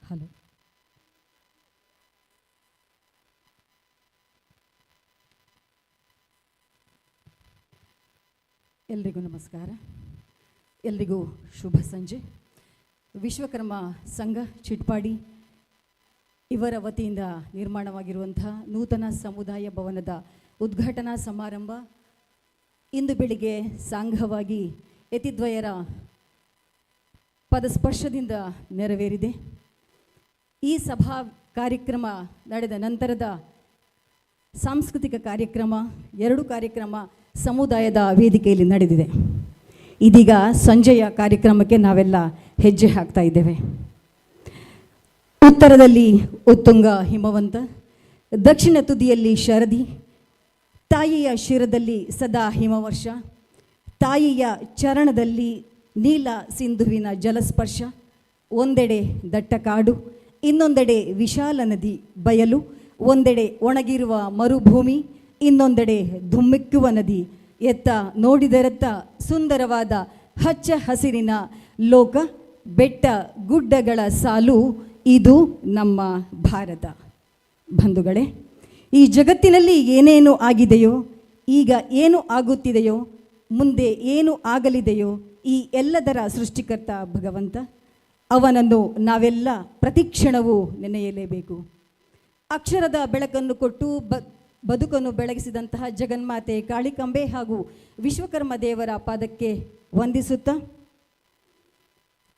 Hello. ಎಲ್ರಿಗೂ ನಮಸ್ಕಾರ. ಎಲ್ರಿಗೂ ಶುಭ ಸಂಜೆ. ವಿಶ್ವಕರ್ಮ ಸಂಘ ಚಿಟ್ಪಾಡಿ ಇವರ ವತಿಯಿಂದ ನಿರ್ಮಾಣವಾಗಿರುವಂಥ ನೂತನ ಸಮುದಾಯ ಭವನದ ಉದ್ಘಾಟನಾ ಸಮಾರಂಭ ಇಂದು ಬೆಳಿಗ್ಗೆ ಸಾಂಘವಾಗಿ ಯತಿದ್ವಯರ ಪದಸ್ಪರ್ಶದಿಂದ ನೆರವೇರಿದೆ. ಈ ಸಭಾ ಕಾರ್ಯಕ್ರಮ ನಡೆದ ನಂತರದ ಸಾಂಸ್ಕೃತಿಕ ಕಾರ್ಯಕ್ರಮ, ಎರಡು ಕಾರ್ಯಕ್ರಮ ಸಮುದಾಯದ ವೇದಿಕೆಯಲ್ಲಿ ನಡೆದಿದೆ. ಇದೀಗ ಸಂಜೆಯ ಕಾರ್ಯಕ್ರಮಕ್ಕೆ ನಾವೆಲ್ಲ ಹೆಜ್ಜೆ ಹಾಕ್ತಾ ಇದ್ದೇವೆ. ಉತ್ತರದಲ್ಲಿ ಉತ್ತುಂಗ ಹಿಮವಂತ, ದಕ್ಷಿಣ ತುದಿಯಲ್ಲಿ ಶರದಿ, ತಾಯಿಯ ಶಿರದಲ್ಲಿ ಸದಾ ಹಿಮವರ್ಷ, ತಾಯಿಯ ಚರಣದಲ್ಲಿ ನೀಲ ಸಿಂಧುವಿನ ಜಲಸ್ಪರ್ಶ. ಒಂದೆಡೆ ದಟ್ಟ ಕಾಡು, ಇನ್ನೊಂದೆಡೆ ವಿಶಾಲ ನದಿ ಬಯಲು, ಒಂದೆಡೆ ಒಣಗಿರುವ ಮರುಭೂಮಿ, ಇನ್ನೊಂದೆಡೆ ಧುಮ್ಮಿಕ್ಕುವ ನದಿ. ಎತ್ತ ನೋಡಿದರತ್ತ ಸುಂದರವಾದ ಹಚ್ಚ ಹಸಿರಿನ ಲೋಕ, ಬೆಟ್ಟ ಗುಡ್ಡಗಳ ಸಾಲು, ಇದು ನಮ್ಮ ಭಾರತ. ಬಂಧುಗಳೇ, ಈ ಜಗತ್ತಿನಲ್ಲಿ ಏನೇನು ಆಗಿದೆಯೋ, ಈಗ ಏನು ಆಗುತ್ತಿದೆಯೋ, ಮುಂದೆ ಏನು ಆಗಲಿದೆಯೋ, ಈ ಎಲ್ಲದರ ಸೃಷ್ಟಿಕರ್ತ ಭಗವಂತ. ಅವನನ್ನು ನಾವೆಲ್ಲ ಪ್ರತಿಕ್ಷಣವೂ ನೆನೆಯಲೇಬೇಕು. ಅಕ್ಷರದ ಬೆಳಕನ್ನು ಕೊಟ್ಟು ಬದುಕನ್ನು ಬೆಳಗಿಸಿದಂತಹ ಜಗನ್ಮಾತೆ ಕಾಳಿಕಾಂಬೆ ಹಾಗೂ ವಿಶ್ವಕರ್ಮ ದೇವರ ಪಾದಕ್ಕೆ ವಂದಿಸುತ್ತಾ,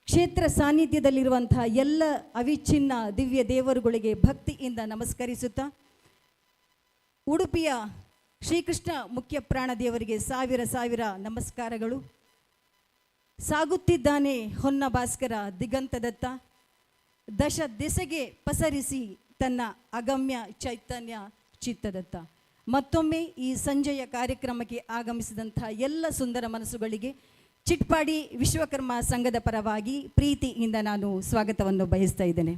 ಕ್ಷೇತ್ರ ಸಾನ್ನಿಧ್ಯದಲ್ಲಿರುವಂತಹ ಎಲ್ಲ ಅವಿಚ್ಛಿನ್ನ ದಿವ್ಯ ದೇವರುಗಳಿಗೆ ಭಕ್ತಿಯಿಂದ ನಮಸ್ಕರಿಸುತ್ತಾ, ಉಡುಪಿಯ ಶ್ರೀಕೃಷ್ಣ ಮುಖ್ಯ ಪ್ರಾಣ ದೇವರಿಗೆ ಸಾವಿರ ಸಾವಿರ ನಮಸ್ಕಾರಗಳು. ಸಾಗುತ್ತಿದ್ದಾನೆ ಹೊನ್ನ ಭಾಸ್ಕರ ದಿಗಂತದತ್ತ, ದಶ ದಿಸೆಗೆ ಪಸರಿಸಿ ತನ್ನ ಅಗಮ್ಯ ಚೈತನ್ಯ ಚಿತ್ತದತ್ತ. ಮತ್ತೊಮ್ಮೆ ಈ ಸಂಜೆಯ ಕಾರ್ಯಕ್ರಮಕ್ಕೆ ಆಗಮಿಸಿದಂಥ ಎಲ್ಲ ಸುಂದರ ಮನಸ್ಸುಗಳಿಗೆ ಚಿಟ್ಪಾಡಿ ವಿಶ್ವಕರ್ಮ ಸಂಘದ ಪರವಾಗಿ ಪ್ರೀತಿಯಿಂದ ನಾನು ಸ್ವಾಗತವನ್ನು ಬಯಸ್ತಾ ಇದ್ದೇನೆ.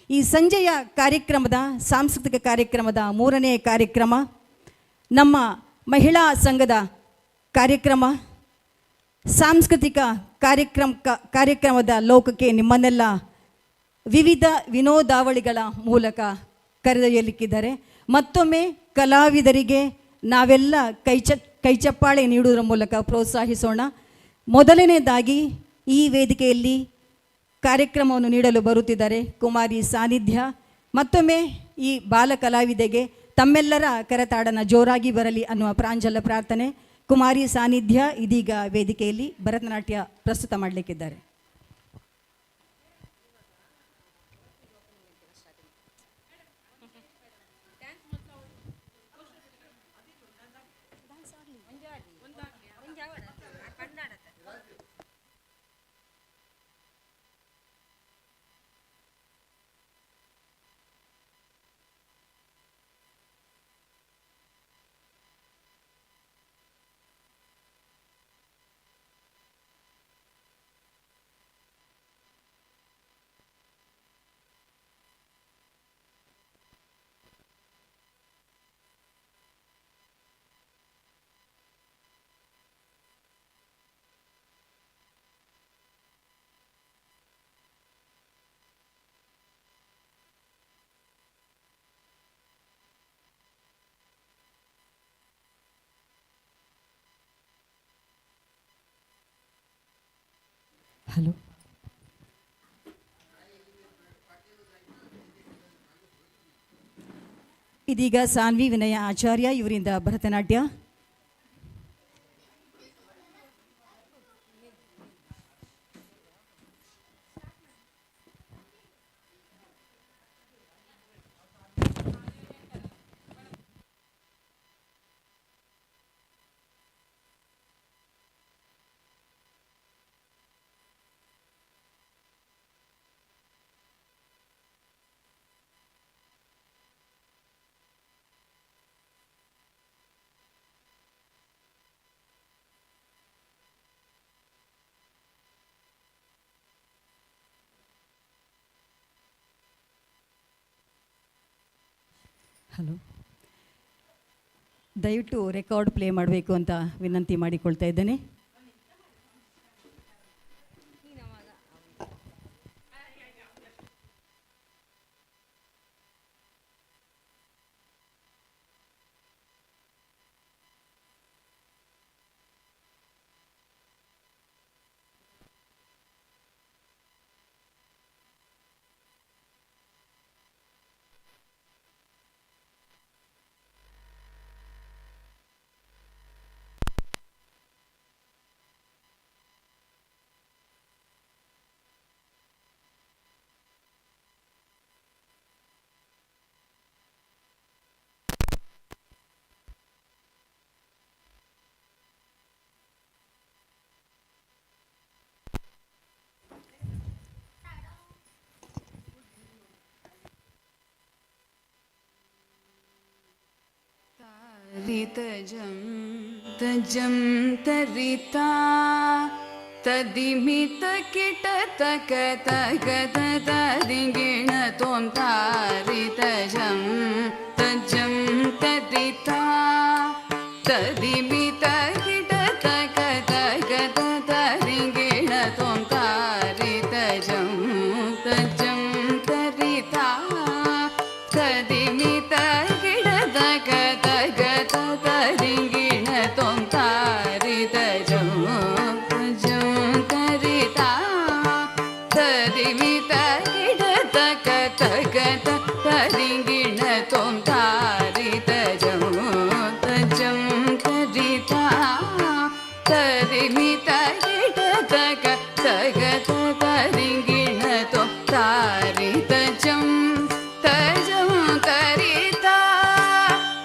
ಈ ಸಂಜೆಯ ಕಾರ್ಯಕ್ರಮದ ಸಾಂಸ್ಕೃತಿಕ ಕಾರ್ಯಕ್ರಮದ ಮೂರನೇ ಕಾರ್ಯಕ್ರಮ ನಮ್ಮ ಮಹಿಳಾ ಸಂಘದ ಕಾರ್ಯಕ್ರಮ. ಸಾಂಸ್ಕೃತಿಕ ಕಾರ್ಯಕ್ರಮದ ಲೋಕಕ್ಕೆ ನಿಮ್ಮನ್ನೆಲ್ಲ ವಿವಿಧ ವಿನೋದಾವಳಿಗಳ ಮೂಲಕ ಕರೆದೊಯ್ಯಲಿಕ್ಕಿದ್ದಾರೆ. ಮತ್ತೊಮ್ಮೆ ಕಲಾವಿದರಿಗೆ ನಾವೆಲ್ಲ ಕೈಚಪ್ಪಾಳೆ ನೀಡುವುದರ ಮೂಲಕ ಪ್ರೋತ್ಸಾಹಿಸೋಣ. ಮೊದಲನೇದಾಗಿ ಈ ವೇದಿಕೆಯಲ್ಲಿ ಕಾರ್ಯಕ್ರಮವನ್ನು ನೀಡಲು ಬರುತ್ತಿದ್ದಾರೆ ಕುಮಾರಿ ಸಾನ್ನಿಧ್ಯ. ಮತ್ತೊಮ್ಮೆ ಈ ಬಾಲ ಕಲಾವಿದೆಗೆ ತಮ್ಮೆಲ್ಲರ ಕರತಾಡನ ಜೋರಾಗಿ ಬರಲಿ ಅನ್ನುವ ಪ್ರಾಂಜಲ ಪ್ರಾರ್ಥನೆ. ಕುಮಾರಿ ಸಾನ್ನಿಧ್ಯ ಇದೀಗ ವೇದಿಕೆಯಲ್ಲಿ ಭರತನಾಟ್ಯ ಪ್ರಸ್ತುತ ಮಾಡಲಿಕ್ಕಿದ್ದಾರೆ. ಹಲೋ. ಇದೀಗ ಸಾನ್ವಿ ವಿನಯ ಆಚಾರ್ಯ ಇವರಿಂದ ಭರತನಾಟ್ಯ. ಹಲೋ. ದಯವಿಟ್ಟು ರೆಕಾರ್ಡ್ ಪ್ಲೇ ಮಾಡಬೇಕು ಅಂತ ವಿನಂತಿ ಮಾಡಿಕೊಳ್ತಾ ಇದ್ದೇನೆ. तरितजं तजं तरिता तदिमितकिटतकतगतदिगिण त्वं तारितजं तजं तरिता तदिमितकिटतकतगतदिगिण त्वं तारितजं तजं तरिता तदिमितकिटतकतगतदिगिण त्वं तारितजं तजं तरिता तदिमितकिटतकतगतदिगिण त्वं तारितजं तजं तरिता तदिमितकिटतकतगतदिगिण त्वं तारितजं तजं तरिता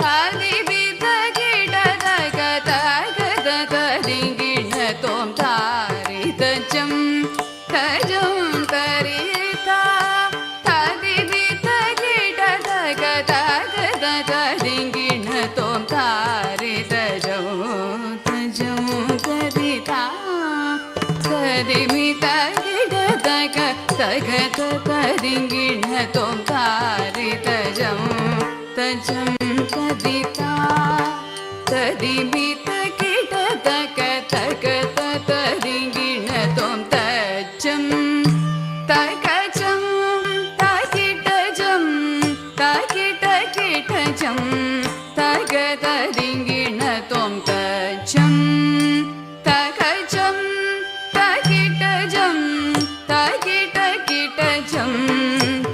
तदिमितकिटतकतगतदिगिण त्वं तारितजं तजं तरिता तदिमितकिटतकतगतदिगिण त्वं तारितजं तजं तरिता तदिमितकिटतकतगतदिगिण त्वं तारितजं तजं तरिता तदिमितकिटतकतगतदिगिण त्वं तजं तकचं तकिटजं तकिटकिटजं तगतदिगिण त्वं तजं तकचं तकिटजं तकिटकिटजं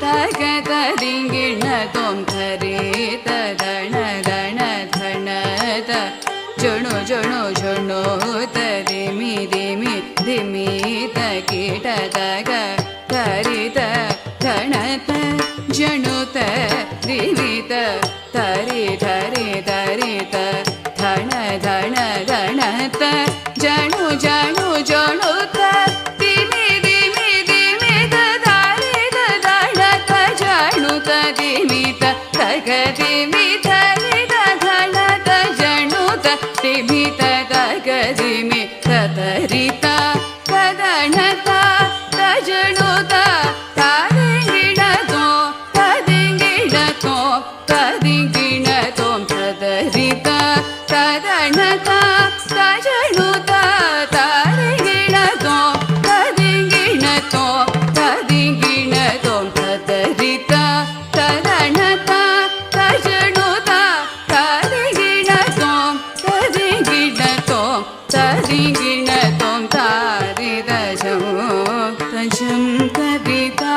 तगतदिगिण त्वं धरितधणधणधणत जणो जणो जणो तदिमि दिमि दिमितकिटतक तरित धणत जणुत दिवित तरि धरि धरित धण धण धणत जणु जणु जणुत दिमि दिमि दिमित धरित धणत जणुत दिमित तक दिमित धरित धणत जणुत दिमित तक दिमित तरिता तदणता तजणुता तदिगिण त्वं तदरिता तदणता तजणुता तदिगिण त्वं तदिगिण त्वं तदरिता तदणता तजणुता तदिगिण त्वं तदिगिण त्वं तारितजं तजं तरिता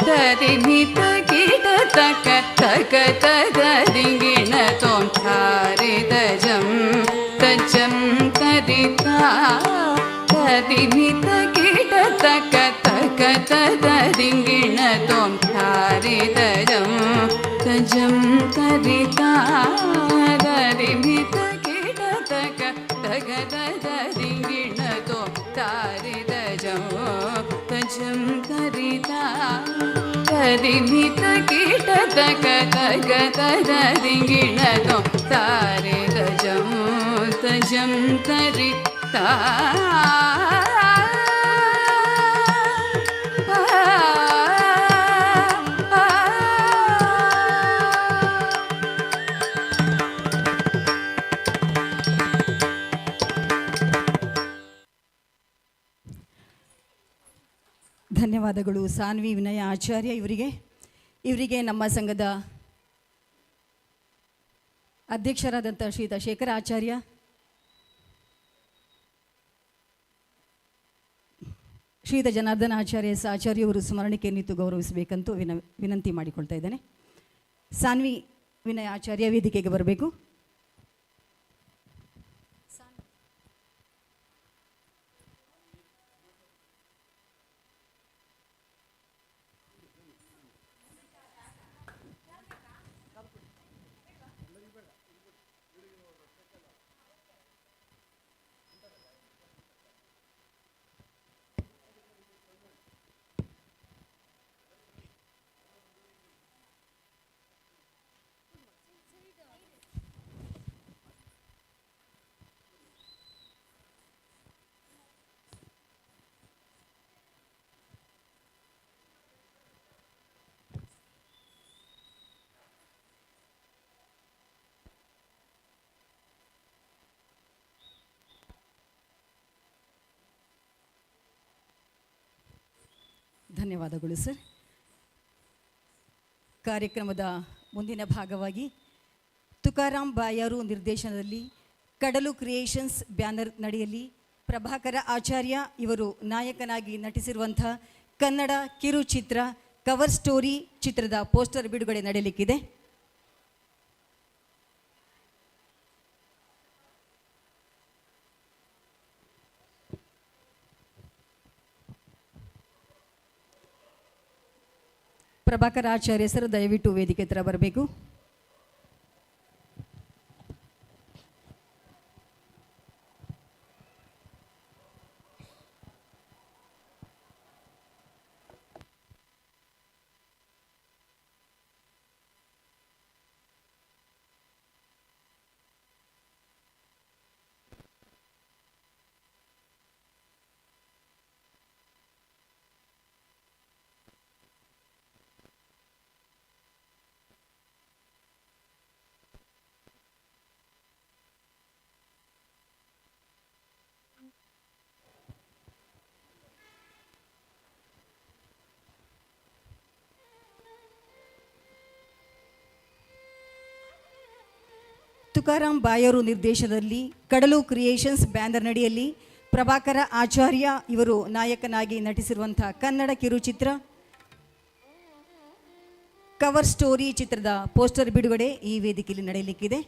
तदिमितकिटतकतगतदिगिण त्वं तारितजं तजं तरिता तदिमितकिटतकतगतदिगिण त्वं तारितजं तजं तरिता तदिमितकिटतकतगतदिगिण त्वं तारितजं तजं तरिता तदिमितकिटतकतगतदिगिण त्वं तारितजं तजं तरिता ಧನ್ಯವಾದಗಳು ಸಾನ್ವಿ ವಿನಯ ಆಚಾರ್ಯ ಇವರಿಗೆ ನಮ್ಮ ಸಂಘದ ಅಧ್ಯಕ್ಷರಾದಂಥ ಶ್ರೀಯುತ ಶೇಖರ ಆಚಾರ್ಯ, ಶ್ರೀಯುತ ಜನಾರ್ದನ ಆಚಾರ್ಯ ಆಚಾರ್ಯವರು ಸ್ಮರಣಿಕೆ ನಿಂತು ಗೌರವಿಸಬೇಕಂತೂ ವಿನಂತಿ ಮಾಡಿಕೊಳ್ತಾ ಇದ್ದೇನೆ. ಸಾನ್ವಿ ವಿನಯ ಆಚಾರ್ಯ ವೇದಿಕೆಗೆ ಬರಬೇಕು. ಧನ್ಯವಾದಗಳು ಸರ್. ಕಾರ್ಯಕ್ರಮದ ಮುಂದಿನ ಭಾಗವಾಗಿ ತುಕಾರಾಮ್ ಬಾಯಾರು ನಿರ್ದೇಶನದಲ್ಲಿ ಕಡಲು ಕ್ರಿಯೇಷನ್ಸ್ ಬ್ಯಾನರ್ ನಡೆಯಲ್ಲಿ ಪ್ರಭಾಕರ ಆಚಾರ್ಯ ಇವರು ನಾಯಕನಾಗಿ ನಟಿಸಿರುವಂಥ ಕನ್ನಡ ಕಿರುಚಿತ್ರ ಕವರ್ ಸ್ಟೋರಿ ಚಿತ್ರದ ಪೋಸ್ಟರ್ ಬಿಡುಗಡೆ ನಡೆಯಲಿಕ್ಕಿದೆ. ಪ್ರಭಾಕರ ಆಚಾರ್ಯ ಸರ್ ದಯವಿಟ್ಟು ವೇದಿಕೆ ಹತ್ರ ಬರಬೇಕು. ತುಕಾರಾಮ್ ಬಾಯಾರು ನಿರ್ದೇಶನದಲ್ಲಿ ಕಡಲು ಕ್ರಿಯೇಷನ್ಸ್ ಬ್ಯಾನರ್ ನಡಿಯಲ್ಲಿ ಪ್ರಭಾಕರ ಆಚಾರ್ಯ ಇವರು ನಾಯಕನಾಗಿ ನಟಿಸಿರುವಂಥ ಕನ್ನಡ ಕಿರುಚಿತ್ರ ಕವರ್ ಸ್ಟೋರಿ ಚಿತ್ರದ ಪೋಸ್ಟರ್ ಬಿಡುಗಡೆ ಈ ವೇದಿಕೆಯಲ್ಲಿ ನಡೆಯಲಿಕ್ಕಿದೆ.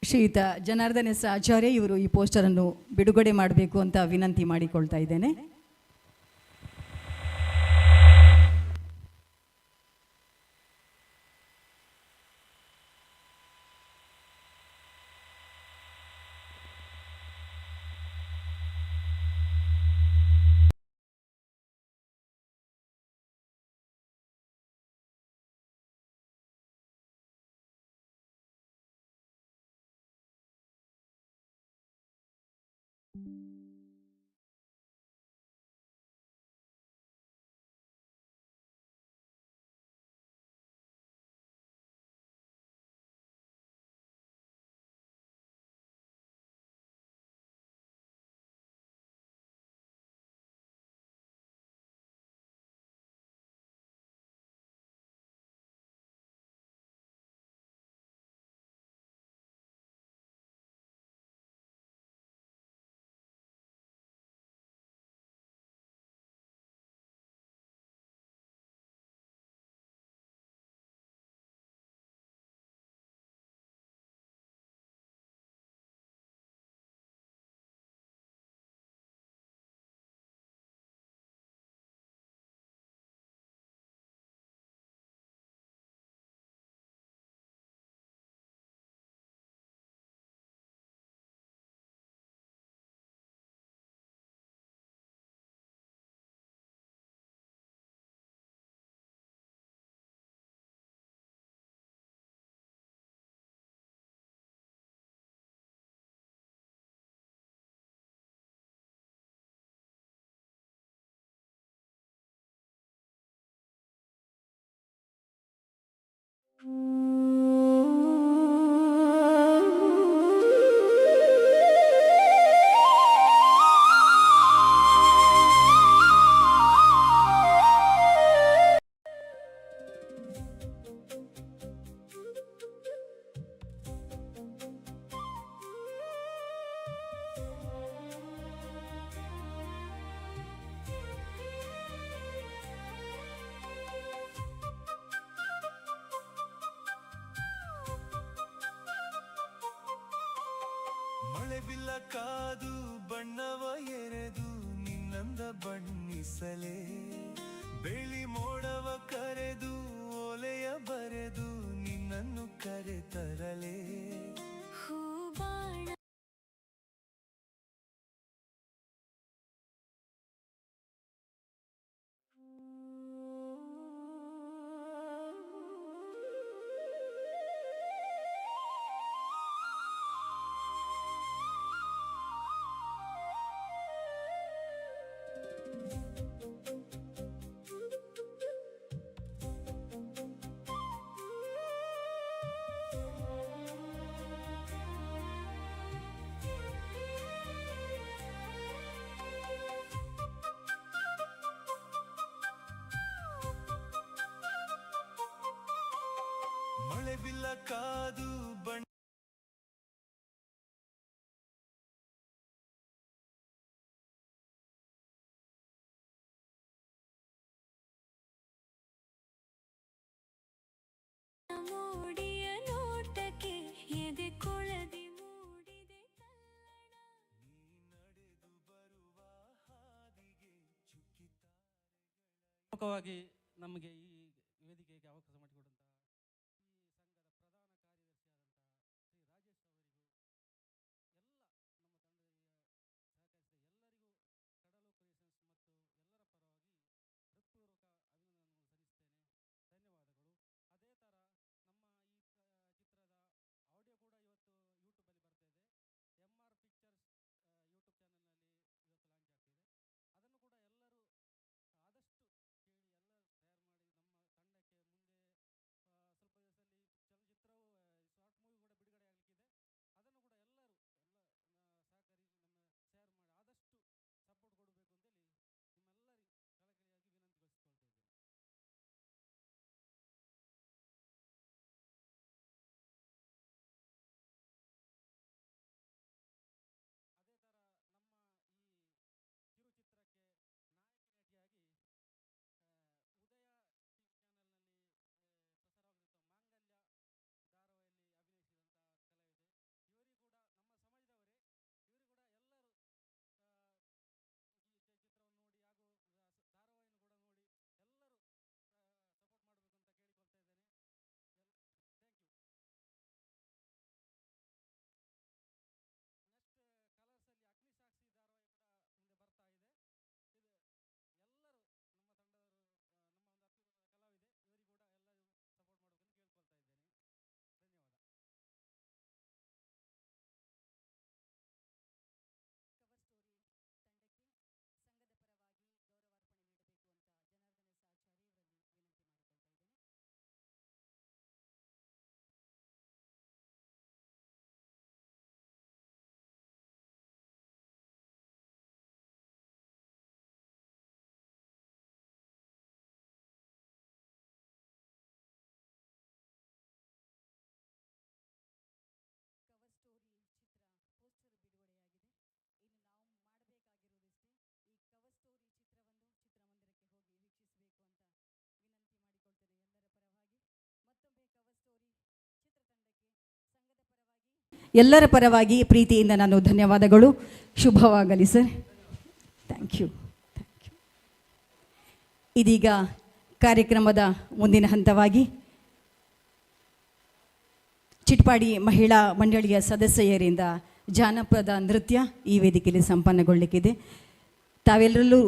ಶ್ರೀಯುತ ಜನಾರ್ದನ್ ಎಸ್ ಆಚಾರ್ಯ ಇವರು ಈ ಪೋಸ್ಟರನ್ನು ಬಿಡುಗಡೆ ಮಾಡಬೇಕು ಅಂತ ವಿನಂತಿ ಮಾಡಿಕೊಳ್ತಾ ಇದ್ದೇನೆ. ಮಳೆ ಬಿಲ್ಲ ಕಾದು ಬಣ್ಣವ ಎರೆದು ನಿನ್ನಂದ ಬಣ್ಣಿಸಲೇ, ಬೆಳಿ ಮೋಡವ ಕರೆದು ಓಲೆಯ ಬರೆದು ನಿನ್ನನ್ನು ಕರೆತರಲೇ. ಮಳೆ ಬಿಲ್ಲ ಕಾದು ಬಣ್ಣ ಮೂಡಿಯ ನೋಟಕ್ಕೆ ಎದೆ ಕೊಳದಿ ಮೂಡಿದೆ ತಲ್ಲಣ. ನೀ ನಡೆದು ಬರುವ ಹಾದಿಗೆ ಪ್ರಮುಖವಾಗಿ ನಮಗೆ ಈ ವೇದಿಕೆಗೆ ಅವಕಾಶ ಮಾಡಿಕೊಟ್ಟಂತಹ ಎಲ್ಲರ ಪರವಾಗಿ ಪ್ರೀತಿಯಿಂದ ನಾನು ಧನ್ಯವಾದಗಳು. ಶುಭವಾಗಲಿ ಸರ್. Thank you. ಇದೀಗ ಕಾರ್ಯಕ್ರಮದ ಮುಂದಿನ ಹಂತವಾಗಿ ಚಿಟ್ಪಾಡಿ ಮಹಿಳಾ ಮಂಡಳಿಯ ಸದಸ್ಯರಿಂದ ಜಾನಪದ ನೃತ್ಯ ಈ ವೇದಿಕೆಯಲ್ಲಿ ಸಂಪನ್ನಗೊಳ್ಳಲಿಕ್ಕಿದೆ. ತಾವೆಲ್ಲರೂ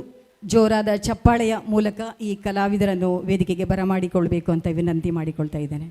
ಜೋರಾದ ಚಪ್ಪಾಳೆಯ ಮೂಲಕ ಈ ಕಲಾವಿದರನ್ನು ವೇದಿಕೆಗೆ ಬರಮಾಡಿಕೊಳ್ಬೇಕು ಅಂತ ವಿನಂತಿ ಮಾಡಿಕೊಳ್ತಾ ಇದ್ದೇನೆ.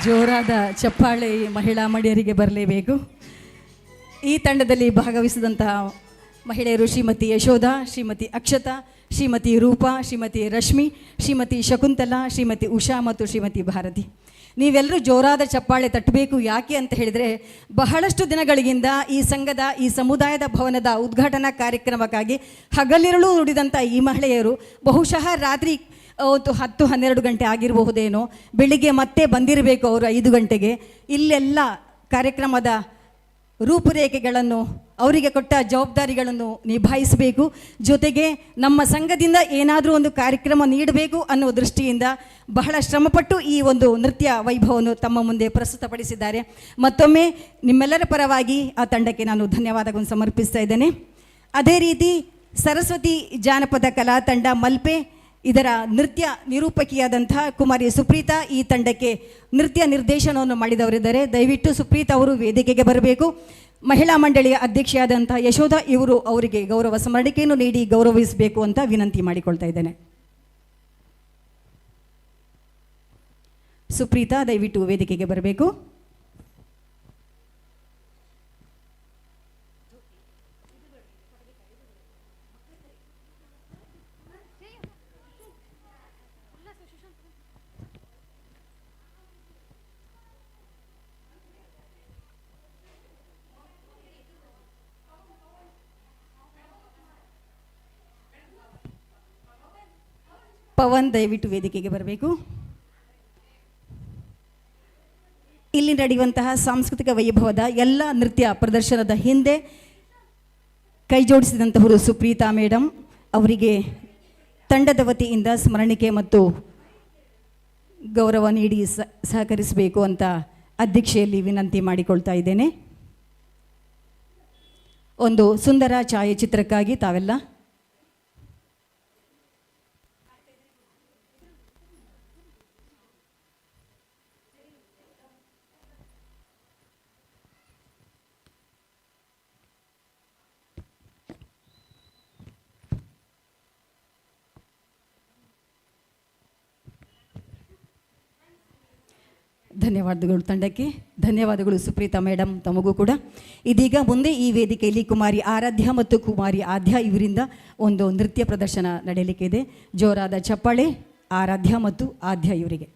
ಜೋರಾದ ಚಪ್ಪಾಳೆ ಮಹಿಳಾ ಮಹಿಳೆಯರಿಗೆ ಬರಲೇಬೇಕು. ಈ ತಂಡದಲ್ಲಿ ಭಾಗವಹಿಸಿದಂತಹ ಮಹಿಳೆಯರು ಶ್ರೀಮತಿ ಯಶೋಧ, ಶ್ರೀಮತಿ ಅಕ್ಷತಾ, ಶ್ರೀಮತಿ ರೂಪಾ, ಶ್ರೀಮತಿ ರಶ್ಮಿ, ಶ್ರೀಮತಿ ಶಕುಂತಲಾ, ಶ್ರೀಮತಿ ಉಷಾ ಮತ್ತು ಶ್ರೀಮತಿ ಭಾರತಿ. ನೀವೆಲ್ಲರೂ ಜೋರಾದ ಚಪ್ಪಾಳೆ ತಟ್ಟಬೇಕು. ಯಾಕೆ ಅಂತ ಹೇಳಿದರೆ, ಬಹಳಷ್ಟು ದಿನಗಳಿಂದ ಈ ಸಂಘದ, ಈ ಸಮುದಾಯದ ಭವನದ ಉದ್ಘಾಟನಾ ಕಾರ್ಯಕ್ರಮಕ್ಕಾಗಿ ಹಗಲಿರುಳು ದುಡಿದಂಥ ಈ ಮಹಿಳೆಯರು ಬಹುಶಃ ರಾತ್ರಿ 10-12 ಗಂಟೆ ಆಗಿರಬಹುದೇನೋ, ಬೆಳಿಗ್ಗೆ ಮತ್ತೆ ಬಂದಿರಬೇಕು ಅವರು 5 ಗಂಟೆಗೆ. ಇಲ್ಲೆಲ್ಲ ಕಾರ್ಯಕ್ರಮದ ರೂಪುರೇಖೆಗಳನ್ನು, ಅವರಿಗೆ ಕೊಟ್ಟ ಜವಾಬ್ದಾರಿಗಳನ್ನು ನಿಭಾಯಿಸಬೇಕು. ಜೊತೆಗೆ ನಮ್ಮ ಸಂಘದಿಂದ ಏನಾದರೂ ಒಂದು ಕಾರ್ಯಕ್ರಮ ನೀಡಬೇಕು ಅನ್ನೋ ದೃಷ್ಟಿಯಿಂದ ಬಹಳ ಶ್ರಮಪಟ್ಟು ಈ ಒಂದು ನೃತ್ಯ ವೈಭವವನ್ನು ತಮ್ಮ ಮುಂದೆ ಪ್ರಸ್ತುತಪಡಿಸಿದ್ದಾರೆ. ಮತ್ತೊಮ್ಮೆ ನಿಮ್ಮೆಲ್ಲರ ಪರವಾಗಿ ಆ ತಂಡಕ್ಕೆ ನಾನು ಧನ್ಯವಾದಗಳನ್ನು ಸಮರ್ಪಿಸ್ತಾ ಇದ್ದೇನೆ. ಅದೇ ರೀತಿ ಸರಸ್ವತಿ ಜಾನಪದ ಕಲಾ ತಂಡ ಮಲ್ಪೆ, ಇದರ ನೃತ್ಯ ನಿರೂಪಕಿಯಾದಂಥ ಕುಮಾರಿ ಸುಪ್ರೀತಾ ಈ ತಂಡಕ್ಕೆ ನೃತ್ಯ ನಿರ್ದೇಶನವನ್ನು ಮಾಡಿದವರಿದ್ದಾರೆ. ದಯವಿಟ್ಟು ಸುಪ್ರೀತಾ ಅವರು ವೇದಿಕೆಗೆ ಬರಬೇಕು. ಮಹಿಳಾ ಮಂಡಳಿಯ ಅಧ್ಯಕ್ಷೆಯಾದಂಥ ಯಶೋಧ ಇವರು ಅವರಿಗೆ ಗೌರವ ಸ್ಮರಣಿಕೆಯನ್ನು ನೀಡಿ ಗೌರವಿಸಬೇಕು ಅಂತ ವಿನಂತಿ ಮಾಡಿಕೊಳ್ತಾ ಇದ್ದೇನೆ. ಸುಪ್ರೀತಾ ದಯವಿಟ್ಟು ವೇದಿಕೆಗೆ ಬರಬೇಕು. ಪವನ್ ದಯವಿಟ್ಟು ವೇದಿಕೆಗೆ ಬರಬೇಕು. ಇಲ್ಲಿ ನಡೆಯುವಂತಹ ಸಾಂಸ್ಕೃತಿಕ ವೈಭವದ ಎಲ್ಲ ನೃತ್ಯ ಪ್ರದರ್ಶನದ ಹಿಂದೆ ಕೈ ಜೋಡಿಸಿದಂತಹವರು ಸುಪ್ರೀತಾ ಮೇಡಮ್ ಅವರಿಗೆ ತಂಡದ ವತಿಯಿಂದ ಸ್ಮರಣಿಕೆ ಮತ್ತು ಗೌರವ ನೀಡಿ ಸಹಕರಿಸಬೇಕು ಅಂತ ಅಧ್ಯಕ್ಷೆಯಲ್ಲಿ ವಿನಂತಿ ಮಾಡಿಕೊಳ್ತಾ ಇದ್ದೇನೆ. ಒಂದು ಸುಂದರ ಛಾಯಾಚಿತ್ರಕ್ಕಾಗಿ ತಾವೆಲ್ಲ ಧನ್ಯವಾದಗಳು ತಂಡಕ್ಕೆ. ಧನ್ಯವಾದಗಳು ಸುಪ್ರೀತಾ ಮೇಡಮ್ ತಮಗೂ ಕೂಡ. ಇದೀಗ ಮುಂದೆ ಈ ವೇದಿಕೆಯಲ್ಲಿ ಕುಮಾರಿ ಆರಾಧ್ಯ ಮತ್ತು ಕುಮಾರಿ ಆದ್ಯ ಇವರಿಂದ ಒಂದು ನೃತ್ಯ ಪ್ರದರ್ಶನ ನಡೆಯಲಿಕ್ಕೆ ಇದೆ. ಜೋರಾದ ಚಪ್ಪಾಳೆ ಆರಾಧ್ಯ ಮತ್ತು ಆದ್ಯ ಇವರಿಗೆ.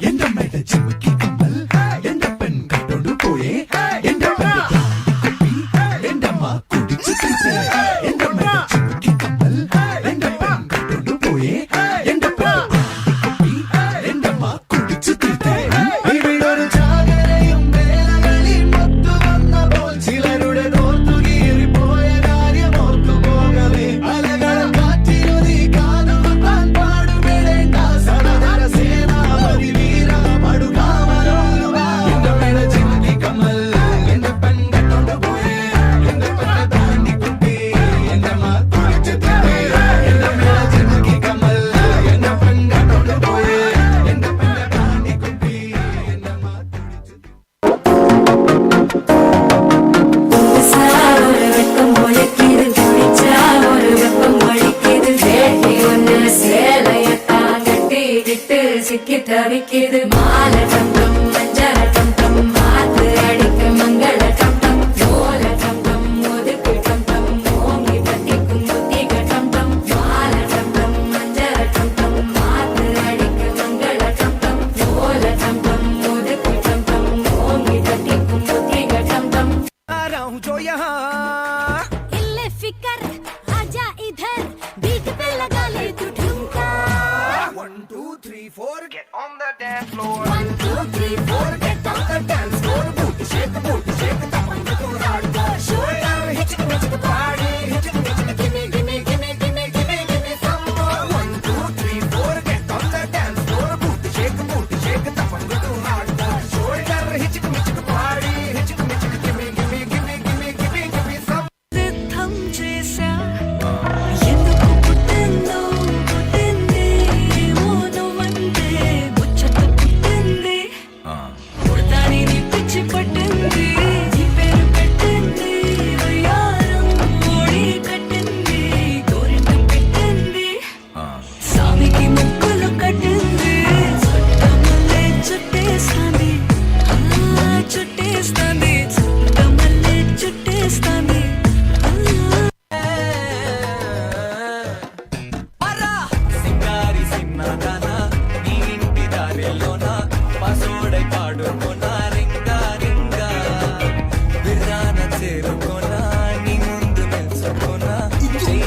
எந்த மேட ஜிம்முக்கு கம்மல் எந்த பெண் கட்டோடு போயே எந்த பெண் குப்பி எந்த மா குடிச்சு திருப்பி எந்த மேட ஜிம்முக்கு கம்மல் எந்த பெண் கட்டோடு போயே எந்த பெண் குப்பி எந்த மா குடிச்சு திருப்பி ഇവിടൊരു ജാഗരയും വേലകളിൽ മൊത്തു വന്നപ്പോൾ ചിലരുടെ തോർത്തുകീറി പോയ കാര്യം ഓർത്തു പോകവേ അലകളും കാറ്റിരുതി കാതുകുത്താൻ പാടുപെടേണ്ട സടതര സേനാപതി വീര പടുകാമലോലുവ എന്റെ മേട ജിമ്മി കമ്മൽ എന്റെ പെൺകട്ടോണ്ട് പോയേ എന്റെ പെണ്ണ താണ്ടി കുട്ടി എന്റെ മാ കുളിച്ചു തിന്നേ എന്റെ മേട ജിമ്മി കമ്മൽ എന്റെ പെൺകട്ടോണ്ട് പോയേ എന്റെ പെണ്ണ താണ്ടി കുട്ടി എന്റെ മാ കുളിച്ചു ஒரு வெப்பம் முளைக்குது குளிச்சா ஒரு வெப்பம் மொழிக்குது வேட்டி ஒண்ணு சேலையத்தான் கட்டிக்கிட்டு சிக்கி தவிக்குது மாலை டம்டம் மஞ்சள டம்டம் மாத்து அடிக்க மங்கள டம்டம் ஓல டம்டம் ஒதுக்கு டம்டம் ஓங்கி பட்டிக்கும் புத்திக டம்டம் மாலை டம்டம் மஞ்சள டம்டம் மாத்து அடிக்க மங்கள டம்டம் ஓல டம்டம் ஒதுக்கு டம்டம் ஓங்கி பட்டிக்கும் புத்திக டம்டம் आ रहा हूँ जो यहाँ इल्ले फिकर आजा इधर बीट पे लगा ले तू ठुमका 1 2 3 4 get on the dance floor 1 2 3 4 get on the dance floor booty shake tap on the hardcore shoulder hit the party hit gimme gimme gimme gimme gimme gimme some more 1 2 3 4 get on the dance floor booty shake tap on the hardcore shoulder hit the party hit gimme gimme gimme gimme gimme gimme some rhythm చేసా ఎందుకు పుట్టిందో పుట్టింది మోను వంటే ముచ్చట పుట్టింది పుడతాని నీ పిచ్చి పట్టింది నీ పేరు పెట్టింది వయ్యారం ఓడి కట్టింది గోరింటం పెట్టింది స్వామికి ముక్కులు కట్టింది చుట్టమల్లే చుట్టేస్తాంది చుట్టేస్తాంది చుట్టమల్లే చుట్టేస్తాంది సింగారి సిన్నదాన నీ ఇంటి దారిలోన పసోడై పాడుకోనా రింగా రింగా విరాన చేరుకోనా నీ ముందు నిల్చుకోనా చేసి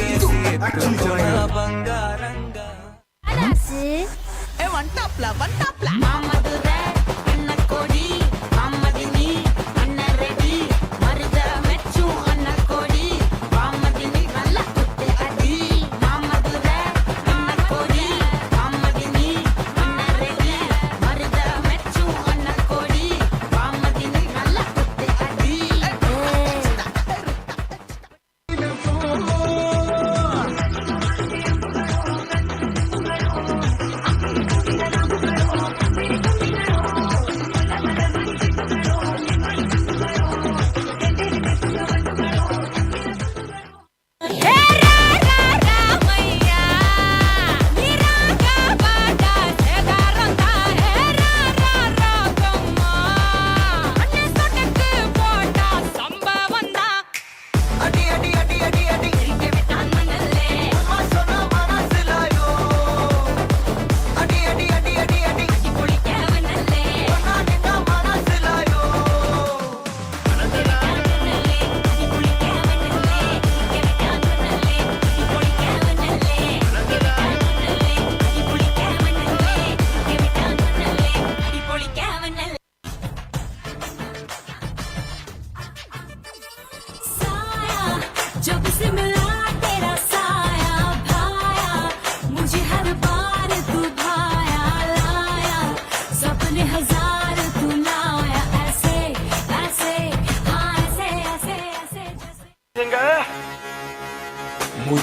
ఎత్తుకోనా బంగారంగా మామదురే అన్న కోడి మామదిని అన్న రెడ్డి మరుద మెచ్చు అన్న కోడి మామదిని వల్ల కుట్టే అది మామదురే అన్న కోడి మామదిని అన్న రెడ్డి మరుద మెచ్చు అన్న కోడి మామదిని వల్ల కుట్టే అది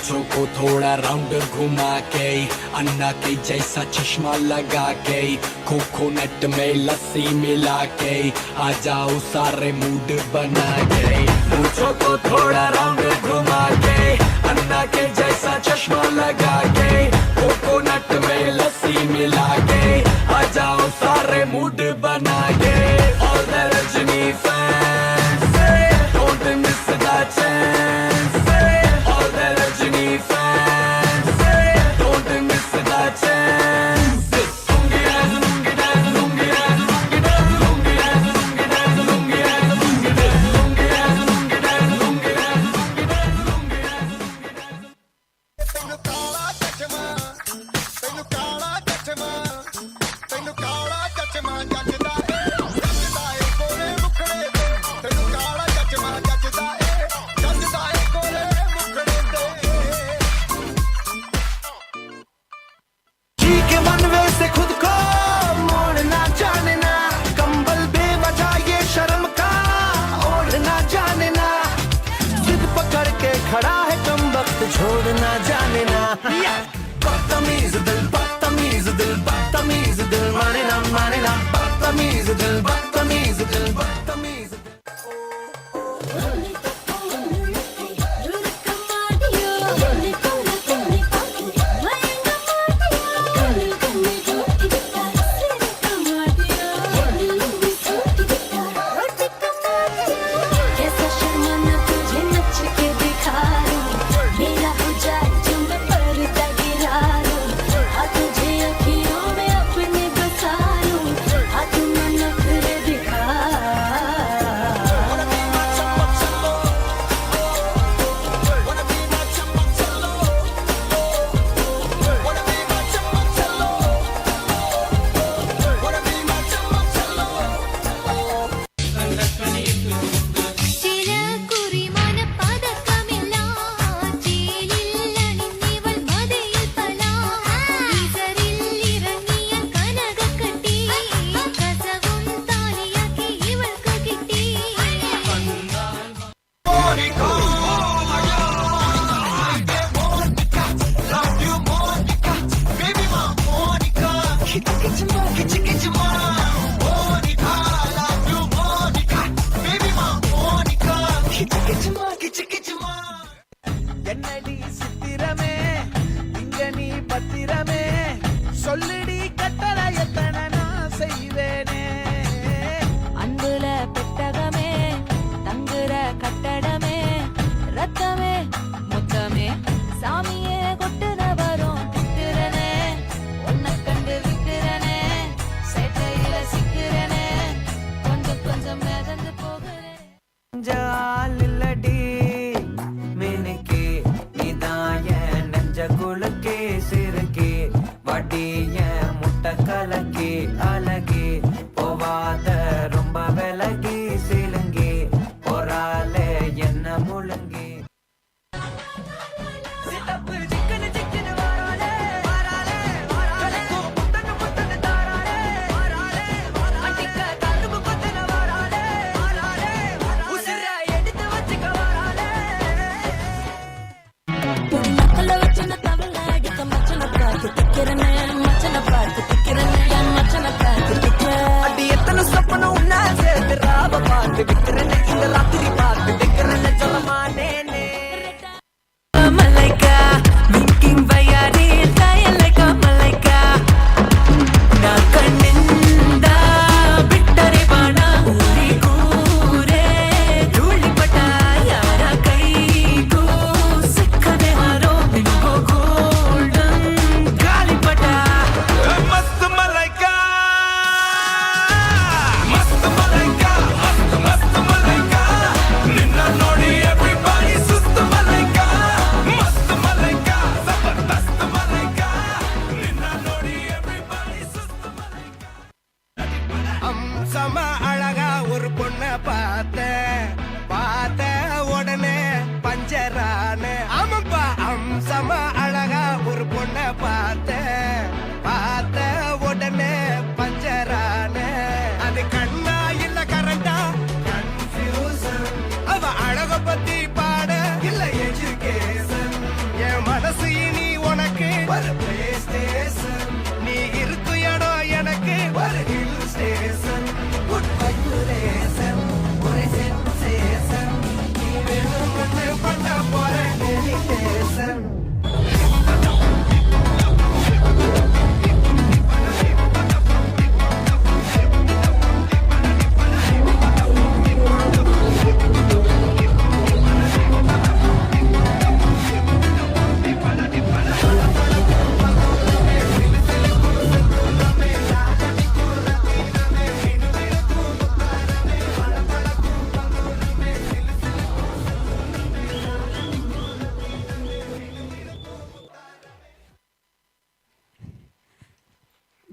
मूंछों को थोड़ा राउंड घुमा के, अन्ना के जैसा चश्मा लगा के, कोकोनट में लस्सी मिला के, आ जाओ सारे मूड बना के। मूंछों को थोड़ा राउंड घुमा के, अन्ना के जैसा चश्मा लगा के, कोकोनट में लस्सी मिला के, आ जाओ सारे मूड बना के। All the Rajini fans, don't miss the chance. All the Rajini fans, don't miss the chance. Lungi dance, lungi dance, lungi dance, lungi dance, lungi dance, lungi dance, lungi dance, lungi dance, lungi dance, lungi dance, lungi dance, lungi dance, lungi dance. ਤੈਨੂੰ ਕਾਲਾ ਚਚਮਾ ਤੈਨੂੰ ਕਾਲਾ ਚਚਮਾ ਤੈਨੂੰ ਕਾਲਾ ਚਚਮਾ ਜੱਜਦਾ ਏ ਕੋਲੇ ਮੁਖੜੇ ਤੇ ਤੈਨੂੰ ਕਾਲਾ ਚਚਮਾ ਜੱਜਦਾ ਏ ਕੋਲੇ ਮੁਖੜੇ ਤੇ जी के मनवे से खुद को मोड़ना जाने ना, कंबल बेवजह ये शर्म का ओढ़ना जाने ना, जिद पकड़ के खड़ा है कम वक्त छोड़ना जाने ना। बदतमीज दिल बदतमीज दिल बदतमीज दिल माने ना बदतमीज दिल बदतमीज दिल बदतमीज दिल। कैसा शर्माना तुझे नच के दिखा दूं, मेरा हो जाए जो मैं पर्दा गिरा दूं, हाँ तुझे अखियों में अपने बसा लूं, हाँ तू ना नखरे दिखा। ചിരകുറിമന പദകമില്ല ചേലില്ലണിന്നിവൾ മതയിൽ പലാ ഈസറിൽ ഇറങ്ങിയ കനകക്കട്ടി കസവും താലിയാക്കി ഇവൾക്ക് കിട്ടി என்னடி சித்திரமே இங்க நீ பத்திரமே சொல்லிடி கட்டளை எத்தனை நான் செய்வேனே அன்புல பெட்டகமே தங்குற கட்டடமே ரத்தமே முத்தமே சாமியே கொட்டுன வரும் திக்கிறனே உன்னை கண்டு விக்கிறனே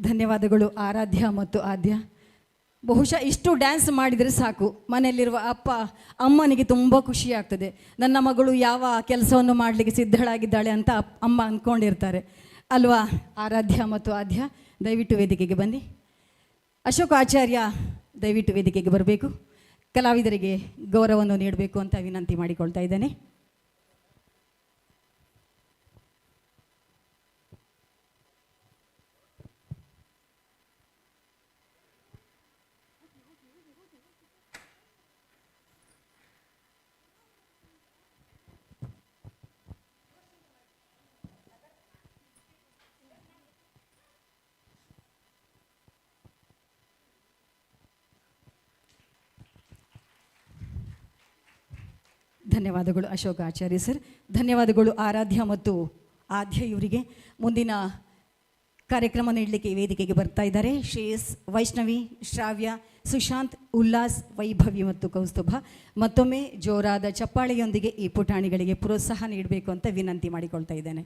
ಧನ್ಯವಾದಗಳು ಆರಾಧ್ಯ ಮತ್ತು ಆದ್ಯ. ಬಹುಶಃ ಇಷ್ಟು ಡ್ಯಾನ್ಸ್ ಮಾಡಿದರೆ ಸಾಕು, ಮನೆಯಲ್ಲಿರುವ ಅಮ್ಮನಿಗೆ ತುಂಬ ಖುಷಿ ಆಗ್ತದೆ. ನನ್ನ ಮಗಳು ಯಾವ ಕೆಲಸವನ್ನು ಮಾಡಲಿಕ್ಕೆ ಸಿದ್ಧಳಾಗಿದ್ದಾಳೆ ಅಂತ ಅಮ್ಮ ಅಂದ್ಕೊಂಡಿರ್ತಾರೆ ಅಲ್ವಾ. ಆರಾಧ್ಯ ಮತ್ತು ಆದ್ಯ ದಯವಿಟ್ಟು ವೇದಿಕೆಗೆ ಬನ್ನಿ. ಅಶೋಕ್ ಆಚಾರ್ಯ ದಯವಿಟ್ಟು ವೇದಿಕೆಗೆ ಬರಬೇಕು. ಕಲಾವಿದರಿಗೆ ಗೌರವವನ್ನು ನೀಡಬೇಕು ಅಂತ ವಿನಂತಿ ಮಾಡಿಕೊಳ್ತಾ ಇದ್ದೇನೆ. ಧನ್ಯವಾದಗಳು ಅಶೋಕ್ ಆಚಾರ್ಯ ಸರ್. ಧನ್ಯವಾದಗಳು ಆರಾಧ್ಯ ಮತ್ತು ಆದ್ಯ ಇವರಿಗೆ. ಮುಂದಿನ ಕಾರ್ಯಕ್ರಮ ನೀಡಲಿಕ್ಕೆ ವೇದಿಕೆಗೆ ಬರ್ತಾ ಇದ್ದಾರೆ ಶ್ರೇಯಸ್, ವೈಷ್ಣವಿ, ಶ್ರಾವ್ಯ, ಸುಶಾಂತ್, ಉಲ್ಲಾಸ್, ವೈಭವಿ ಮತ್ತು ಕೌಸ್ತುಭ. ಮತ್ತೊಮ್ಮೆ ಜೋರಾದ ಚಪ್ಪಾಳೆಯೊಂದಿಗೆ ಈ ಪುಟಾಣಿಗಳಿಗೆ ಪ್ರೋತ್ಸಾಹ ನೀಡಬೇಕು ಅಂತ ವಿನಂತಿ ಮಾಡಿಕೊಳ್ತಾ ಇದ್ದೇನೆ.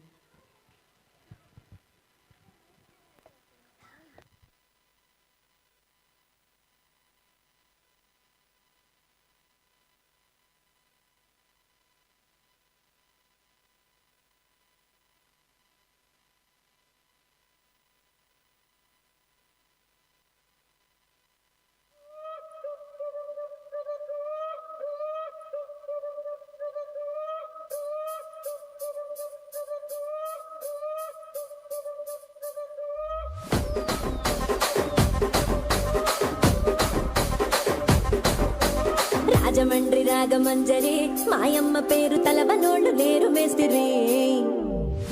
రాజమండ్రి రాగమంజరి మాయమ్మ పేరు తలవనోళ్ళు లేరు మేస్తిరి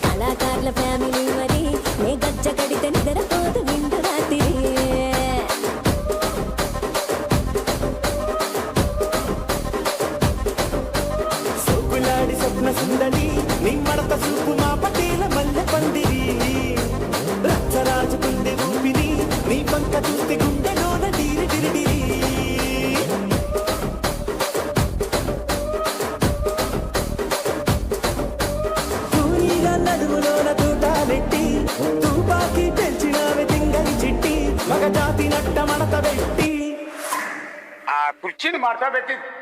కళాకారుల ఫ్యామిలీ మరి నే గజ్జ కడితే నిద్రపోదు నిండు రాత్రి సోకులాడి స్వప్న సుందరి నీ మడత చూపు మా పటేల మల్లె పందిరి రచ్చరాజు కుంది ఊపిరి నీ పంక చూస్తే గుండెలోన డీరి డిరిడిరి నడుములోన తూటాలెట్టి తూపాకి పెంచినావి తింగరి చిట్టి మగ జాతి నట్ట మడత పెట్టి ಆ ಕುರ್ಚಿನ ಮಾಡ್ತಾ ಬೇಕಿತ್ತು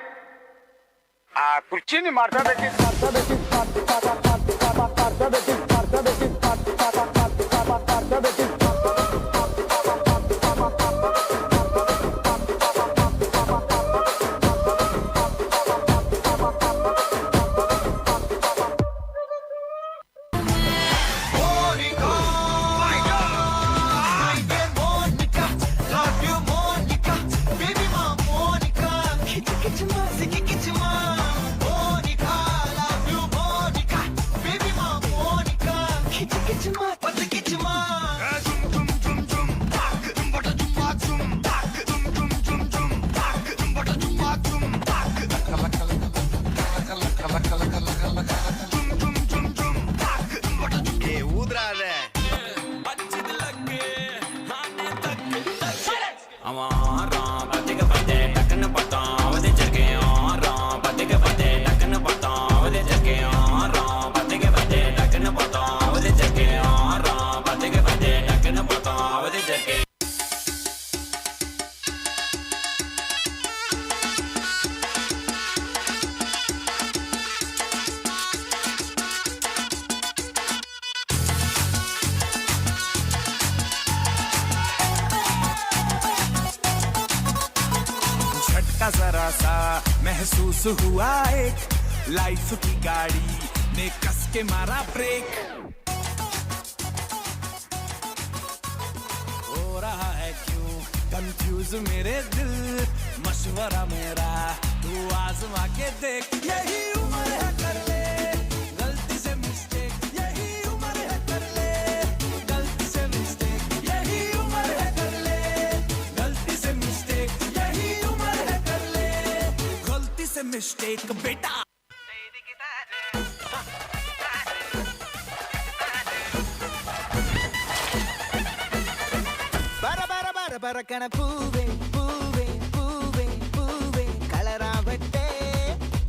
जरा सा महसूस हुआ एक लाइफ की गाड़ी ने कस के मारा ब्रेक हो रहा है क्यों कंफ्यूज मेरे दिल मशवरा मेरा तू आजमा के देख यही उम्र है कर ले गलती से मिस्टेक यही उम्र है कर ले गलती से मिस्टेक यही उम्र है कर ले गलती से मिस्टेक यही उम्र है कर ले गलती से मिस्टेक बेटा ಬರಕಣ ಪೂವೆ ಪೂವೆ ಪೂವೆ ಪೂವೆ ಕಳರಾವಟ್ಟೆ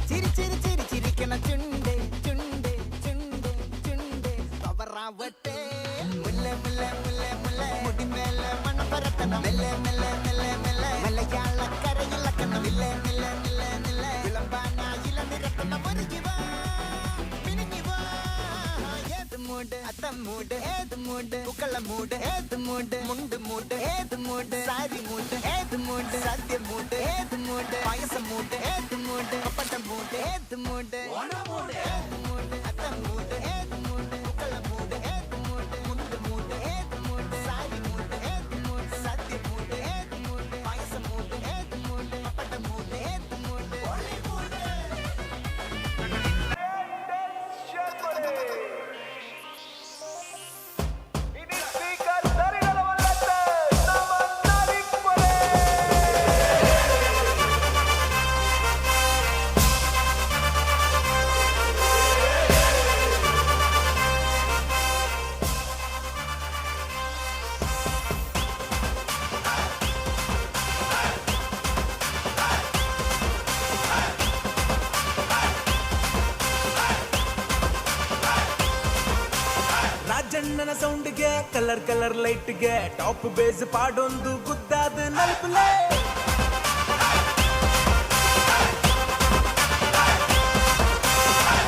ಚಿರಿ ಚಿರಿ ಚಿರಿ ಚಿರಿಕನ ಚುಂಡೆ ಚುಂಡೆ ಚುಂಡೆ ಚುಂಡೆ ಪವರಾವಟ್ಟೆ ಮುಲ್ಲೆ ಮುಲ್ಲೆ ಮುಲ್ಲೆ ಮುಲ್ಲೆ ಮುಡಿ ಮೇಲೆ ಕಣ ಮೆಲ್ಲೆ ಮೆಲ್ಲೆ ಮೆಲ್ಲೆ ಮೆಲ್ಲೆ ಮಲಯಾಳ ಕರೆಯಿಲ್ಲ ಕಣ ನಿಲ್ಲೆ ನಿಲ್ಲೆ ನಿಲ್ಲೆ ನಿಲ್ಲೆ ವಿಳಂಬಾನ ಇಲ್ಲ ನಿರತನ ಮರುಗಿವ ಮಿನುಗಿವ ಏದು ಮೂಡ್ ಅತ್ತ ಮೂಡ್ ಏದು ಮೂಡ್ ಕುಕ್ಕಳ ಮೂಡ್ ಏದು ಮೂಡ್ ಮುಂಡು ಮೂಡ್ ಏದು ಮೂಡ್ ಸಾರಿ ಮೂಡ್ ಏದು ಮೂಡ್ ಸದ್ಯ ಮೂಡ್ ಏದು ಮೂಡ್ ಪಾಯಸ ಮೂಡ್ ಏದು ಮೂಡ್ ಪಪ್ಪಟ ಮೂಡ್ ಏದು ಮೂಡ್ ಒಣ ಮೂಡ್ ಏದು ಮೂಡ್ ಅತ್ತ ಮೂಡ್ ಏದು ಮೂಡ್ ಕುಕ್ಕಳ ಮೂಡ್ ಏದು ಮೂಡ್ ಮುಂಡು ಮೂಡ್ ಏದು ಮೂಡ್ ಸಾರಿ ಮೂಡ್ ಏದು ಮೂಡ್ ಸದ್ಯ ಮೂಡ್ ಏದು ಮೂಡ್ ಪಾಯಸ ಮೂಡ್ ಏದು ಮೂಡ್ ಪಪ್ಪಟ ಮೂಡ್ ಏದು ಮೂಡ್ ಒಳ್ಳೆ mood ರಾಜಣ್ಣನ ಸೌಂಡ್ಗೆ colour colour ಲೈಟ್ಗೆ top bass ಪಾಡೊಂದು ಗುದ್ದಾದ ನಲ್ಪಲೆ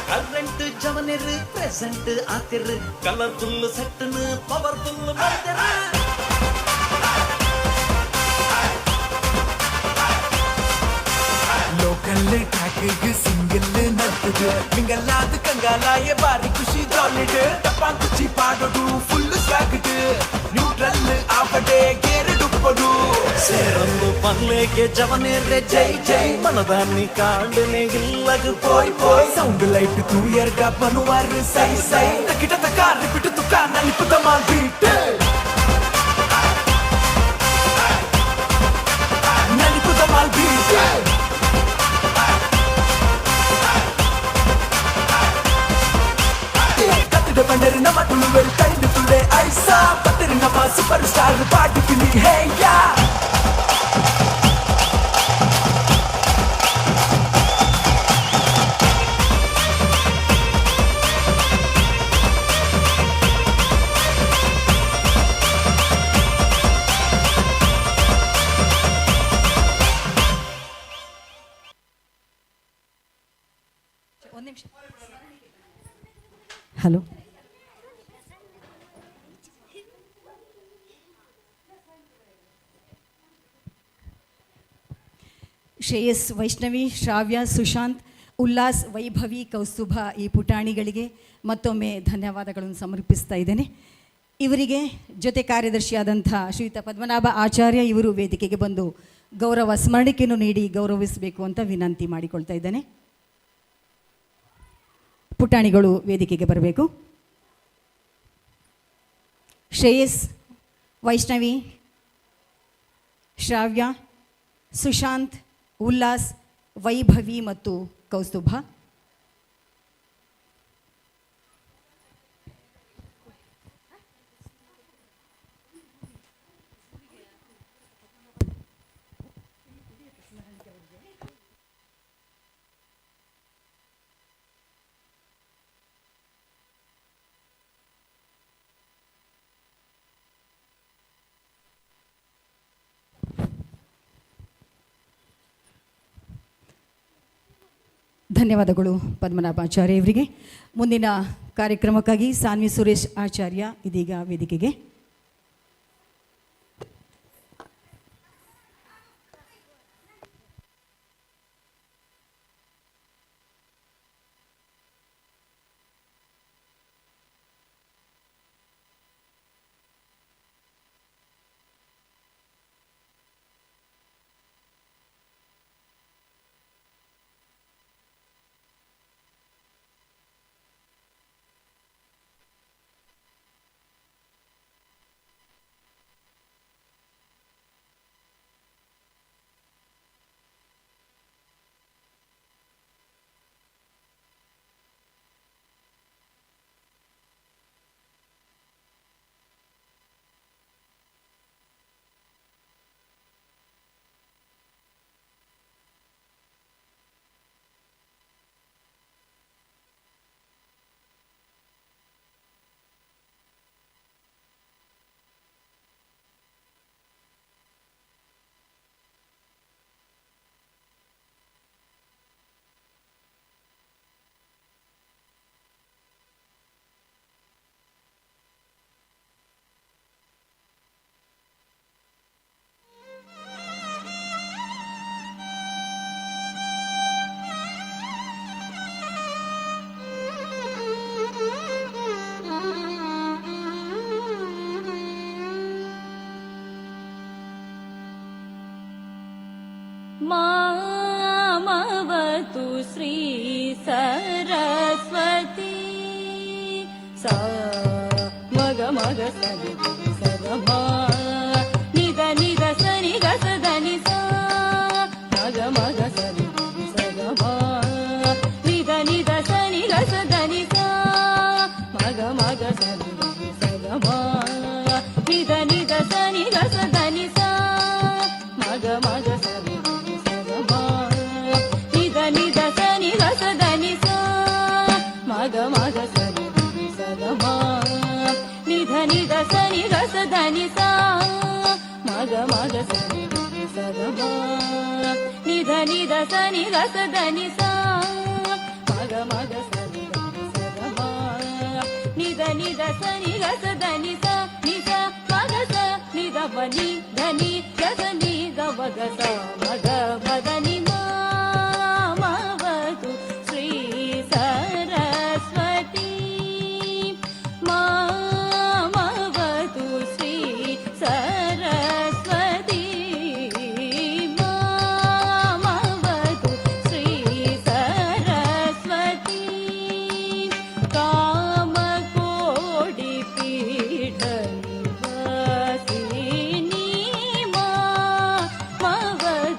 ಕರೆಂಟ್ ಜವನಿರ್ ಪ್ರೆಸೆಂಟ್ ಆತಿರ್ ಕಲರ್ಫುಲ್ ಸೆಟ್ಟನ್ ಪವರ್ಫುಲ್ ಮಾಡ್ತಿರ ಲೋಕಲ್ ಟ್ರ್ಯಾಕಿಗೆ ಸಿಂಗಲ್ ನಡ್ತದೆ ಮಿಂಗಲ್ಲಾದ ಕಂಗಾಲಾಯ ಬಾರಿ ಖುಷಿ ಜಾಲಿಡ್ ಟಪಾನ್ ಕುಚ್ಚಿ ಪಾಡೋದು ಫುಲ್ ಸ್ವಾಗಡ್ ನ್ಯೂಟ್ರಲ್ ಆಪಡೆ ಗೇರಡುಪ್ಪಡು ಸೇರೊಂದು ಪಲ್ಲೆಗೆ ಜವನೇರೆ ಜೈ ಜೈ ಮನದಾನಿ ಕಾಂಡನೆ ಇಲ್ಲಗ ಪೋಯ್ ಪೋಯ್ ಸೌಂಡ್ ಲೈಟ್ ತೂಯರ್ಗ ಬನುವಾರ ಸೈ ಸೈ ತಕಿಟ ತಕ ರಿಪಿಟ್ ತುಕ ನಲಿಪುತ ಮಾಲ್ ಬೀಟ್ ನಲಿಪುತ ಮಾಲ್ ಬೀಟ್ ಬಂದರೆ ನಮ್ಮ ತುಳುವೆಲ್ ಕೈಂದು ತುಳೆ ಐಸಾ ಬತ್ತರಿ ನಮ್ಮ ಸೂಪರ್ ಸ್ಟಾರ್ ಪಾಟಿಕಿಲಿ ಹೇಯ ಒಂದು ನಿಮಿಷ. ಹಲೋ, ಶ್ರೇಯಸ್, ವೈಷ್ಣವಿ, ಶ್ರಾವ್ಯ, ಸುಶಾಂತ್, ಉಲ್ಲಾಸ್, ವೈಭವಿ, ಕೌಸ್ತುಭ ಈ ಪುಟಾಣಿಗಳಿಗೆ ಮತ್ತೊಮ್ಮೆ ಧನ್ಯವಾದಗಳನ್ನು ಸಮರ್ಪಿಸ್ತಾ ಇದ್ದೇನೆ. ಇವರಿಗೆ ಜೊತೆ ಕಾರ್ಯದರ್ಶಿಯಾದಂಥ ಶ್ರೀಯುತ ಪದ್ಮನಾಭ ಆಚಾರ್ಯ ಇವರು ವೇದಿಕೆಗೆ ಬಂದು ಗೌರವ ಸ್ಮರಣಿಕೆಯನ್ನು ನೀಡಿ ಗೌರವಿಸಬೇಕು ಅಂತ ವಿನಂತಿ ಮಾಡಿಕೊಳ್ತಾ ಇದ್ದೇನೆ. ಪುಟಾಣಿಗಳು ವೇದಿಕೆಗೆ ಬರಬೇಕು. ಶ್ರೇಯಸ್, ವೈಷ್ಣವಿ, ಶ್ರಾವ್ಯ, ಸುಶಾಂತ್, ಉಲ್ಲಾಸ್, ವೈಭವಿ ಮತ್ತು ಕೌಸ್ತುಭ. ಧನ್ಯವಾದಗಳು ಪದ್ಮನಾಭಾಚಾರ್ಯ ಇವರಿಗೆ. ಮುಂದಿನ ಕಾರ್ಯಕ್ರಮಕ್ಕಾಗಿ ಸಾನ್ವಿ ಸುರೇಶ್ ಆಚಾರ್ಯ ಇದೀಗ ವೇದಿಕೆಗೆ. मामवतु श्री सरस्वती सा मग मग सनि सग मा निद निद सनि ग सद नि सा मग मग सनि सग मा निद निद सनि ग सद नि सा मग मग सनि सग मा निद निद सनि ग सद नि सा मग मग सनि सग मा निद निद सनि ग सद नि सा मग मग सनि सग मा निध निध सनि ग सद नि सा मग मग सनि सग मा निध निध सनि ग सद नि सा मग मग सनि सग मा निध निध सनि ग सद नि सा नि सा मग स निध बनि धनि ग सनि ग वग सा मग मदनि मामवतु श्री सरस्वती मामवतु श्री सरस्वती मामवतु श्री सरस्वती कामकोटि पीठ निवासिनी मामवतु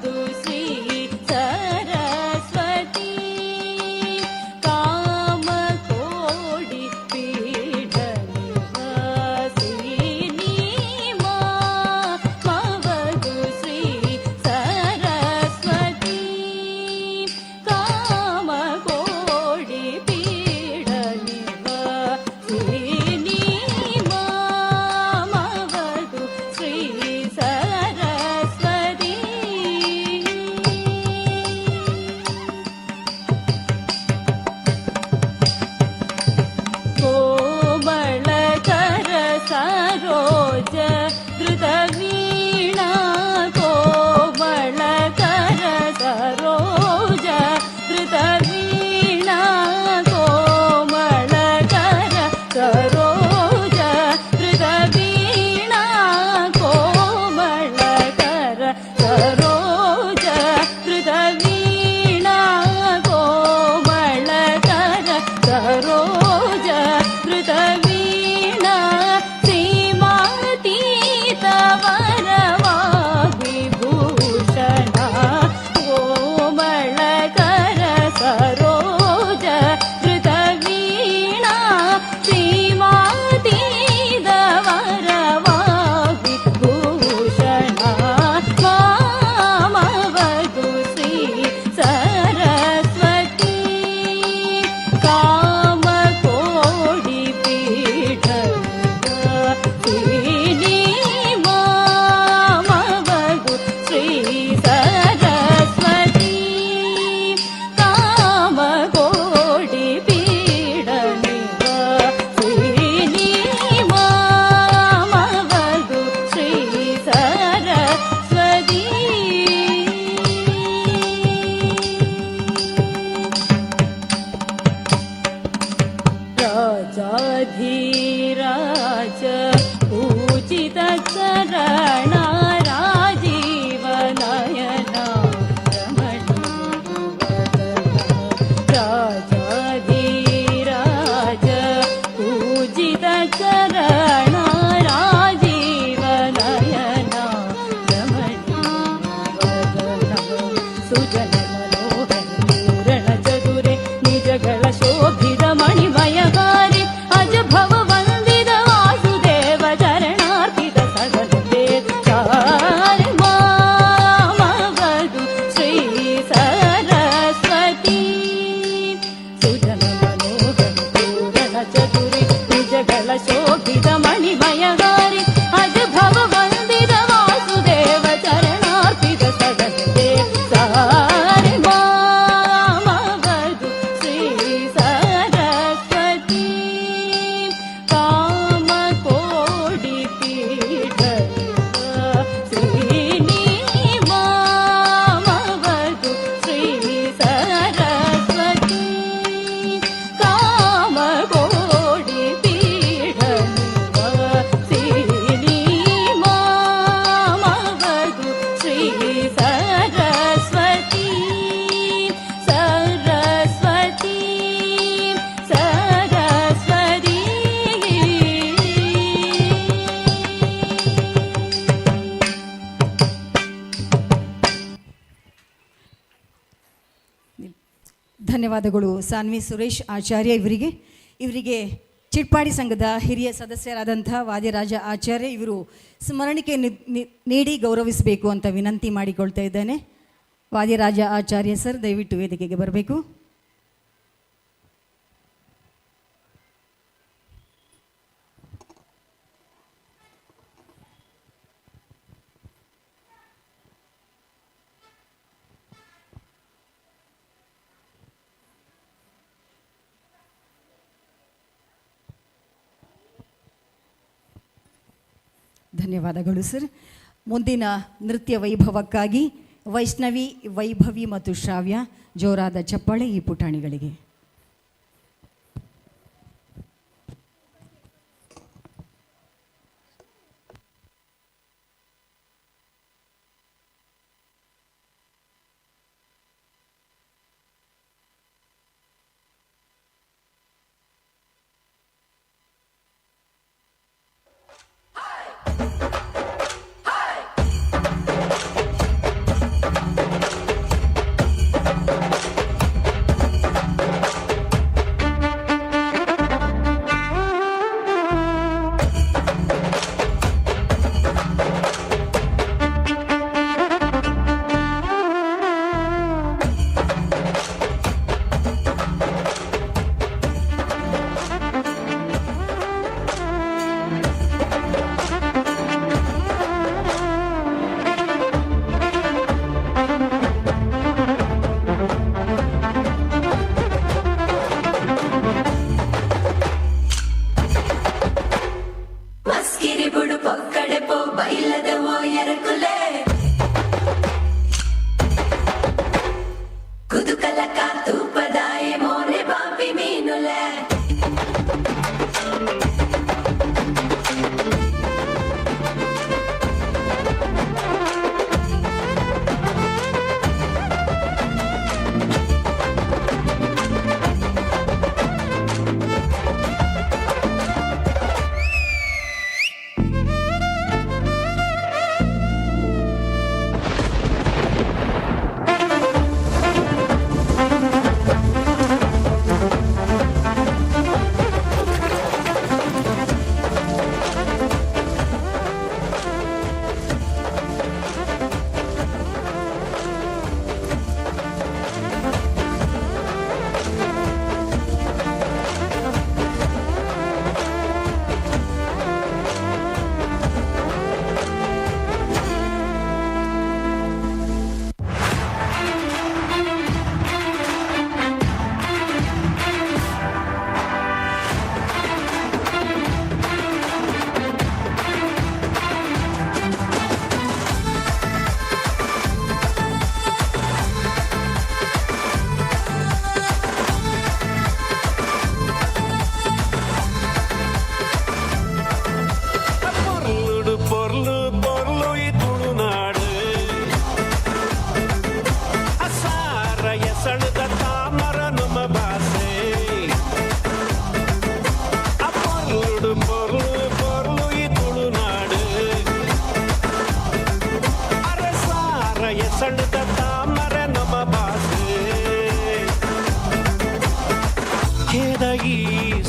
ಧನ್ಯವಾದಗಳು ಸಾನ್ವಿ ಸುರೇಶ್ ಆಚಾರ್ಯ ಇವರಿಗೆ ಚಿಟ್ಪಾಡಿ ಸಂಘದ ಹಿರಿಯ ಸದಸ್ಯರಾದಂಥ ವಾದಿರಾಜ ಆಚಾರ್ಯ ಇವರು ಸ್ಮರಣಿಕೆ ನೀಡಿ ಗೌರವಿಸಬೇಕು ಅಂತ ವಿನಂತಿ ಮಾಡಿಕೊಳ್ತಾ ಇದ್ದೇನೆ. ವಾದಿರಾಜ ಆಚಾರ್ಯ ಸರ್ ದಯವಿಟ್ಟು ವೇದಿಕೆಗೆ ಬರಬೇಕು. ಧನ್ಯವಾದಗಳು ಸರ್. ಮುಂದಿನ ನೃತ್ಯ ವೈಭವಕ್ಕಾಗಿ ವೈಷ್ಣವಿ, ವೈಭವಿ ಮತ್ತು ಶ್ರಾವ್ಯ ಜೋರಾದ ಚಪ್ಪಾಳೆ ಈ ಪುಟಾಣಿಗಳಿಗೆ.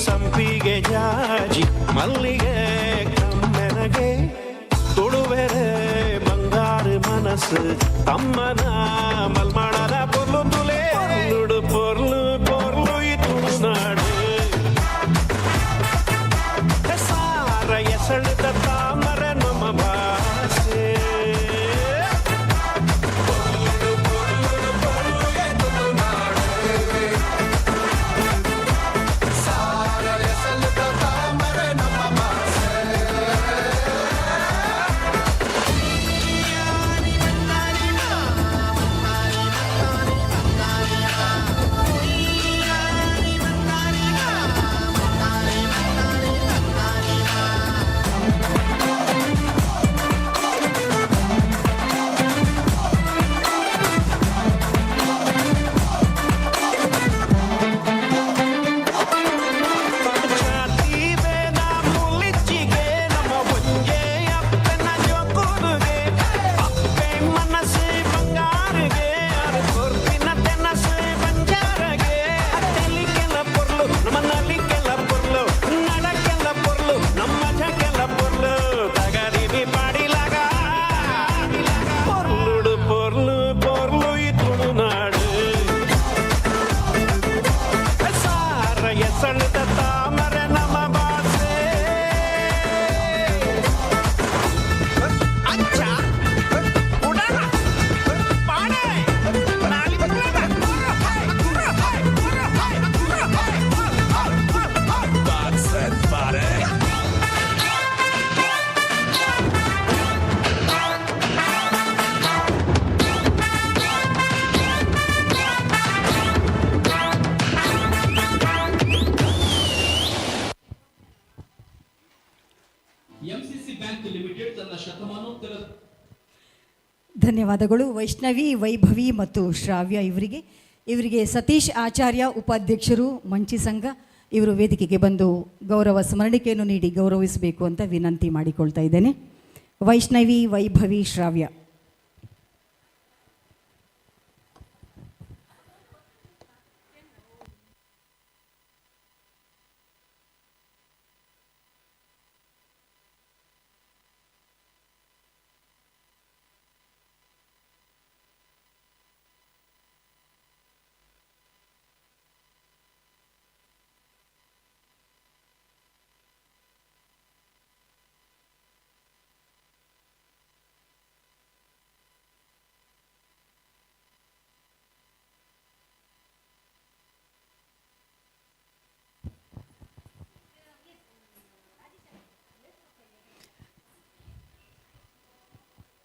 ಸಂಪಿಗೆ ಜಾಜಿ ಮಲ್ಲಿಗೆ ಕಮ್ಮೆನಗೆ ತುಳುವೆರೆ ಬಂಗಾರ ಮನಸ್ಸು ತಮ್ಮನ ಮಲ್ಮಾಡದ ಪೊರ್ಲು ತುಲೆ ಪೊರ್ಲು ಪೊರ್ಲು ಪೊರ್ಲು ಈ ತುಳುನಾಡು ಸಾರ ಎಸಳಿದ ತಾಮರ ನಮ್ಮ ಭಾಷೆ ಧನ್ಯವಾದಗಳು. ವೈಷ್ಣವಿ, ವೈಭವಿ ಮತ್ತು ಶ್ರಾವ್ಯ ಇವರಿಗೆ ಸತೀಶ್ ಆಚಾರ್ಯ ಉಪಾಧ್ಯಕ್ಷರು ಮಂಚಿ ಸಂಘ ಇವರು ವೇದಿಕೆಗೆ ಬಂದು ಗೌರವ ಸ್ಮರಣಿಕೆಯನ್ನು ನೀಡಿ ಗೌರವಿಸಬೇಕು ಅಂತ ವಿನಂತಿ ಮಾಡಿಕೊಳ್ತಾ ಇದ್ದೇನೆ. ವೈಷ್ಣವಿ, ವೈಭವಿ, ಶ್ರಾವ್ಯ.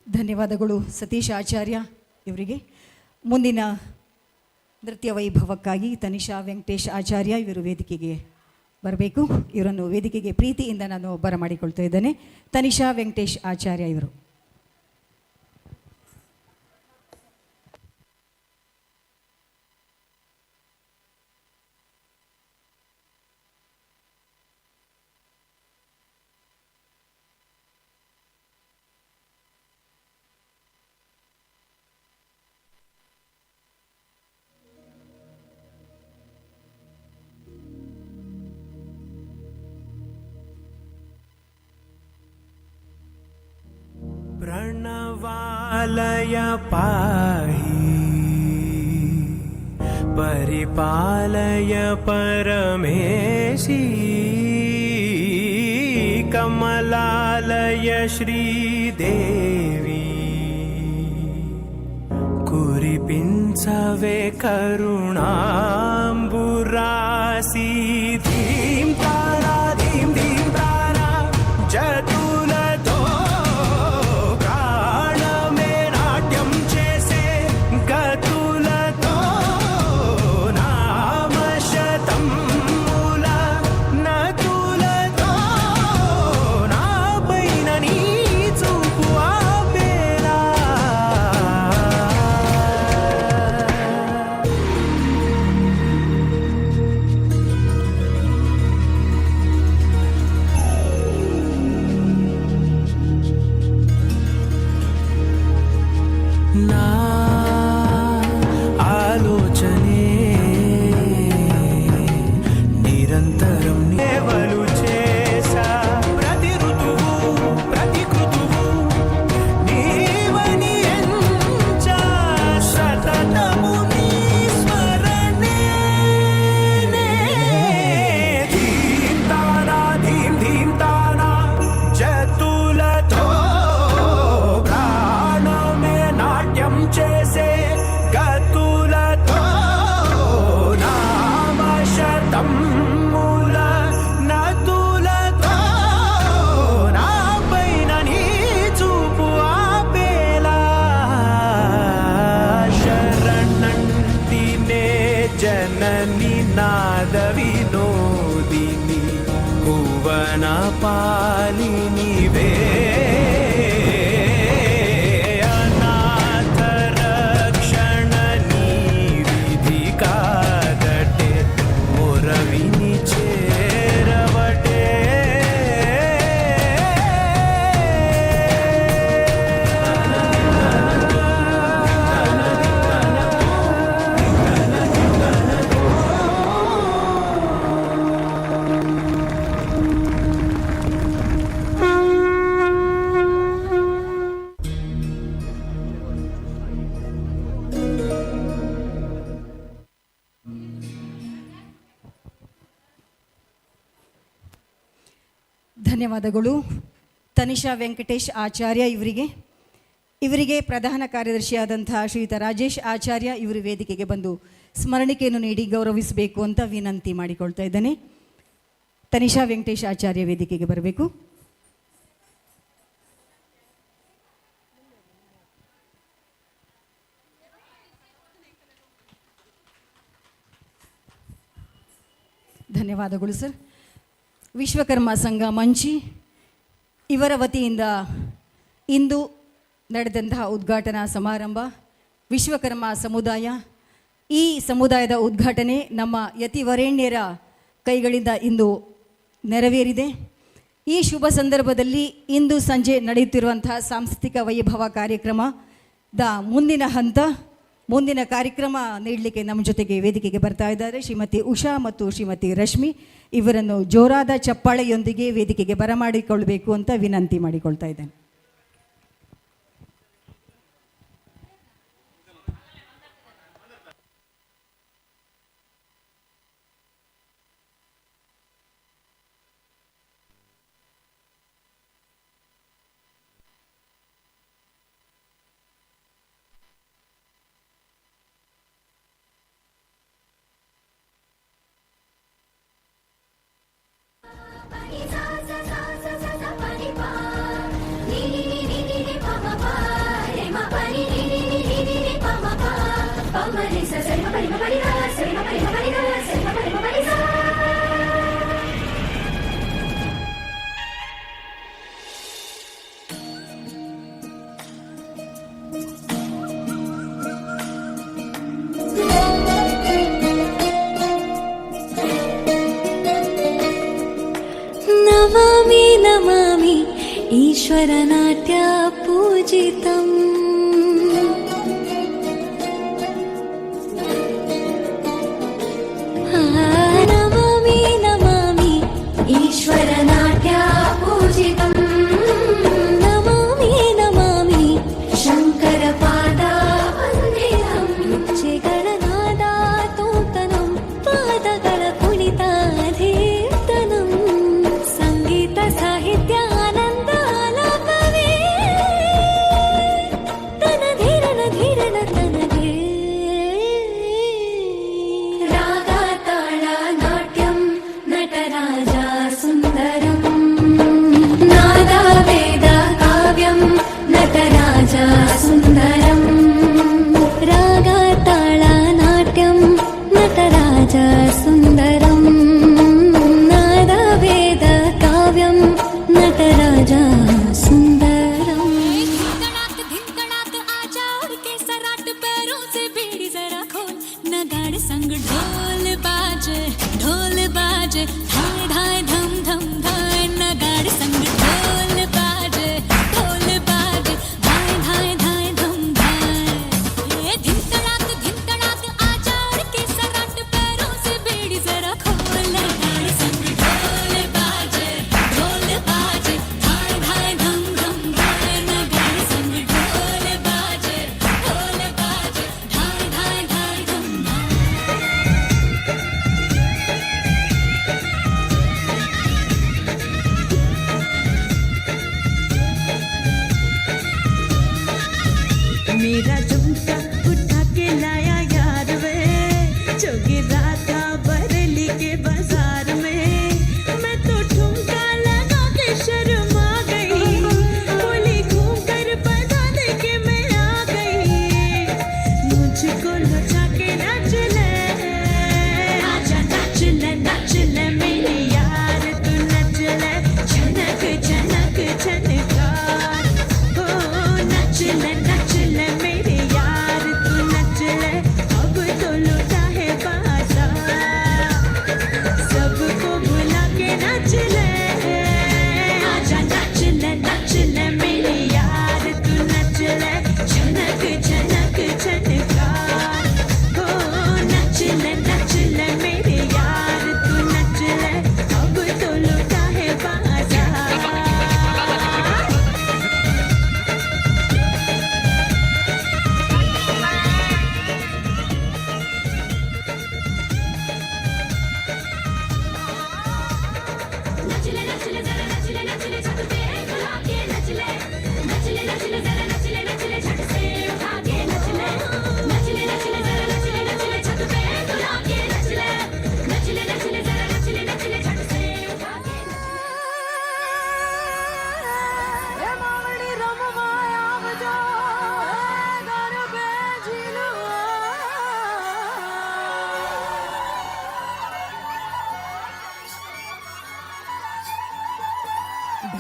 ಧನ್ಯವಾದಗಳು ಸತೀಶ್ ಆಚಾರ್ಯ ಇವರಿಗೆ. ಮುಂದಿನ ನೃತ್ಯ ವೈಭವಕ್ಕಾಗಿ ತನಿಷಾ ವೆಂಕಟೇಶ್ ಆಚಾರ್ಯ ಇವರು ವೇದಿಕೆಗೆ ಬರಬೇಕು. ಇವರನ್ನು ವೇದಿಕೆಗೆ ಪ್ರೀತಿಯಿಂದ ನಾನು ಬರಮಾಡಿಕೊಳ್ತಾ ಇದ್ದೇನೆ. ತನಿಷಾ ವೆಂಕಟೇಶ್ ಆಚಾರ್ಯ ಇವರು. प्रणवालय पाहि परिपालय परमेशी कमलालय श्रीदेवी कुरिपिंचवे करुणाम्बुरासी धीं तारा धीं धीं तारा जतुलतो जननी नाद विनोदिनी भुवन पालिनी वे अनाथ रक्षणनी विधि कादटे मोरविनी चेरवटे ಧನ್ಯವಾದಗಳು. ತನಿಷಾ ವೆಂಕಟೇಶ್ ಆಚಾರ್ಯ ಇವರಿಗೆ ಪ್ರಧಾನ ಕಾರ್ಯದರ್ಶಿಯಾದಂತಹ ಶ್ರೀಯುತ ರಾಜೇಶ್ ಆಚಾರ್ಯ ಇವರು ವೇದಿಕೆಗೆ ಬಂದು ಸ್ಮರಣಿಕೆಯನ್ನು ನೀಡಿ ಗೌರವಿಸಬೇಕು ಅಂತ ವಿನಂತಿ ಮಾಡಿಕೊಳ್ತಾ ಇದ್ದೇನೆ. ತನಿಷಾ ವೆಂಕಟೇಶ್ ಆಚಾರ್ಯ ವೇದಿಕೆಗೆ ಬರಬೇಕು. ಧನ್ಯವಾದಗಳು ಸರ್. ವಿಶ್ವಕರ್ಮ ಸಂಘ ಮಂಚಿ ಇವರ ವತಿಯಿಂದ ಇಂದು ನಡೆದಂತಹ ಉದ್ಘಾಟನಾ ಸಮಾರಂಭ ವಿಶ್ವಕರ್ಮ ಸಮುದಾಯ. ಈ ಸಮುದಾಯದ ಉದ್ಘಾಟನೆ ನಮ್ಮ ಯತಿವರೇಣ್ಯರ ಕೈಗಳಿಂದ ಇಂದು ನೆರವೇರಿದೆ. ಈ ಶುಭ ಸಂದರ್ಭದಲ್ಲಿ ಇಂದು ಸಂಜೆ ನಡೆಯುತ್ತಿರುವಂತಹ ಸಾಂಸ್ಕೃತಿಕ ವೈಭವ ಕಾರ್ಯಕ್ರಮದ ಮುಂದಿನ ಕಾರ್ಯಕ್ರಮ ನೀಡಲಿಕ್ಕೆ ನಮ್ಮ ಜೊತೆಗೆ ವೇದಿಕೆಗೆ ಬರ್ತಾ ಇದ್ದಾರೆ ಶ್ರೀಮತಿ ಉಷಾ ಮತ್ತು ಶ್ರೀಮತಿ ರಶ್ಮಿ. ಇವರನ್ನು ಜೋರಾದ ಚಪ್ಪಾಳೆಯೊಂದಿಗೆ ವೇದಿಕೆಗೆ ಬರಮಾಡಿಕೊಳ್ಳಬೇಕು ಅಂತ ವಿನಂತಿ ಮಾಡಿಕೊಳ್ತಾ ಇದ್ದೇನೆ. ನಮಾಮಿ ನಮಾಮಿ ಈಶ್ವರನಾಟ್ಯ ಪೂಜಿತಂ. ನಮಾಮಿ ನಮಾಮಿ ಈಶ್ವರನಾಟ್ಯ ಪೂಜಿತಂ. ನಮಾಮಿ ನಮಾಮಿ ಶಂಕರ ಪಾದ ವಂದಿತಂ. ಹೆಜ್ಜೆಗಳ ನಾದ ತೋಂತನಂ ಪಾದಗಳ ಕುಣಿತಾಧೀರ್ತನಂ. ಸಂಗೀತ ಸಾಹಿತ್ಯ ಆನಂದ ಆಲಾಪವೇ ತನ ಧೀರನ ಧೀರನ ತನಗೆ. ರಾಗ ತಾಳ ನಾಟ್ಯಂ ನಟರಾಜ ಸುಂದರಂ. ನಾದ ವೇದ ಕಾವ್ಯಂ ನಟರಾಜ ಸುಂದರಂ. ರಾಗ ತಾಳ ನಾಟ್ಯಂ ನಟರಾಜ ಸುಂದರಂ. ನಾದ ವೇದ काव्यं नटराजा सुंदरम. धिनकड़ाक धिनकड़ाक आजा उड़ के सराट पैरों से बीड़ी जरा खोल. नगाड़े संग ढोल बाजे ढाई ढाई धम धम धाय. नगाड़े संग ढोल बाजे ढाई ढाई धम धाय. ये धिनकड़ाक धिनकड़ाक आजा उड़ के सराट पैरों से बीड़ी जरा खोल. नगाड़े संग ढोल बाजे ढाई ढाई धम धम धाय. नगाड़े संग ढोल बाजे ढाई ढाई धम धाय. मेरा झुमका उठा के लाया यार वे, जो गिरा था बरेली के बाजार में. मैं तो ठुमका लगा के शर्मा गई. बोली घूम कर बता दे के मैं आ गई. मुझको लुटा के नाच ले, आजा नाच ले मेरी यार तू नच ले. झनक झनक झनका हो नच ले मेरे यार तू नच ले. अब तो लुटा है बाजार, सबको बुला के नच ले. आजा नच ले मेरे यार तू नच ले. झनक झनक झनका हो नच ले मेरे यार तू नच ले. अब तो लुटा है बाजार.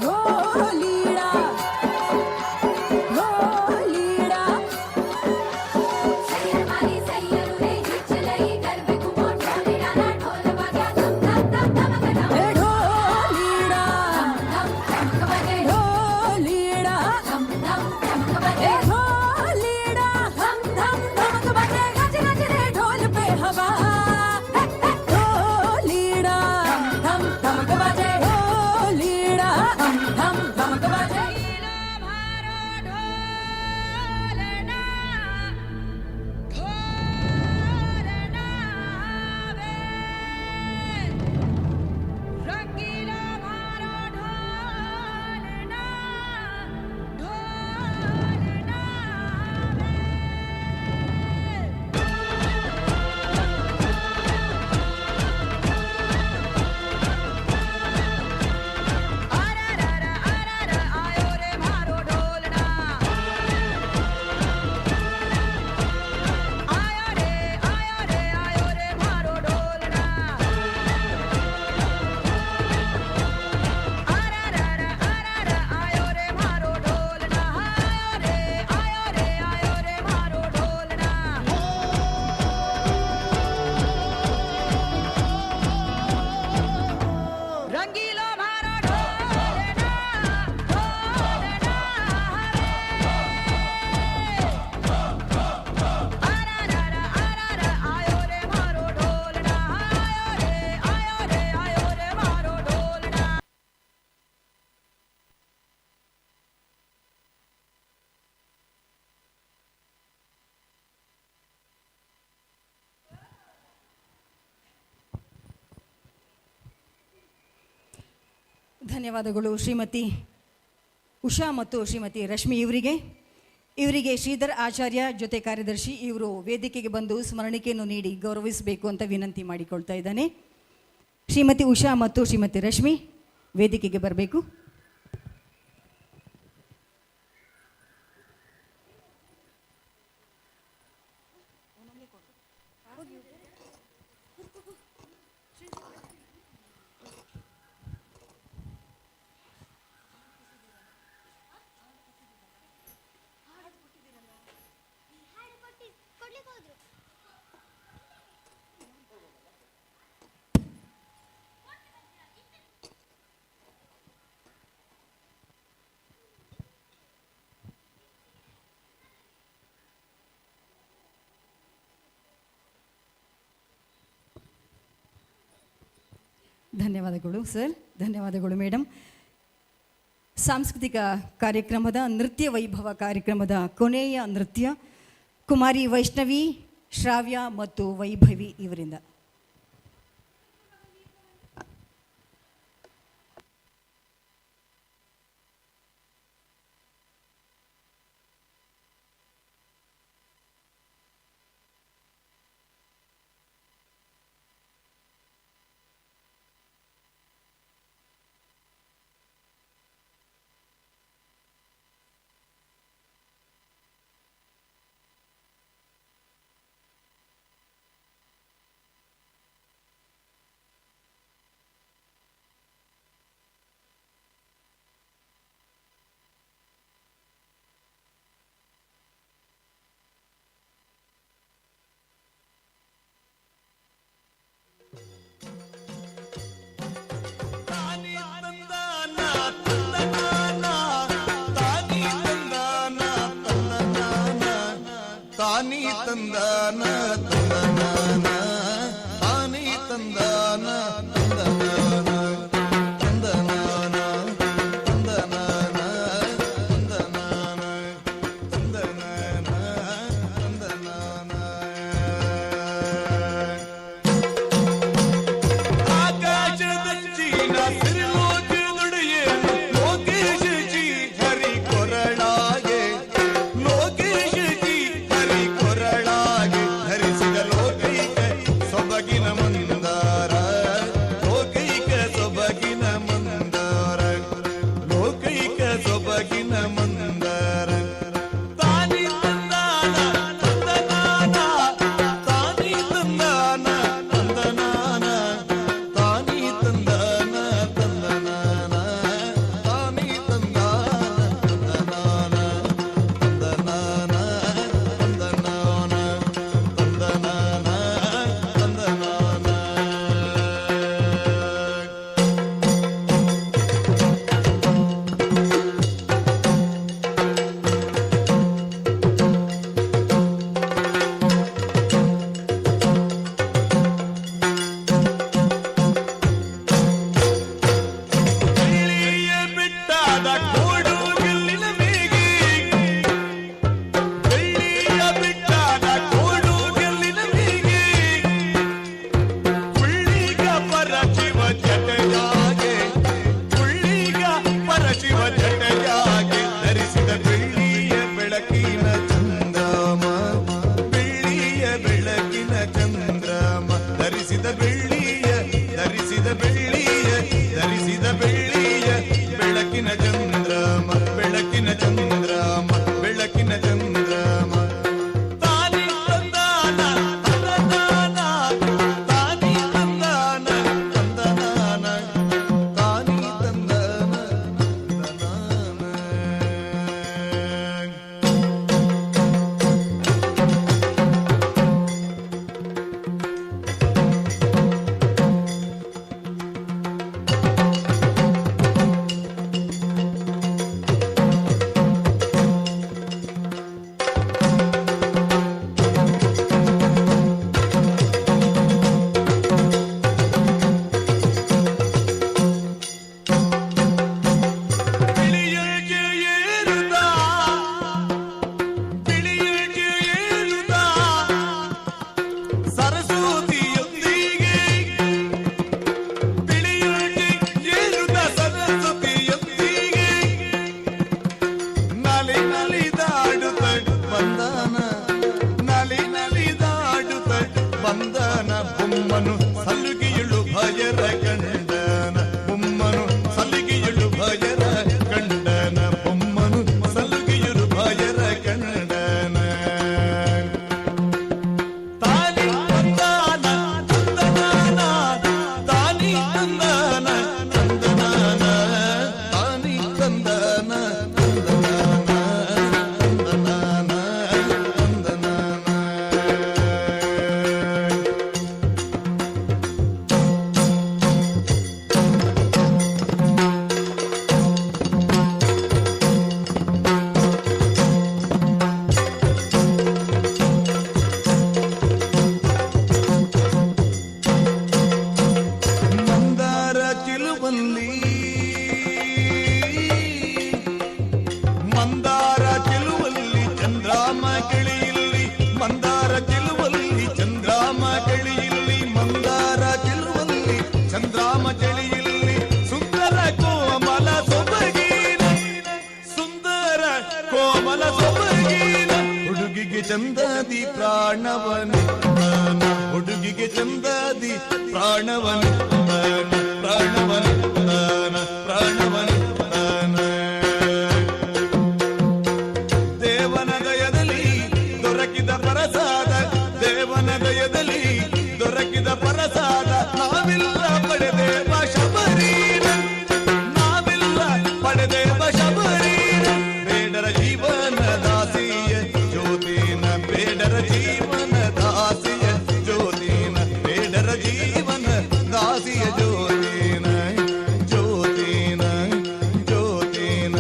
ढोलीड़ा ಧನ್ಯವಾದಗಳು ಶ್ರೀಮತಿ ಉಷಾ ಮತ್ತು ಶ್ರೀಮತಿ ರಶ್ಮಿ ಇವರಿಗೆ ಶ್ರೀಧರ್ ಆಚಾರ್ಯ ಜೊತೆ ಕಾರ್ಯದರ್ಶಿ ಇವರು ವೇದಿಕೆಗೆ ಬಂದು ಸ್ಮರಣಿಕೆಯನ್ನು ನೀಡಿ ಗೌರವಿಸಬೇಕು ಅಂತ ವಿನಂತಿ ಮಾಡಿಕೊಳ್ತಾ ಇದ್ದಾನೆ. ಶ್ರೀಮತಿ ಉಷಾ ಮತ್ತು ಶ್ರೀಮತಿ ರಶ್ಮಿ ವೇದಿಕೆಗೆ ಬರಬೇಕು. ಧನ್ಯವಾದಗಳು ಸರ್, ಧನ್ಯವಾದಗಳು ಮೇಡಮ್. ಸಾಂಸ್ಕೃತಿಕ ಕಾರ್ಯಕ್ರಮದ ನೃತ್ಯ ವೈಭವ ಕಾರ್ಯಕ್ರಮದ ಕೊನೆಯ ನೃತ್ಯ ಕುಮಾರಿ ವೈಷ್ಣವಿ, ಶ್ರಾವ್ಯ ಮತ್ತು ವೈಭವಿ ಇವರಿಂದ. ಬೊಮ್ಮನು ಸಲುಗಿಯುಳು ಭಯರ ಕಂಡನ ಬೊಮ್ಮನು ಸಲುಗಿಯುಳು ಭಯರ ಕಂಡನ ಬೊಮ್ಮನು ಸಲುಗಿಯುಳು ಭಯರ ಕಂಡನ ತಾನಿ ತಂದಾನ ತಂದನಾನ ತಾನಿ ತಂದಾನ ತಂದನಾನ ತಾನಿ ತಂದಾನ ತಂದನಾನ ತಂದನಾನ ತಂದನಾನ ಮಂದಾರ ಚಿಲುವಲ್ಲಿ ಮಂದಾರ ಚೆಲುವಲ್ಲಿ ಚಂದ್ರಾಮ ಗಿಳಿಯಲ್ಲಿ ಮಂದಾರ ಚೆಲುವಲ್ಲಿ ಚಂದ್ರಾಮ ಗಿಳಿಯಲ್ಲಿ ಮಂದಾರ ಚೆಲುವಲ್ಲಿ ಚಂದ್ರಾಮ ಚಳಿಯಲ್ಲಿ ಸುಂದರ ಕೋಮಲ ಸೊಬಗೀನ ಸುಂದರ ಕೋಮಲ ಸೊಬಗೀನ ಹುಡುಗಿಗೆ ಚಂದದಿ ಪ್ರಾಣವನಿದ್ದಾನ ಹುಡುಗಿಗೆ ಚಂದದಿ ಪ್ರಾಣವನಿದ್ದಾನ ಪ್ರಾಣವನಿದ್ದಾನ ಪ್ರಾಣವನಿದ್ದಾನ ದೇವನ ದಯದಲ್ಲಿ ದೊರಕಿದ ಪ್ರಸಾದ ದೇವನ ದಯದಲ್ಲಿ ದೊರಕಿದ ಪ್ರಸಾದ ನಾವಿಲ್ಲ ಪಡೆದೇವ ಶಬರೀರ ನಾವಿಲ್ಲ ಪಡೆದೇವ ಶಬರೀರ ಬೇಡರ ಜೀವನ ದಾಸಿಯ ಜ್ಯೋತಿನ ಬೇಡರ ಜೀವನ ದಾಸಿಯ ಜ್ಯೋತಿನ ಬೇಡರ ಜೀವನ ದಾಸಿಯ ಜ್ಯೋತಿನ ಜ್ಯೋತಿನ ಜ್ಯೋತಿನ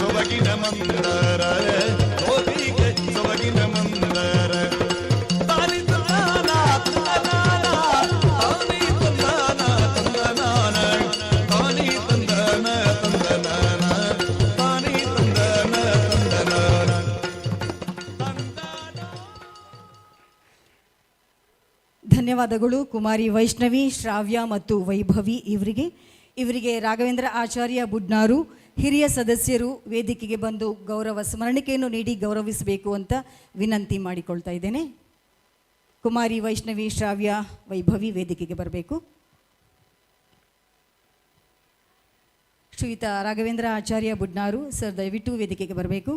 ಸೊಬಗಿನ ಮಂದರ ಲೋಕಿಕ ಸೊಬಗಿನ ಮಂದರ ತಾನಿ ತಂದಾನ ತಂದನಾನ ತಾನಿ ತಂದಾನ ತಂದನಾನ ತಾನಿ ತಂದಾನ ತಂದನಾನ ತಾನಿ ತಂದಾನ ತಂದನಾನ ಧನ್ಯವಾದಗಳು ಕುಮಾರಿ ವೈಷ್ಣವಿ, ಶ್ರಾವ್ಯ ಮತ್ತು ವೈಭವಿ ಇವರಿಗೆ ರಾಘವೇಂದ್ರ ಆಚಾರ್ಯ ಬುಡ್ನಾರು ಹಿರಿಯ ಸದಸ್ಯರು ವೇದಿಕೆಗೆ ಬಂದು ಗೌರವ ಸ್ಮರಣಿಕೆಯನ್ನು ನೀಡಿ ಗೌರವಿಸಬೇಕು ಅಂತ ವಿನಂತಿ ಮಾಡಿಕೊಳ್ತಾ ಇದ್ದೇನೆ. ಕುಮಾರಿ ವೈಷ್ಣವಿ, ಶ್ರಾವ್ಯ, ವೈಭವಿ ವೇದಿಕೆಗೆ ಬರಬೇಕು. ಶ್ರೀಯುತ ರಾಘವೇಂದ್ರ ಆಚಾರ್ಯ ಬುಡ್ನಾರು ಸರ್ ದಯವಿಟ್ಟು ವೇದಿಕೆಗೆ ಬರಬೇಕು.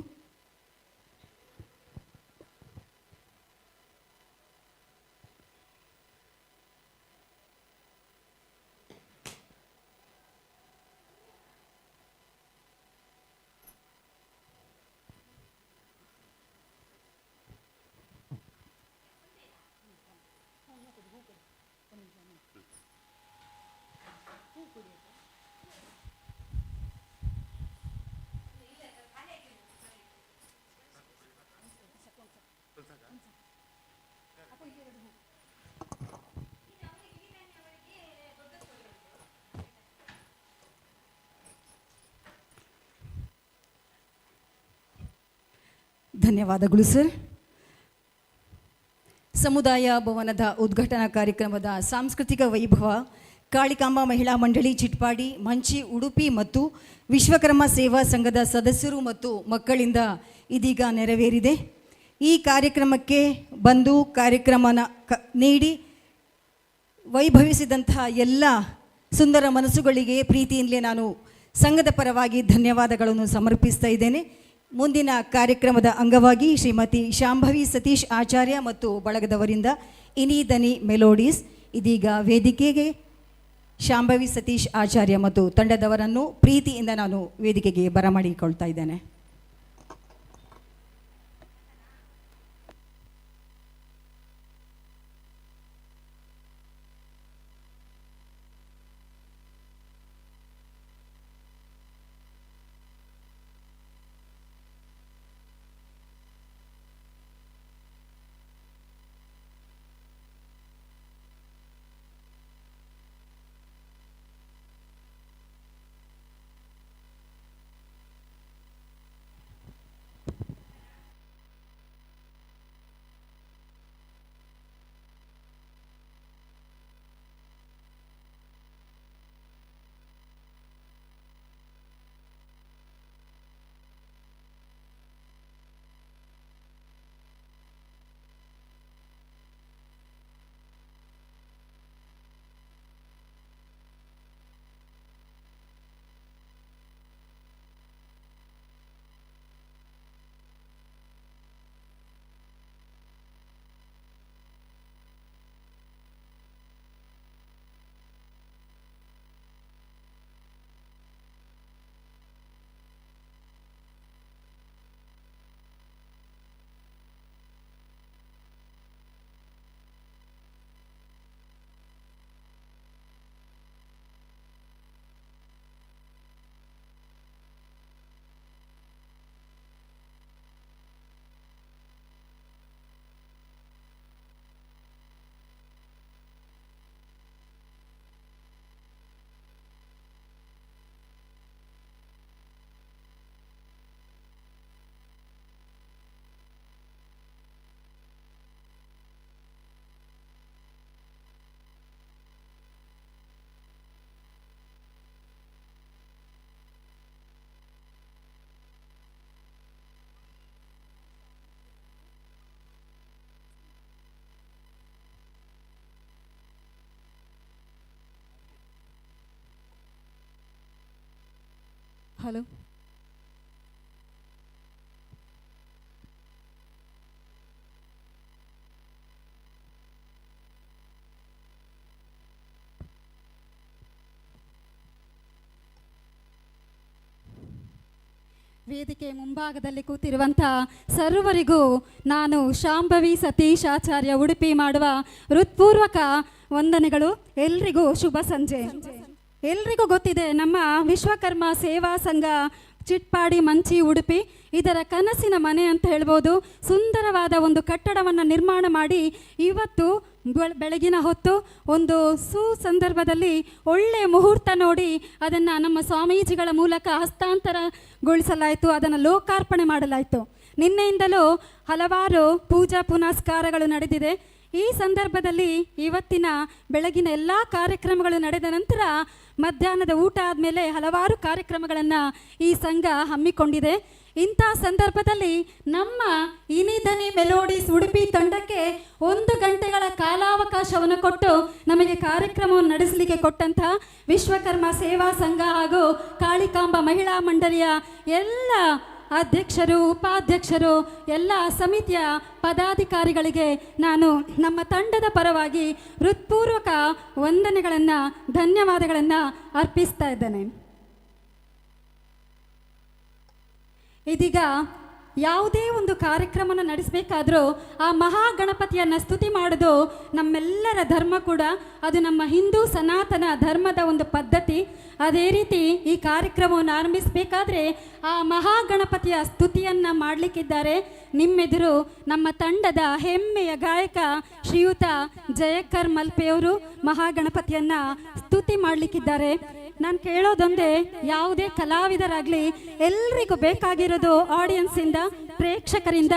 ಧನ್ಯವಾದಗಳು ಸರ್. ಸಮುದಾಯ ಭವನದ ಉದ್ಘಾಟನಾ ಕಾರ್ಯಕ್ರಮದ ಸಾಂಸ್ಕೃತಿಕ ವೈಭವ ಕಾಳಿಕಾಂಬಾ ಮಹಿಳಾ ಮಂಡಳಿ ಚಿಟ್ಪಾಡಿ, ಮಂಚಿ, ಉಡುಪಿ ಮತ್ತು ವಿಶ್ವಕರ್ಮ ಸೇವಾ ಸಂಘದ ಸದಸ್ಯರು ಮತ್ತು ಮಕ್ಕಳಿಂದ ಇದೀಗ ನೆರವೇರಿದೆ. ಈ ಕಾರ್ಯಕ್ರಮಕ್ಕೆ ಬಂದು ಕಾರ್ಯಕ್ರಮನ ನೀಡಿ ವೈಭವಿಸಿದಂತಹ ಎಲ್ಲ ಸುಂದರ ಮನಸ್ಸುಗಳಿಗೆ ಪ್ರೀತಿಯಿಂದಲೇ ನಾನು ಸಂಘದ ಪರವಾಗಿ ಧನ್ಯವಾದಗಳನ್ನು ಸಮರ್ಪಿಸ್ತಾ ಇದ್ದೇನೆ. ಮುಂದಿನ ಕಾರ್ಯಕ್ರಮದ ಅಂಗವಾಗಿ ಶ್ರೀಮತಿ ಶಾಂಭವಿ ಸತೀಶ್ ಆಚಾರ್ಯ ಮತ್ತು ಬಳಗದವರಿಂದ ಇನಿ ದನಿ ಮೆಲೋಡೀಸ್ ಇದೀಗ ವೇದಿಕೆಗೆ ಶಾಂಭವಿ ಸತೀಶ್ ಆಚಾರ್ಯ ಮತ್ತು ತಂಡದವರನ್ನು ಪ್ರೀತಿಯಿಂದ ನಾನು ವೇದಿಕೆಗೆ ಬರಮಾಡಿಕೊಳ್ತಾ ಇದ್ದೇನೆ. ಹಲೋ. ವೇದಿಕೆ ಮುಂಭಾಗದಲ್ಲಿ ಕೂತಿರುವಂಥ ಸರ್ವರಿಗೂ ನಾನು ಶಾಂಭವಿ ಸತೀಶ್ ಆಚಾರ್ಯ ಉಡುಪಿ ಮಾಡುವ ಹೃತ್ಪೂರ್ವಕ ವಂದನೆಗಳು. ಎಲ್ರಿಗೂ ಶುಭ ಸಂಜೆ. ಎಲ್ರಿಗೂ ಗೊತ್ತಿದೆ, ನಮ್ಮ ವಿಶ್ವಕರ್ಮ ಸೇವಾ ಸಂಘ ಚಿಟ್ಪಾಡಿ ಮಂಚಿ ಉಡುಪಿ ಇದರ ಕನಸಿನ ಮನೆ ಅಂತ ಹೇಳ್ಬೋದು. ಸುಂದರವಾದ ಒಂದು ಕಟ್ಟಡವನ್ನು ನಿರ್ಮಾಣ ಮಾಡಿ ಇವತ್ತು ಬೆಳಗಿನ ಹೊತ್ತು ಒಂದು ಸುಸಂದರ್ಭದಲ್ಲಿ ಒಳ್ಳೆಯ ಮುಹೂರ್ತ ನೋಡಿ ಅದನ್ನು ನಮ್ಮ ಸ್ವಾಮೀಜಿಗಳ ಮೂಲಕ ಹಸ್ತಾಂತರಗೊಳಿಸಲಾಯಿತು, ಅದನ್ನು ಲೋಕಾರ್ಪಣೆ ಮಾಡಲಾಯಿತು. ನಿನ್ನೆಯಿಂದಲೂ ಹಲವಾರು ಪೂಜಾ ಪುನಸ್ಕಾರಗಳು ನಡೆದಿದೆ. ಈ ಸಂದರ್ಭದಲ್ಲಿ ಇವತ್ತಿನ ಬೆಳಗಿನ ಎಲ್ಲ ಕಾರ್ಯಕ್ರಮಗಳು ನಡೆದ ನಂತರ ಮಧ್ಯಾಹ್ನದ ಊಟ ಆದಮೇಲೆ ಹಲವಾರು ಕಾರ್ಯಕ್ರಮಗಳನ್ನು ಈ ಸಂಘ ಹಮ್ಮಿಕೊಂಡಿದೆ. ಇಂಥ ಸಂದರ್ಭದಲ್ಲಿ ನಮ್ಮ ಇನಿದನಿ ಮೆಲೋಡಿಸ್ ಉಡುಪಿ ತಂಡಕ್ಕೆ 1 ಗಂಟೆಗಳ ಕಾಲಾವಕಾಶವನ್ನು ಕೊಟ್ಟು ನಮಗೆ ಕಾರ್ಯಕ್ರಮವನ್ನು ನಡೆಸಲಿಕ್ಕೆ ಕೊಟ್ಟಂಥ ವಿಶ್ವಕರ್ಮ ಸೇವಾ ಸಂಘ ಹಾಗೂ ಕಾಳಿಕಾಂಬ ಮಹಿಳಾ ಮಂಡಳಿಯ ಎಲ್ಲ ಅಧ್ಯಕ್ಷರು, ಉಪಾಧ್ಯಕ್ಷರು, ಎಲ್ಲ ಸಮಿತಿಯ ಪದಾಧಿಕಾರಿಗಳಿಗೆ ನಾನು ನಮ್ಮ ತಂಡದ ಪರವಾಗಿ ಹೃತ್ಪೂರ್ವಕ ವಂದನೆಗಳನ್ನು, ಧನ್ಯವಾದಗಳನ್ನು ಅರ್ಪಿಸ್ತಾ ಇದ್ದೇನೆ. ಇದೀಗ ಯಾವುದೇ ಒಂದು ಕಾರ್ಯಕ್ರಮನ ನಡೆಸಬೇಕಾದ್ರೂ ಆ ಮಹಾಗಣಪತಿಯನ್ನು ಸ್ತುತಿ ಮಾಡೋದು ನಮ್ಮೆಲ್ಲರ ಧರ್ಮ ಕೂಡ. ಅದು ನಮ್ಮ ಹಿಂದೂ ಸನಾತನ ಧರ್ಮದ ಒಂದು ಪದ್ಧತಿ. ಅದೇ ರೀತಿ ಈ ಕಾರ್ಯಕ್ರಮವನ್ನು ಆರಂಭಿಸಬೇಕಾದ್ರೆ ಆ ಮಹಾಗಣಪತಿಯ ಸ್ತುತಿಯನ್ನು ಮಾಡಲಿಕ್ಕಿದ್ದಾರೆ. ನಿಮ್ಮೆದುರು ನಮ್ಮ ತಂಡದ ಹೆಮ್ಮೆಯ ಗಾಯಕ ಶ್ರೀಯುತ ಜಯಕರ್ ಮಲ್ಪೆಯವರು ಮಹಾಗಣಪತಿಯನ್ನು ಸ್ತುತಿ ಮಾಡಲಿಕ್ಕಿದ್ದಾರೆ. ನಾನು ಕೇಳೋದೊಂದೇ, ಯಾವುದೇ ಕಲಾವಿದರಾಗಲಿ ಎಲ್ರಿಗೂ ಬೇಕಾಗಿರೋದು ಆಡಿಯನ್ಸಿಂದ, ಪ್ರೇಕ್ಷಕರಿಂದ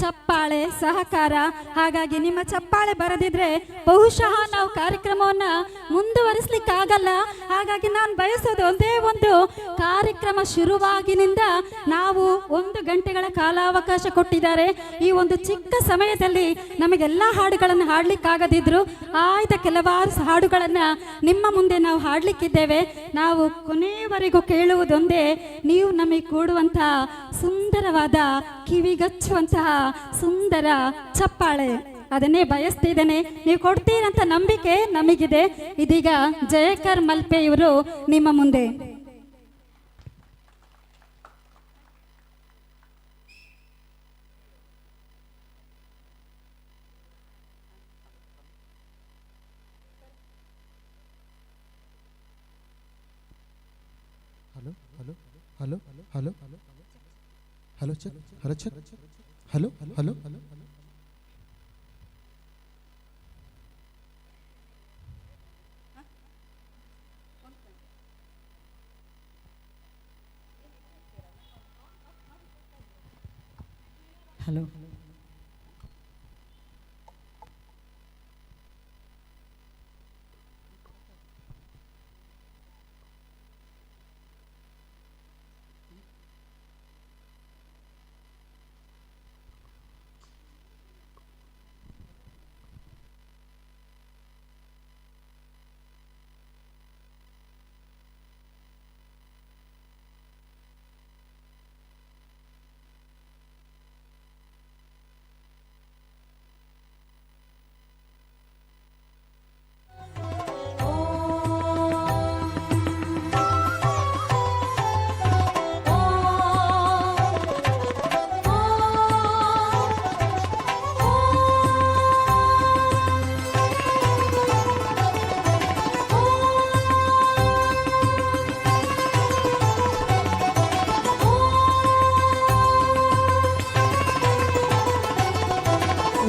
ಚಪ್ಪಾಳೆ, ಸಹಕಾರ. ಹಾಗಾಗಿ ನಿಮ್ಮ ಚಪ್ಪಾಳೆ ಬರದಿದ್ರೆ ಬಹುಶಃ ನಾವು ಕಾರ್ಯಕ್ರಮವನ್ನು ಮುಂದುವರಿಸಲಿಕ್ಕಾಗಲ್ಲ. ಹಾಗಾಗಿ ನಾನು ಬಯಸೋದು ಒಂದೇ ಒಂದು, ಕಾರ್ಯಕ್ರಮ ಶುರುವಾಗಿನಿಂದ ನಾವು 1 ಗಂಟೆಗಳ ಕಾಲಾವಕಾಶ ಕೊಟ್ಟಿದ್ದಾರೆ. ಈ ಒಂದು ಚಿಕ್ಕ ಸಮಯದಲ್ಲಿ ನಮಗೆಲ್ಲ ಹಾಡುಗಳನ್ನು ಹಾಡಲಿಕ್ಕಾಗದಿದ್ರು ಆಯ್ದ ಕೆಲವಾರು ಹಾಡುಗಳನ್ನು ನಿಮ್ಮ ಮುಂದೆ ನಾವು ಹಾಡಲಿಕ್ಕಿದ್ದೇವೆ. ನಾವು ಕೊನೆಯವರೆಗೂ ಕೇಳುವುದೊಂದೇ, ನೀವು ನಮಗೆ ಕೊಡುವಂಥ ಸುಂದರವಾದ, ಕಿವಿಗಚ್ಚುವಂತಹ ಸುಂದರ ಚಪ್ಪಾಳೆ. ಅದನ್ನೇ ಬಯಸ್ತಿದ್ದೇನೆ. ನೀವು ಕೊಡ್ತೀರಂತ ನಂಬಿಕೆ ನಮಗಿದೆ. ಇದೀಗ ಜಯಕರ್ ಮಲ್ಪೆ ಇವರು ನಿಮ್ಮ ಮುಂದೆ. Hello hello hello hello hello check hello check hello hello hello hello.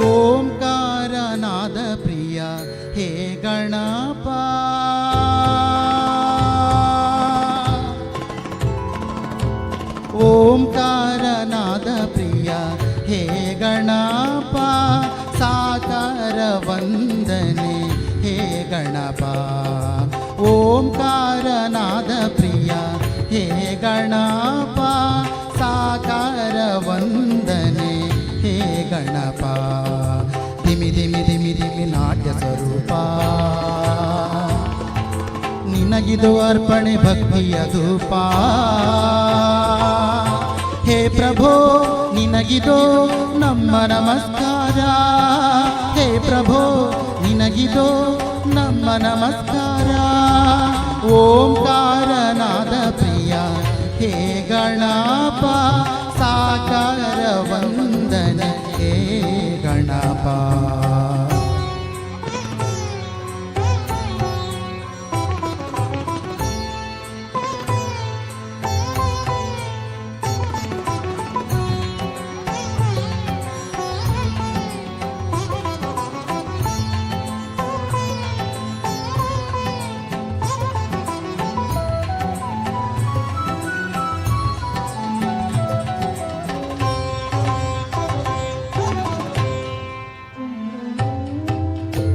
ಓಂಕಾರನಾದ ಪ್ರಿಯ ಹೇ ಗಣಪ, ಓಂಕಾರನಾದ ಪ್ರಿಯ ಹೇ ಗಣಪ, ಸಾಕಾರ ವಂದನೆ ಹೇ ಗಣಪ. ಓಂಕಾರನಾದ ಪ್ರಿಯ ಹೇ ಗಣಪ, ಸಾಕಾರ ವಂದನೆ ಹೇ ಗಣಪ. ಧಿಮಿ ಧಿಮಿ ಧಿಮಿ ಧಿಮಿ ನಾಟ್ಯ ಸ್ವರೂಪ, ನಿನ್ನ ನಿನಗಿದು ಅರ್ಪಣೆ ಭಕ್ತಿಯ ಧೂಪ. ಹೇ ಪ್ರಭೋ ನಿನಗಿದು ನಮ್ಮ ನಮಸ್ಕಾರ. ಹೇ ಪ್ರಭೋ ನಿನಗಿದು ನಮ್ಮ ನಮಸ್ಕಾರ. ಓಂಕಾರನಾದ ಪ್ರಿಯ ಹೇ ಗಣಪ ಸಾಕಾರ ವಂದನೆ ಹೇ ಗಣಪ.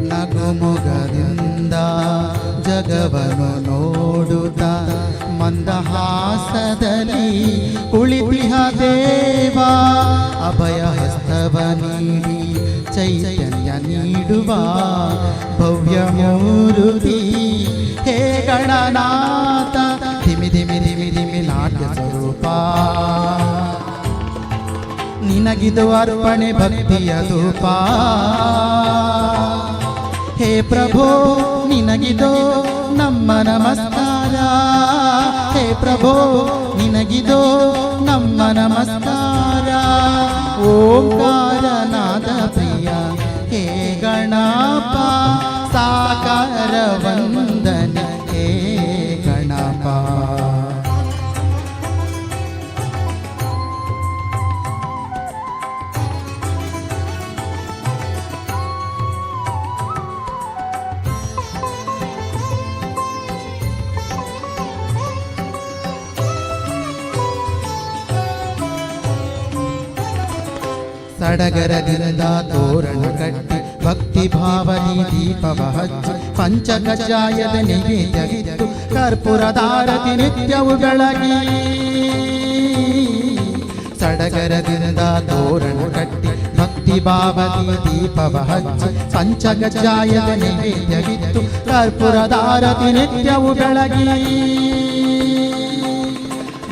ನಗುಮೊಗದಿಂದ ಜಗವನ್ನು ನೋಡುತ್ತ ಮಂದಹಾಸದಲ್ಲಿ ಕುಳಿತಿಹ ದೇವ. ಅಭಯ ಹಸ್ತವ ನೀಡಿ ಚೈತನ್ಯ ನೀಡುವ ಭವ್ಯ ಮೂರುತಿ ಹೇ ಗಣನಾಥ. ಧಿಮಿ ಧಿಮಿ ಧಿಮಿ ಧಿಮಿ ನಾಟ್ಯ ಸ್ವರೂಪ. ನಿನಗಿದು ಅರ್ಪಣೆ ಭಕ್ತಿಯ ಧೂಪ. ಹೇ ಪ್ರಭೋ ನಿನಗಿದು ನಮ್ಮ ನಮಸ್ಕಾರ. ಹೇ ಪ್ರಭೋ ನಿನಗಿದು ನಮ್ಮ ನಮಸ್ಕಾರ. ಓಂಕಾರನಾದ ಪ್ರಿಯ ಹೇ ಗಣಪ ಸಾಕಾರ ವಂದನೆ ಹೇ ಗಣಪ. ಸಡಗರದಿಂದ ತೋರಣ ಕಟ್ಟಿ ಭಕ್ತಿ ಭಾವನಿ ದೀಪವ ಹಚ್ಚಿ ಪಂಚಕಜ್ಜಾಯದ ನೈವೇದ್ಯವಿತ್ತು ಕರ್ಪೂರದಾರತಿ ನಿತ್ಯವು ಬೆಳಗಿ. ಸಡಗರದಿಂದ ತೋರಣ ಕಟ್ಟಿ ಭಕ್ತಿ ಭಾವನಿ ದೀಪವ ಹಚ್ಚಿ ಪಂಚಕಜ್ಜಾಯದ ನೈವೇದ್ಯವಿತ್ತು ಕರ್ಪೂರದಾರತಿ ನಿತ್ಯವು ಬೆಳಗಿ.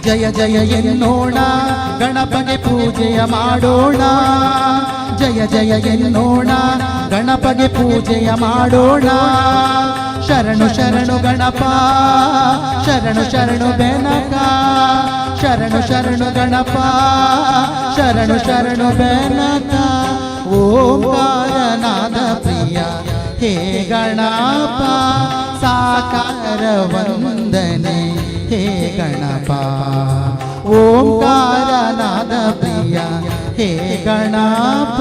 ಜಯ ಜಯ ಎನ್ನೋಣ ಗಣಪಗೆ ಪೂಜೆಯ ಮಾಡೋಣ. ಜಯ ಜಯ ಎನ್ನೋಣ ಗಣಪಗೆ ಪೂಜೆಯ ಮಾಡೋಣ. ಶರಣು ಶರಣು ಗಣಪ ಶರಣು ಶರಣು ಬೆನಕ. ಶರಣು ಶರಣು ಗಣಪ ಶರಣು ಶರಣು ಬೆನಕ. ಓಂಕಾರನಾದ ಪ್ರಿಯ ಹೇ ಗಣಪ ಸಾಕಾರ ವಂದನೆ ಹೇ ಗಣಪ. ಓಂಕಾರನಾದ ಪ್ರಿಯ ಹೇ ಗಣಪ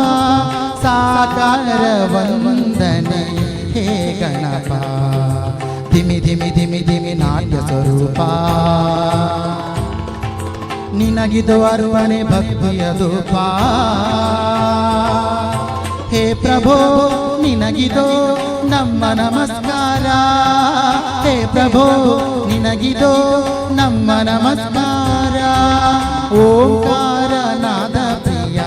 ಸಾಕಾರ ವಂದನೆ ಹೇ ಗಣಪ. ಧಿಮಿ ಧಿಮಿ ಧಿಮಿ ಧಿಮಿ ನಾಟ್ಯ ಸ್ವರೂಪ. ನಿನಗಿದು ಅರ್ಪಣೆ ಭಕ್ತಿಯ ಧೂಪ. ಹೇ ಪ್ರಭೋ ನಿನಗಿದು ನಮ್ಮ ನಮಸ್ಕಾರ. ಹೇ ಪ್ರಭೋ ನಿನಗಿದು ನಮ್ಮ ನಮಸ್ಕಾರ. ಓಂಕಾರನಾದ ಪ್ರಿಯ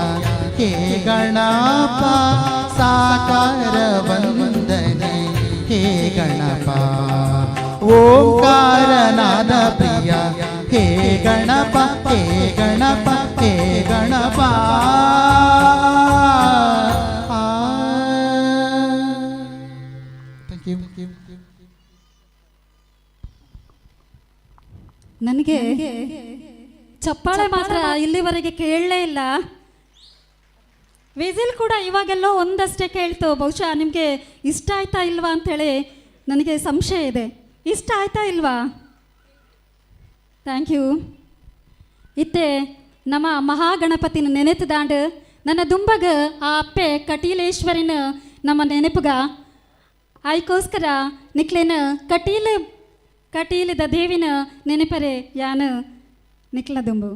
ಹೇ ಗಣಪ ಸಾಕಾರ ವಂದನೆ ಹೇ ಗಣಪ. ಓಂಕಾರನಾದ ಪ್ರಿಯ ಹೇ ಗಣಪ ಹೇ ಗಣಪ ಹೇ ಗಣಪ. ನನಗೆ ಚಪ್ಪಾಳೆ ಮಾತ್ರ ಇಲ್ಲಿವರೆಗೆ ಕೇಳಲೇ ಇಲ್ಲ. ವಿಸಿಲ್ ಕೂಡ ಇವಾಗೆಲ್ಲೋ ಒಂದಷ್ಟೇ ಕೇಳ್ತು. ಬಹುಶಃ ನಿಮಗೆ ಇಷ್ಟ ಆಯ್ತಾ ಇಲ್ವಾ ಅಂಥೇಳಿ ನನಗೆ ಸಂಶಯ ಇದೆ. ಇಷ್ಟ ಆಯ್ತಾ ಇಲ್ವಾ? Thank you. ಇತ್ತೆ ನಮ್ಮ ಮಹಾಗಣಪತಿನ ನೆನೆತದಾಂಡು ನನ್ನ ದುಂಬಗ ಆ ಅಪ್ಪೆ ಕಟೀಲೇಶ್ವರಿನ ನಮ್ಮ ನೆನಪುಗ ಆಯ್ಕೋಸ್ಕರ ನಿಕ್ಲೇನ ಕಟೀಲದ ದೇವಿನ ನೆನಪರೆ ಯಾನ ನಿಕ್ಲ ದುಂಬು.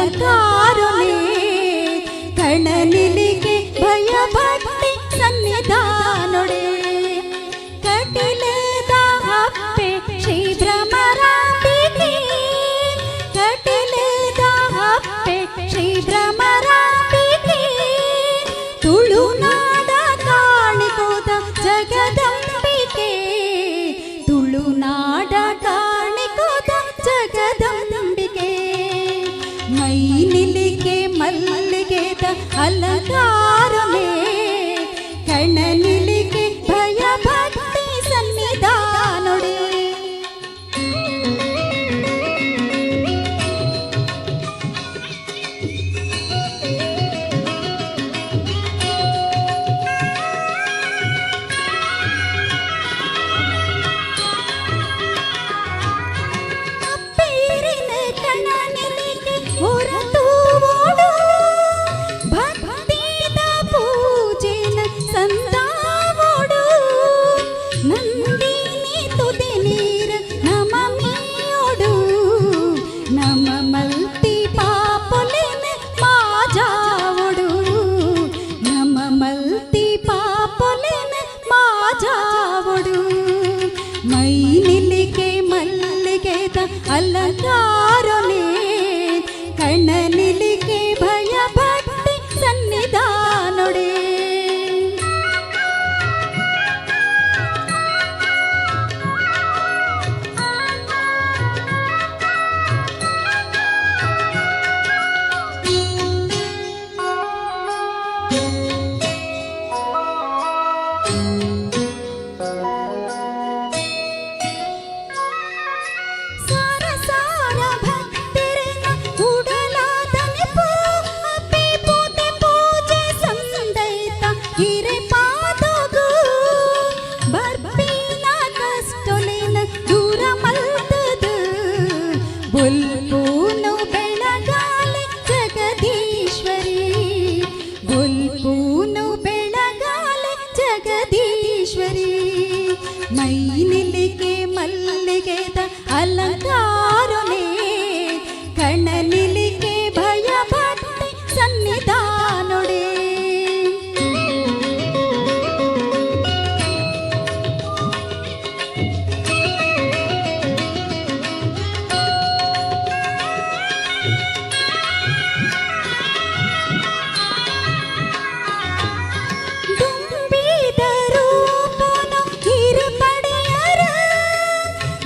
ಅಲಂಕಾರನೇ ಕಣನಿಲಿಗೆ ಭಯ ಭಕ್ತಿ ಸನ್ನಿಧಾನೊಡೆ ಕಟಿಲದ ಹಪ್ಪೆ ಶ್ರೀ ಭ್ರಮರಾಂಬಿಕೆ ಕಟಿಲದ ಹಪ್ಪೆ ಶ್ರೀ ಭ್ರಮರಾಂಬಿಕೆ ತುಳುನಾಡ ಕಾಣಿಕೋದ ಜಗದಂಬಿಕೆ ತುಳುನಾಡ ಕಾಣಿಕೋದ ಜಗದಂಬಿಕೆ ಮೈ ನಿಲಿಗೆ ಮಲ್ಲಿಗೆದ ಅಲಂಕಾರನೇ ಕಣ್ಣ ನಿಲಿಗೆ ಭಯ ಭಕ್ತಿ ಸನ್ನಿಧಾನೊಡೆ ಅಪ್ಪೇರಿನ ಕಣ ನಿಲಿಗೆ ಹೊರತು ಓಡು ಭಕ್ತಿದ ಪೂಜೆನ ಸಂದಾವೋಡು ನಂದಿನಿ ತುದಿ ನೀರ ನಮ ಮೀಯೋಡು ನಮ ಮಲ್ತಿ ಪಾಪುಲಿನ ಮಾಜಾವೋಡು ನಮ ಮಲ್ತಿ ಪಾಪುಲಿನ ಮಾಜಾವೋಡು ಮೈ ನಿಲಿಗೆ ಮಲ್ಲಿಗೆದ ಅಲಂಕಾರನೇ ಕಣ್ಣ ನಿಲಿಗೆ ಭಯ ಭಕ್ತಿ ಸನ್ನಿಧಾನೊಡೆ ಸಾರ ಸಾರ ಭಕ್ತರನ್ನ ಕೂಡಲಾದ ನೆಪು ಅಪ್ಪಿ ಪೂತೆ ಪೂಜೆ ಸಂದೈತ ಹಿರೆ ಪಾದಗು ಬರ್ಪಿನ ಕಷ್ಟೊಲಿನ ದೂರ ಮಲ್ತದ ಬುಲ್ಪೂನು ಬೆಳಗಾಲೆ ಜಗದೀಶ್ವರಿ ಬುಲ್ಪೂನು ಬೆಳಗಾಲೆ ಜಗದೀಶ್ವರಿ ಮೈ ನಿಲಿಗೆ ಮಲ್ಲಿಗೆದ ಅಲಂಕಾರನೇ ಕಣ್ಣ ನಿಲಿಗೆ ಭಯ ಭಕ್ತಿ ಸನ್ನಿಧಾನೊಡೆ ದುಂಬಿದ ರೂಪನು ಹಿರುಪಡೆಯರ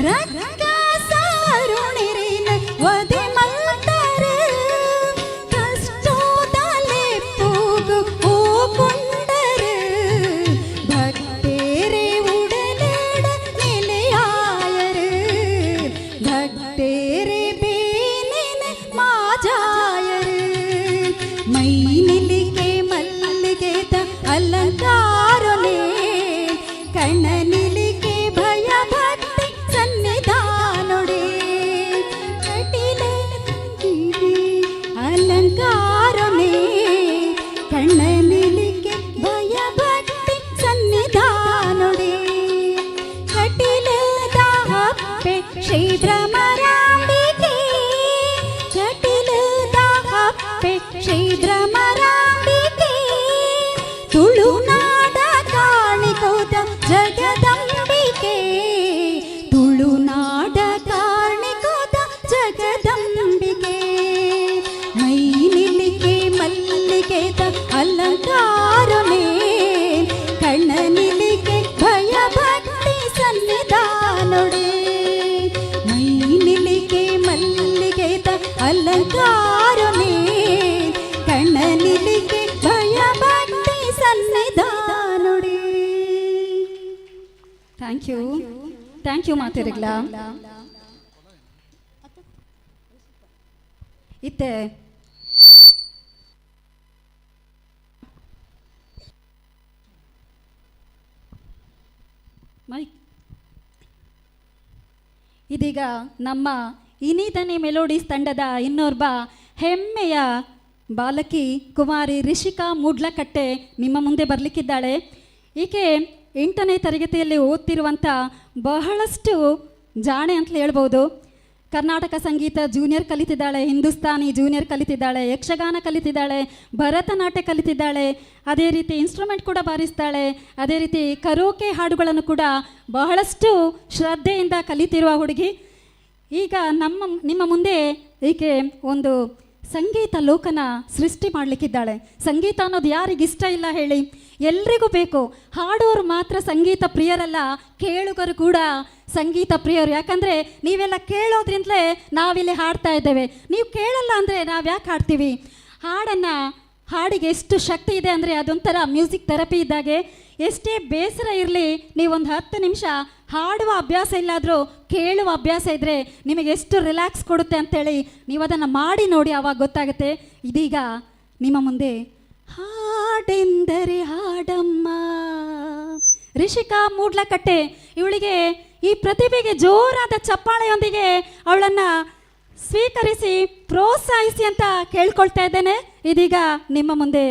ರಕ್ಕ ಸಾರುಣಿರಿನ ವದೆ ಮಲ್ತರ ಕಷ್ಟೋದಲೆ ಪೂಗು ಹೋಗುಂಡರ ಭಕ್ತೇರೆ ಉಡಲಡ ನಿಲೆಯಾಯರ ಭಕ್ತೇರೆ ಬೇನಿನ ಮಾಜಾಯರ ಮೈ ನಿಲಿಗೆ ಮಲ್ಲಿಗೆದ ಅಲಂಕಾರನೇ ಕಣ್ಣ ನಿಲಿಗೆ ಭಯ ಭಕ್ತಿ ಸನ್ನಿಧಾನೊಡೆ ಕಟಿಲ ಅಲಂಕಾರನೇ ಕಣ್ಣ ನಿಲಿಗೆ ಭಯ ಭಕ್ತಿ ಸನ್ನಿಧಾನೊಡೆ ಕಟಿಲದ ಹಪ್ಪೆ ಶ್ರೀ ಭ್ರಮರಾಂಬಿಕೆ ಕಟಿಲದ ಹಪ್ಪೆ ಶ್ರೀ ಭ್ರಮರಾಂಬಿಕೆ ತುಳುನಾಡ ಕಾಣಿಕೋದ ಜಗದಂಬಿಕೆ ತುಳುನಾಡ ಕಾಣಿಕೋದ ಜಗದಂಬಿಕೆ ಮೈ ನಿಲಿಗೆ ಮಲ್ಲಿಗೆದ ಅಲಂಕಾರನೇ ಕಣ್ಣ ನಿಲಿಗೆ ಭಯ ಭಕ್ತಿ ಸನ್ನಿಧಾನೊಡೆ ಮೈ ನಿಲಿಗೆ ಮಲ್ಲಿಗೆದ ಅಲಂಕಾರನೇ ಕಣ್ಣ ನಿಲಿಗೆ ಭಯ ಭಕ್ತಿ ಸನ್ನಿಧಾನೊಡೆ ಥ್ಯಾಂಕ್ ಯು ಮಾತಿರಿಗ್ಲ ಇತ್ತೆ ಮೈಕ್ ಇದೀಗ ನಮ್ಮ ಇನಿದನಿ ಮೆಲೋಡಿಸ್ ತಂಡದ ಇನ್ನೋರ್ವ ಹೆಮ್ಮೆಯ ಬಾಲಕಿ ಕುಮಾರಿ ರಿಷಿಕಾ ಮೂಡ್ಲಕಟ್ಟೆ ನಿಮ್ಮ ಮುಂದೆ ಬರಲಿಕ್ಕಿದ್ದಾಳೆ. ಈಕೆ 8ನೇ ತರಗತಿಯಲ್ಲಿ ಓದ್ತಿರುವಂಥ ಬಹಳಷ್ಟು ಜಾಣೆ ಅಂತಲೇ ಹೇಳ್ಬೋದು. ಕರ್ನಾಟಕ ಸಂಗೀತ ಜೂನಿಯರ್ ಕಲಿತಿದ್ದಾಳೆ, ಹಿಂದೂಸ್ತಾನಿ ಜೂನಿಯರ್ ಕಲಿತಿದ್ದಾಳೆ, ಯಕ್ಷಗಾನ ಕಲಿತಿದ್ದಾಳೆ, ಭರತನಾಟ್ಯ ಕಲಿತಿದ್ದಾಳೆ, ಅದೇ ರೀತಿ ಇನ್ಸ್ಟ್ರೂಮೆಂಟ್ ಕೂಡ ಬಾರಿಸ್ತಾಳೆ, ಅದೇ ರೀತಿ ಕರೋಕೆ ಹಾಡುಗಳನ್ನು ಕೂಡ ಬಹಳಷ್ಟು ಶ್ರದ್ಧೆಯಿಂದ ಕಲಿತಿರುವ ಹುಡುಗಿ. ಈಗ ನಿಮ್ಮ ಮುಂದೆ ಈಕೆ ಒಂದು ಸಂಗೀತ ಲೋಕನ ಸೃಷ್ಟಿ ಮಾಡಲಿಕ್ಕಿದ್ದಾಳೆ. ಸಂಗೀತ ಅನ್ನೋದು ಯಾರಿಗಿಷ್ಟ ಇಲ್ಲ ಹೇಳಿ? ಎಲ್ರಿಗೂ ಬೇಕು. ಹಾಡೋರು ಮಾತ್ರ ಸಂಗೀತ ಪ್ರಿಯರಲ್ಲ, ಕೇಳುಗರು ಕೂಡ ಸಂಗೀತ ಪ್ರಿಯರು. ಯಾಕಂದರೆ ನೀವೆಲ್ಲ ಕೇಳೋದ್ರಿಂದಲೇ ನಾವಿಲ್ಲಿ ಹಾಡ್ತಾ ಇದ್ದೇವೆ. ನೀವು ಕೇಳಲ್ಲ ಅಂದರೆ ನಾವು ಯಾಕೆ ಹಾಡ್ತೀವಿ? ಹಾಡಿಗೆ ಎಷ್ಟು ಶಕ್ತಿ ಇದೆ ಅಂದರೆ ಅದೊಂಥರ ಮ್ಯೂಸಿಕ್ ಥೆರಪಿ ಇದ್ದಾಗೆ. ಎಷ್ಟೇ ಬೇಸರ ಇರಲಿ, ನೀವೊಂದು 10 ನಿಮಿಷ ಹಾಡುವ ಅಭ್ಯಾಸ ಇಲ್ಲಾದರೂ ಕೇಳುವ ಅಭ್ಯಾಸ ಇದ್ದರೆ ನಿಮಗೆ ಎಷ್ಟು ರಿಲ್ಯಾಕ್ಸ್ ಕೊಡುತ್ತೆ ಅಂತೇಳಿ ನೀವು ಅದನ್ನು ಮಾಡಿ ನೋಡಿ, ಆವಾಗ ಗೊತ್ತಾಗುತ್ತೆ. ಇದೀಗ ನಿಮ್ಮ ಮುಂದೆ ಹಾಡೆಂದರೆ ಹಾಡಮ್ಮ ರಿಷಿಕಾ ಮೂಡ್ಲಕಟ್ಟೆ. ಇವಳಿಗೆ ಈ ಪ್ರತಿಭೆಗೆ ಜೋರಾದ ಚಪ್ಪಾಳೆಯೊಂದಿಗೆ ಅವಳನ್ನು ಸ್ವೀಕರಿಸಿ ಪ್ರೋತ್ಸಾಹಿಸಿ ಅಂತ ಕೇಳ್ಕೊಳ್ತಾ ಇದ್ದೇನೆ. ಇದೀಗ ನಿಮ್ಮ ಮುಂದೆ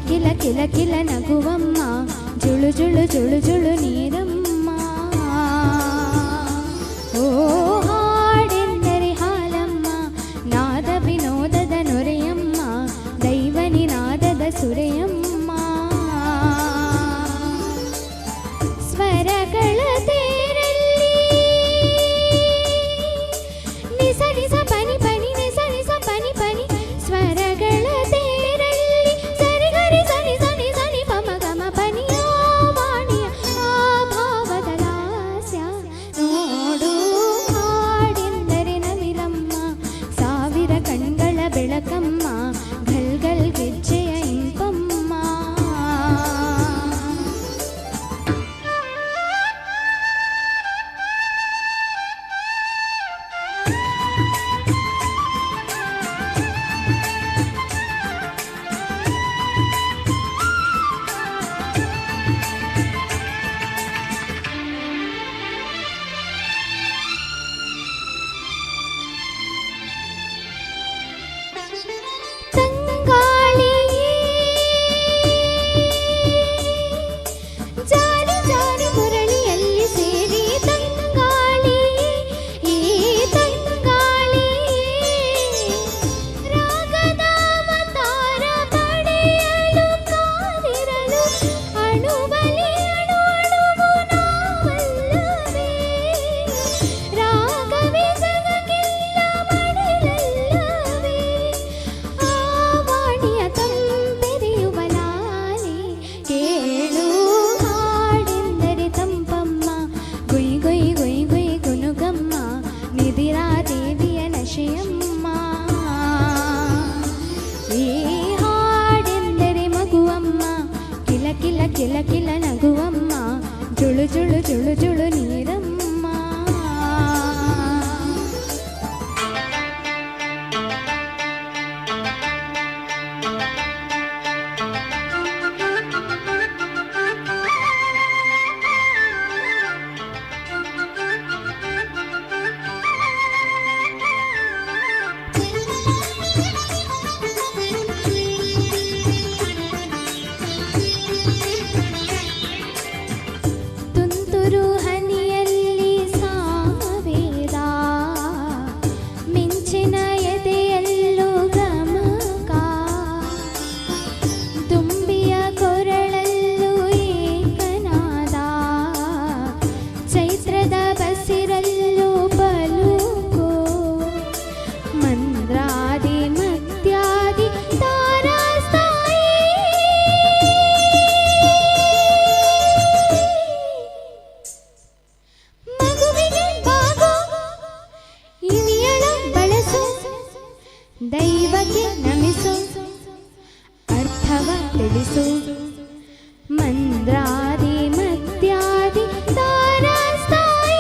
ಕಿಲ ಕಿಲ ಕಿಲ ನಗುವಮ್ಮ, ಜುಳು ಜುಳು ಜುಳು ಜುಳು ನೀರಮ್ಮ. ಓ ಹಾಡೆಂದರೆ ಹಾಲಮ್ಮ, ನಾದ ವಿನೋದದ ನೊರೆಯಮ್ಮ, ದೈವನಿ ನಾದದ ಸುರೆಯಮ್ಮ. ಸ್ವರಗಳ ತೇರಲ್ಲಿ ನಿಸ ನಿಸ ಪನಿ ಪನಿ ನಿಸ ನಿಸ ಪನಿ ಪನಿ, ಸ್ವರಗಳ ಬೆಳಕಮ್ಮ, ಗಲ್ ಗಲ್ ಗೆಜ್ಜೆಯ ಇಂಪಮ್ಮ. ದೈವಕ್ಕೆ ನಮಿಸು ಅರ್ಥವ ತಿಳಿಸು ಮಂದ್ರಾದಿ ಮತ್ಯಾದಿ ತಾರಸ್ತಾಯಿ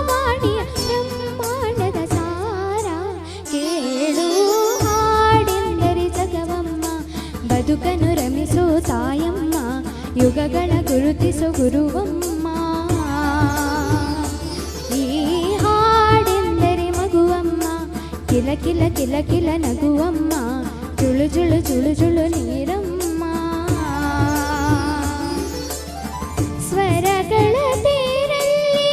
ವಾಣಿಯ ಬ್ರಹ್ಮಾಂಡದ ಸಾರ ಕೇಳು ಹಾಡೆಂದರೆ ಜಗವಮ್ಮ ಬದುಕನು ರಮಿಸು ತಾಯಮ್ಮ ಯುಗಗಳ ಗುರುತಿಸು ಗುರುವಮ್ಮ ಈ ಹಾಡೆಂದರೆ ಮಗುವಮ್ಮ ಕಿಲ ಕಿಲ ಕಿಲ ಕಿಲ ನಗುವಮ್ಮ ಜುಳು ಜುಳು ಜುಳು ಜುಳು ನೀರಮ್ಮ ಸ್ವರಗಳ ತೇರಲ್ಲಿ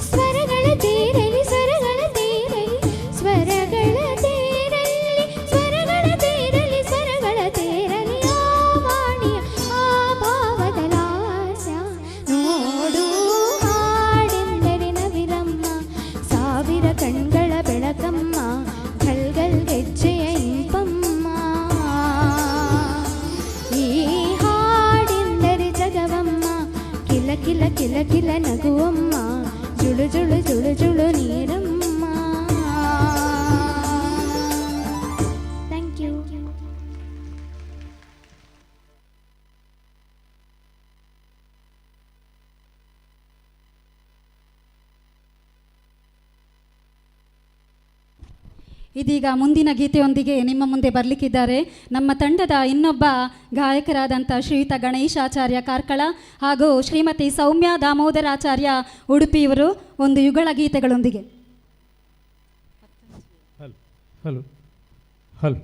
ಸ್ವರಗಳ ತೇರಲಿ ಸ್ವರಗಳ ತೇರಲಿ ಸ್ವರಗಳ ತೇರಲಿ ಸ್ವರಗಳ ತೇರಲಿ ಸ್ವರಗಳ ತೇರಲಿ ಆ ವಾಣಿಯ ಆ ಭಾವದ ಲಾಸ್ಯ ನೋಡು ಹಾಡೆಂದರೆ ನವಿಲಮ್ಮ ಸಾವಿರ ಕಣ್ಗಳ ಬೆಳಕಮ್ಮ ಗಲ್ಗಲ್ ಗೆಜ್ಜೆಯ ಇಂಪಮ್ಮ ಈ ಹಾಡೆಂದರೆ ಜಗವಮ್ಮ ಕಿಲ ಕಿಲ ಕಿಲ ಕಿಲ ನಗುವಮ್ಮ ಜುಳು ಜುಳು ಜುಳು ಜುಳು ನೀರಮ್ಮ. Thank you. ಇದೀಗ ಮುಂದಿನ ಗೀತೆಯೊಂದಿಗೆ ನಿಮ್ಮ ಮುಂದೆ ಬರಲಿಕ್ಕಿದ್ದಾರೆ ನಮ್ಮ ತಂಡದ ಇನ್ನೊಬ್ಬ ಗಾಯಕರಾದಂಥ ಶ್ರೀಯುತ ಗಣೇಶಾಚಾರ್ಯ ಕಾರ್ಕಳ ಹಾಗೂ ಶ್ರೀಮತಿ ಸೌಮ್ಯ ದಾಮೋದರಾಚಾರ್ಯ ಉಡುಪಿಯವರು ಒಂದು ಯುಗಳ ಗೀತೆಗಳೊಂದಿಗೆ. ಹಲೋ ಹಲೋ ಹಲೋ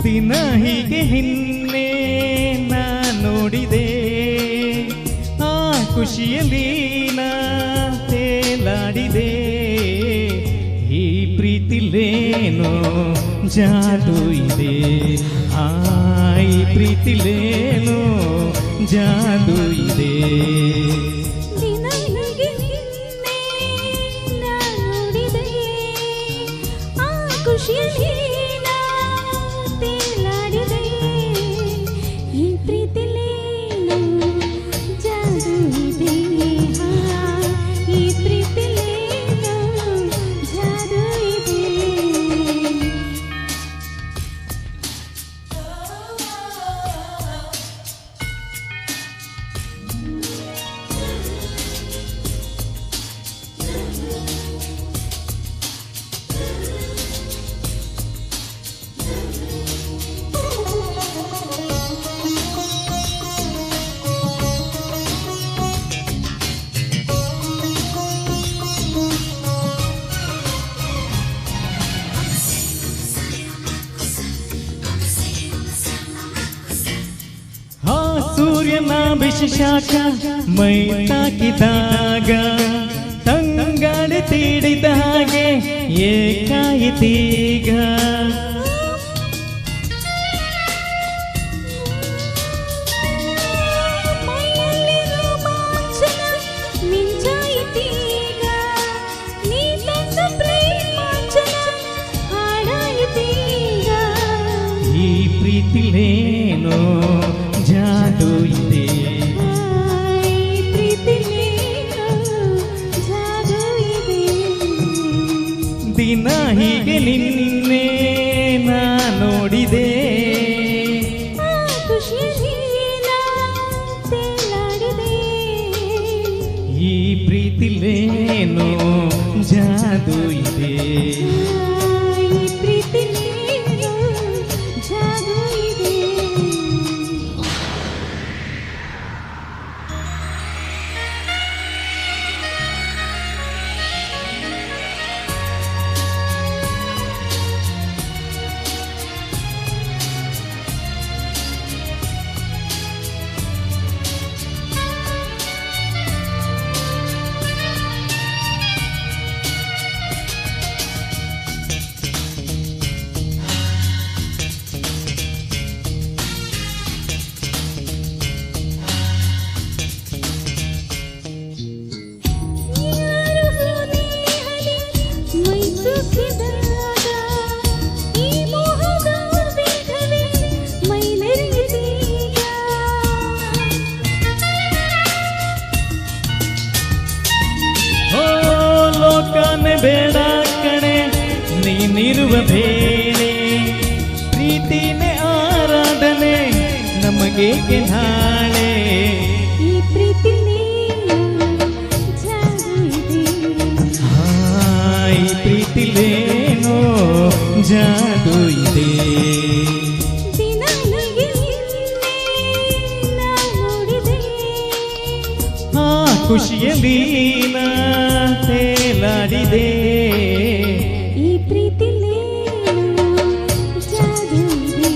ದಿನ ಹೀಗೆ ಹಿಂದೆ ನಾ ನೋಡಿದೆ ಆ ಖುಷಿಯಲ್ಲಿ ನಾ ತೇಲಾಡಿದೆ ಈ ಪ್ರೀತಿಲೇನೋ ಜಾದು ಇದೆ ಆ ಈ ಪ್ರೀತಿಲೇನೋ ಜಾದು ಇದೆ ದಿನ ಹೀಗೆ ನಿನ್ನೆ ನಾ ನೋಡಿದೆ ಆ ಖುಷಿಯಲ್ಲಿ ನಾ ತೇಲಾಡಿದೆ ಈ ಪ್ರೀತಿಲೇನೋ ಜಾದು ಇದೆ ಈ ಪ್ರೀತಿಲೇನೋ ಜಾದು ಇದೆ. ಆ ಸೂರ್ಯನ ಬಿಸಿಶಾಖ ಮೈ ತಾಕಿದಾಗ ತಂಗಾಳಿ ತೀಡಿದ ಹಾಗೆ ಏಕಾಯಿತೀಗ ಮೈಯಲ್ಲಿ ರೋಮಾಂಚನ ಮಿಂಚಾಯಿತೀಗ ನೀ ತಂದ ಪ್ರೇಮಾಂಚನ ಹಾಡಾಯಿತೀಗ ಈ ಪ್ರೀತಿಲೇನೋ ಜಾದು ಇದೆ ಈ ಪ್ರೀತಿಲೇನೋ ಜಾದು ಇದೆ. ಹೀಗೆ ನಿನ್ನೆ ನಾ ನೋಡಿದೆ ಆ ಖುಷಿಯಲ್ಲಿ ನಾ ತೇಲಾಡಿದೆ. ಈ ಪ್ರೀತಿಲೇನು ಜಾದು ಇದೆ ಈ ಪ್ರೀತಿಲೇನು ಜಾದು ಇದೆ. ಯಾರು ಹೃದಯದಲ್ಲಿ ಮೈ ಸುತ್ತಿದಾಗ ಈ ಮೋಹದ ವೇಗವೇ ಮೈ ನೆರೆದೀಗ. ಓ ಲೋಕನೆ ಬೇಡ ಕಣೆ ನೀನಿರುವ ಬೇಳೆ ಪ್ರೀತಿನೇ ಆರಾಧನೆ ನಮಗೇಕೆ ನಾಳೆ ಈ ಪ್ರೀತಿಲೇನು ಜಾದು ಇದೆ. ಈ ಪ್ರೀತಿಲೇನೋ ಜಾದು ಇದೆ ದಿನ ಹೀಗೆ ನಿನ್ನೆ ನಾ ನೋಡಿದೆ. ಆ ಖುಷಿಯಲ್ಲಿ ನಾ ತೇಲಾಡಿದೆ ಈ ಪ್ರೀತಿಲೇನು ಜಾದು ಇದೆ.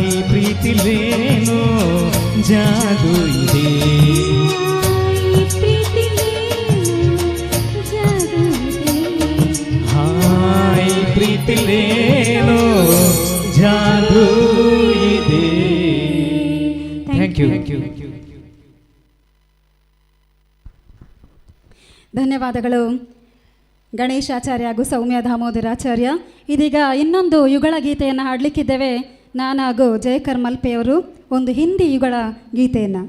ಈ ಪ್ರೀತಿಲೇನೋ ಜಾದು ಇದೆ ಈ ಪ್ರೀತಿಲೇನು ಜಾದು ಇದೆ. ಈ ಪ್ರೀತಿಲೇನೋ ಜಾದು ಇದೆ. ಥ್ಯಾಂಕ್ ಯು ಧನ್ಯವಾದಗಳು ಗಣೇಶಾಚಾರ್ಯ ಹಾಗೂ ಸೌಮ್ಯ ದಾಮೋದರಾಚಾರ್ಯ. ಇದೀಗ ಇನ್ನೊಂದು ಯುಗಳ ಗೀತೆಯನ್ನು ಹಾಡಲಿಕ್ಕಿದ್ದೇವೆ. ನಾನು ಹಾಗೂ ಜಯಕರ್ ಮಲ್ಪೆಯವರು ಒಂದು ಹಿಂದಿ ಯುಗಳ ಗೀತೆಯನ್ನು.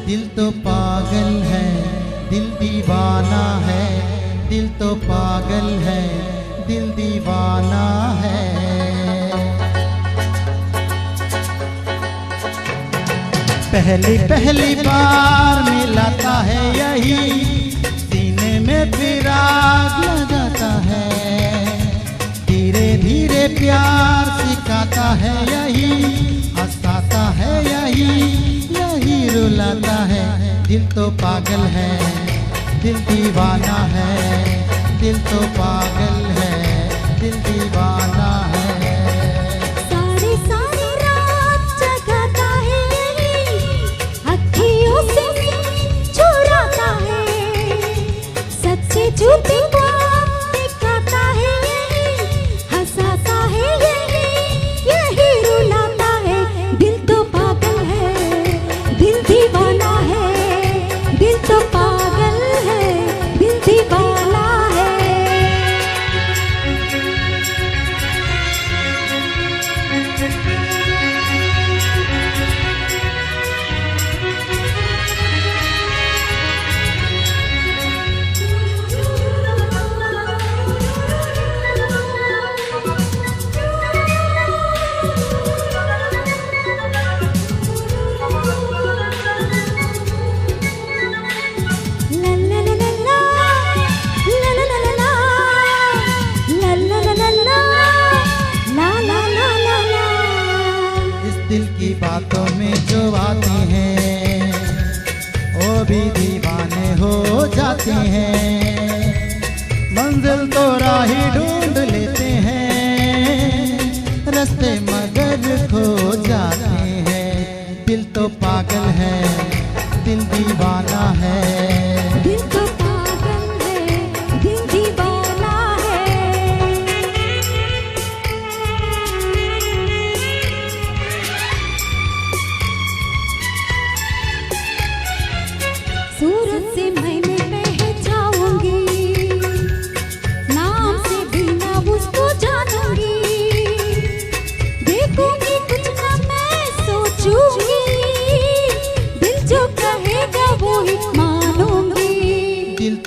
दिल तो पागल है दिल दीवाना है दिल तो पागल है दिल दीवाना है पहली पहली बार मिलाता है यही सीने में फिर आग लगाता है धीरे धीरे प्यार सिखाता है यही हंसाता है यही यही रुलाता है दिल तो पागल है दिल दीवाना है दिल तो पागल है दिल दीवाना है सारी सारी रात जगाता है अखियों से चुराता है सच्चे झूठे ख्वाब दिखाता है हंसाता है यही रुलाता है दिल तो पागल है दिल दीवाना है दिल तो पागल है दिल दीवाना है इस दिल की बातों में जो आती हैं वो भी दीवाने हो जाती हैं मंजिल तो राही ढूंढ लेते हैं रास्ते मगर खो जाते हैं दिल तो पागल है दिल दीवाना है दिल तो पागल है दिल दीवाना है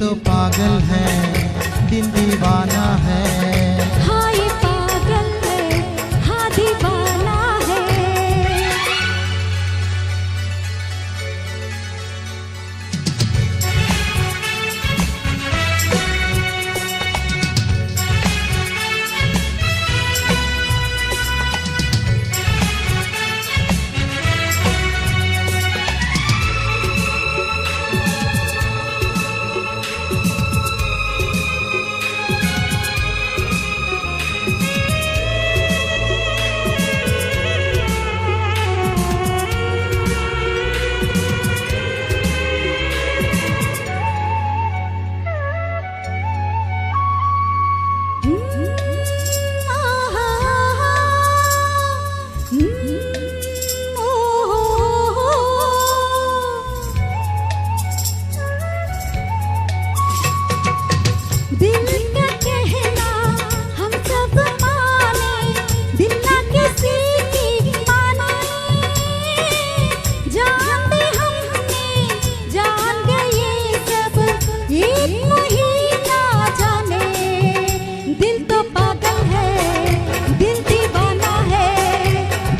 तो पागल है, दिल दीवाना है। हाँ ये पागल है, हाँ दीवाना है। दिल का कहना हम सब माने, दिल ना किसी की माने। जान दे हमने, जान गए सब, एक महीना जाने। दिल तो पागल है, दिल दीवाना है।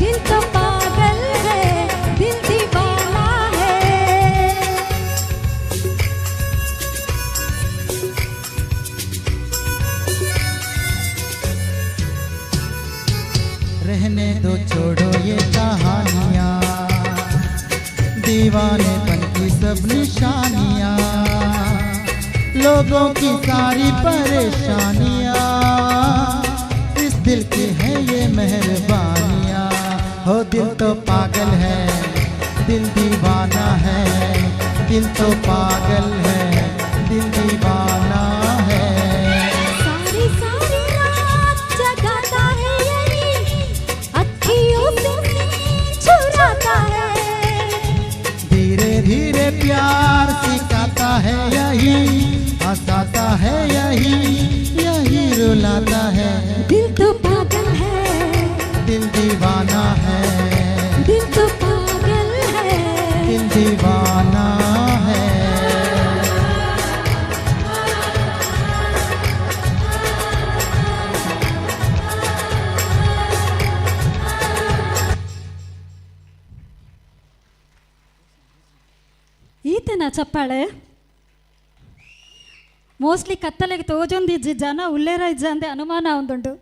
दिल तो पागल है, दिल दीवाना है। रहने दो छोड़ो ये कहानियाँ, दीवानेपन की सब निशानियाँ, लोगों की सारी परेशानियाँ, इस दिल की है ये मेहरबानियाँ। हो दिल तो पागल है, दिल दीवाना है। दिल तो पागल है, दिल दीवाना है। सारी सारी रात जगाता है यही, अखियों से नींद चुराता है। धीरे धीरे प्यार सिखाता है यही, हंसाता है यही, यही रुलाता है। दिल तो पागल है, दिल दीवाना है। दिल तो पागल है। दिल दीवाना है। ಈತನ ಚಪ್ಪಾಳೆ ಮೋಸ್ಟ್ಲಿ ಕತ್ತಲೆಗೆ ತೋಜೊಂದಿಜ್ಜಿ ಜನ ಉಲ್ಲೇರ ಇಜ್ಜ ಅಂದೆ ಅನುಮಾನ ಒಂದುಂಡು.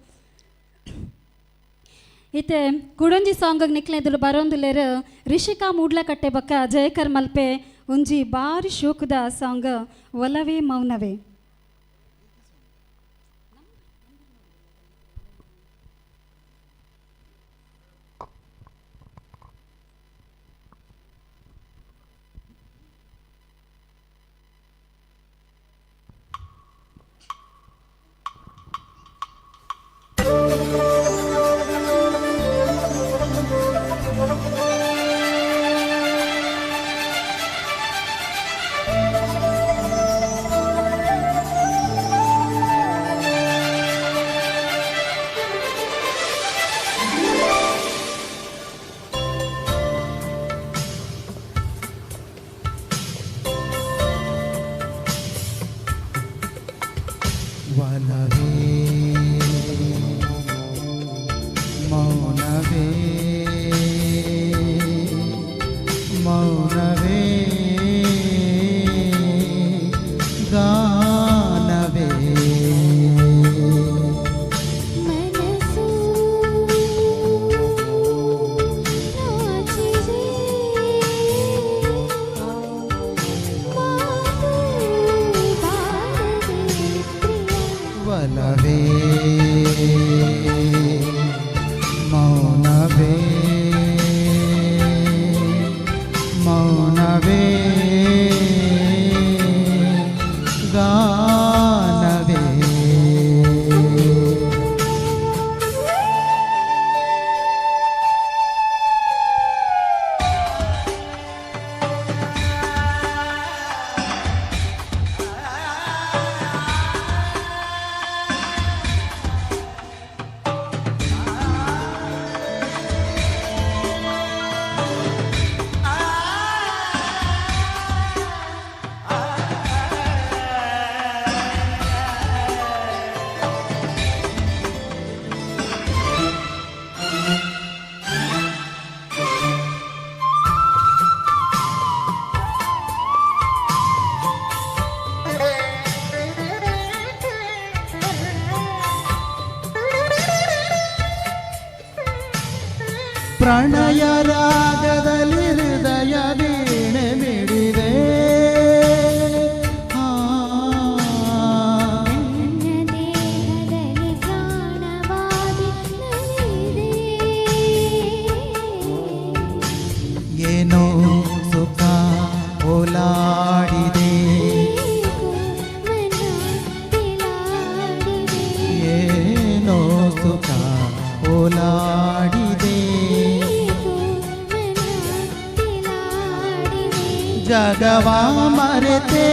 ಈತೆ ಕುಡಂಜಿ ಸಾಂಗ್ ನಿಕ್ಲೆದುಲು ಬರೋಂದುಲ್ಲೇರು ರಿಷಿಕಾ ಮೂಡ್ಲಕಟ್ಟೆ ಬಕ್ಕ ಜಯಕರ್ ಮಲ್ಪೆ ಒಂಜಿ ಬಾರಿ ಶೋಕದ ಸಾಂಗ್ ಒಲವೇ ಮೌನವೇ. ಪ್ರಣಯ ರಾಗದಲ್ಲಿ ಹೃದಯ ವೀಣೆ ಮಿಡಿದೆ. ದೇಹದಲ್ಲಿ ಪ್ರಾಣವಾಗಿ ನಲಿದೆ. ಏನೋ ಸುಖ ಓಲಾಡಿದೆ, ಏನೋ ಸುಖ ಓಲಾಡಿದೆ. ಜಗವ ಮರೆತೆ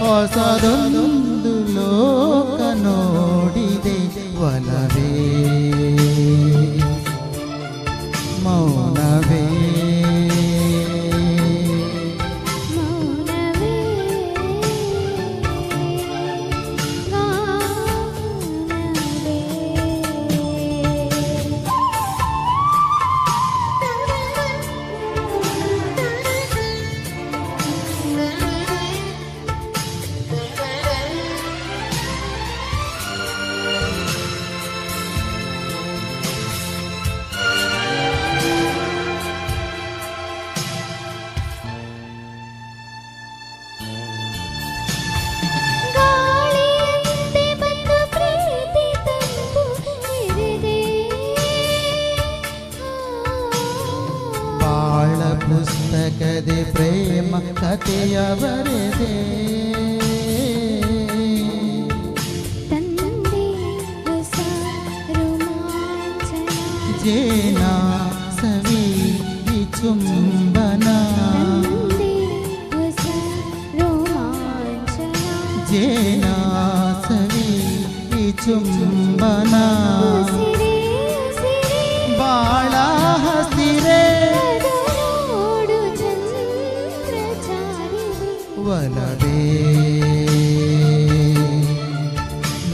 ಹೊಸದೊಂದು ಲೋಕ ನೋಡಿದೆ. ಒಲವೇ ಮೌನವೇ ಗಾಳಿಯಂತೆ ಬಂದು ಪ್ರೀತಿ ತಂದು ಹಿರಿದೆ. ಬಾಳ ಪುಸ್ತಕದೆ ಪ್ರೇಮ ಕಥೆಯ ಬರೆದೆ. ತಂದೆ ಹೊಸ ರೋಮಾಂಚನ, ಜೇನ ಸವಿ ಚುಂಬನ, ತಂದೆ ಹೊಸ ರೋಮಾಂಚನ. ಜೇನ ಸವಿ ಚುಂಬನ. ಉಸಿರೇ ಉಸಿರೇ ಬಾಳ ಹಸಿರೆ ನೋಡು ಚಂದ್ರಚಾರಿಣಿ. ಒಲವೇ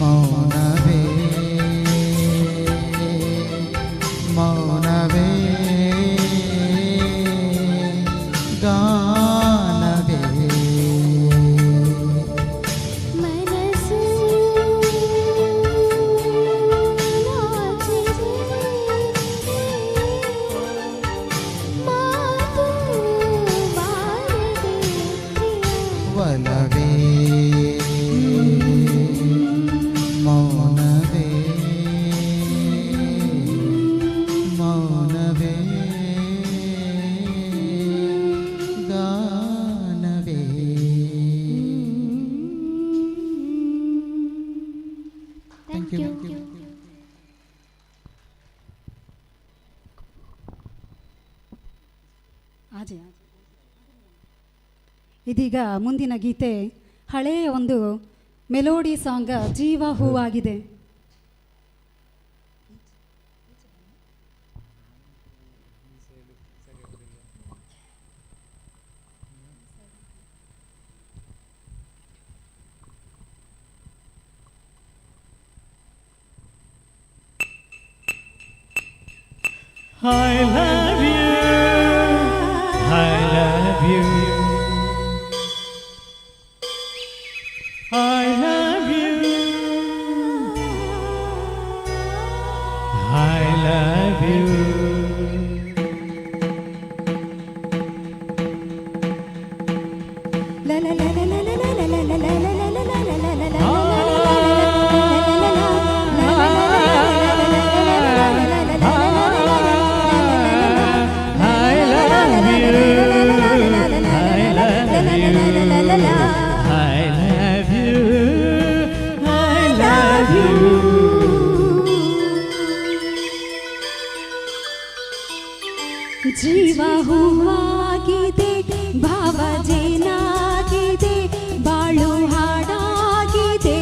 ಮೌನವೇ ಮೌನವೇ ಗಾನವೇ. ಮನಸ್ಸು ನಾಚಿದೆ, ಮಾತು ಬಾರದೆ ಪ್ರಿಯ. ಒಲವೇ ಮೌನವೇ ಮೌನವೇ ಗಾನವೇ. Thank you. ಇದೀಗ ಮುಂದಿನ ಗೀತೆ ಹಳೆಯ ಒಂದು ಮೆಲೋಡಿ ಸಾಂಗ್ ಜೀವ ಹೂವಾಗಿದೆ. I love you, I love you, I love you, I love you. La la la la la la la la la la la la la la la la la. ಜೀವ ಹೂವಾಗಿದೆ, ಭಾವ ಜೇನಾಗಿದೆ, ಬಾಳು ಹಾಡಾಗಿದೆ,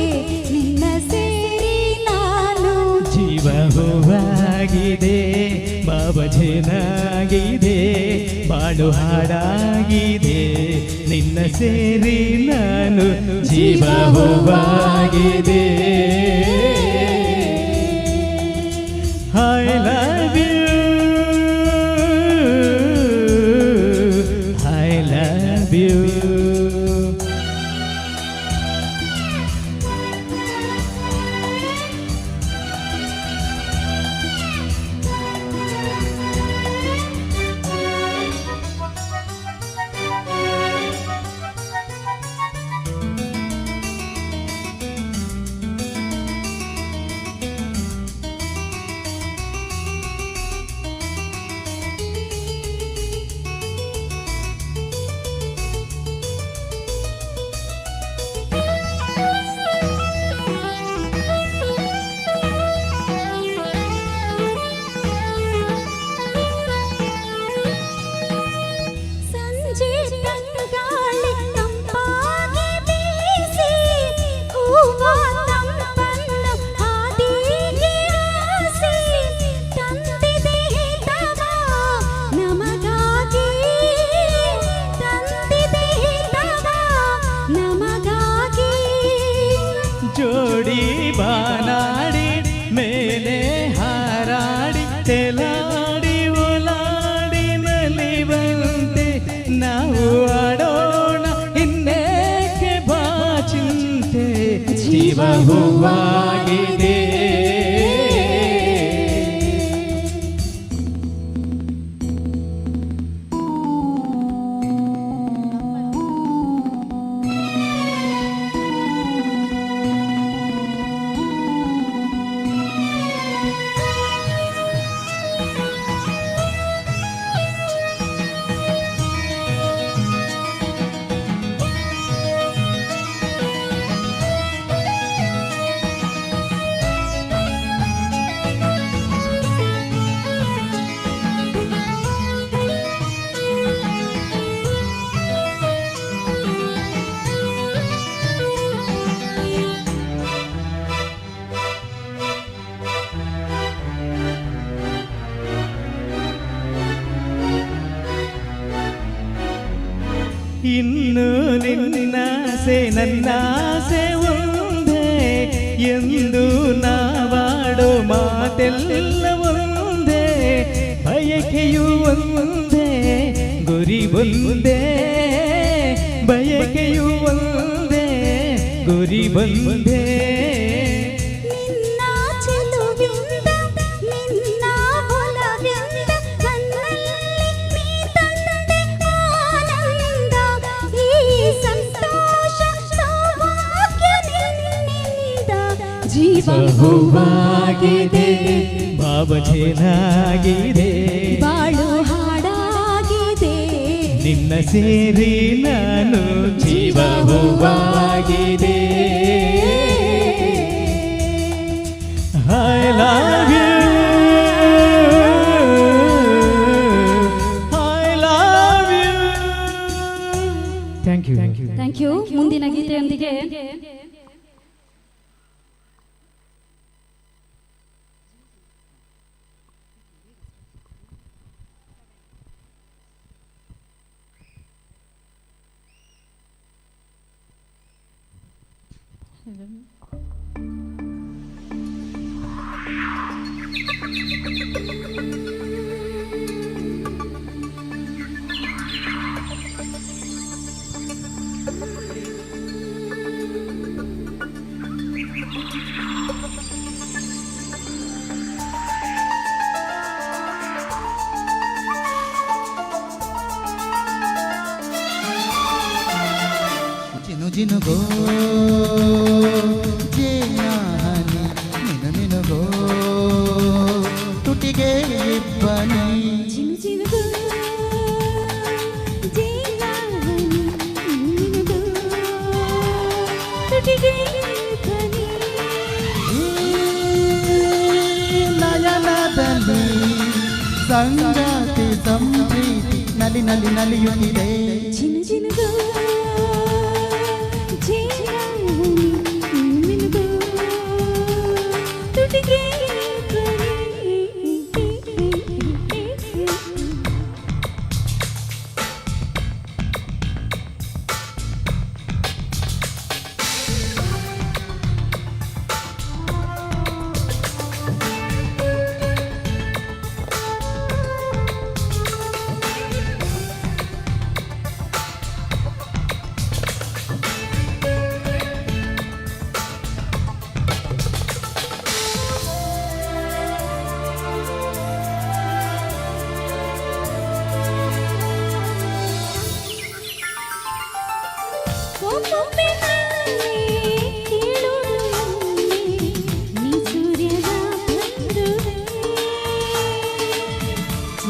ನಿನ್ನ ಸೇರಿ ನಾನು. ಜೀವ ಹೂವಾಗಿದೆ, ಬಾಬಜನಾಗಿದೆ, ಬಾಳು ಹಾಡಾಗಿದೆ, ನಿನ್ನ ಸೇರಿ ನಾನು. ಜೀವ ಹೂವಾಗಿದೆ. I love you, I love you. ಬಾನಾಡಿ ಮೇಲೆ ಹಾರಾಡಿ ತೆಲಾಡಿ ಓಲಾಡಿ ನಲಿವಂತೆ ನಾವು ಆಡೋಣ ಇನ್ನೇಕೆ ಬಾಚಿಂತೆ ಜೀವ ಹೂವಾಗಿದೆ. ಇನ್ನು ನಿನ್ನಾಸೆ ನನ್ನಾಸೆ ಒಂದೇ ಎಂದು ನಾವಾಡೋ ಮಾತೆಲ್ಲ ಒಂದೇ ಬಯಕೆಯು ಒಂದೇ ಗುರಿ ಒಂದೇ ಬಯಕೆಯು ಒಂದೇ ಗುರಿ ಒಂದೇ. ಜೀವ ಹೂವಾಗಿದೆ ಭಾವ ಚೆನ್ನಾಗಿದೆ ಬಾಳು ಹಾಡಾಗಿದೆ ನಿನ್ನ ಸೇರಿ ನಾನು ಜೀವ ಹೂವಾಗಿದೆ. I love you, I love you. Thank you. Thank you. ಮುಂದಿನ ಗೀತೆಯೊಂದಿಗೆ ಜಿನುಗೋ ಜೇನಾಹನಿ ಮಿನು ಮಿನುಗೋ ತುಟಿಗೆ ಇಬ್ಬನಿ ಜಿನುಗೋ ಜೇನಾಹನಿ ಮಿನುಗೋ ತುಟಿಗೆ ಇಬ್ಬನಿ ನಯನದಲ್ಲಿ ಸಂಗಾತಿ ಸಂಪ್ರೀತಿ ನಲಿ ನಲಿ ನಲಿಯುತ್ತಿದೆ ಜಿನುಗೋ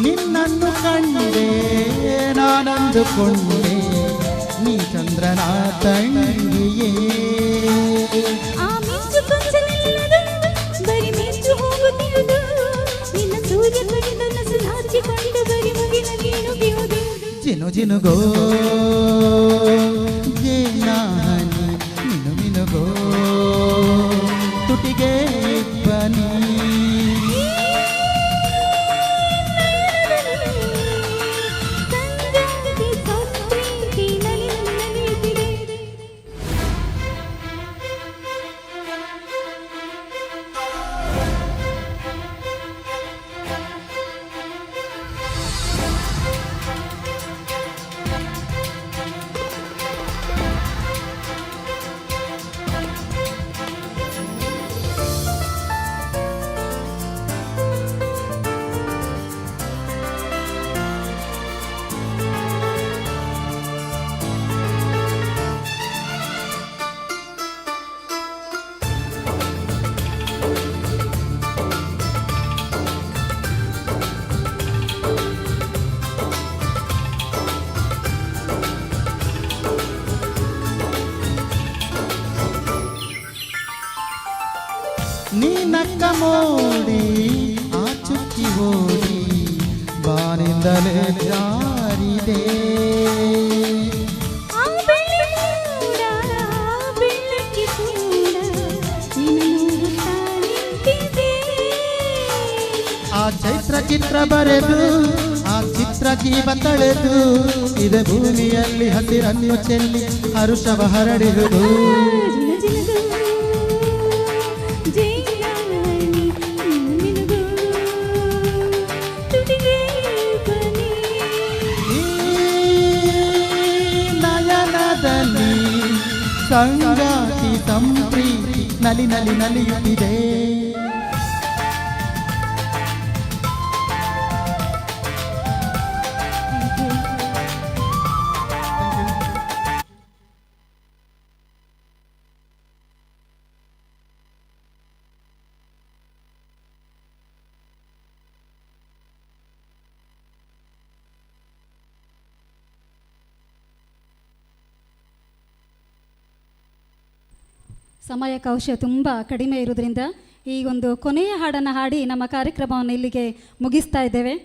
ನಿನ್ನನ್ನು ಕಂಡೆ ನಾನಂದುಕೊಂಡೆ ನೀ ಚಂದ್ರನ ತಂಗಿಯೇ ಆ ಮಿಂಚು ಕೊಂಚಲಿಲ್ಲದು ಬರಿ ಮಿಂಚು ಹೋಗುತ್ತಿರುವುದು ನಿನ್ನ ಸೂರ್ಯ ಕಣ್ಣನ್ನು ನಾಚಿಕೊಂಡು ಬರಿ ಮುಗಿನ ಗೀಣುಗಿಯುವುದು ಜಿನು ಜಿನುಗೋ ಜೇನಾಹನಿ ಮಿನು ಮಿನುಗೋ ತುಟಿಗೆ ಬನಿ ನೀನಕ್ಕ ಮೋಡಿ ಆ ಚುಕ್ಕಿ ಓಡಿ ಬಾನಿಂದಲೇ ಜಾರಿದೆ. ಆ ಚೈತ್ರ ಚಿತ್ರ ಬರೆದು ಆ ಚಿತ್ರ ಜೀವ ತಳೆದು ಇದೆ ಭೂಮಿಯಲ್ಲಿ ಹಸಿರನ್ನು ಚೆಲ್ಲಿ ಹರುಷವ ಹರಡಿರುವುದು. ನಯನದಲ್ಲಿ ಸಂಗಾತಿ ಸಂಪ್ರೀತಿ ನಲಿ ನಲಿ ನಲಿಯುತ್ತಿದೆ. ಸಮಯಾವಕಾಶ ತುಂಬ ಕಡಿಮೆ ಇರೋದ್ರಿಂದ ಈ ಒಂದು ಕೊನೆಯ ಹಾಡನ್ನು ಹಾಡಿ ನಮ್ಮ ಕಾರ್ಯಕ್ರಮವನ್ನು ಇಲ್ಲಿಗೆ ಮುಗಿಸ್ತಾ ಇದ್ದೇವೆ.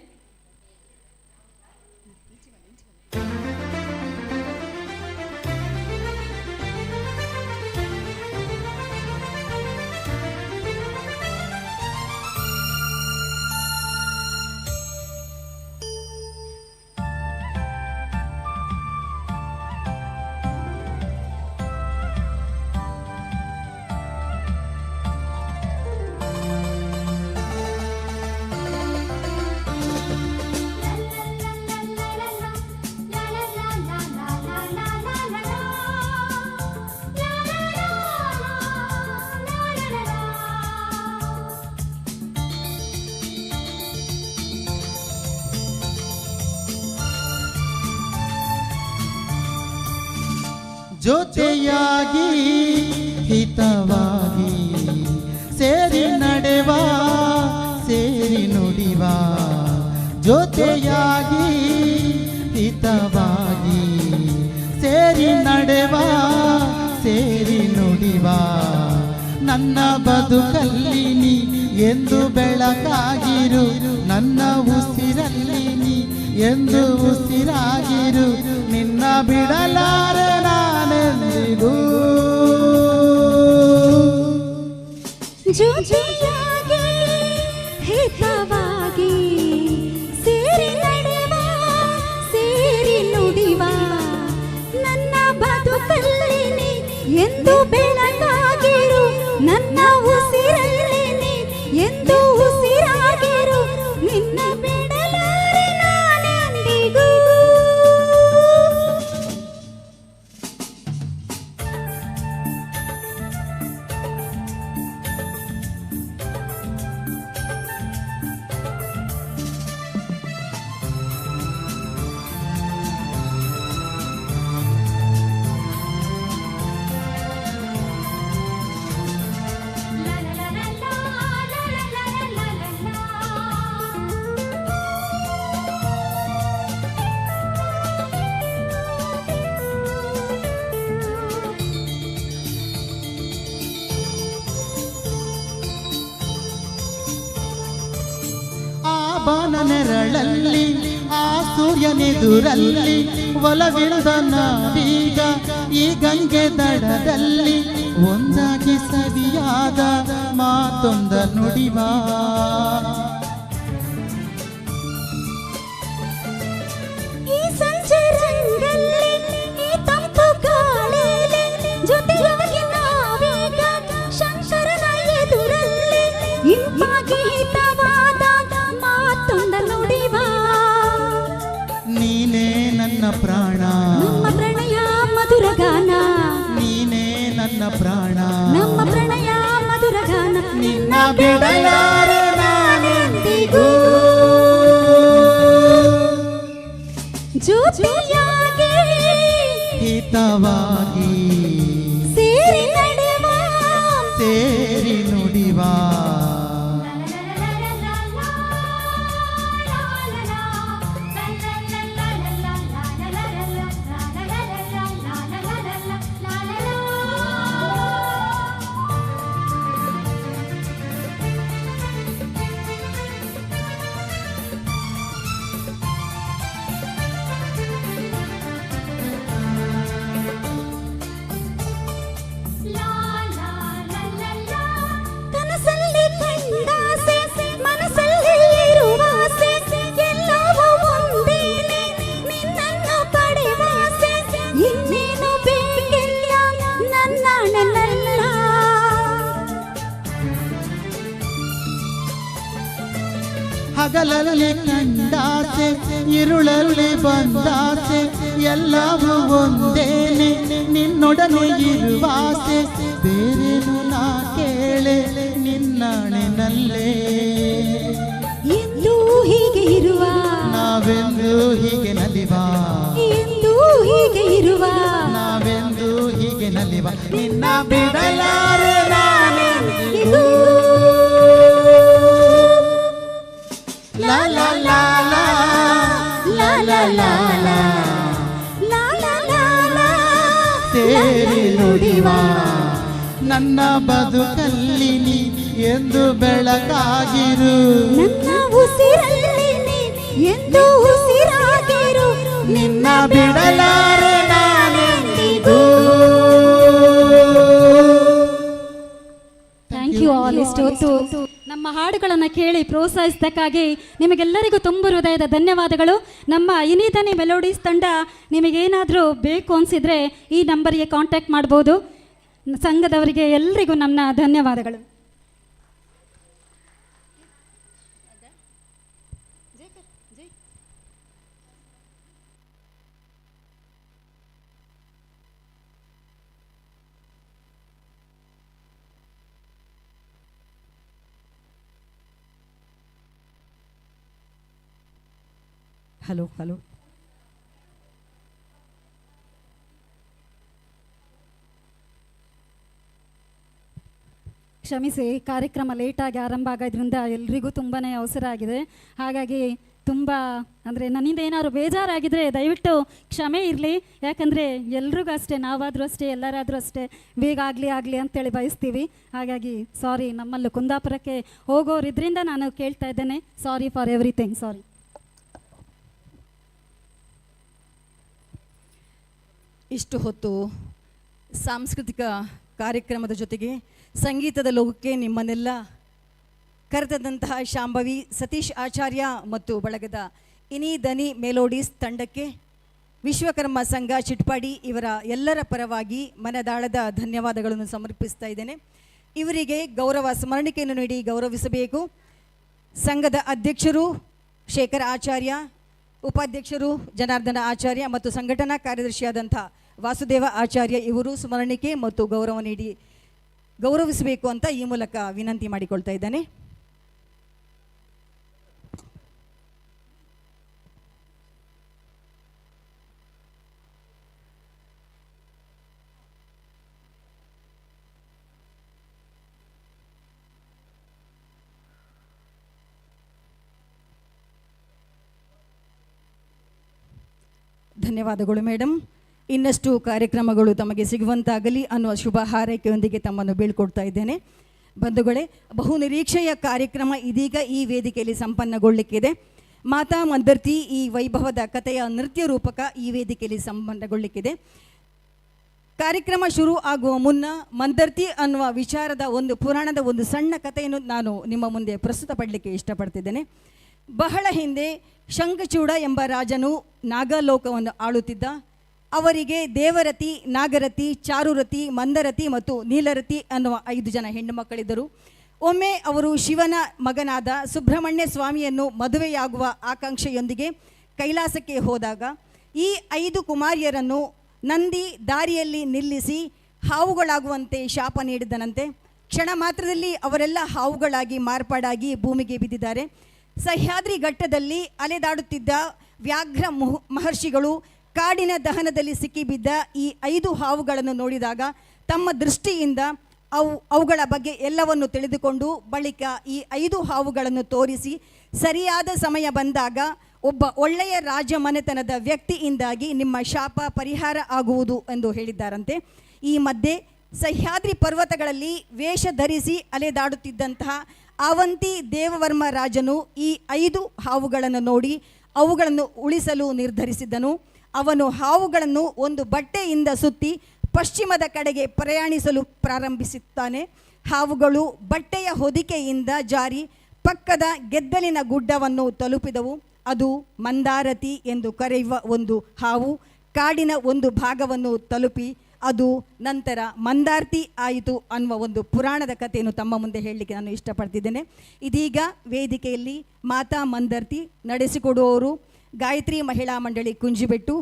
ಜೊತೆಯಾಗಿ ಹಿತವಾಗಿ ಸೇರಿ ನಡೆವ ಸೇರಿ ನುಡಿವ. ಜೊತೆಯಾಗಿ ಹಿತವಾಗಿ ಸೇರಿ ನಡೆವ ಸೇರಿ ನುಡಿವ. ನನ್ನ ಬದುಕಲ್ಲಿ ನೀ ಎಂದು ಬೆಳಕಾಗಿರು, ನನ್ನ ಉಸಿರಲ್ಲಿ ನೀ ಎಂದು ಉಸಿರಾಗಿರು. ನಿನ್ನ ಬಿಡಲಾರೆ ನಾನೆಂದಿಗೂ. ಜೊತೆಯಾಗಿ ಹಿತವಾಗಿ ಸೇರಿ ನಡೆವ ಸೇರಿ ನುಡಿವ. ನನ್ನ ಬದುಕಲ್ಲಿ ನೀ ಎಂದು ಬೆಳಕಾಗಿರು, ನನ್ನ ಉಸಿರಲ್ಲಿ ನೀ ಎಂದು ಉಸಿರಾಗಿರು. ನಿನ್ನ ಬಿಡಲಾರೆ ನಾನೆಂದಿಗೂ. ಬಾನ ನೆರಳಲ್ಲಿ ಆ ಸೂರ್ಯನೆದುರಲ್ಲಿ ಒಲವಿಲ್ಲದ ನಾವೀಗ ಈ ಗಂಗೆ ದಡದಲ್ಲಿ ಒಂದಾಗಿ ಸವಿಯಾದ ಮಾತೊಂದ ನುಡಿವ. ಈ ಸಂಜೆ ರಂಗಲ್ಲಿ ಈ ತಂಪು ಗಾಳಿಯಲ್ಲಿ ಜೊತೆಯಾಗಿ ನಾವೀಗ ಶಂಕರನ ಎದುರಲ್ಲಿ ಇಂಪಾಗಿ ಹಿತವಾದ ಮಾತೊಂದ ನುಡಿವ. ನೀನೇ ನನ್ನ ಪ್ರಾಣ, ನಮ್ಮ ಪ್ರಣಯ ಮಧುರ ಗಾನ. ನೀನೇ ನನ್ನ ಪ್ರಾಣ, ನಮ್ಮ ಪ್ರಣಯ ಮಧುರ ಗಾನ. ನಿನ್ನ ಬಿಡಲಾರೆ ನಾನೆಂದಿಗೂ. ಜೊತೆಯಾಗಿ ಹಿತವಾಗಿ ಸೇರಿ ನಡೆವ ಸೇರಿ ನುಡಿವ. ಹಗಲಲ್ಲಿ ಕಂಡಾಸೆ ಇರುಳಲ್ಲಿ ಬಂದಾಸೆ ಎಲ್ಲವೂ ಒಂದೇನೆ ನಿನ್ನೊಡನೆ ಇರುವಾಸೆ ಬೇರೇನು ನಾ ಕೇಳೆ ನಿನ್ನಾಣಿನಲ್ಲೇ ಎಂದು ಹೀಗೆ ಇರುವ ನಾವೆಂದು ಹೀಗೆ ನಲಿವ ಎಂದು ಹೀಗೆ ಇರುವ ನಾವೆಂದು ಹೀಗೆ ನಲಿವ ನಿನ್ನ ಬಿಡಲಾರೆ ನಾನೆಂದಿಗೂ. ಲಾ ಲಾ ಲಾ ಲಾ ಲಾ ಲಾ ಲಾ ಲಾ ಲಾ ಲಾ ಲಾ ಲಾ ಸೇರಿ ನುಡಿವ ನನ್ನ ಬದುಕಲ್ಲಿ ನೀ ಎಂದು ಬೆಳಕಾಗಿರು ನನ್ನ ಉಸಿರಲ್ಲಿ ನೀ ಎಂದು ಉಸಿರಾಗಿರು ನಿನ್ನ ಬಿಡಲಾರೆ ನಾನೆಂದಿಗೂ. Thank you all. ಇಷ್ಟೊತ್ತು ನಮ್ಮ ಹಾಡುಗಳನ್ನು ಕೇಳಿ ಪ್ರೋತ್ಸಾಹಿಸಿದ್ದಕ್ಕಾಗಿ ನಿಮಗೆಲ್ಲರಿಗೂ ತುಂಬ ಹೃದಯದ ಧನ್ಯವಾದಗಳು. ನಮ್ಮ ಇನಿದನಿ ಮೆಲೋಡೀಸ್ ತಂಡ ನಿಮಗೇನಾದರೂ ಬೇಕು ಅನಿಸಿದರೆ ಈ ನಂಬರಿಗೆ ಕಾಂಟ್ಯಾಕ್ಟ್ ಮಾಡ್ಬೋದು. ಸಂಘದವರಿಗೆ ಎಲ್ರಿಗೂ ನನ್ನ ಧನ್ಯವಾದಗಳು. ಹಲೋ ಹಲೋ ಕ್ಷಮಿಸಿ, ಕಾರ್ಯಕ್ರಮ ಲೇಟಾಗಿ ಆರಂಭ ಆಗೋದ್ರಿಂದ ಎಲ್ರಿಗೂ ತುಂಬಾ ಅವಸರ ಆಗಿದೆ. ಹಾಗಾಗಿ ತುಂಬ ಅಂದರೆ ನನ್ನಿಂದ ಏನಾದ್ರು ಬೇಜಾರಾಗಿದ್ದರೆ ದಯವಿಟ್ಟು ಕ್ಷಮೆ ಇರಲಿ. ಯಾಕಂದರೆ ಎಲ್ರಿಗೂ ಅಷ್ಟೇ, ನಾವಾದರೂ ಅಷ್ಟೇ, ಎಲ್ಲರಾದರೂ ಅಷ್ಟೇ ಬೇಗ ಆಗಲಿ ಅಂತೇಳಿ ಬಯಸ್ತೀವಿ. ಹಾಗಾಗಿ ಸಾರಿ. ನಮ್ಮಲ್ಲೂ ಕುಂದಾಪುರಕ್ಕೆ ಹೋಗೋರಿದ್ರಿಂದ ನಾನು ಕೇಳ್ತಾ ಇದ್ದೇನೆ. Sorry for everything. ಸಾರಿ. ಇಷ್ಟು ಹೊತ್ತು ಸಾಂಸ್ಕೃತಿಕ ಕಾರ್ಯಕ್ರಮದ ಜೊತೆಗೆ ಸಂಗೀತದ ಲೋಕಕ್ಕೆ ನಿಮ್ಮನ್ನೆಲ್ಲ ಕರೆತಂತಹ ಶಾಂಭವಿ ಸತೀಶ್ ಆಚಾರ್ಯ ಮತ್ತು ಬಳಗದ ಇನಿ ದನಿ ಮೆಲೋಡೀಸ್ ತಂಡಕ್ಕೆ ವಿಶ್ವಕರ್ಮ ಸಂಘ ಚಿಟ್ಪಾಡಿ ಇವರ ಎಲ್ಲರ ಪರವಾಗಿ ಮನದಾಳದ ಧನ್ಯವಾದಗಳನ್ನು ಸಮರ್ಪಿಸ್ತಾ ಇದ್ದೇನೆ. ಇವರಿಗೆ ಗೌರವ ಸ್ಮರಣಿಕೆಯನ್ನು ನೀಡಿ ಗೌರವಿಸಬೇಕು. ಸಂಘದ ಅಧ್ಯಕ್ಷರು ಶೇಖರ್ ಆಚಾರ್ಯ, ಉಪಾಧ್ಯಕ್ಷರು ಜನಾರ್ದನ ಆಚಾರ್ಯ ಮತ್ತು ಸಂಘಟನಾ ಕಾರ್ಯದರ್ಶಿಯಾದಂಥ ವಾಸುದೇವ ಆಚಾರ್ಯ ಇವರು ಸ್ಮರಣಿಕೆ ಮತ್ತು ಗೌರವ ನೀಡಿ ಗೌರವಿಸಬೇಕು ಅಂತ ಈ ಮೂಲಕ ವಿನಂತಿ ಮಾಡಿಕೊಳ್ತಾ ಇದ್ದೇನೆ. ಧನ್ಯವಾದಗಳು ಮೇಡಮ್. ಇನ್ನಷ್ಟು ಕಾರ್ಯಕ್ರಮಗಳು ತಮಗೆ ಸಿಗುವಂತಾಗಲಿ ಅನ್ನುವ ಶುಭ ಹಾರೈಕೆಯೊಂದಿಗೆ ತಮ್ಮನ್ನು ಬೀಳ್ಕೊಡ್ತಾ ಇದ್ದೇನೆ. ಬಂಧುಗಳೇ, ಬಹು ನಿರೀಕ್ಷೆಯ ಕಾರ್ಯಕ್ರಮ ಇದೀಗ ಈ ವೇದಿಕೆಯಲ್ಲಿ ಸಂಪನ್ನಗೊಳ್ಳಿಕ್ಕಿದೆ. ಮಾತಾ ಮಂದರ್ತಿ ಈ ವೈಭವದ ಕಥೆಯ ನೃತ್ಯ ರೂಪಕ ಈ ವೇದಿಕೆಯಲ್ಲಿ ಸಂಪನ್ನಗೊಳ್ಳಿಕ್ಕಿದೆ. ಕಾರ್ಯಕ್ರಮ ಶುರು ಆಗುವ ಮುನ್ನ ಮಂದರ್ತಿ ಅನ್ನುವ ವಿಚಾರದ ಒಂದು ಪುರಾಣದ ಒಂದು ಸಣ್ಣ ಕಥೆಯನ್ನು ನಾನು ನಿಮ್ಮ ಮುಂದೆ ಪ್ರಸ್ತುತಪಡಲಿಕ್ಕೆ ಇಷ್ಟಪಡ್ತಿದ್ದೇನೆ. ಬಹಳ ಹಿಂದೆ ಶಂಖಚೂಡ ಎಂಬ ರಾಜನು ನಾಗಲೋಕವನ್ನು ಆಳುತ್ತಿದ್ದ. ಅವರಿಗೆ ದೇವರತಿ, ನಾಗರತಿ, ಚಾರುರತಿ, ಮಂದರತಿ ಮತ್ತು ನೀಲರತಿ ಅನ್ನುವ 5 ಜನ ಹೆಣ್ಣು ಮಕ್ಕಳಿದ್ದರು. ಒಮ್ಮೆ ಅವರು ಶಿವನ ಮಗನಾದ ಸುಬ್ರಹ್ಮಣ್ಯ ಸ್ವಾಮಿಯನ್ನು ಮದುವೆಯಾಗುವ ಆಕಾಂಕ್ಷೆಯೊಂದಿಗೆ ಕೈಲಾಸಕ್ಕೆ ಹೋದಾಗ ಈ 5 ಕುಮಾರಿಯರನ್ನು ನಂದಿ ದಾರಿಯಲ್ಲಿ ನಿಲ್ಲಿಸಿ ಹಾವುಗಳಾಗುವಂತೆ ಶಾಪ ನೀಡಿದನಂತೆ. ಕ್ಷಣ ಮಾತ್ರದಲ್ಲಿ ಅವರೆಲ್ಲ ಹಾವುಗಳಾಗಿ ಮಾರ್ಪಾಡಾಗಿ ಭೂಮಿಗೆ ಬಿದ್ದಿದ್ದಾರೆ. ಸಹ್ಯಾದ್ರಿ ಘಟ್ಟದಲ್ಲಿ ಅಲೆದಾಡುತ್ತಿದ್ದ ವ್ಯಾಘ್ರ ಮಹರ್ಷಿಗಳು ಕಾಡಿನ ದಹನದಲ್ಲಿ ಸಿಕ್ಕಿಬಿದ್ದ ಈ 5 ಹಾವುಗಳನ್ನು ನೋಡಿದಾಗ ತಮ್ಮ ದೃಷ್ಟಿಯಿಂದ ಅವುಗಳ ಬಗ್ಗೆ ಎಲ್ಲವನ್ನು ತಿಳಿದುಕೊಂಡು ಬಳಿಕ ಈ 5 ಹಾವುಗಳನ್ನು ತೋರಿಸಿ ಸರಿಯಾದ ಸಮಯ ಬಂದಾಗ ಒಬ್ಬ ಒಳ್ಳೆಯ ರಾಜಮನೆತನದ ವ್ಯಕ್ತಿಯಿಂದಾಗಿ ನಿಮ್ಮ ಶಾಪ ಪರಿಹಾರ ಆಗುವುದು ಎಂದು ಹೇಳಿದ್ದಾರಂತೆ. ಈ ಮಧ್ಯೆ ಸಹ್ಯಾದ್ರಿ ಪರ್ವತಗಳಲ್ಲಿ ವೇಷ ಧರಿಸಿ ಅಲೆದಾಡುತ್ತಿದ್ದಂತಹ ಅವಂತಿ ದೇವವರ್ಮ ರಾಜನು ಈ 5 ಹಾವುಗಳನ್ನು ನೋಡಿ ಅವುಗಳನ್ನು ಉಳಿಸಲು ನಿರ್ಧರಿಸಿದನು. ಅವನು ಹಾವುಗಳನ್ನು ಒಂದು ಬಟ್ಟೆಯಿಂದ ಸುತ್ತಿ ಪಶ್ಚಿಮದ ಕಡೆಗೆ ಪ್ರಯಾಣಿಸಲು ಪ್ರಾರಂಭಿಸುತ್ತಾನೆ. ಹಾವುಗಳು ಬಟ್ಟೆಯ ಹೊದಿಕೆಯಿಂದ ಜಾರಿ ಪಕ್ಕದ ಗೆದ್ದಲಿನ ಗುಡ್ಡವನ್ನು ತಲುಪಿದವು. ಅದು ಮಂದಾರತಿ ಎಂದು ಕರೆಯುವ ಒಂದು ಹಾವು ಕಾಡಿನ ಒಂದು ಭಾಗವನ್ನು ತಲುಪಿ ಅದು ನಂತರ ಮಂದಾರ್ತಿ ಆಯಿತು ಅನ್ನುವ ಒಂದು ಪುರಾಣದ ಕಥೆಯನ್ನು ತಮ್ಮ ಮುಂದೆ ಹೇಳಲಿಕ್ಕೆ ನಾನು ಇಷ್ಟಪಡ್ತಿದ್ದೇನೆ. ಇದೀಗ ವೇದಿಕೆಯಲ್ಲಿ ಮಾತಾ ಮಂದಾರ್ತಿ ನಡೆಸಿಕೊಡುವವರು ಗಾಯತ್ರಿ ಮಹಿಳಾ ಮಂಡಳಿ ಕುಂಜಿಬೆಟ್ಟು.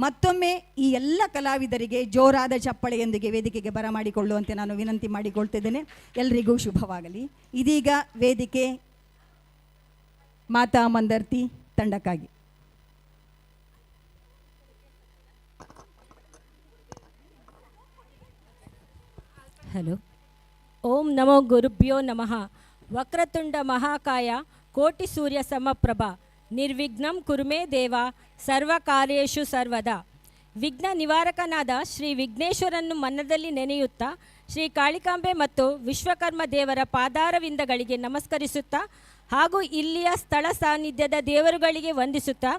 ಮತ್ತೊಮ್ಮೆ ಈ ಎಲ್ಲ ಕಲಾವಿದರಿಗೆ ಜೋರಾದ ಚಪ್ಪಳೆಯೊಂದಿಗೆ ವೇದಿಕೆಗೆ ಬರಮಾಡಿಕೊಳ್ಳುವಂತೆ ನಾನು ವಿನಂತಿ ಮಾಡಿಕೊಳ್ತಿದ್ದೇನೆ. ಎಲ್ರಿಗೂ ಶುಭವಾಗಲಿ. ಇದೀಗ ವೇದಿಕೆ ಮಾತಾ ಮಂದಾರ್ತಿ ತಂಡಕ್ಕಾಗಿ. ಹಲೋ. ಓಂ ನಮೋ ಗುರುಭ್ಯೋ ನಮಃ. ವಕ್ರತುಂಡ ಮಹಾಕಾಯ ಕೋಟಿ ಸೂರ್ಯ ಸಮಪ್ರಭ ನಿರ್ವಿಘ್ನಂ ಕುರುಮೇ ದೇವ ಸರ್ವಕಾರ್ಯೇಷು ಸರ್ವದಾ. ವಿಘ್ನ ನಿವಾರಕನಾದ ಶ್ರೀ ವಿಘ್ನೇಶ್ವರನ್ನು ಮನದಲ್ಲಿ ನೆನೆಯುತ್ತಾ ಶ್ರೀ ಕಾಳಿಕಾಂಬೆ ಮತ್ತು ವಿಶ್ವಕರ್ಮ ದೇವರ ಪಾದಾರವಿಂದಗಳಿಗೆ ನಮಸ್ಕರಿಸುತ್ತಾ ಹಾಗೂ ಇಲ್ಲಿಯ ಸ್ಥಳ ಸಾನ್ನಿಧ್ಯದ ದೇವರುಗಳಿಗೆ ವಂದಿಸುತ್ತಾ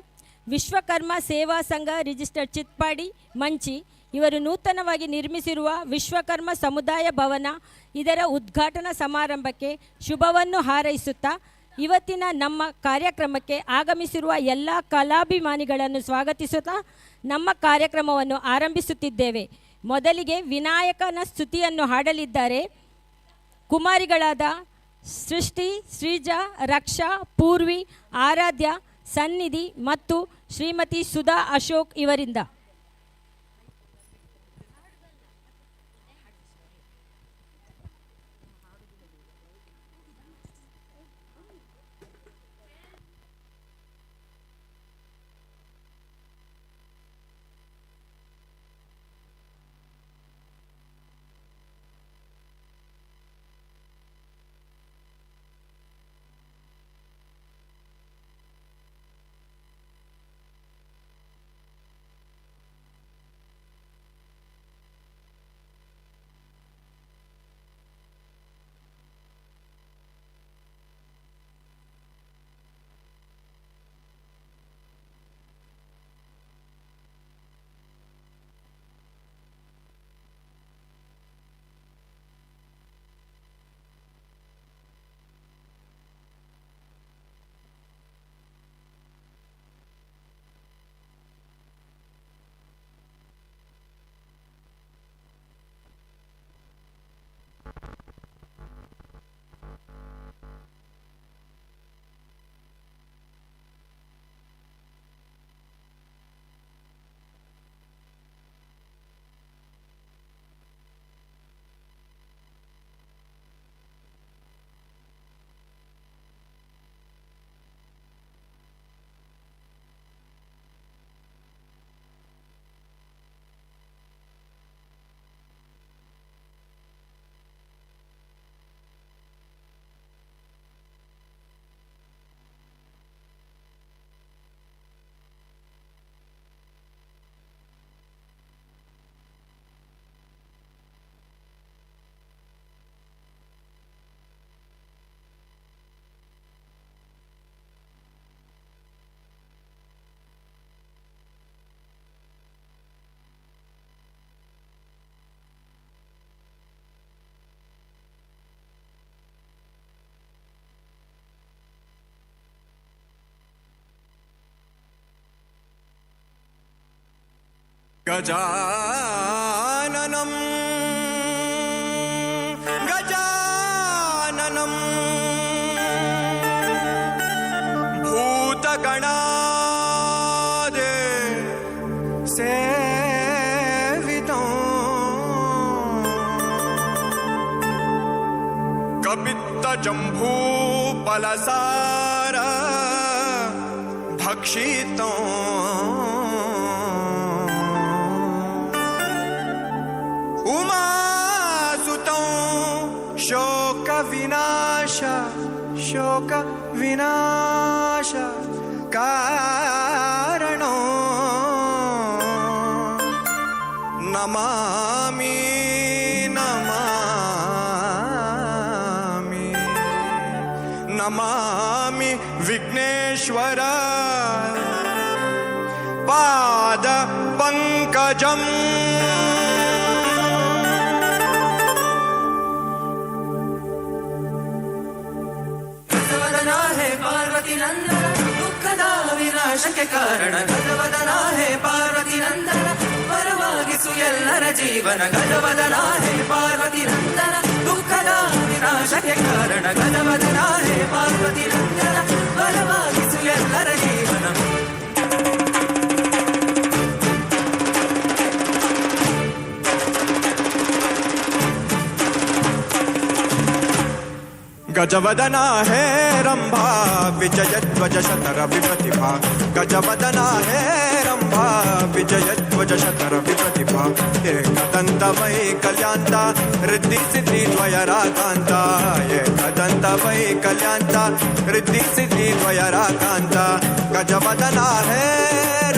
ವಿಶ್ವಕರ್ಮ ಸೇವಾ ಸಂಘ ರಿಜಿಸ್ಟರ್ಡ್ ಚಿತ್ಪಾಡಿ ಮಂಚಿ ಇವರು ನೂತನವಾಗಿ ನಿರ್ಮಿಸಿರುವ ವಿಶ್ವಕರ್ಮ ಸಮುದಾಯ ಭವನ ಇದರ ಉದ್ಘಾಟನಾ ಸಮಾರಂಭಕ್ಕೆ ಶುಭವನ್ನು ಹಾರೈಸುತ್ತಾ ಇವತ್ತಿನ ನಮ್ಮ ಕಾರ್ಯಕ್ರಮಕ್ಕೆ ಆಗಮಿಸಿರುವ ಎಲ್ಲ ಕಲಾಭಿಮಾನಿಗಳನ್ನು ಸ್ವಾಗತಿಸುತ್ತಾ ನಮ್ಮ ಕಾರ್ಯಕ್ರಮವನ್ನು ಆರಂಭಿಸುತ್ತಿದ್ದೇವೆ. ಮೊದಲಿಗೆ ವಿನಾಯಕನ ಸ್ತುತಿಯನ್ನು ಹಾಡಲಿದ್ದಾರೆ ಕುಮಾರಿಗಳಾದ ಸೃಷ್ಟಿ, ಶ್ರೀಜಾ, ರಕ್ಷಾ, ಪೂರ್ವಿ, ಆರಾಧ್ಯ, ಸನ್ನಿಧಿ ಮತ್ತು ಶ್ರೀಮತಿ ಸುಧಾ ಅಶೋಕ್ ಇವರಿಂದ. गजाननं गजाननं भूतगणादि सेवितं कपित्तजम्बूफलसार भक्षितं शोक विनाश कारणो नमामि नमामि नमामि विघ्नेश्वर पाद पंकजम् ವಿನಾಶಕ್ಕೆ ಕಾರಣ ಗಜವದನ ಹೇ ಪಾರ್ವತಿ ನಂದನ ವರವಾಗಿಸು ಎಲ್ಲರ ಜೀವನ ಗಜವದನ ಹೇ ಪಾರ್ವತಿ ನಂದನ ದುಃಖದ ವಿನಾಶಕ್ಕೆ ಕಾರಣ ಗಜವದನ ಹೇ ಪಾರ್ವತಿ ನಂದನ ವರವಾಗಿಸು ಎಲ್ಲರ ಜೀವನ गजवदना है रंभा विजयध्वज शतर विप्रतिभा गजवदना है रंभा विजयध्वज शतर विप्रतिभा एकदंत वैकल्यांता रिद्धि सिद्धि द्वयराकांता एकदंत वैकल्यांता रिद्धि सिद्धि द्वयराकांता गजवदना है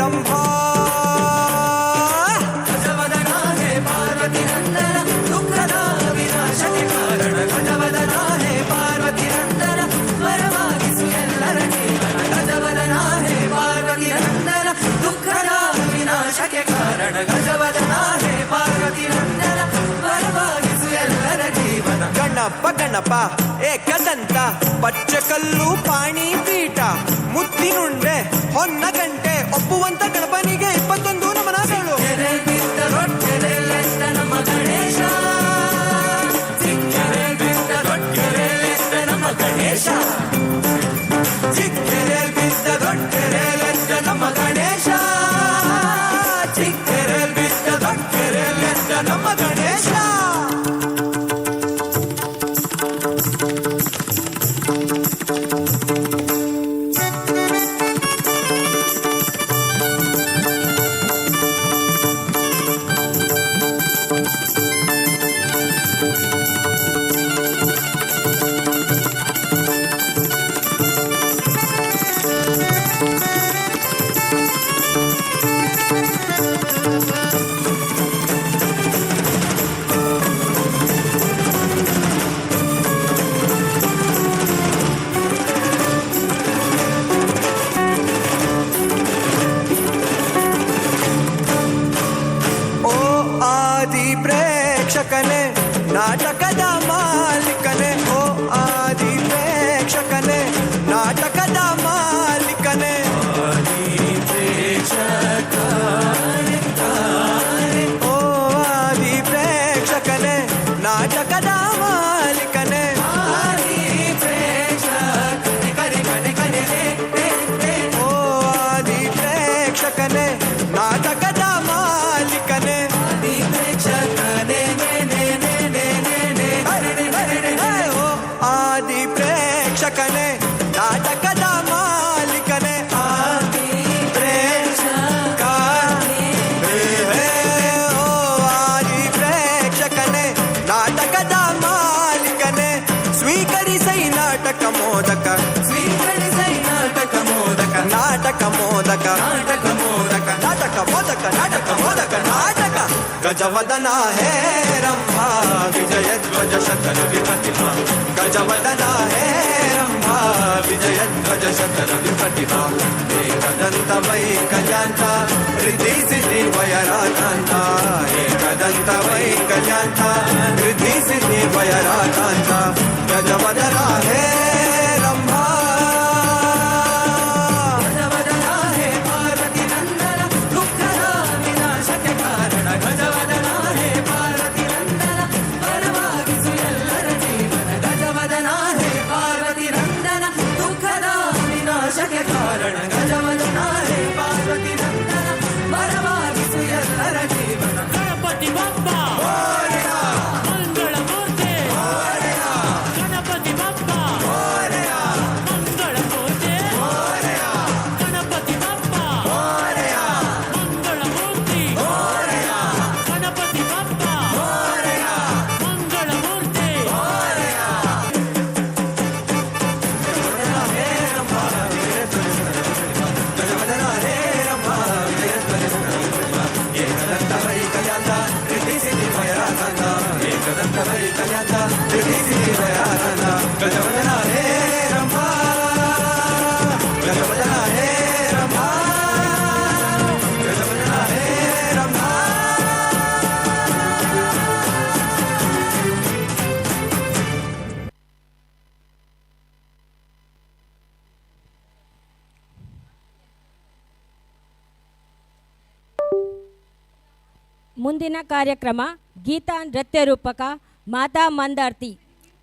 रंभा गजवदना है पार्वती नंदन दुःखद विनाशಕ್ಕೆ ಕಾರಣ गजवदना है पार्वती नंदन वरವಾಗಿಸು ಎಲ್ಲರ ಜೀವನ ಗಜವದನ ಹೇ ಪಾರ್ವತಿ ನಂದನ ದುಃಖದ ವಿನಾಶಕ್ಕೆ ಕಾರಣ ಗಜವದನ ಹೇ ಪಾರ್ವತಿ ನಂದನ ವರವಾಗಿಸು ಎಲ್ಲರ ಜೀವನ ಗಣಪ ಗಣಪ ಏಕದಂತ ಪಚ್ಚಕಲ್ಲು ಪಾಣಿ ಪೀಠ ಮುತ್ತಿನುಂಡೆ ಹೊನ್ನ ಗಂಟೆ ಒಪ್ಪುವಂತ ಗಣಪನಿಗೆ 21 ನಮನಗಳು ನಮ್ಮ ಗಣೇಶ ಗಣೇಶ ಚಿಕ್ಕರೆಲ್ ಬಿದ್ದ ದೊಡ್ಡರೆಲೆದ್ದ ನಮ್ಮ ಗಣೇಶ ಚಿಕ್ಕರೆಲ್ ಬಿದ್ದ ದೊಡ್ಡರೆಲೆದ್ದ ನಮ್ಮ ಗಣೇಶ ಪ್ರೇಕ್ಷಕನೇ ನಾಟಕದ ಮಾಲೀಕನೇ ಓ ಆದಿ ಪ್ರೇಕ್ಷಕನೇ ನಾಟಕದ ಮಾಲೀಕನೇ ಓ ಆದಿ ಪ್ರೇಕ್ಷಕನೇ ನಾಟಕದ ಮಾಲೀಕನೇ ಓ ಆದಿ ಪ್ರೇಕ್ಷಕನೇ ನಾಟಕದ ಮಾಲೀಕನೇ ಆದಿ ಪ್ರೇಕ್ಷಕನೇ ನಾಟಕದ ಮಾಲೀಕನೇ ಆದಿ ಪ್ರೇಕ್ಷಕ ಓ ಆದಿ ಪ್ರೇಕ್ಷಕನೇ ನಾಟಕದ ಮಾಲೀಕನೇ ಸ್ವೀಕರಿಸೈ ನಾಟಕ ಮೋದಕ ಸ್ವೀಕರಿಸೈ ನಾಟಕ ಮೋದಕ ನಾಟಕ ಮೋದಕ ನಾಟಕ ಮೋದಕ ನಾಟಕ ಮೋದಕ ನಾಟಕ ಮೋದಕ ನಾಟಕ ಗಜವದನ ಹೇ ರಂಭಾ ವಿಜಯಧ್ವಜ ಶತರ ವಿಪ್ರತಿಭಾ ಗಜವದನ ಹೇ ರಂಭಾ ವಿಜಯಧ್ವಜ ಶತರ ವಿಪ್ರತಿಭಾ ಏಕದಂತ ವೈಕಲ್ಯಾಂತ ರಿದ್ಧಿ ಸಿದ್ಧಿ ವಯರಾಕಾಂತ ಏಕದಂತ ವೈಕಲ್ಯಾಂತ ರಿದ್ಧಿ ಸಿದ್ಧಿ ವಯರಾಕಾಂತ ಗಜವದನ ಹೇ ರಂಭಾ ಗಜವದನ ಹೇ ರಂಭಾ ಗಜವದನ ಹೇ ರಂಭಾ ಗಜವದನ ಹೇ ರಂಭಾ ಮುಂದಿನ ಕಾರ್ಯಕ್ರಮ ಗೀತಾ ನೃತ್ಯ ರೂಪಕ ಮಾತಾ ಮಂದಾರ್ತಿ.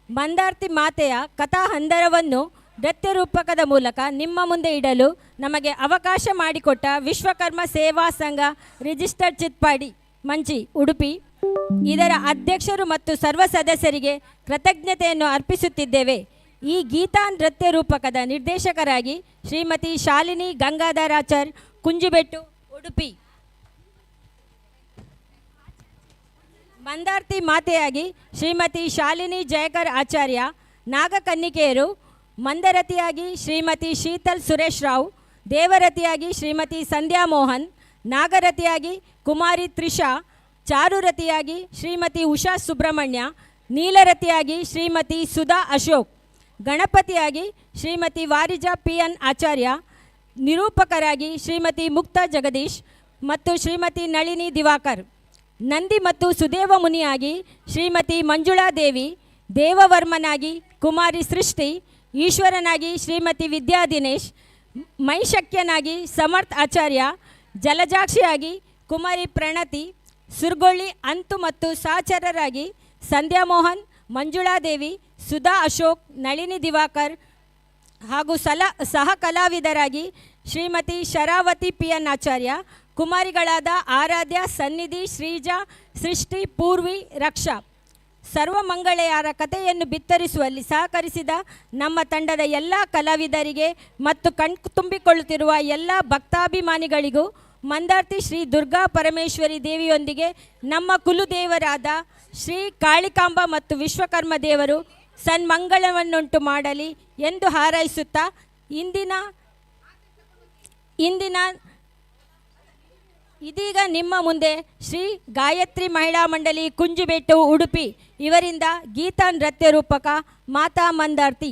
ಮಂದಾರ್ತಿ ಮಾತೆಯ ಕಥಾ ಹಂದರವನ್ನು ನೃತ್ಯ ರೂಪಕದ ಮೂಲಕ ನಿಮ್ಮ ಮುಂದೆ ಇಡಲು ನಮಗೆ ಅವಕಾಶ ಮಾಡಿಕೊಟ್ಟ ವಿಶ್ವಕರ್ಮ ಸೇವಾ ಸಂಘ ರಿಜಿಸ್ಟರ್ಡ್ ಚಿತ್ಪಾಡಿ ಮಂಚಿ ಉಡುಪಿ ಇದರ ಅಧ್ಯಕ್ಷರು ಮತ್ತು ಸರ್ವ ಸದಸ್ಯರಿಗೆ ಕೃತಜ್ಞತೆಯನ್ನು ಅರ್ಪಿಸುತ್ತಿದ್ದೇವೆ. ಈ ಗೀತಾ ನೃತ್ಯ ರೂಪಕದ ನಿರ್ದೇಶಕರಾಗಿ ಶ್ರೀಮತಿ ಶಾಲಿನಿ ಗಂಗಾಧರಾಚಾರ್ ಕುಂಜುಬೆಟ್ಟು ಉಡುಪಿ, ಮಂದಾರ್ತಿ ಮಾತೆಯಾಗಿ ಶ್ರೀಮತಿ ಶಾಲಿನಿ ಜಯಕರ್ ಆಚಾರ್ಯ, ನಾಗಕನ್ನಿಕೆಯರು ಮಂದರತಿಯಾಗಿ ಶ್ರೀಮತಿ ಶೀತಲ್ ಸುರೇಶ್ ರಾವ್, ದೇವರತಿಯಾಗಿ ಶ್ರೀಮತಿ ಸಂಧ್ಯಾ ಮೋಹನ್, ನಾಗರತಿಯಾಗಿ ಕುಮಾರಿ ತ್ರಿಷಾ, ಚಾರುರತಿಯಾಗಿ ಶ್ರೀಮತಿ ಉಷಾ ಸುಬ್ರಹ್ಮಣ್ಯ, ನೀಲರತಿಯಾಗಿ ಶ್ರೀಮತಿ ಸುಧಾ ಅಶೋಕ್, ಗಣಪತಿಯಾಗಿ ಶ್ರೀಮತಿ ವಾರಿಜಾ PN ಆಚಾರ್ಯ, ನಿರೂಪಕರಾಗಿ ಶ್ರೀಮತಿ ಮುಕ್ತಾ ಜಗದೀಶ್ ಮತ್ತು ಶ್ರೀಮತಿ ನಳಿನಿ ದಿವಾಕರ್, ನಂದಿ ಮತ್ತು ಸುದೇವ ಮುನಿಯಾಗಿ ಶ್ರೀಮತಿ ಮಂಜುಳಾ ದೇವಿ, ದೇವವರ್ಮನಾಗಿ ಕುಮಾರಿ ಸೃಷ್ಟಿ, ಈಶ್ವರನಾಗಿ ಶ್ರೀಮತಿ ವಿದ್ಯಾ ದಿನೇಶ್, ಮೈಶಕ್ಯನಾಗಿ ಸಮರ್ಥ್ ಆಚಾರ್ಯ, ಜಲಜಾಕ್ಷಿಯಾಗಿ ಕುಮಾರಿ ಪ್ರಣತಿ, ಸುರ್ಗೊಳ್ಳಿ ಅಂತು ಮತ್ತು ಸಹಚರರಾಗಿ ಸಂಧ್ಯಾ ಮೋಹನ್, ಮಂಜುಳಾದೇವಿ, ಸುಧಾ ಅಶೋಕ್, ನಳಿನಿ ದಿವಾಕರ್ ಹಾಗೂ ಸಹ ಕಲಾವಿದರಾಗಿ ಶ್ರೀಮತಿ ಶರಾವತಿ PN ಆಚಾರ್ಯ, ಕುಮಾರಿಗಳಾದ ಆರಾಧ್ಯ, ಸನ್ನಿಧಿ, ಶ್ರೀಜಾ, ಸೃಷ್ಟಿ, ಪೂರ್ವಿ, ರಕ್ಷಾ. ಸರ್ವಮಂಗಳೆಯರ ಕಥೆಯನ್ನು ಬಿತ್ತರಿಸುವಲ್ಲಿ ಸಹಕರಿಸಿದ ನಮ್ಮ ತಂಡದ ಎಲ್ಲ ಕಲಾವಿದರಿಗೆ ಮತ್ತು ಕಣ್ತುಂಬಿಕೊಳ್ಳುತ್ತಿರುವ ಎಲ್ಲ ಭಕ್ತಾಭಿಮಾನಿಗಳಿಗೂ ಮಂದಾರ್ತಿ ಶ್ರೀ ದುರ್ಗಾ ಪರಮೇಶ್ವರಿ ದೇವಿಯೊಂದಿಗೆ ನಮ್ಮ ಕುಲದೇವರಾದ ಶ್ರೀ ಕಾಳಿಕಾಂಬ ಮತ್ತು ವಿಶ್ವಕರ್ಮ ದೇವರು ಸನ್ಮಂಗಳವನ್ನುಂಟು ಮಾಡಲಿ ಎಂದು ಹಾರೈಸುತ್ತಾ ಇದೀಗ ನಿಮ್ಮ ಮುಂದೆ ಶ್ರೀ ಗಾಯತ್ರಿ ಮಹಿಳಾ ಮಂಡಳಿ ಕುಂಜುಬೆಟ್ಟು ಉಡುಪಿ ಇವರಿಂದ ಗೀತಾ ನೃತ್ಯ ರೂಪಕ ಮಾತಾ ಮಂದಾರ್ತಿ.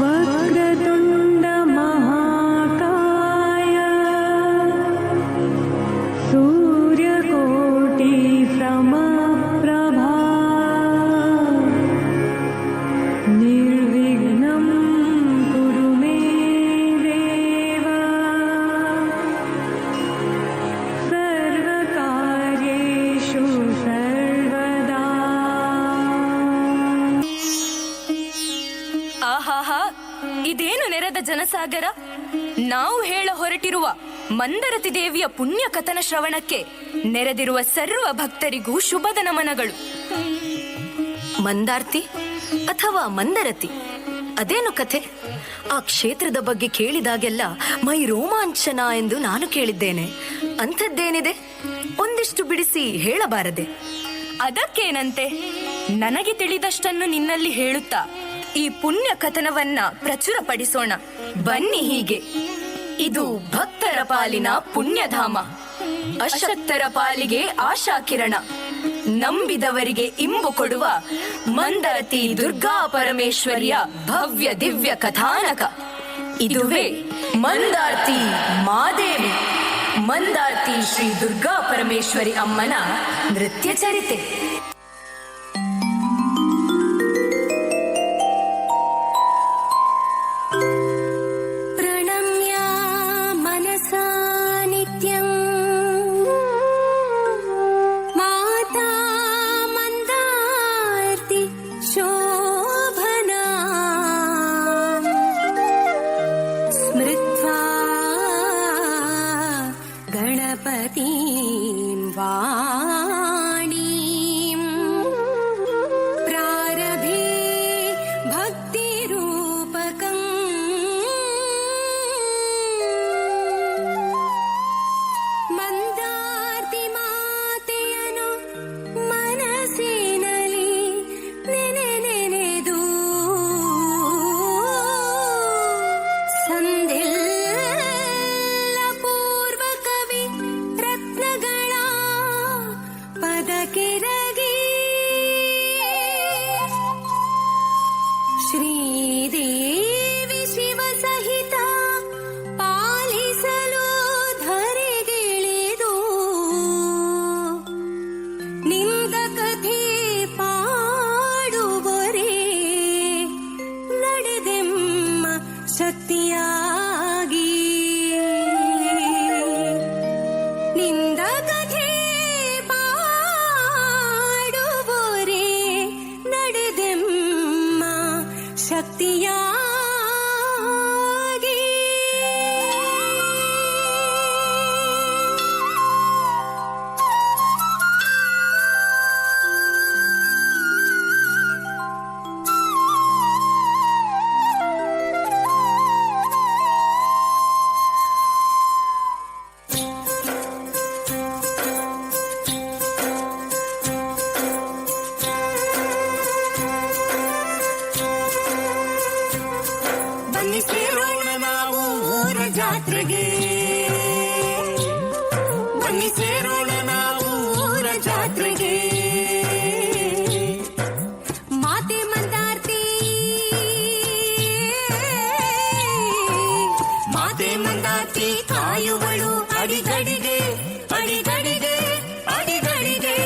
वक्रतुण्ड महाकाय सूर्यकोटि समप्रभा निर्विघ्नं कुरु मे देव सर्वकार्येषु सर्वदा. ಆಹಾಹಾ, ಇದೇನು ನೆರೆದ ಜನಸಾಗರ! ನಾವು ಹೇಳ ಹೊರಟಿರುವ ಮಂದರತಿ ದೇವಿಯ ಪುಣ್ಯ ಕಥನ ಶ್ರವಣಕ್ಕೆ ನೆರೆದಿರುವ ಸರ್ವ ಭಕ್ತರಿಗೂ ಶುಭದ ನಮನಗಳು. ಮಂದಾರ್ತಿ ಅಥವಾ ಮಂದರತಿ, ಅದೇನು ಕಥೆ? ಆ ಕ್ಷೇತ್ರದ ಬಗ್ಗೆ ಕೇಳಿದಾಗೆಲ್ಲ ಮೈ ರೋಮಾಂಚನ ಎಂದು ನಾನು ಕೇಳಿದ್ದೇನೆ. ಅಂಥದ್ದೇನಿದೆ? ಒಂದಿಷ್ಟು ಬಿಡಿಸಿ ಹೇಳಬಾರದೆ? ಅದಕ್ಕೇನಂತೆ, ನನಗೆ ತಿಳಿದಷ್ಟನ್ನು ನಿನ್ನಲ್ಲಿ ಹೇಳುತ್ತಾ ಈ ಪುಣ್ಯ ಕಥನವನ್ನ ಪ್ರಚುರಪಡಿಸೋಣ ಬನ್ನಿ. ಹೀಗೆ ಇದು ಭಕ್ತರ ಪಾಲಿನ ಪುಣ್ಯಧಾಮ, ಅಶಕ್ತರ ಪಾಲಿಗೆ ಆಶಾಕಿರಣ, ನಂಬಿದವರಿಗೆ ಇಂಬು ಕೊಡುವ ಮಂದರತಿ ದುರ್ಗಾ ಪರಮೇಶ್ವರಿಯ ಭವ್ಯ ದಿವ್ಯ ಕಥಾನಕ. ಇದುವೇ ಮಂದಾರ್ತಿ ಮಾದೇವಿ, ಮಂದಾರ್ತಿ ಶ್ರೀ ದುರ್ಗಾ ಪರಮೇಶ್ವರಿ ಅಮ್ಮನ ನೃತ್ಯ ಚರಿತೆ. गणपतिं वाणीं प्रारभे भक्तिरूपकम् ಮಂದಾರ್ತಿ ಮಾತೆಯನು ಮನಸ್ಸಿನಲ್ಲಿ ನೆನೆದು ಸಂದೆಲ್ಲ ಪೂರ್ವ ಕವಿ ರತ್ನಗಳ ಪದಕೆರಗಿ ಶ್ರೀದೇವಿ ಶಿವ ಸಹಿತ ಪಾಲಿಸಲು ಧರೆಗಿಳಿದು ನಿಂದ ಕಥೆ ಪಾಡುವರೆ ನಡೆದೆಮ್ಮ ಶಕ್ತಿಯಾಗಿ ನಿಂದ ಕಥೆ ಪಾಡುವರೆ ನಡೆದೆಮ್ಮ ಶಕ್ತಿಯಾಗಿ ಬನ್ನಿ ಸೇರೋಣ ನಾವು ಊರ ಜಾತ್ರೆಗೆ ಬನ್ನಿ ಸೇರೋಣ ನಾವು ಊರ ಜಾತ್ರೆಗೆ ಮಾತೆ ಮಂದಾರ್ತಿ ಮಾತೆ ಮಂದಾರ್ತಿ ಕಾಯುವಳು ಅಡಿಗಡಿಗೆ ಅಡಿಗಡಿಗೆ ಅಡಿಗಡಿಗೆ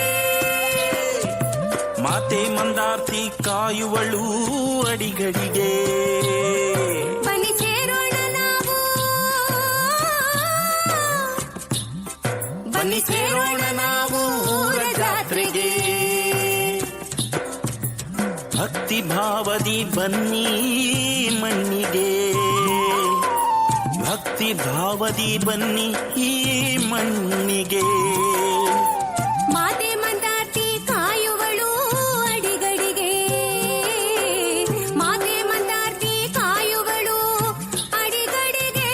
ಮಾತೆ ಮಂದಾರ್ತಿ ಕಾಯುವಳು ಅಡಿಗಡಿಗೆ ಬನ್ನಿ ಸೇರೋಣ ನಾವು ಬನ್ನಿ ಸೇರೋಣ ನಾವು ಊರ ಜಾತ್ರೆಗೆ ಭಕ್ತಿ ಭಾವದಿ ಬನ್ನಿ ಮಣ್ಣಿಗೆ ಭಕ್ತಿ ಭಾವದಿ ಬನ್ನಿ ಈ ಮಣ್ಣಿಗೆ ಮಾತೆ ಮಂದಾರ್ತಿ ಕಾಯುವಳು ಅಡಿಗಡಿಗೆ ಮಾತೆ ಮಂದಾರ್ತಿ ಕಾಯುವಳು ಅಡಿಗಡಿಗೆ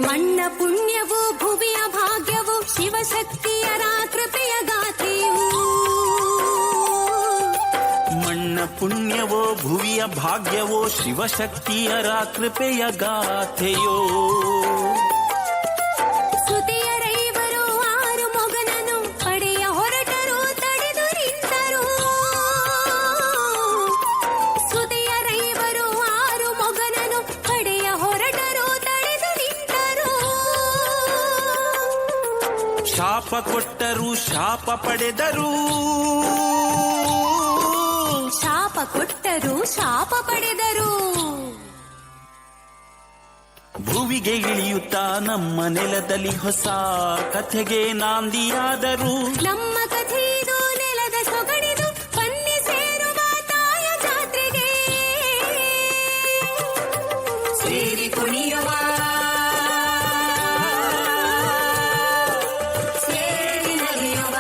ಮಣ್ಣ ಪುಣ್ಯವು ಭುವಿಯ ಭಾಗ್ಯವು ಶಿವಶಕ್ತಿಯರ ಕೃಪೆಯ ಗಾಥೆಯು ಮಣ್ಣ ಪುಣ್ಯವೋ ಭುವಿಯ ಭಾಗ್ಯವೋ ಶಿವಶಕ್ತಿಯರ ಕೃಪೆಯ ಗಾಥೆಯೋ ಸುತಿಯರೈವರು ಆರು ಮೊಗನನು ಪಡೆಯ ಹೊರಟರು ತಡೆದು ನಿಂತರು ಸುತಿಯರೈವರು ಆರು ಮೊಗನನು ಪಡೆಯ ಹೊರಟರು ತಡೆದು ನಿಂತರು ಶಾಪ ಕೊಟ್ಟರು ಶಾಪ ಪಡೆದರು ಶಾಪ ಕೊಟ್ಟರು ಶಾಪ ಪಡೆದರು ಭುವಿಗೆ ಇಳಿಯುತ್ತಾ ನಮ್ಮ ನೆಲದಲ್ಲಿ ಹೊಸ ಕಥೆಗೆ ನಾಂದಿಯಾದರು ನಮ್ಮ ಕಥೆಯಿದು ನೆಲದ ಸೊಗಡಿದು ಬನ್ನಿ ಸೇರುವ ತಾಯ ಜಾತ್ರೆಗೆ ಸೇರಿ ಕುಣಿಯುವ ಸೇರಿ ನಲಿಯುವ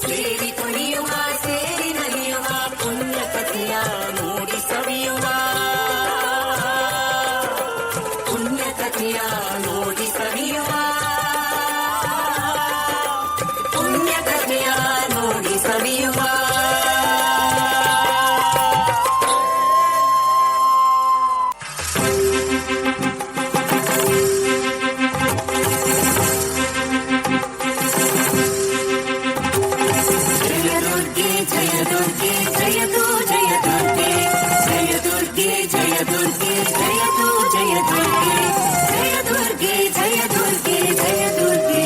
ಸೇರಿ ಕುಣಿಯುವ ಸೇರಿ ನಲಿಯುವ ಪುಣ್ಯ ಕಥೆಯ ನೋಡಿ ಸವಿಯುವ ಪುಣ್ಯ ಕಥೆಯ ನೋಡಿ ಸವಿಯುವ ಪುಣ್ಯ ಕಥೆಯ ನೋಡಿ ಸವಿಯುವ ಜಯ ದುರ್ಗೆ ಜಯ ದುರ್ಗೆ ಜಯ ತು ಜಯ ದುರ್ಗೆ ಜಯ ದುರ್ಗೆ ಜಯ ದುರ್ಗೆ ಜಯ ತು ಜಯ ದುರ್ಗೆ ಜಯ ದುರ್ಗೆ ಜಯ ದುರ್ಗೆ ಜಯ ದುರ್ಗೆ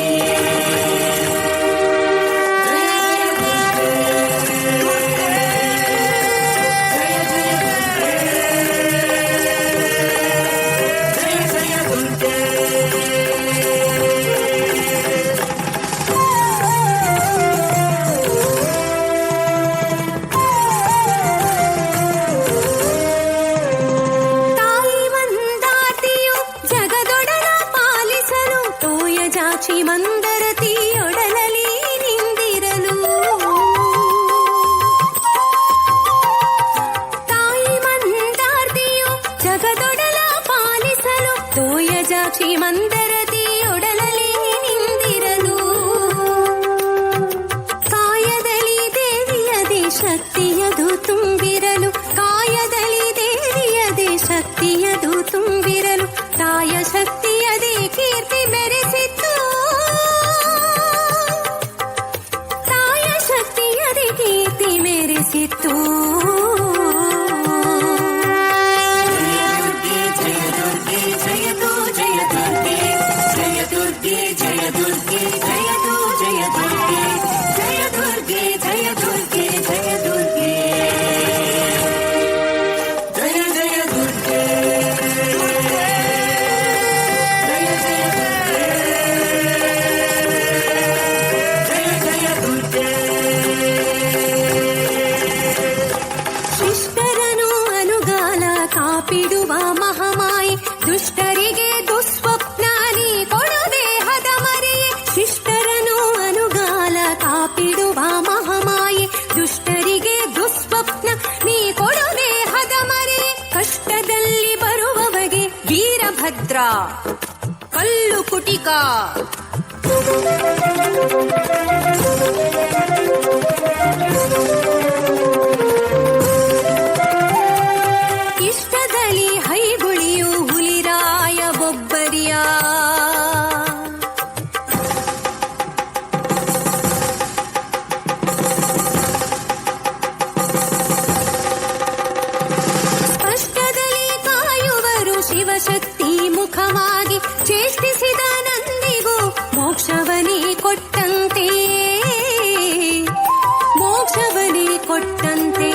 ಜಯ ದುರ್ಗೆ ಶಕ್ತಿಯದು ತುಂಬಿರಲು ಕಾಯದಲ್ಲಿ ದೇವಿಯದೇ ಶಕ್ತಿಯದು ತುಂಬಿರಲು ತಾಯ ಶಕ್ತಿಯದೇ ಕೀರ್ತಿ ಮೆರೆಸಿತ್ತು ತಾಯ ಶಕ್ತಿಯದೇ ಕೀರ್ತಿ ಮೆರೆಸಿತ್ತು ಶಿಷ್ಟರನು ಅನುಗಾಲ ಕಾಪಿಡುವ ಮಹಾಮಾಯಿ ದುಷ್ಟರಿಗೆ ದುಸ್ವಪ್ನ ನೀ ಕೊಡು ದೇಹದ ಮರೆಯೇ ಶಿಷ್ಟರನು ಅನುಗಾಲ ಕಾಪಿಡುವ ಮಹಾಮಾಯಿ ದುಷ್ಟರಿಗೆ ದುಸ್ವಪ್ನ ನೀ ಕೊಡು ದೇಹದ ಮರೆಯೇ ಕಷ್ಟದಲ್ಲಿ ಬರುವವಗೆ ವೀರಭದ್ರ ಕಲ್ಲು ಕುಟಿಕ ಇಷ್ಟದಲ್ಲಿ ಹೈಗುಳಿಯು ಹುಲಿರಾಯ ಬೊಬ್ಬರಿಯ ಸ್ಪಷ್ಟದಲ್ಲಿ ಕಾಯುವರು ಶಿವಶಕ್ತಿ ಮುಖವಾಗಿ ಚೇಷ್ಟಿಸಿದ ನಂದಿಗೂ ಮೋಕ್ಷವನೇ ಕೊಟ್ಟಂತೆ ಮೋಕ್ಷವನೇ ಕೊಟ್ಟಂತೆ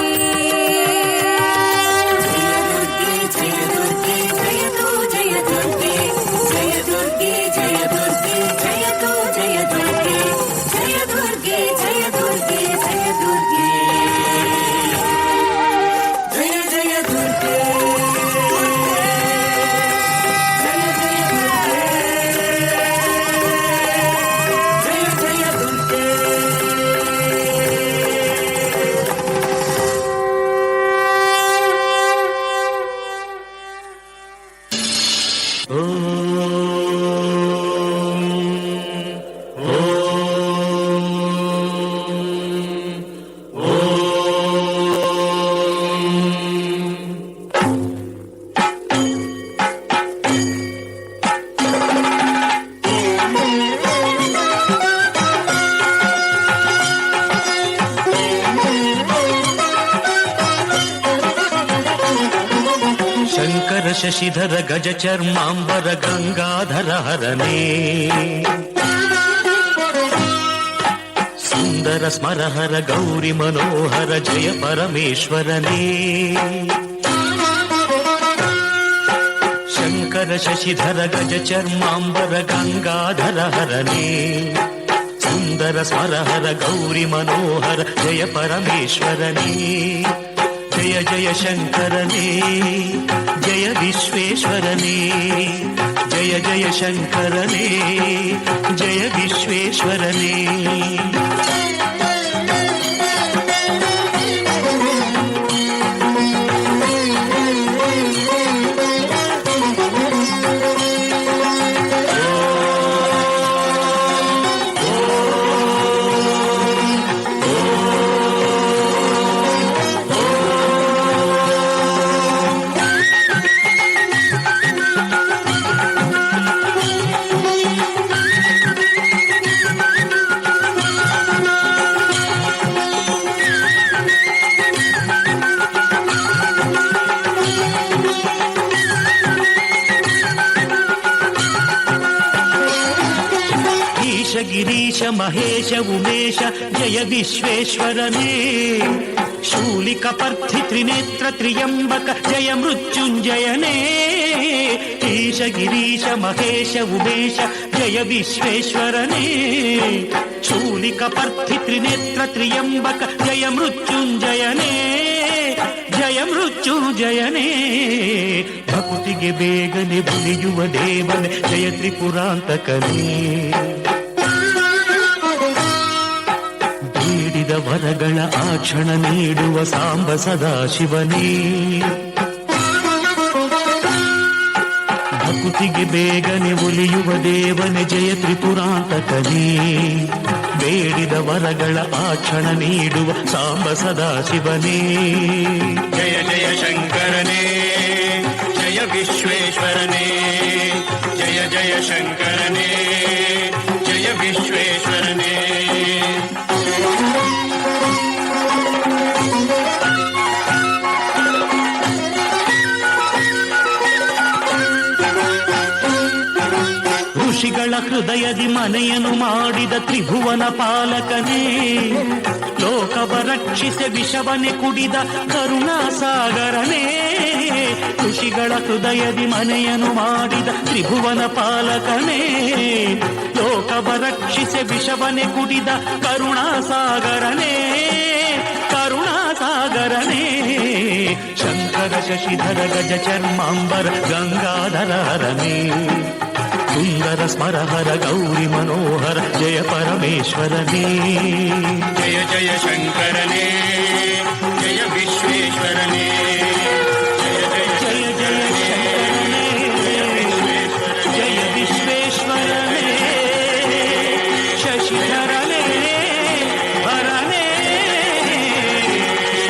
ಶಶಿಧರ ಗಜ ಚರ್ಮಾಂಬರ ಗಂಗಾಧರ ಹರನೇ ಸುಂದರ ಸ್ಮರಹರ ಗೌರಿ ಮನೋಹರ ಜಯ ಪರಮೇಶ್ವರನೇ ಶಂಕರ ಶಶಿಧರ ಗಜ ಚರ್ಮಾಂಬರ ಗಂಗಾಧರ ಹರನೇ ಸುಂದರ ಸ್ಮರಹರ ಗೌರಿ ಮನೋಹರ ಜಯ ಪರಮೇಶ್ವರನೇ ಜಯ ಜಯ ಶಂಕರನೇ ಜಯ ವಿಶ್ವೇಶ್ವರನೇ ಜಯ ಜಯ ಶಂಕರನೇ ಜಯ ವಿಶ್ವೇಶ್ವರನೇ ಗಿರೀಶ ಮಹೇಶ ಉಮೇಶ ಜಯ ವಿಶ್ವೇಶ್ವರನೇ ಶೂಲಿಕ ಪರ್ಥಿ ತ್ರಿನೇತ್ರ ತ್ರಿಯಂಬಕ ಜಯ ಮೃತ್ಯುಂಜಯನೇ ಈಶ ಗಿರೀಶ ಮಹೇಶ ಉಮೇಶ ಜಯ ವಿಶ್ವೇಶ್ವರನೇ ಶೂಲಿಕ ಪರ್ಥಿ ತ್ರಿನೇತ್ರ ತ್ರಿಯಂಬಕ ಜಯ ಮೃತ್ಯುಂಜಯನೇ ಜಯ ಮೃತ್ಯುಂಜಯನೇ ಭಕುತಿಗೆ ಬೇಗನೆ ಬುಲಿಯುವ ದೇವನೇ ಜಯ ತ್ರಿಪುರಾಂತಕನೇ ಬೇಡಿದ ವರಗಳ ಆ ಕ್ಷಣ ನೀಡುವ ಸಾಂಬ ಸದಾಶಿವನೇ ಭಕುತಿಗೆ ಬೇಗನೆ ಒಲಿಯುವ ದೇವನೇ ಜಯ ತ್ರಿಪುರಾಂತಕನೇ ಬೇಡಿದ ವರಗಳ ಆ ಕ್ಷಣ ನೀಡುವ ಸಾಂಬ ಸದಾಶಿವನೇ. ಜಯ ಜಯ ಶಂಕರನೇ, ಜಯ ವಿಶ್ವೇಶ್ವರನೇ, ಜಯ ಜಯ ಶಂಕರನೇ, ಜಯ ವಿಶ್ವೇಶ್ವರನೇ. ಋಷಿಗಳ ಹೃದಯದಿ ಮನೆಯನ್ನು ಮಾಡಿದ ತ್ರಿಭುವನ ಪಾಲಕನೇ, ಲೋಕವ ರಕ್ಷಿಸಿ ವಿಷವನೆ ಕುಡಿದ ಕರುಣಾಸಾಗರನೇ. ಋಷಿಗಳ ಹೃದಯದಿ ಮನೆಯನ್ನು ಮಾಡಿದ ತ್ರಿಭುವನ ಪಾಲಕನೇ, ಲೋಕವ ರಕ್ಷಿಸಿ ವಿಷವನೆ ಕುಡಿದ ಕರುಣಾಸಾಗರನೇ, ಕರುಣಾಸಾಗರನೇ. ಶಂಕರ ಶಶಿಧರ ಗಜ ಚರ್ಮಾಂಬರ ಗಂಗಾಧರನೇ, ಸುಂದರ ಸ್ಮರಹರ ಗೌರಿ ಮನೋಹರ ಜಯ ಪರಮೇಶ್ವರನೇ. ಜಯ ಜಯ ಶಂಕರನೇ, ಜಯ ವಿಶ್ವೇಶ್ವರನೇ, ಜಯ ಜಯ ಜಯ ಶಂಕರನೇ, ಜಯ ವಿಶ್ವೇಶ್ವರನೇ, ಶಶಿಧರನೇ, ಹರನೇ,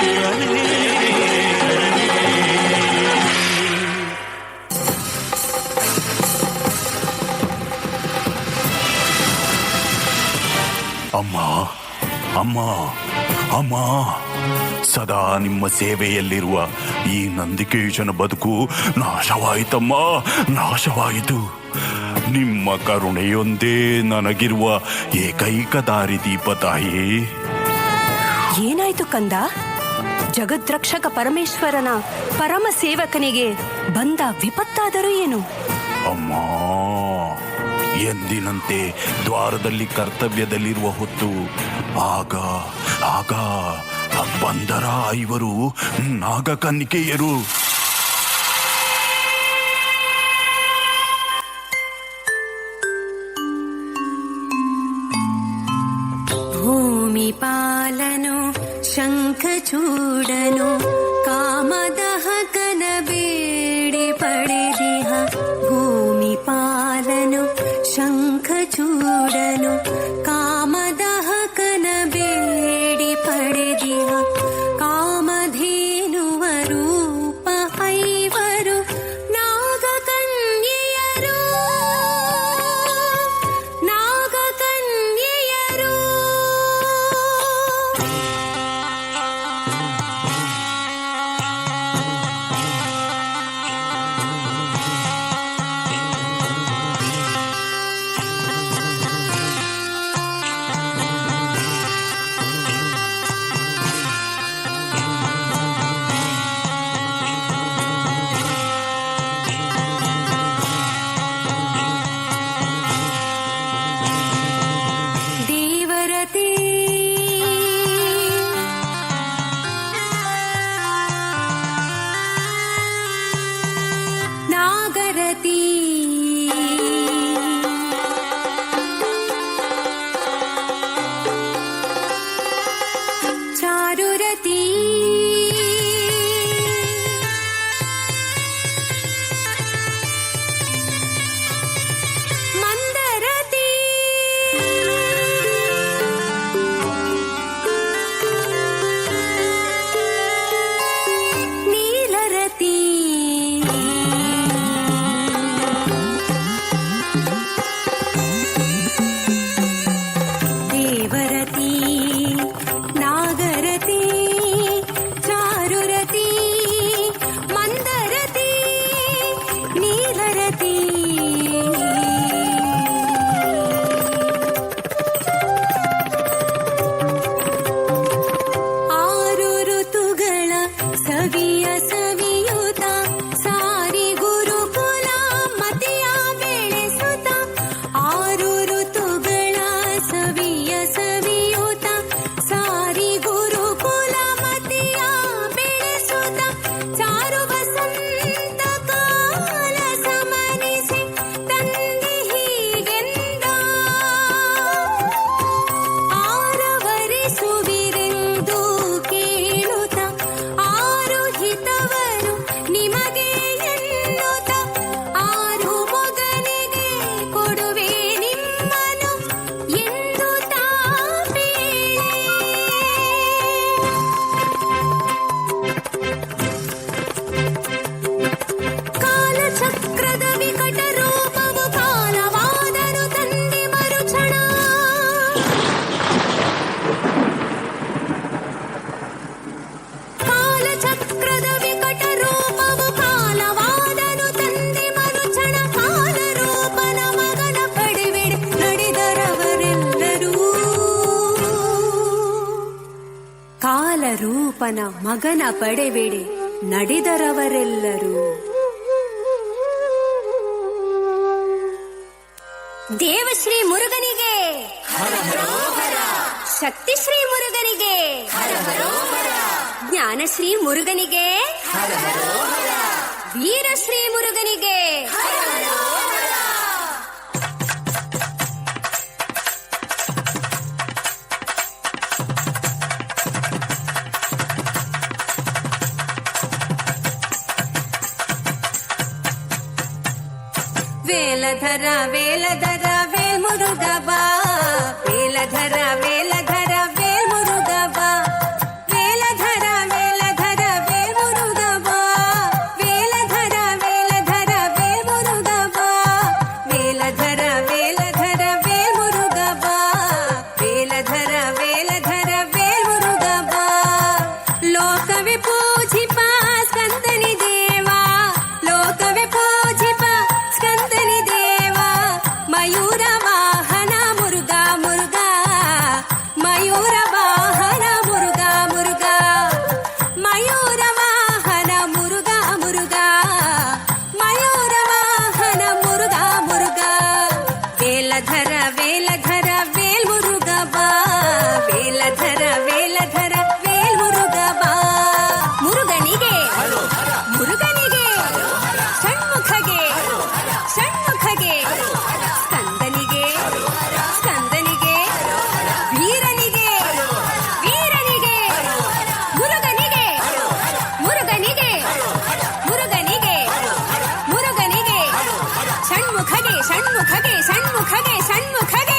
ಶಿವನೇ. ಅಮ್ಮ ಅಮ್ಮ ಅಮ್ಮ, ಸದಾ ನಿಮ್ಮ ಸೇವೆಯಲ್ಲಿರುವ ಈ ನಂದಿಕೇಶನ ಬದುಕು ನಾಶವಾಯಿತಮ್ಮ, ನಾಶವಾಯಿತು. ನಿಮ್ಮ ಕರುಣೆಯೊಂದೇ ನನಗಿರುವ ಏಕೈಕ ದಾರಿದೀಪ ತಾಯಿ. ಏನಾಯ್ತು ಕಂದ? ಜಗದ್ರಕ್ಷಕ ಪರಮೇಶ್ವರನ ಪರಮ ಸೇವಕನಿಗೆ ಬಂದ ವಿಪತ್ತಾದರೂ ಏನು? ಅಮ್ಮ, ಎಂದಿನಂತೆ ದ್ವಾರದಲ್ಲಿ ಕರ್ತವ್ಯದಲ್ಲಿರುವ ಹೊತ್ತು ಆಗ ಆಗ ಬಂದರ ಇವರು ನಾಗಕನ್ನಿಕೆಯರು. ಭೂಮಿ ಪಾಲನು ಶಂಖಚೂಡನು ಕಾಮದಹಕನ ಬೇಡಿ ಪಡೆದಿಹ. ಭೂಮಿ ಪಾಲನು ಶಂಖಚೂಡನು ಕಾಮದಹಕನ ಬೇಡಿ ಪಡೆದಿಹ. ಕಾಮಧೇನುವ ರೂಪ ಐವರು ನಾಗಕನ್ಯೆಯರು, ನಾಗಕನ್ಯೆಯರು. ಬಾಲರೂಪನ ಮಗನ ಪಡೆಬೇಡಿ ನಡೆದರವರೆಲ್ಲರೂ. ದೇವಶ್ರೀ ಮುರುಗನಿಗೆ, ಶಕ್ತಿಶ್ರೀ ಮುರುಗನಿಗೆ, ಜ್ಞಾನಶ್ರೀ ಮುರುಗನಿಗೆ, ವೀರಶ್ರೀ ಮುರುಗನಿಗೆ. ವೇಲಧರ ವೇಲಧರ ವೇಲ್ ಮುರುಗ ಬಾ, ವೇಲಧರ ವೇಲಧರ ವೇಲ್ ಮುರುಗ ಬಾ, ವೇಲಧರ ವೇಲಧರ ವೇಲ್ ಮುರುಗ ಬಾ, ವೇಲಧರ ವೇಲಧರ ವೇಲ್ ಮುರುಗ ಬಾ, ವೇಲಧರ ವೇಲಧರ ವೇಲ್ ಮುರುಗ ಬಾ, ವೇಲಧರ ವೇಲಧರ ವೇಲ್ ಮುರುಗ ಬಾ. ಲೋಕವೇ ಪೂಜಿಪ ಸ್ಕಂದನಿ ದೇವಾ, ಲೋಕವೇ ಪೂಜಿಪ ಸ್ಕಂದನಿ ದೇವಾ, ಮಯೂರ ವಾಹನ ಮುರುಗ ಮುರುಗ, ಮಯೂರ ವಾಹನ ಮುರುಗ ಮುರುಗ, ಮಯೂರ ವಾಹನ ಮುರುಗ ಮುರುಗ, ಮಯೂರ ವಾಹನ ಮುರುಗ ಮುರುಗ. ವೇಲಧರ ವೇಲಧರ ವೇಲ್ ಮುರುಗ ಬಾ, ವೇಲಧರ ವೇಲಧರ ವೇಲ್ ಮುರುಗ ಬಾ. ಮುರುಗನಿಗೆ ಮುರುಗನಿಗೆ, ಷಣ್ಮುಖಗೆ ಷಣ್ಮುಖಗೆ, ಸ್ಕಂದನಿಗೆ ಸ್ಕಂದನಿಗೆ, ವೀರನಿಗೆ ವೀರನಿಗೆ, ಮುರುಗನಿಗೆ ಮುರುಗನಿಗೆ ಮುರುಗನಿಗೆ ಮುರುಗನಿಗೆ, ಷಣ್ಮುಖಗೆ ಷಣ್ಮುಖಗೆ ಷಣ್ಮುಖಗೆ ಷಣ್ಮುಖಗೆ.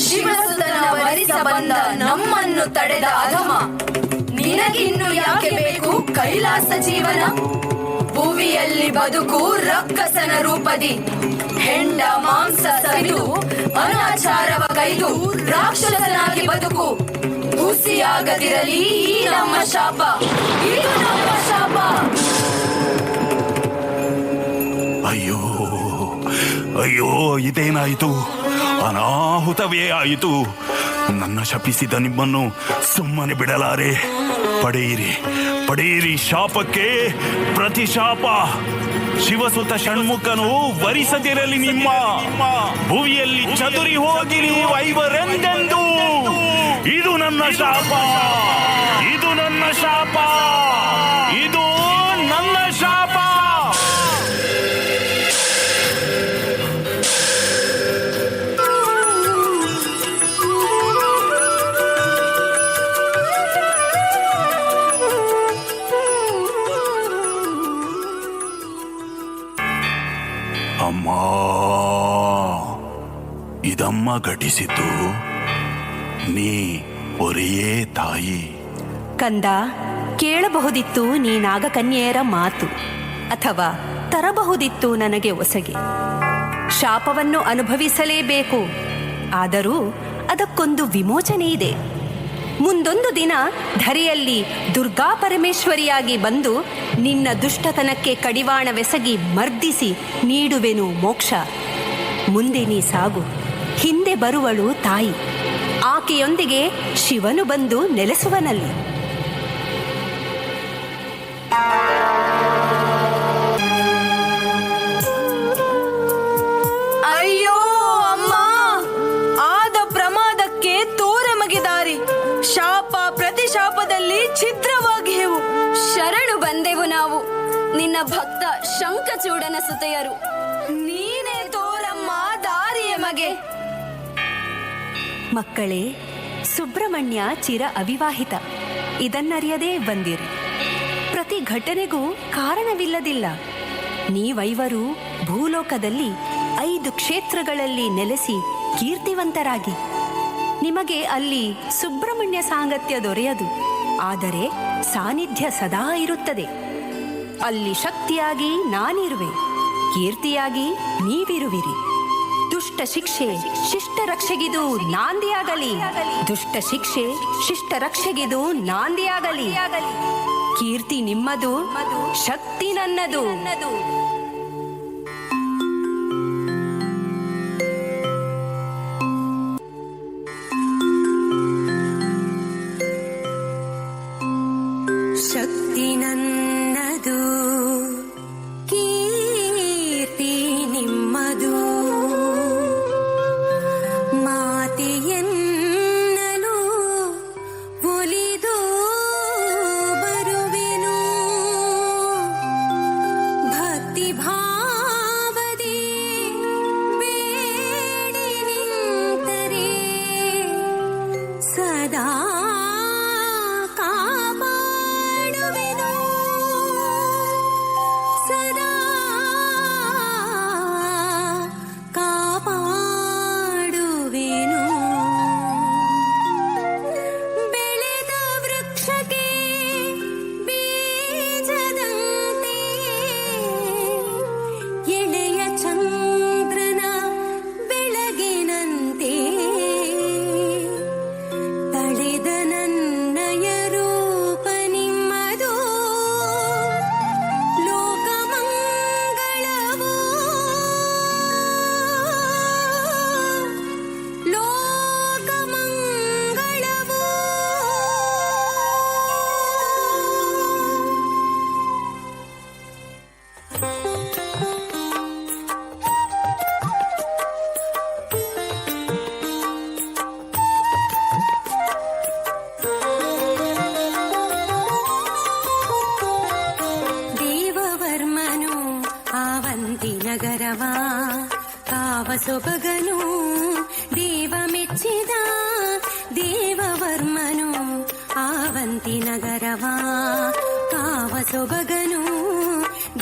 ಶಿವಸುತನ ವರಿಸ ಬಂದ ನಮ್ಮನ್ನು ತಡೆದ ಅಧಮ, ನಿನಗಿನ್ನು ಯಾಕೆ ಬೇಕು ಕೈಲಾಸ ಜೀವನ? ಭುವಿಯಲ್ಲಿ ಬದುಕು ರಕ್ಕಸನ ರೂಪದಿ, ಹೆಂಡ ಮಾಂಸ ಸರಿದು ಅನಾಚಾರವ ಕೈದು ರಾಕ್ಷಸನಾಗಿ ಬದುಕು. ಹುಸಿಯಾಗದಿರಲಿ ಈ ನಮ್ಮ ಶಾಪ, ಇದು ನಮ್ಮ ಶಾಪ. ಅಯ್ಯೋ ಅಯ್ಯೋ, ಇದೇನಾಯಿತು? ಅನಾಹುತವೇ ಆಯಿತು. ನನ್ನ ಶಪಿಸಿದ ನಿಮ್ಮನ್ನು ಸುಮ್ಮನೆ ಬಿಡಲಾರೆ. ಪಡೆಯಿರಿ ಪಡೆಯಿರಿ, ಶಾಪಕ್ಕೆ ಪ್ರತಿಶಾಪ. ಶಿವಸುತ ಷಣ್ಮುಖನು ವರಿಸದಿರಲಿ ನಿಮ್ಮ, ಭುವಿಯಲ್ಲಿ ಚದುರಿ ಹೋಗಿರಿ ವೈವರೆಂದೆಂದು. ಇದು ನನ್ನ ಶಾಪ, ಇದು ನನ್ನ ಶಾಪ, ಇದು ನನ್ನ ಶಾಪ. ಅಮ್ಮ, ಇದಮ್ಮ ಘಟಿಸಿತು, ನೀ ಒರೆಯೇ ತಾಯಿ. ಕಂದ, ಕೇಳಬಹುದಿತ್ತು ನೀನಾಗ ಕನ್ಯೆಯರ ಮಾತು, ಅಥವಾ ತರಬಹುದಿತ್ತು ನನಗೆ ಒಸಗೆ. ಶಾಪವನ್ನು ಅನುಭವಿಸಲೇಬೇಕು, ಆದರೂ ಅದಕ್ಕೊಂದು ವಿಮೋಚನೆ ಇದೆ. ಮುಂದೊಂದು ದಿನ ಧರೆಯಲ್ಲಿ ದುರ್ಗಾ ಪರಮೇಶ್ವರಿಯಾಗಿ ಬಂದು ನಿನ್ನ ದುಷ್ಟತನಕ್ಕೆ ಕಡಿವಾಣವೆಸಗಿ ಮರ್ದಿಸಿ ನೀಡುವೆನು ಮೋಕ್ಷ. ಮುಂದೆ ನೀ ಸಾಗು, ಹಿಂದೆ ಬರುವಳು ತಾಯಿ. ಆಕೆಯೊಂದಿಗೆ ಶಿವನು ಬಂದು ನೆಲೆಸುವನಲ್ಲಿ. ಅಯ್ಯೋ ಅಮ್ಮ, ಆದ ಪ್ರಮಾದಕ್ಕೆ ತೋರೆ ಮಗಿದಾರಿ. ಶಾಪ ಪ್ರತಿಶಾಪದಲ್ಲಿ ಛಿದ್ರವಾಗಿಯೆವು. ಶರಣು ಬಂದೆವು ನಾವು, ನಿನ್ನ ಭಕ್ತ ಶಂಖಚೂಡನ ಸುತೆಯರು. ನೀನೇ ತೋರಮ್ಮ ದಾರಿಯ ಮಗೆ. ಮಕ್ಕಳೇ, ಸುಬ್ರಹ್ಮಣ್ಯ ಚಿರ ಅವಿವಾಹಿತ, ಇದನ್ನರಿಯದೇ ಬಂದಿರಿ. ಪ್ರತಿ ಘಟನೆಗೂ ಕಾರಣವಿಲ್ಲದಿಲ್ಲ. ನೀವೈವರು ಭೂಲೋಕದಲ್ಲಿ 5 ಕ್ಷೇತ್ರಗಳಲ್ಲಿ ನೆಲೆಸಿ ಕೀರ್ತಿವಂತರಾಗಿ. ನಿಮಗೆ ಅಲ್ಲಿ ಸುಬ್ರಹ್ಮಣ್ಯ ಸಾಂಗತ್ಯ ದೊರೆಯದು, ಆದರೆ ಸಾನ್ನಿಧ್ಯ ಸದಾ ಇರುತ್ತದೆ. ಅಲ್ಲಿ ಶಕ್ತಿಯಾಗಿ ನಾನಿರುವೆ, ಕೀರ್ತಿಯಾಗಿ ನೀವಿರುವಿರಿ. ದುಷ್ಟ ಶಿಕ್ಷೆ ಶಿಷ್ಟ ರಕ್ಷೆಗಿದು ನಾಂದಿಯಾಗಲಿ, ದುಷ್ಟ ಶಿಕ್ಷೆ ಶಿಷ್ಟ ರಕ್ಷೆಗಿದು ನಾಂದಿಯಾಗಲಿ. ಕೀರ್ತಿ ನಿಮ್ಮದು, ಶಕ್ತಿ ನನ್ನದು. ಶಕ್ತಿ ನನ್ನದು, ಕೀರ್ತಿ ನಿಮ್ಮದು. ಮಾತೆಯನ್ನಲು ಒಲಿದು ಬರುವೆನು. ಭಕ್ತಿ ಭಾವದಿ ಬೇಡಿ ನಿಂತರೆ ಸದಾ ಕಾಪಾಡುವೆನು, ಸದಾ ಕಾಪಾಡುವೆನು. ಬೆಳೆದ ವೃಕ್ಷಕ್ಕೆ ಬೀಜದಂತೆ, ಎಳೆಯ ಚಂದ್ರನ ಬೆಳಗಿನಂತೆ, ತಳೆದ ನನ್ನಯ ರೂಪ ನಿಮ್ಮದು. ಲೋಕಮಂಗಳವು, ಲೋಕಮಂಗಳವು. ದೇವವರ್ಮನು ಆವಂತಿ ನಗರವ ಕಾವ ಸೊಬಗನು ದೇವ ಮೆಚ್ಚಿದ. ದೇವವರ್ಮನು ಆವಂತಿ ನಗರವ ಕಾವ ಸೊಬಗನು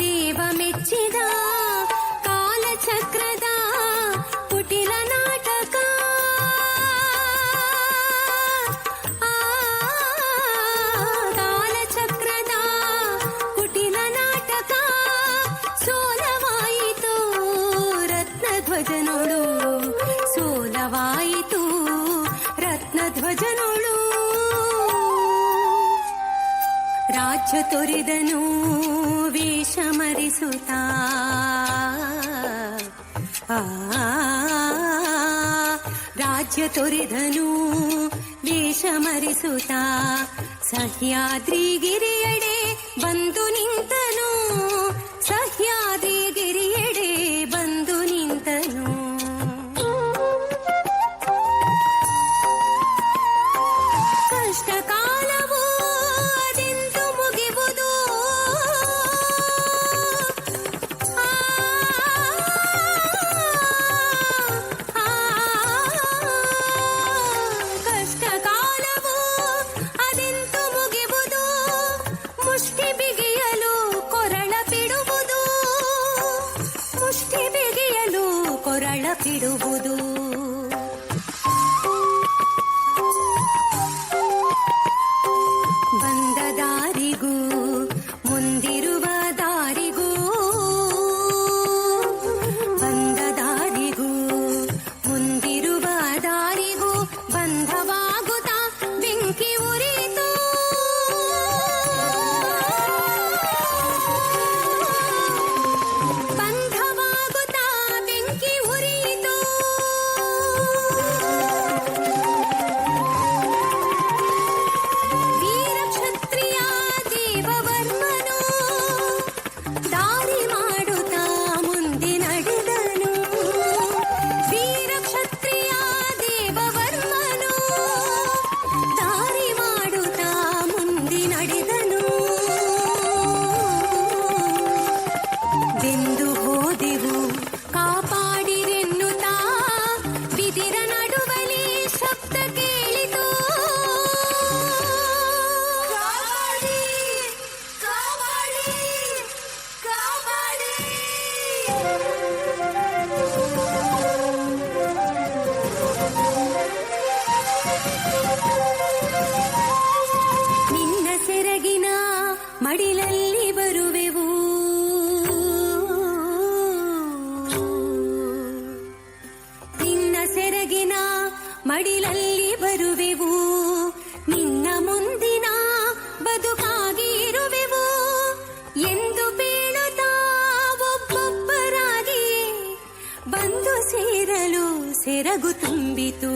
ದೇವ ಮೆಚ್ಚಿದ. ಕಾಲಚಕ್ರದ ಕುಟಿಲ ನಾಟಕ, ಕಾಲಚಕ್ರದ ಕುಟಿಲ ನಾಟಕ ಸೋಲವಾಯಿತು ರತ್ನಧ್ವಜನೋಳು, ಸೋಲವಾಯಿತು ರತ್ನಧ್ವಜನೋಳು. ರಾಜ್ಯ ತೊರೆದನು ವೇಷ ಮರಿಸುತ್ತ, ರಾಜ್ಯ ತೊರೆದನು ವೇಷ ಮರಿಸುತ್ತ. ಸಹ್ಯಾದ್ರಿಗಿರಿಯಡೆ ಬಂದು ನಿಂತನು, ಸಹ್ಯಾದ್ರಿಗಿರಿಯಡೆ ಬಂದು ನಿಂತನು. ಕಷ್ಟ ಕಾಲವು ಅದೆಂದು ಮುಗಿವುದು, ಕಷ್ಟ ಕಾಲವು ಅದೆಂದು ಮುಗಿವುದು. ಮುಷ್ಟಿ ಬಿಗಿಯಲು ಮುಷ್ಟಿ ಬಿಗಿಯಲು ಕೊರಳ ಪಿಡುವುದು. ಬಂದ ದಾರಿಗೂ ಮುಂದಿರುವ ದಾರಿಗೂ, ಬಂದ ದಾರಿಗೂ ಮುಂದಿರುವ ದಾರಿಗೂ ಬಂಧವಾಗುತ್ತಾ ಬೆಂಕಿ ಉರಿಯಿತು. ಬಂಧವಾಗುತ್ತಾ ಬೆಂಕಿ ಉರಿಯಿತು. ವೀರ ಕ್ಷತ್ರಿಯ ದೇವವರ್ಮನು ದಾರಿ ಮಾಡುತ್ತಾ ಮುಂದೆ ನಡೆದನು. ವೀರ ಕ್ಷತ್ರಿಯ ದೇವವರ್ಮನು ದಾರಿ ಮಾಡುತ್ತಾ ಮುಂದೆ ನಡೆದನು. ಬೆಂದು ಹೋದೆವು ಕಾಪಾಡಿರೆನ್ನುತ್ತಾ ಬಿದಿರ ನಡುವಲಿ ಶಬ್ದ ಕೇಳಿತು. ಕಾಪಾಡಿ ಕಾಪಾಡಿ ಕಾಪಾಡಿ. ನಿನ್ನ ಸೆರಗಿನ ಮಡಿಲಲ್ಲಿ ಬರುವೆವು. ನಿನ್ನ ಸೆರಗಿನ ಮಡಿಲಲ್ಲಿ ಬರುವೆವು. ನಿನ್ನ ಮುಂದಿನ ಬದುಕಾಗಿ ಇರುವೆವು ಎಂದು ಬೀಳುತ್ತಾ ಒಬ್ಬೊಬ್ಬರಾಗಿಯೇ ಬಂದು ಸೇರಲು ಸೆರಗು ತುಂಬಿತು.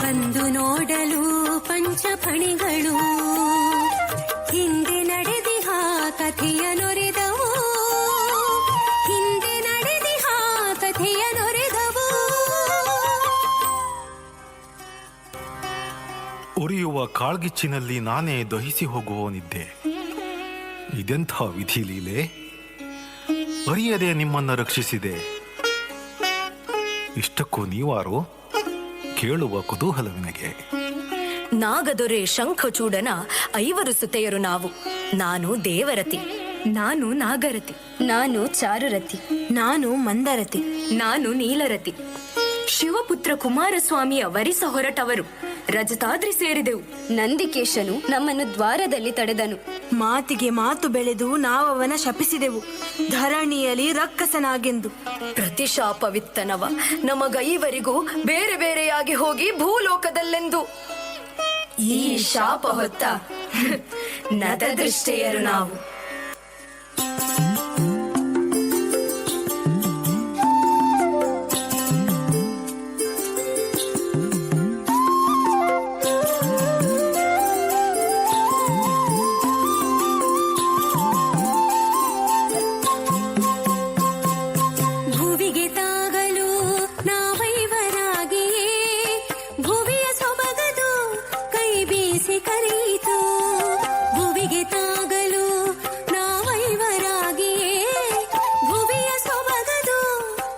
ಬಂದು ನೋಡಲು ಪಂಚಫಣಿಗಳು ಹಿಂದೆ ನಡೆದಿಹ ಕಥೆಯ ನೊರೆದವು. ಹಿಂದೆ ನಡೆದಿಹ ಕಥೆಯ ನೊರೆದವು. ಉರಿಯುವ ಕಾಳ್ಗಿಚ್ಚಿನಲ್ಲಿ ನಾನೇ ದಹಿಸಿ ಹೋಗುವವನಿದ್ದೆ. ಇದೆಂಥ ವಿಧಿ ಲೀಲೆ! ಅರಿಯದೆ ನಿಮ್ಮನ್ನು ರಕ್ಷಿಸಿದೆ. ಇಷ್ಟಕ್ಕೂ ನೀವಾರು ಕೇಳುವ ಕುತೂಹಲ ನಿನಗೆ. ನಾಗದೊರೆ ಶಂಖಚೂಡನ 5 ಸುತೆಯರು ನಾವು. ನಾನು ದೇವರತಿ, ನಾನು ನಾಗರತಿ, ನಾನು ಚಾರುರತಿ, ನಾನು ಮಂದರತಿ, ನಾನು ನೀಲರತಿ. ಶಿವಪುತ್ರ ಕುಮಾರಸ್ವಾಮಿಯ ವರಿಸ ಹೊರಟವರು ರಜತಾದ್ರಿ ಸೇರಿದೆವು. ನಂದಿಕೇಶನು ನಮ್ಮನ್ನು ದ್ವಾರದಲ್ಲಿ ತಡೆದನು. ಮಾತಿಗೆ ಮಾತು ಬೆಳೆದು ನಾವವನ ಶಪಿಸಿದೆವು, ಧರಣಿಯಲ್ಲಿ ರಕ್ಕಸನಾಗೆಂದು. ಪ್ರತಿಶಾಪವಿತ್ತನವ ನಮಗೈವರಿಗೂ ಬೇರೆ ಬೇರೆಯಾಗಿ ಹೋಗಿ ಭೂಲೋಕದಲ್ಲೆಂದು. ಈ ಶಾಪ ಹೊತ್ತ ನತದೃಷ್ಟೆಯರು ನಾವು. ಭುವಿಗೆ ತಾಗಲು ನಾವೈವರಾಗಿಯೇ ಭುವಿಯ ಸೊಬಗದು ಕೈ ಬೀಸಿ ಕರೆಯಿತು. ಭುವಿಗೆ ತಾಗಲು ನಾವೈವರಾಗಿಯೇ ಭುವಿಯ ಸೊಬಗದು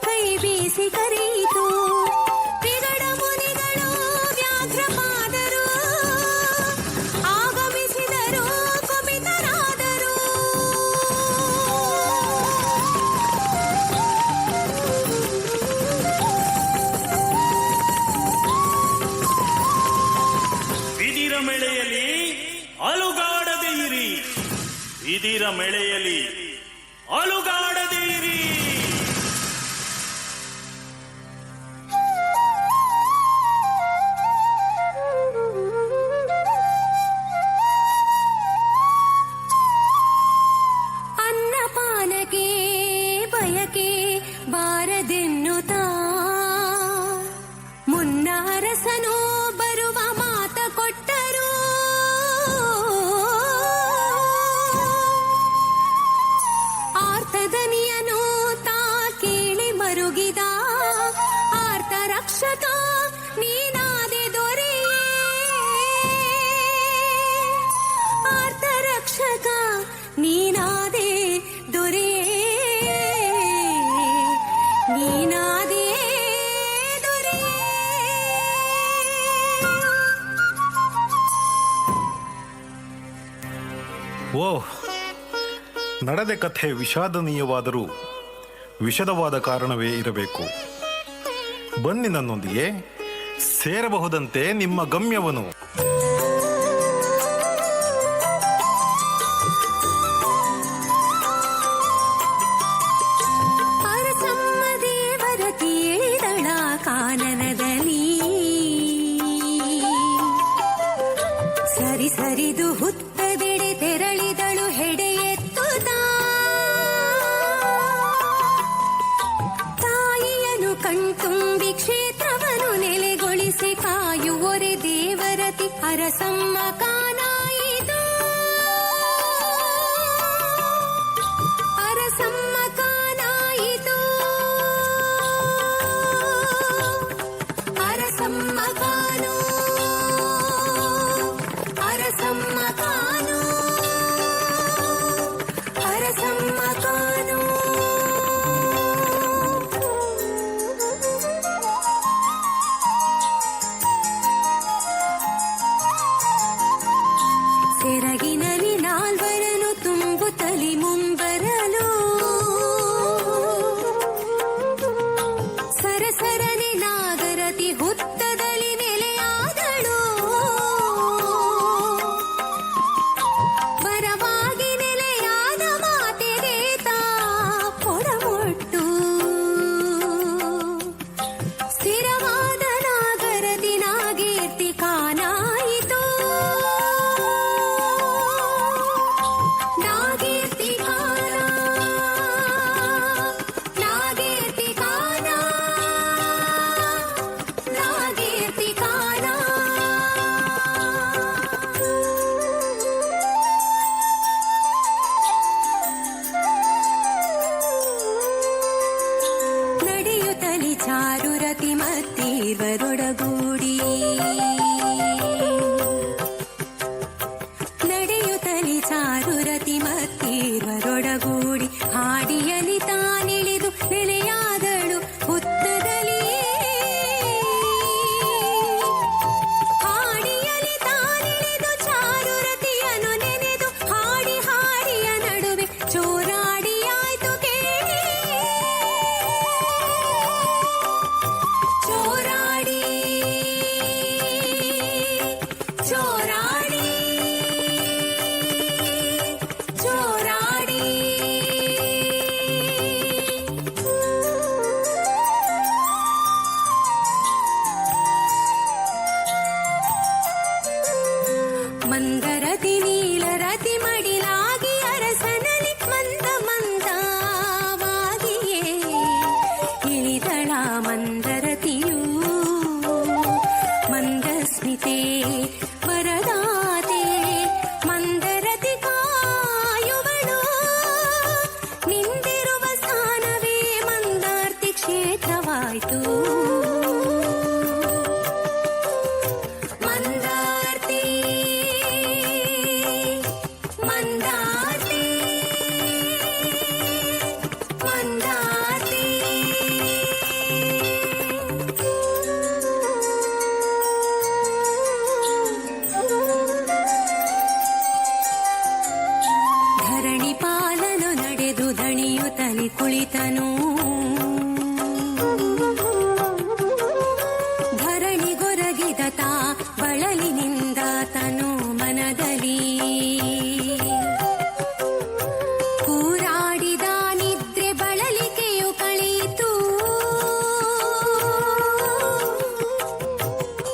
ಕೈ ಬೀಸಿ ಕರೆಯಿತು. ತ್ರಿಗಡ ಮುನಿಗಳು ವ್ಯಾಘ್ರಪಾದರು ಆಗಮಿಸಿದರು ಕುಪಿತರಾದರು. ಬಿದಿರ ಮೇಳೆಯಲ್ಲಿ ಅಲುಗಾಡದೆ ಇರಿ, ಬಿದಿರ ಮೇಳೆಯಲ್ಲಿ ಅಲುಗಾಡದೆ ಇರಿ. ಓಹ್, ನಡೆದ ಕಥೆ ವಿಷಾದನೀಯವಾದರೂ ವಿಷದವಾದ ಕಾರಣವೇ ಇರಬೇಕು. ಬನ್ನಿ ನನ್ನೊಂದಿಗೆ, ಸೇರಬಹುದಂತೆ ನಿಮ್ಮ ಗಮ್ಯವನು. ಅರಸಮ್ಮ ದೇವರತಿ ಇಳಿದಳ ಕಾನನದಲ್ಲಿ, ಸರಿ ಸರಿದು ಹುತ್ತದೆಡೆ ತೆರಳಿದಳು ಹೆಡೆ ಎತ್ತುತ್ತ. ತಾಯಿಯನು ಕಣ್ತುಂಬಿ ಕ್ಷೇತ್ರವನ್ನು ನೆಲೆಗೊಳಿಸಿ ಕಾಯುವೊರೆ ದೇವರತಿ ಅರಸಮ್ಮ ಕಾನಾಯಿತು. ಅರಸಮ್ಮ ಕಾನಾಯಿತು. ಅರಸಮ್ಮ ಕಾನು. ಅರಸಮ್ಮ ಕಾನು. ಅರಸಮ್ಮ ಕಾನು. ಸೆರಗಿನಲ್ಲಿ ನಾಲ್ವರನು ತುಂಬುತ್ತಲಿ ಮುಂಬರಲು, ಸರಸರನೆ ನಾಗರತಿ ಹುತ್ತದಲ್ಲಿ ನೆಲೆಯಾದಳು. ಬರವಾಗಿ ನೆಲೆಯಾದ ಮಾತೆಗೆ ತಾ ಪೊಡಮೊಟ್ಟು, ಸ್ಥಿರವಾದ ನಾಗರತಿ ನಾಗೀರ್ತಿ ಕಾನಾಯಿತು. ನಾಗೀರ್ತಿ ಕಾನ. ನಾಗೀರ್ತಿ ಕಾನ. ನಾಗೀರ್ತಿ ಕಾನ. ನಡೆಯುತ್ತಲಿ ಚಾರುರತಿ ಮತ್ತೀರ್ವರೊಡಗೂಡಿ, ನಡೆಯುತ್ತಲಿ ಚಾರುರತಿ ಮತ್ತೀರ್ವರೊಡಗೂಡಿ, ಹಾಡಿಯಲಿ ತಾನಿಳಿದು ನೆಲೆಯಾದಳು ಹುತ್ತದಲ್ಲಿ. ಹಾಡಿಯಲಿ ತಾನಿಳಿದು ಚಾರುರತಿಯನು ನೆನೆದು, ಹಾಡಿ ಹಾಡಿಯ ನಡುವೆ ಚೋರಾಡಿಯಾಯ್ತು ಕೇಳಿ. ಚೋರಾಡಿ. ಚೋರಾಡಿ. ಚೋರಾಡಿ. ಮಂದರತಿ ನೀಲರತಿ ಮಡಿಲಾಗಿ ಅರಸನಲ್ಲಿ ಮಂದ ಮಂದವಾಗಿಯೇ ಇಳಿದಳ ಮಂದರತಿಯೂ. ಮಂದಸ್ಮಿತೆ ವರದಾತೆ ಮಂದರತಿ ಕಾಯುವಳು, ನಿಂದಿರುವ ಸ್ಥಾನವೇ ಮಂದಾರ್ತಿ ಕ್ಷೇತ್ರವಾಯಿತು. ಮಂದಾರ್ತಿ. ಮಂದಾರ್ತಿ. ಮಂದಾರ್ತಿ. ಧರಣಿ ಪಾಲನು ನಡೆದು ದಣಿಯುತ್ತಲಿ ಕುಳಿತನು. ಧರಣಿಗೊರಗಿದ ತಾ ಬಳಲಿನಿಂದ ತನು ಮನದಲ್ಲಿ, ಕೂರಾಡಿದ ನಿದ್ರೆ ಬಳಲಿಕೆಯು ಕಳೆಯಿತು.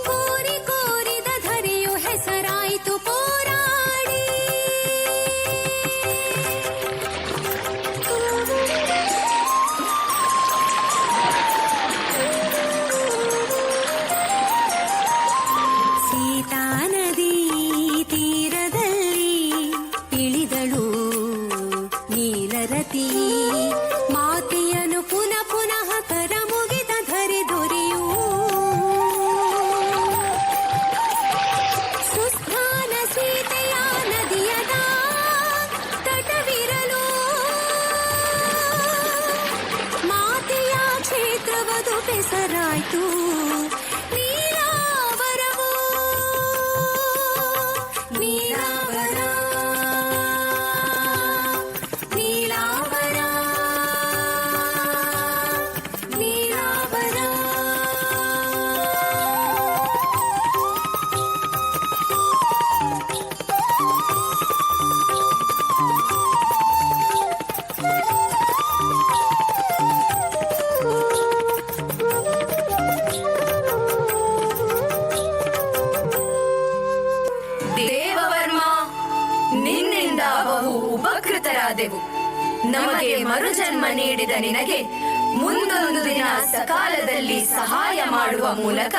ಕೋರಿ ಕೋರಿದ ಧರೆಯು ಹೆಸರಾಯಿತು ಪೋರಾಡಿ. ಸೀತಾ ನದಿ ತೀರದಲ್ಲಿ ಇಳಿದಳು ನೀಲರತಿ, ಮಾತೆಯನು ಪುನಃ ಪುನಃ ಕರ ಮುಗಿದ ಧರೆ ದೊರೆಯೂ. ಸುಸ್ಥಾನ ಸೀತೆಯ ನದಿಯದ ತಟವಿರಲು, ಮಾತೆಯ ಕ್ಷೇತ್ರವದು ಬೆಸರಾಯ್ತು. ನೀಲಾವರವು. ನೀಲಾವರ. ಮನುಷ್ಯರಾದೆವು. ನಮಗೆ ಮರುಜನ್ಮ ನೀಡಿದ ನಿನಗೆ ಮುಂದೊಂದು ದಿನ ಸಕಾಲದಲ್ಲಿ ಸಹಾಯ ಮಾಡುವ ಮೂಲಕ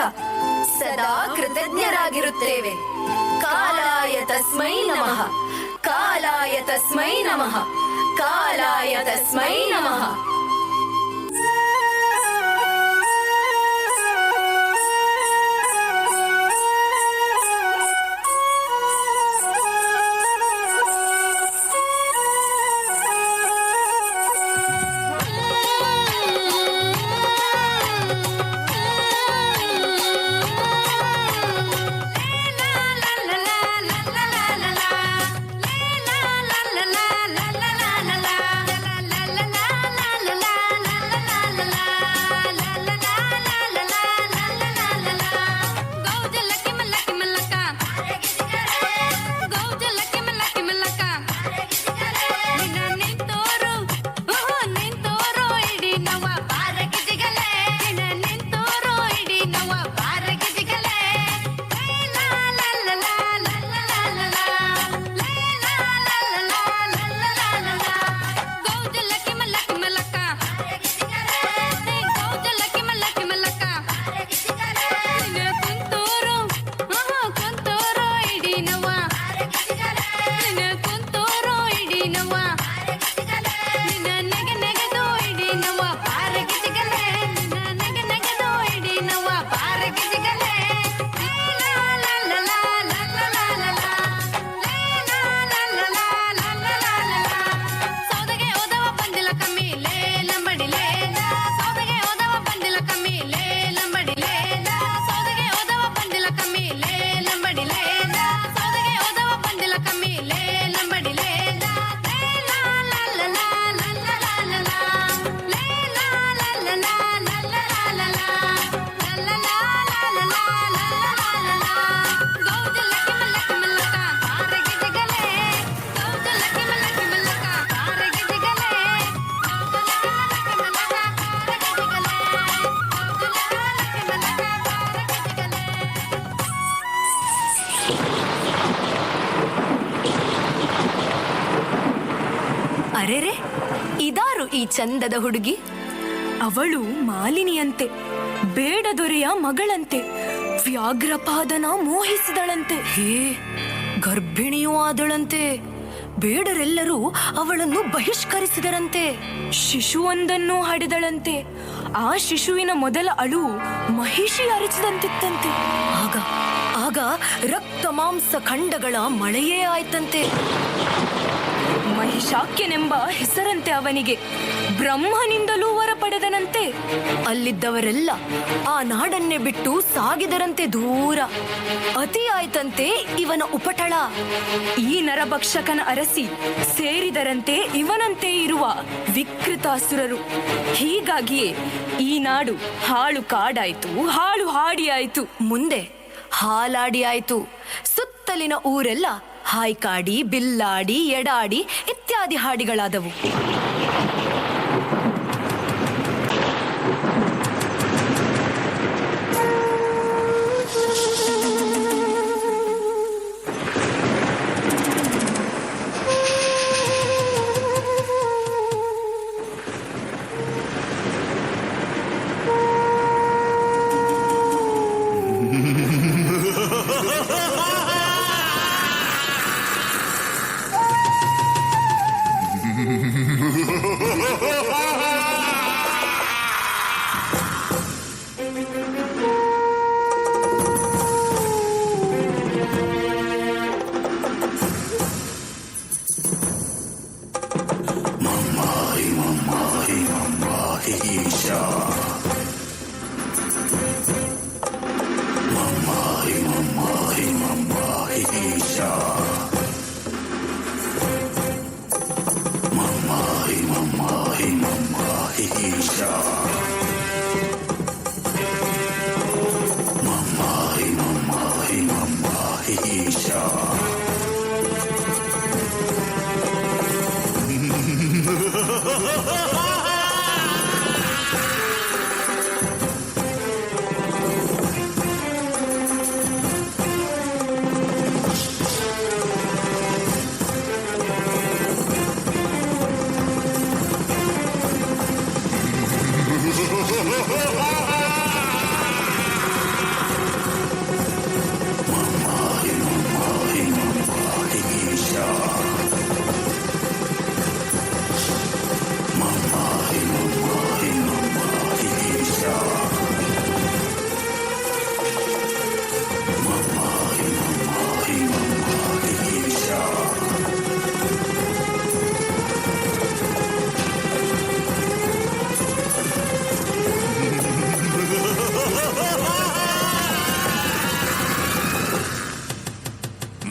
ಸದಾ ಕೃತಜ್ಞರಾಗಿರುತ್ತೇವೆ. ಕಾಲಾಯ ತಸ್ಮೈ ನಮಃ, ಕಾಲಾಯ ತಸ್ಮೈ ನಮಃ, ಕಾಲಾಯ ತಸ್ಮೈ ನಮಃ. ಅರೆರೆ, ಇದಾರು ಈ ಚಂದದ ಹುಡುಗಿ? ಅವಳು ಮಾಲಿನಿಯಂತೆ, ಬೇಡ ದೊರೆಯ ಮಗಳಂತೆ, ವ್ಯಾಘ್ರಪಾದನ ಮೋಹಿಸಿದಳಂತೆ. ಹೇ, ಗರ್ಭಿಣಿಯೂ ಆದಳಂತೆ. ಬೇಡರೆಲ್ಲರೂ ಅವಳನ್ನು ಬಹಿಷ್ಕರಿಸಿದರಂತೆ. ಶಿಶುವೊಂದನ್ನು ಹಡೆದಳಂತೆ. ಆ ಶಿಶುವಿನ ಮೊದಲ ಅಳುವು ಮಹಿಷಿ ಅರಚಿದಂತಿತ್ತಂತೆ. ಆಗ ರಕ್ತ ಮಾಂಸ ಖಂಡಗಳ ಮಳೆಯೇ ಆಯ್ತಂತೆ. ಮಹಿಷಾಕ್ಯನೆಂಬ ಹೆಸರಂತೆ ಅವನಿಗೆ. ಬ್ರಹ್ಮನಿಂದಲೂ ವರ ಪಡೆದನಂತೆ. ಅಲ್ಲಿದ್ದವರೆಲ್ಲ ಆ ನಾಡನ್ನೇ ಬಿಟ್ಟು ಸಾಗಿದರಂತೆ ದೂರ. ಅತಿ ಆಯ್ತಂತೆ ಇವನ ಉಪಟಳ. ಈ ನರಭಕ್ಷಕನ ಅರಸಿ ಸೇರಿದರಂತೆ ಇವನಂತೆ ಇರುವ ವಿಕೃತಾಸುರರು. ಹೀಗಾಗಿಯೇ ಈ ನಾಡು ಹಾಳು ಕಾಡಾಯ್ತು, ಹಾಳು ಹಾಡಿಯಾಯ್ತು. ಮುಂದೆ ಹಾಲಾಡಿ ಆಯ್ತು. ಸುತ್ತಲಿನ ಊರೆಲ್ಲ ಹಾಯ್ಕಾಡಿ, ಬಿಲ್ಲಾಡಿ, ಎಡಾಡಿ ಇತ್ಯಾದಿ ಹಾಡಿಗಳಾದವು.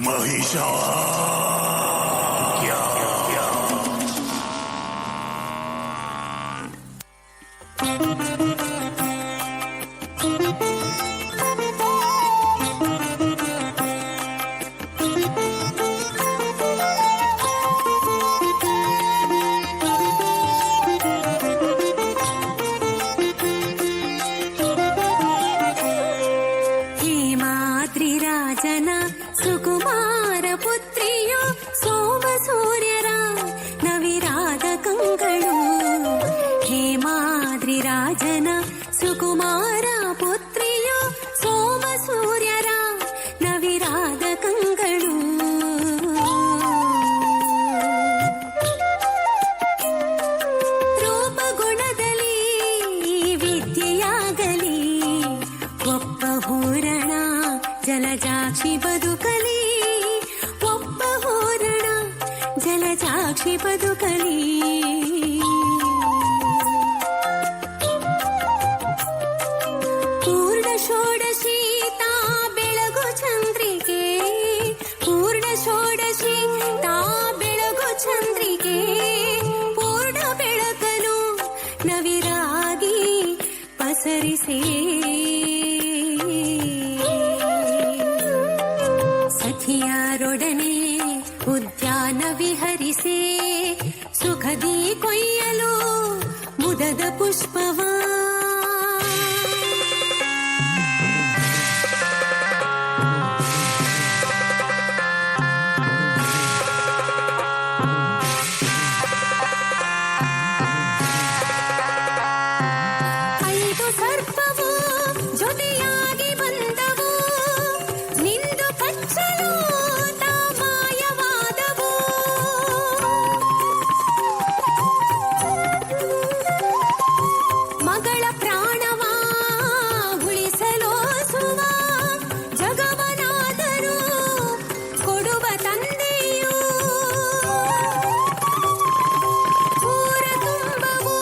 महिषा ಹೇಮಾದ್ರಿರಾಜನ ಸುಕುಮಾರ ಪುತ್ರಿಯು ಸೋಮ ಸೂರ್ಯರ ನವಿರಾದ ಕಂಗಳು. ಹೇಮಾದ್ರಿರಾಜನ ಸುಕುಮಾರ ಪುತ್ರಿಯು ಸೋಮ ಸೂರ್ಯರ ನವಿರಾದ ಕಂಗಳು. ರೂಪಗುಣದಲ್ಲಿ ವಿದ್ಯೆಯಾಗಲಿ ಒಬ್ಬ ಹೂರಣ ಜಲಜಾಕ್ಷಿ ಬದುಕಲಿ. ಒಬ್ಬ ಹೂರಣ ಜಲಜಾಕ್ಷಿ ಬದುಕಲಿ. ಪೂರ್ಣ ಷೋಡಶಿ ತಾ ಬೆಳಗು ಚಂದ್ರಿಕೆ. ಪೂರ್ಣ ಷೋಡಶಿ ತಾ ಬೆಳಗು ಚಂದ್ರಿಕೆ. ಪೂರ್ಣ ಬೆಳಕನು ನವಿರಾಗಿ ಪಸರಿಸೇ. ಸಖಿಯರೊಡನೆ ಉದ್ಯಾನ ವಿಹರಿಸೆ. ಸುಖದಿ ಕೊಯ್ಯಲು ಮುದದ ಪುಷ್ಪವ. ಐದು ಸರ್ಪವು ಜೊತೆಯಾಗಿ ಬಂದವು. ನಿಂದು ಕಚ್ಚಲು ಮಾಯವಾದವು. ಮಗಳ ಪ್ರಾಣವ ಉಳಿಸಲೋಸುವ ಜಗವನಾದರೂ ಕೊಡುವ ತಂದೆಯು. ಊರ ತುಂಬವು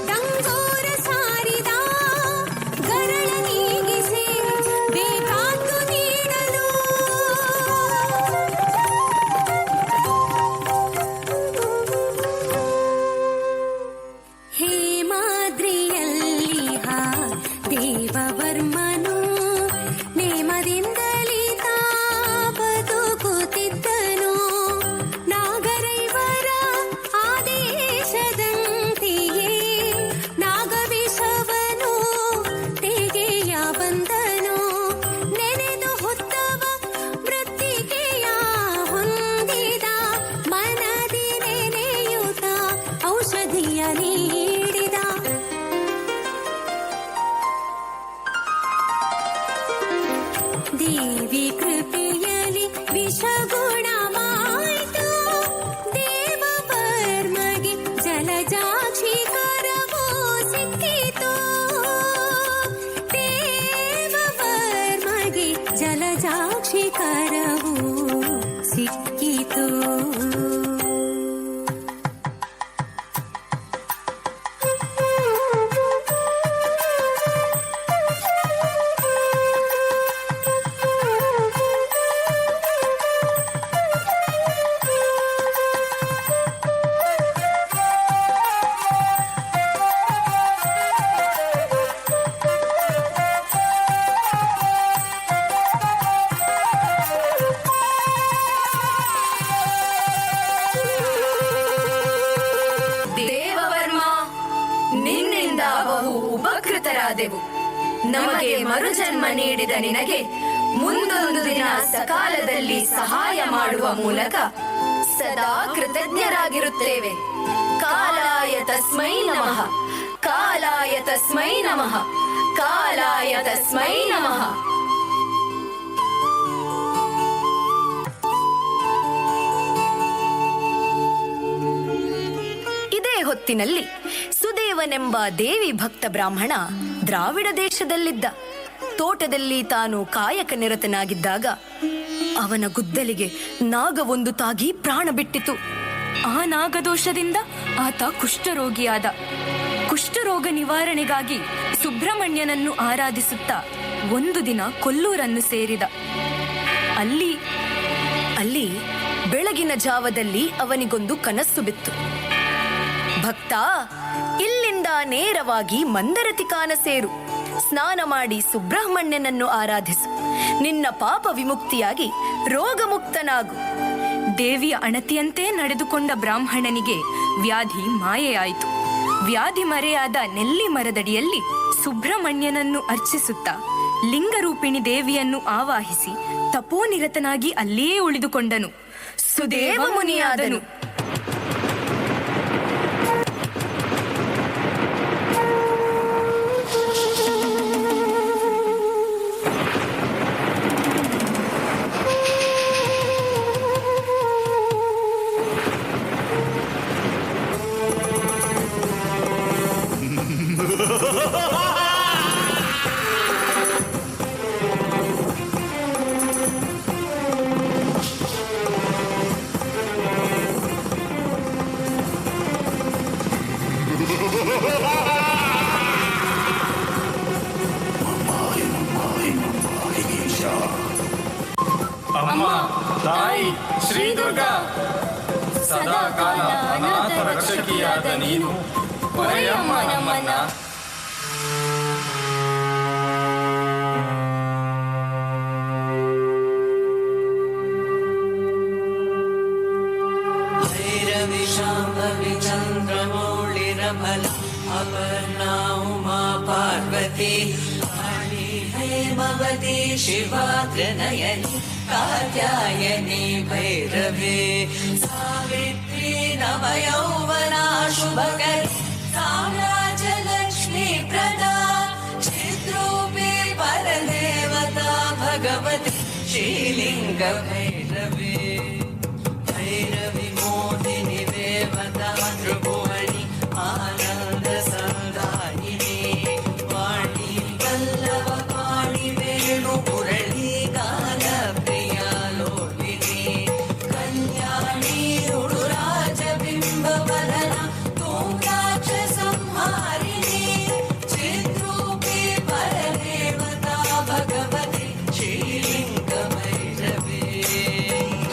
ಡಂಗೋರ ಸಾರಿದ ಗರಳ ನೀಗಿಸಿ ಬೇಕಾದ್ದು ನೀಡಲು. ಹೇಮಾದ್ರಿಯಲ್ಲಿ ದೇವವರ್ಮನು ನೇಮದಿಂದಲೇ ತಾ ಬದುಕುತ್ತಿದ್ದನು. ನಾಗರೈವರ ಆದೇಶದಂತೆಯೇ ನಾಗವಿಷವನು ತೆಗೆಯ ಬಂದನು. ನೆನೆದು ಹೊತ್ತವ ಮೃತ್ತಿಗೆಯ ಹೊಂದಿದ ಮನದಿ ನೆನೆಯುತ್ತ ಔಷಧಿಯ ನೀಡಿದ. ದೇವಿ ಕೃಪೆಯಲ್ಲಿ ವಿಷಗುಣವಾಯಿತು. ದೇವವರ್ಮಗೆ ಜಲಜಾಕ್ಷಿ ಕರವು ಸಿಕ್ಕಿತು. ದೇವವರ್ಮಗೆ ಜಲಜಾಕ್ಷಿ ಕರವು ಸಿಕ್ಕಿತು. ದೇವವರ್ಮ, ನಿನ್ನಿಂದ ಬಹು ಉಪಕೃತರಾದೆವು. ನಮಗೆ ಮರುಜನ್ಮ ನೀಡಿದ ನಿನಗೆ ಮುಂದೊಂದು ದಿನ ಸಕಾಲದಲ್ಲಿ ಸಹಾಯ ಮಾಡುವ ಮೂಲಕ ಸದಾ ಕೃತಜ್ಞರಾಗಿರುತ್ತೇವೆ. ಕಾಲಾಯ ತಸ್ಮೈ ನಮಃ, ಕಾಲಾಯ ತಸ್ಮೈ ನಮಃ, ಕಾಲಾಯ ತಸ್ಮೈ ನಮಃ. ಇದೇ ಹೊತ್ತಿನಲ್ಲಿ ಸುದೇವನೆಂಬ ದೇವಿ ಭಕ್ತ ಬ್ರಾಹ್ಮಣ ದ್ರಾವಿಡ ದೇಶದಲ್ಲಿದ್ದ. ತೋಟದಲ್ಲಿ ತಾನು ಕಾಯಕ ನಿರತನಾಗಿದ್ದಾಗ ಅವನ ಗುದ್ದಲಿಗೆ ನಾಗವೊಂದು ತಾಗಿ ಪ್ರಾಣ ಬಿಟ್ಟಿತು. ಆ ನಾಗದೋಷದಿಂದ ಆತ ಕುಷ್ಠರೋಗಿಯಾದ. ಕುಷ್ಠರೋಗ ನಿವಾರಣೆಗಾಗಿ ಸುಬ್ರಹ್ಮಣ್ಯನನ್ನು ಆರಾಧಿಸುತ್ತಾ ಒಂದು ದಿನ ಕೊಲ್ಲೂರನ್ನು ಸೇರಿದ. ಅಲ್ಲಿ ಅಲ್ಲಿ ಬೆಳಗಿನ ಜಾವದಲ್ಲಿ ಅವನಿಗೊಂದು ಕನಸು ಬಿತ್ತು. ಭಕ್ತ, ಇಲ್ಲಿಂದ ನೇರವಾಗಿ ಮಂದರತಿ ಕಾನ ಸೇರು. ಸ್ನಾನ ಮಾಡಿ ಸುಬ್ರಹ್ಮಣ್ಯನನ್ನು ಆರಾಧಿಸು. ನಿನ್ನ ಪಾಪ ವಿಮುಕ್ತಿಯಾಗಿ ರೋಗಮುಕ್ತನಾಗು. ದೇವಿಯ ಅಣತಿಯಂತೆ ನಡೆದುಕೊಂಡ ಬ್ರಾಹ್ಮಣನಿಗೆ ವ್ಯಾಧಿ ಮಾಯೆಯಾಯಿತು. ವ್ಯಾಧಿ ಮರೆಯಾದ ನೆಲ್ಲಿ ಮರದಡಿಯಲ್ಲಿ ಸುಬ್ರಹ್ಮಣ್ಯನನ್ನು ಅರ್ಚಿಸುತ್ತಾ ಲಿಂಗರೂಪಿಣಿ ದೇವಿಯನ್ನು ಆವಾಹಿಸಿ ತಪೋನಿರತನಾಗಿ ಅಲ್ಲಿಯೇ ಉಳಿದುಕೊಂಡನು. ಸುದೇವ ಮುನಿಯಾದನು. ಅಮ್ಮ ತಾಯಿ ಶ್ರೀ ದುರ್ಗಾ, ಸದಾ ಕಾಲ ಅನಾಥ ರಕ್ಷಕಿಯಾದ ನೀನು ಪರೆಯಮ್ಮ ನಮ್ಮನ್ನ. ಭೈರವಿ ಶಾಂಭವಿ ಚಂದ್ರಮೌಳಿರಬಲ ಅಪರ್ಣಾ ಉಮಾ ಪಾರ್ವತಿ ಕಾಳಿ ಹೇಮವತಿ ಶಿವಾ ತ್ರಿನಯನಿ ಕಾತ್ಯಾಯನಿ ಭೈರವಿ ಸಾವಿತ್ರಿ ನವಯೌವನ ಶುಭಕರಿ ಸಾಮ್ರಾಜ್ಯ ಲಕ್ಷ್ಮೀ ಪ್ರದಾ ಚಿದ್ರೂಪಿ ಪರದೇವತಾ ಭಗವತಿ ಶ್ರೀಲಿಂಗ ಭೈರವಿ ಭೈರವಿ ಮೋದಿನಿ ದೇವತಾ ತ್ರಿಭುವನಿ ಆನಂದ ಸಂದಾಯಿನಿ ವಾಣಿ ವಲ್ಲಭ ಪಾಣಿ ವೇಣು ಮುರಳಿ ಗಾನ ಪ್ರಿಯ ಲೋಲಿನಿ ಕಲ್ಯಾಣಿ ರುಡುರಾಜ ಬಿಂಬ ವದನ ತೋರಾಕ್ಷ ಸಂಹಾರಿಣಿ ಚಿದ್ರೂಪಿ ಪರದೇವತಾ ಭಗವತಿ ಶ್ರೀಲಿಂಗ ಭೈರವಿ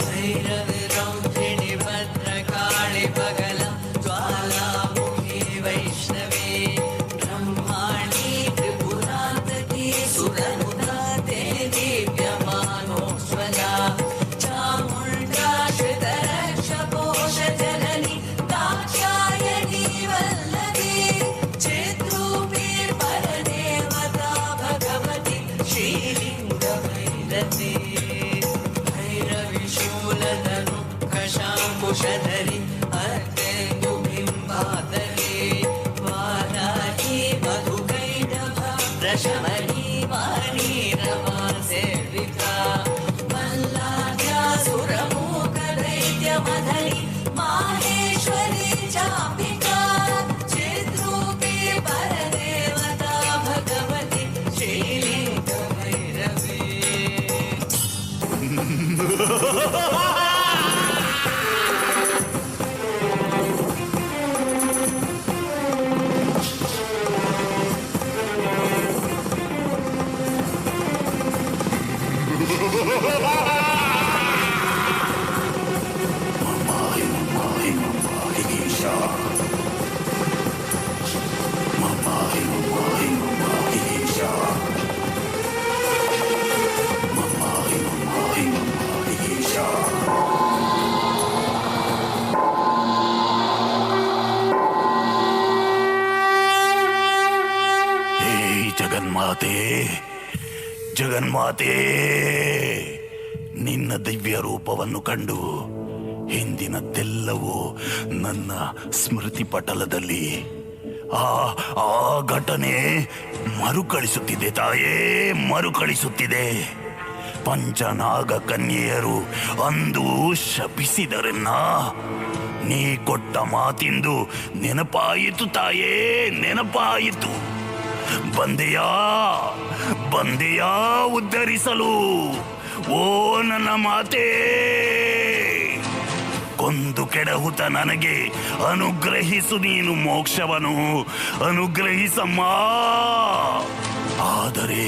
ಭೈರವಿ ರೌದ್ರಿಣಿ ಭದ್ರಕಾಳಿ ಬಗಲ ಜ್ವಾಲಾಮುಖಿ ವೈಷ್ಣವಿ ಬ್ರಹ್ಮಾಣಿ ತ್ರಿಪುರಾಂತಕಿ ಸುರನುದಾತೆ ದಿವ್ಯಮಾನೋಜ್ವಲ ಚಾಮುಂಡಾ ಶ್ರಿತರಕ್ಷ ಪೋಷ ಜನನಿ ದಾಕ್ಷಾಯಣಿ ವಲ್ಲಭಿ ಚಿದ್ರೂಪಿ ಪರದೇವತಾ ಭಗವತಿ ಶ್ರೀಲಿಂಗ ಭೈರವಿ ಭೈರವಿ ಶೂಲಧನು ಕಶಾಂಕುಶಧರಿ ಅತ್ಯಂಗು ಬಿಂಬಾಧರಿ ವಾರಾಹಿ ಮಧುಕೈಟಭ ಪ್ರಶಮನಿ ವಾಣಿ ರಮಾ ಸೇವಿಕಾ ಮಲ್ಲಾಧ್ಯಾಸುರಮೂಕ ದೈತ್ಯ ಮಧರಿ ಮಾಹೇಶ್ವರಿ ಚಾಪಿಕಾ ಚಿದ್ರೂಪಿ ಪರದೇವತಾ ಭಗವತಿ ಶ್ರೀಲಿಂಗ ಭೈರವಿ. ಜಗನ್ಮಾತೆ ಜಗನ್ಮಾತೆ, ನಿನ್ನ ದಿವ್ಯ ರೂಪವನ್ನು ಕಂಡು ಹಿಂದಿನದ್ದೆಲ್ಲವೂ ನನ್ನ ಸ್ಮೃತಿ ಪಟಲದಲ್ಲಿ ಆ ಘಟನೆ ಮರುಕಳಿಸುತ್ತಿದೆ ತಾಯೇ, ಮರುಕಳಿಸುತ್ತಿದೆ. ಪಂಚನಾಗ ಕನ್ಯೆಯರು ಅಂದು ಶಪಿಸಿದರನ್ನ ನೀ ಕೊಟ್ಟ ಮಾತಿಂದು ನೆನಪಾಯಿತು ತಾಯೇ, ನೆನಪಾಯಿತು. ಬಂದೆಯಾ ಉದ್ಧರಿಸಲು. ಓ ನನ್ನ ಮಾತೇ, ಕೊಂದು ಕೆಡಹುತ ನನಗೆ ಅನುಗ್ರಹಿಸು ನೀನು ಮೋಕ್ಷವನು, ಅನುಗ್ರಹಿಸಮ್ಮ. ಆದರೆ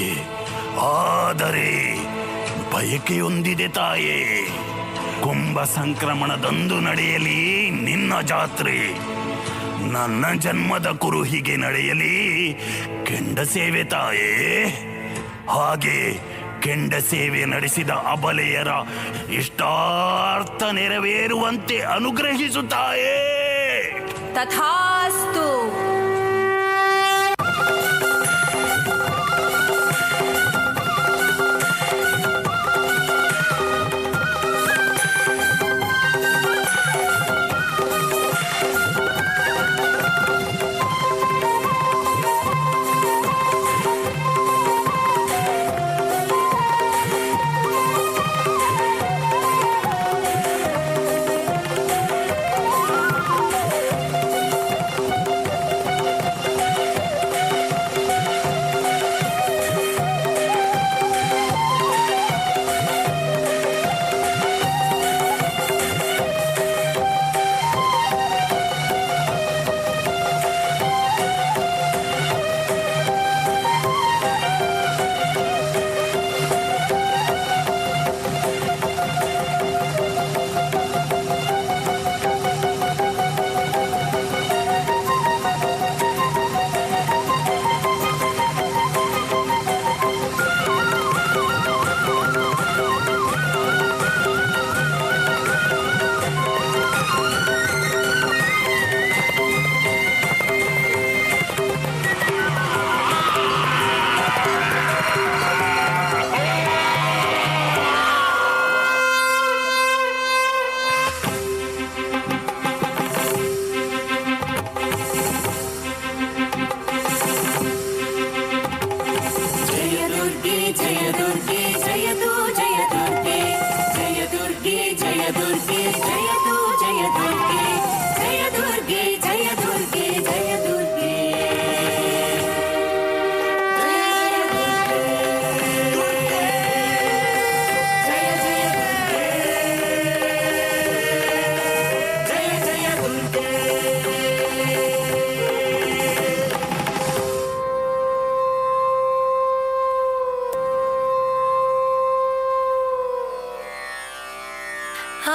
ಬಯಕೆಯೊಂದಿದೆ ತಾಯೇ, ಕುಂಭ ಸಂಕ್ರಮಣದಂದು ನಡೆಯಲಿ ನಿನ್ನ ಜಾತ್ರೆ. ನನ್ನ ಜನ್ಮದ ಕುರು ಹೀಗೆ ನಡೆಯಲಿ ಕೆಂಡ ಸೇವೆ ತಾಯೇ. ಹಾಗೆ ಕೆಂಡ ಸೇವೆ ನಡೆಸಿದ ಅಬಲೆಯರ ಇಷ್ಟಾರ್ಥ ನೆರವೇರುವಂತೆ ಅನುಗ್ರಹಿಸುತ್ತಾಯೇ. ತಥಾಸ್ತು.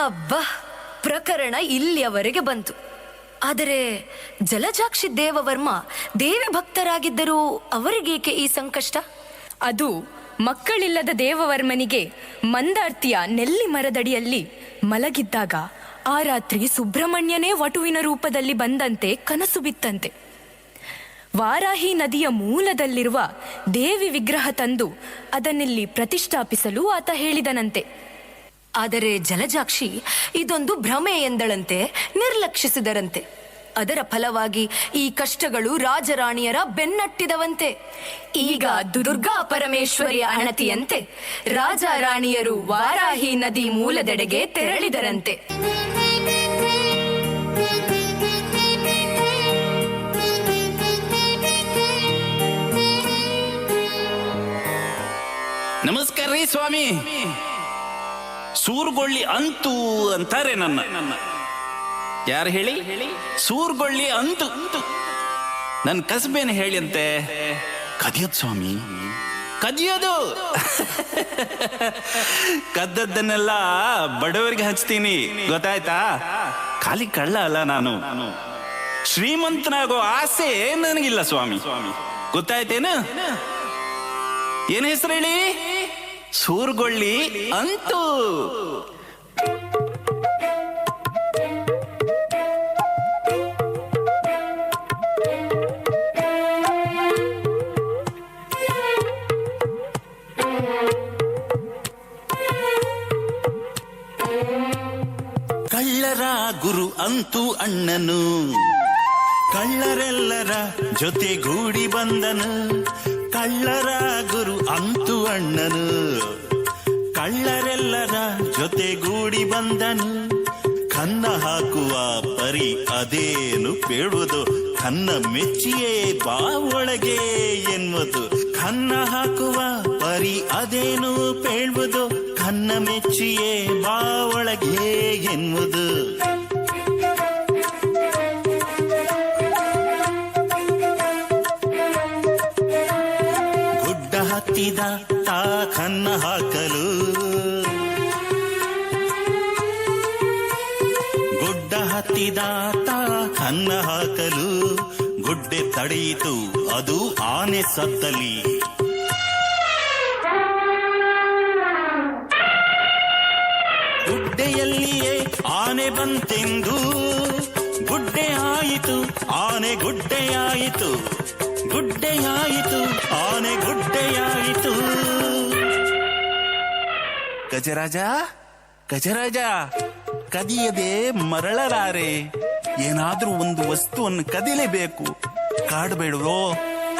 ಅಬ್ಬಾ, ಪ್ರಕರಣ ಇಲ್ಲಿಯವರೆಗೆ ಬಂತು. ಆದರೆ ಜಲಜಾಕ್ಷಿ ದೇವವರ್ಮ ದೇವಿ ಭಕ್ತರಾಗಿದ್ದರೂ ಅವರಿಗೇಕೆ ಈ ಸಂಕಷ್ಟ? ಅದು ಮಕ್ಕಳಿಲ್ಲದ ದೇವವರ್ಮನಿಗೆ ಮಂದಾರ್ತಿಯ ನೆಲ್ಲಿ ಮರದಡಿಯಲ್ಲಿ ಮಲಗಿದ್ದಾಗ ಆ ರಾತ್ರಿ ಸುಬ್ರಹ್ಮಣ್ಯನೇ ವಟುವಿನ ರೂಪದಲ್ಲಿ ಬಂದಂತೆ ಕನಸು ಬಿತ್ತಂತೆ. ವಾರಾಹಿ ನದಿಯ ಮೂಲದಲ್ಲಿರುವ ದೇವಿ ವಿಗ್ರಹ ತಂದು ಅದನ್ನಿಲ್ಲಿ ಪ್ರತಿಷ್ಠಾಪಿಸಲು ಆತ ಹೇಳಿದನಂತೆ. ಆದರೆ ಜಲಜಾಕ್ಷಿ ಇದೊಂದು ಭ್ರಮೆ ಎಂದಳಂತೆ, ನಿರ್ಲಕ್ಷಿಸಿದರಂತೆ. ಅದರ ಫಲವಾಗಿ ಈ ಕಷ್ಟಗಳು ರಾಜರಾಣಿಯರ ಬೆನ್ನಟ್ಟಿದವಂತೆ. ಈಗ ದುರ್ಗಾ ಪರಮೇಶ್ವರಿಯ ಅಣತಿಯಂತೆ ರಾಜ ರಾಣಿಯರು ವಾರಾಹಿ ನದಿ ಮೂಲದೆಡೆಗೆ ತೆರಳಿದರಂತೆ. ನಮಸ್ಕಾರ ರೀ ಸ್ವಾಮಿ. ಸೂರ್ಗೊಳ್ಳಿ ಅಂತು ಅಂತಾರೆ ನನ್ನ. ಯಾರು ಹೇಳಿ? ಸೂರ್ಗೊಳ್ಳಿ ಅಂತು. ನನ್ನ ಕಸಬೇನು ಹೇಳಿ ಅಂತೆ. ಕದಿಯೋದು ಸ್ವಾಮಿ, ಕದಿಯೋದು. ಕದ್ದದ್ದನ್ನೆಲ್ಲ ಬಡವರಿಗೆ ಹಂಚ್ತೀನಿ, ಗೊತ್ತಾಯ್ತಾ? ಖಾಲಿ ಕಳ್ಳ ಅಲ್ಲ ನಾನು. ಶ್ರೀಮಂತನಾಗೋ ಆಸೆ ನನಗಿಲ್ಲ ಸ್ವಾಮಿ, ಗೊತ್ತಾಯ್ತೇನು? ಏನ್ ಹೆಸರು ಹೇಳಿ? ಸೂರ್ಗೊಳ್ಳಿ ಅಂತು. ಕಳ್ಳರ ಗುರು ಅಂತೂ ಅಣ್ಣನು, ಕಳ್ಳರೆಲ್ಲರ ಜೊತೆಗೂಡಿ ಬಂದನು. ಕಳ್ಳರ ಗುರು ಅಂತೂ ಅಣ್ಣನು, ಕಳ್ಳರೆಲ್ಲರ ಜೊತೆಗೂಡಿ ಬಂದನು. ಕನ್ನ ಹಾಕುವ ಪರಿ ಅದೇನು ಬೇಡುವುದು, ಕನ್ನ ಮೆಚ್ಚಿಯೇ ಬಾ ಒಳಗೆ ಎನ್ನುವುದು. ಕನ್ನ ಹಾಕುವ ಪರಿ ಅದೇನು ಬೇಡುವುದು, ಕನ್ನ ಮೆಚ್ಚಿಯೇ ಬಾ ಒಳಗೆ ಎನ್ನುವುದು. ಗುಡ್ಡ ಹತ್ತಿದ ತಾ ಕನ್ನ ಹಾಕಲು, ಹತ್ತಿದಾತ ಕನ್ನ ಹಾಕಲು ಗುಡ್ಡೆ ತಡೆಯಿತು ಅದು ಆನೆ ಸತ್ತಲಿ. ಗುಡ್ಡೆಯಲ್ಲಿಯೇ ಆನೆ ಬಂತೆಂದು ಗುಡ್ಡೆ ಆಯಿತು ಆನೆ ಗುಡ್ಡೆಯಾಯಿತು, ಗುಡ್ಡೆಯಾಯಿತು ಆನೆ ಗುಡ್ಡೆಯಾಯಿತು. ಗಜರಾಜ ಗಜರಾಜ ಕದಿಯದೆ ಮರಳಲಾರೆ, ಏನಾದ್ರೂ ಒಂದು ವಸ್ತುವನ್ನು ಕದಿಲೇಬೇಕು. ಕಾಡಬೇಡುವೋ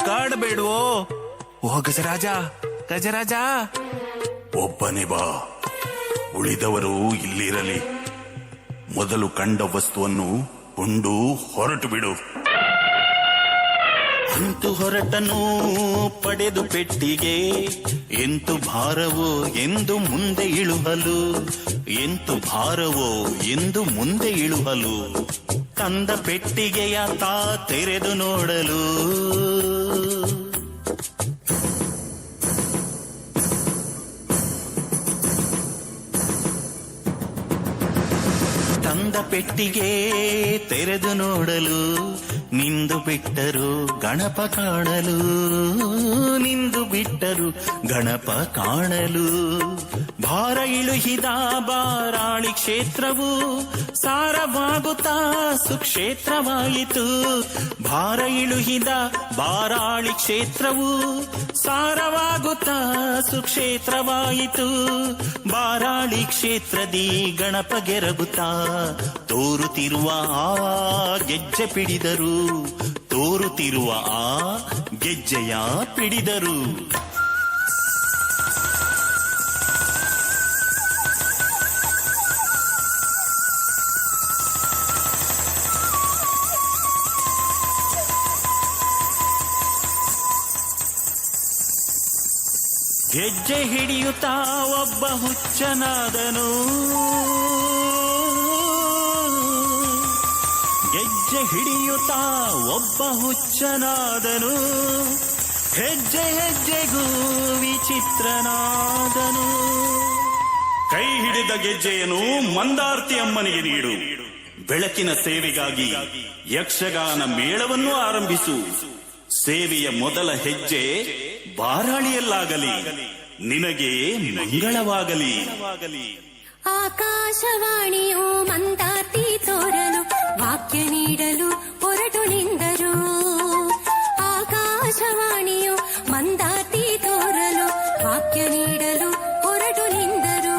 ಕಾಡಬೇಡುವೋ ಓ ಗಜರಾಜ ಗಜರಾಜ. ಒಬ್ಬನೇ ಬಾ, ಉಳಿದವರು ಇಲ್ಲಿರಲಿ. ಮೊದಲು ಕಂಡ ವಸ್ತುವನ್ನು ಉಂಡು ಹೊರಟು ಬಿಡು. ಅಂತೂ ಹೊರಟನು ಪಡೆದು ಪೆಟ್ಟಿಗೆ, ಎಂತು ಭಾರವೋ ಎಂದು ಮುಂದೆ ಇಳುಹಲು, ಎಂತು ಭಾರವೋ ಎಂದು ಮುಂದೆ ಇಳುಹಲು. ತಂದ ಪೆಟ್ಟಿಗೆಯ ತಾ ತೆರೆದು ನೋಡಲು ತಂದ ಪೆಟ್ಟಿಗೆ ತೆರೆದು ನೋಡಲು, ನಿಂದು ಬಿಟ್ಟರು ಗಣಪ ಕಾಣಲು, ನಿಂದು ಬಿಟ್ಟರು ಗಣಪ ಕಾಣಲು. ಭಾರ ಇಳುಹಿದ ಬಾರಾಳಿ ಕ್ಷೇತ್ರವು ಸಾರವಾಗುತ್ತಾ ಸುಕ್ಷೇತ್ರವಾಯಿತು. ಭಾರ ಇಳುಹಿದ ಬಾರಾಳಿ ಕ್ಷೇತ್ರವು ಸಾರವಾಗುತ್ತಾ ಸುಕ್ಷೇತ್ರವಾಯಿತು. ಬಾರಾಳಿ ಕ್ಷೇತ್ರದಿ ಗಣಪ ಗೆರಗುತ್ತಾ ತೋರುತ್ತಿರುವ ಆ ಗೆಜ್ಜೆ ಪಿಡಿದರು, ತೋರುತ್ತಿರುವ ಆ ಗೆಜ್ಜೆಯ ಪಿಡಿದರು. ಗೆಜ್ಜೆ ಹಿಡಿಯುತ್ತಾ ಒಬ್ಬ ಹುಚ್ಚನಾದನು, ಗೆಜ್ಜೆ ಹಿಡಿಯುತ್ತಾ ಒಬ್ಬ ಹುಚ್ಚನಾದನು. ಹೆಜ್ಜೆ ಹೆಜ್ಜೆಗೂ ವಿಚಿತ್ರನಾದನು. ಕೈ ಹಿಡಿದ ಗೆಜ್ಜೆಯನ್ನು ಮಂದಾರ್ತಿ ಅಮ್ಮನಿಗೆ ನೀಡು. ಬೆಳಕಿನ ಸೇವೆಗಾಗಿ ಯಕ್ಷಗಾನ ಮೇಳವನ್ನು ಆರಂಭಿಸು. ಸೇವೆಯ ಮೊದಲ ಹೆಜ್ಜೆ ಬಾರಾಳಿಯಲ್ಲಾಗಲಿ, ನಿನಗೆ ಮಂಗಳವಾಗಲಿ. ಆಕಾಶವಾಣಿಯು ಮಂದಾರ್ತಿ ತೋರಲು ವಾಕ್ಯ ನೀಡಲು ಹೊರಟು ನಿಂದರು. ಆಕಾಶವಾಣಿಯು ಮಂದಾರ್ತಿ ತೋರಲು ವಾಕ್ಯ ನೀಡಲು ಹೊರಟು ನಿಂದರು.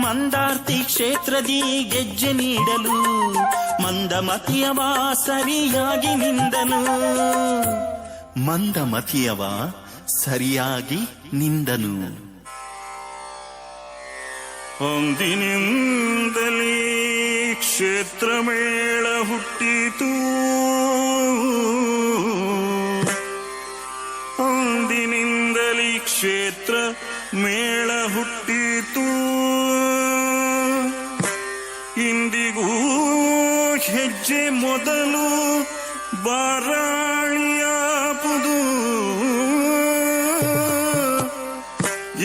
ಮಂದಾರ್ತಿ ಕ್ಷೇತ್ರದಿ ಗೆಜ್ಜೆ ನೀಡಲು ಮಂದಮತಿಯವ ಸರಿಯಾಗಿ ನಿಂದನು, ಮಂದಮತಿಯವ ಸರಿಯಾಗಿ ನಿಂದನು. ಅಂದಿನಿಂದಲೇ ಕ್ಷೇತ್ರ ಮೇಳ ಹುಟ್ಟಿತು, ಅಂದಿನಿಂದಲೇ ಕ್ಷೇತ್ರ ಮೇಳ ಹುಟ್ಟಿತು. ಇಂದಿಗೂ ಹೆಜ್ಜೆ ಮೊದಲು ಬಾರಾಳಿಯಾಪುದು,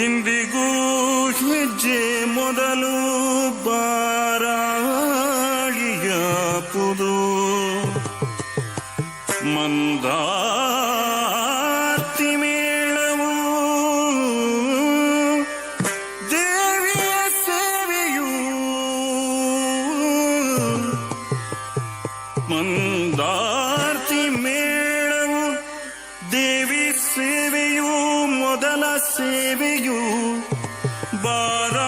ಇಂದಿಗೂ ಹೆಜ್ಜೆ ಮೊದಲು ಬಾರಾಳಿಯಾಪುದು. ಮಂದಾರ್ತಿ ಮೇಳವು ದೇವಿಯ ಸೇವೆಯು, ಮಂದಾರ್ತಿ ಮೇಳವು ದೇವಿ ಸೇವೆಯು ಮೊದಲ ಸೇವೆಯು ಬಾರಾಣಿಯಾಪುದು.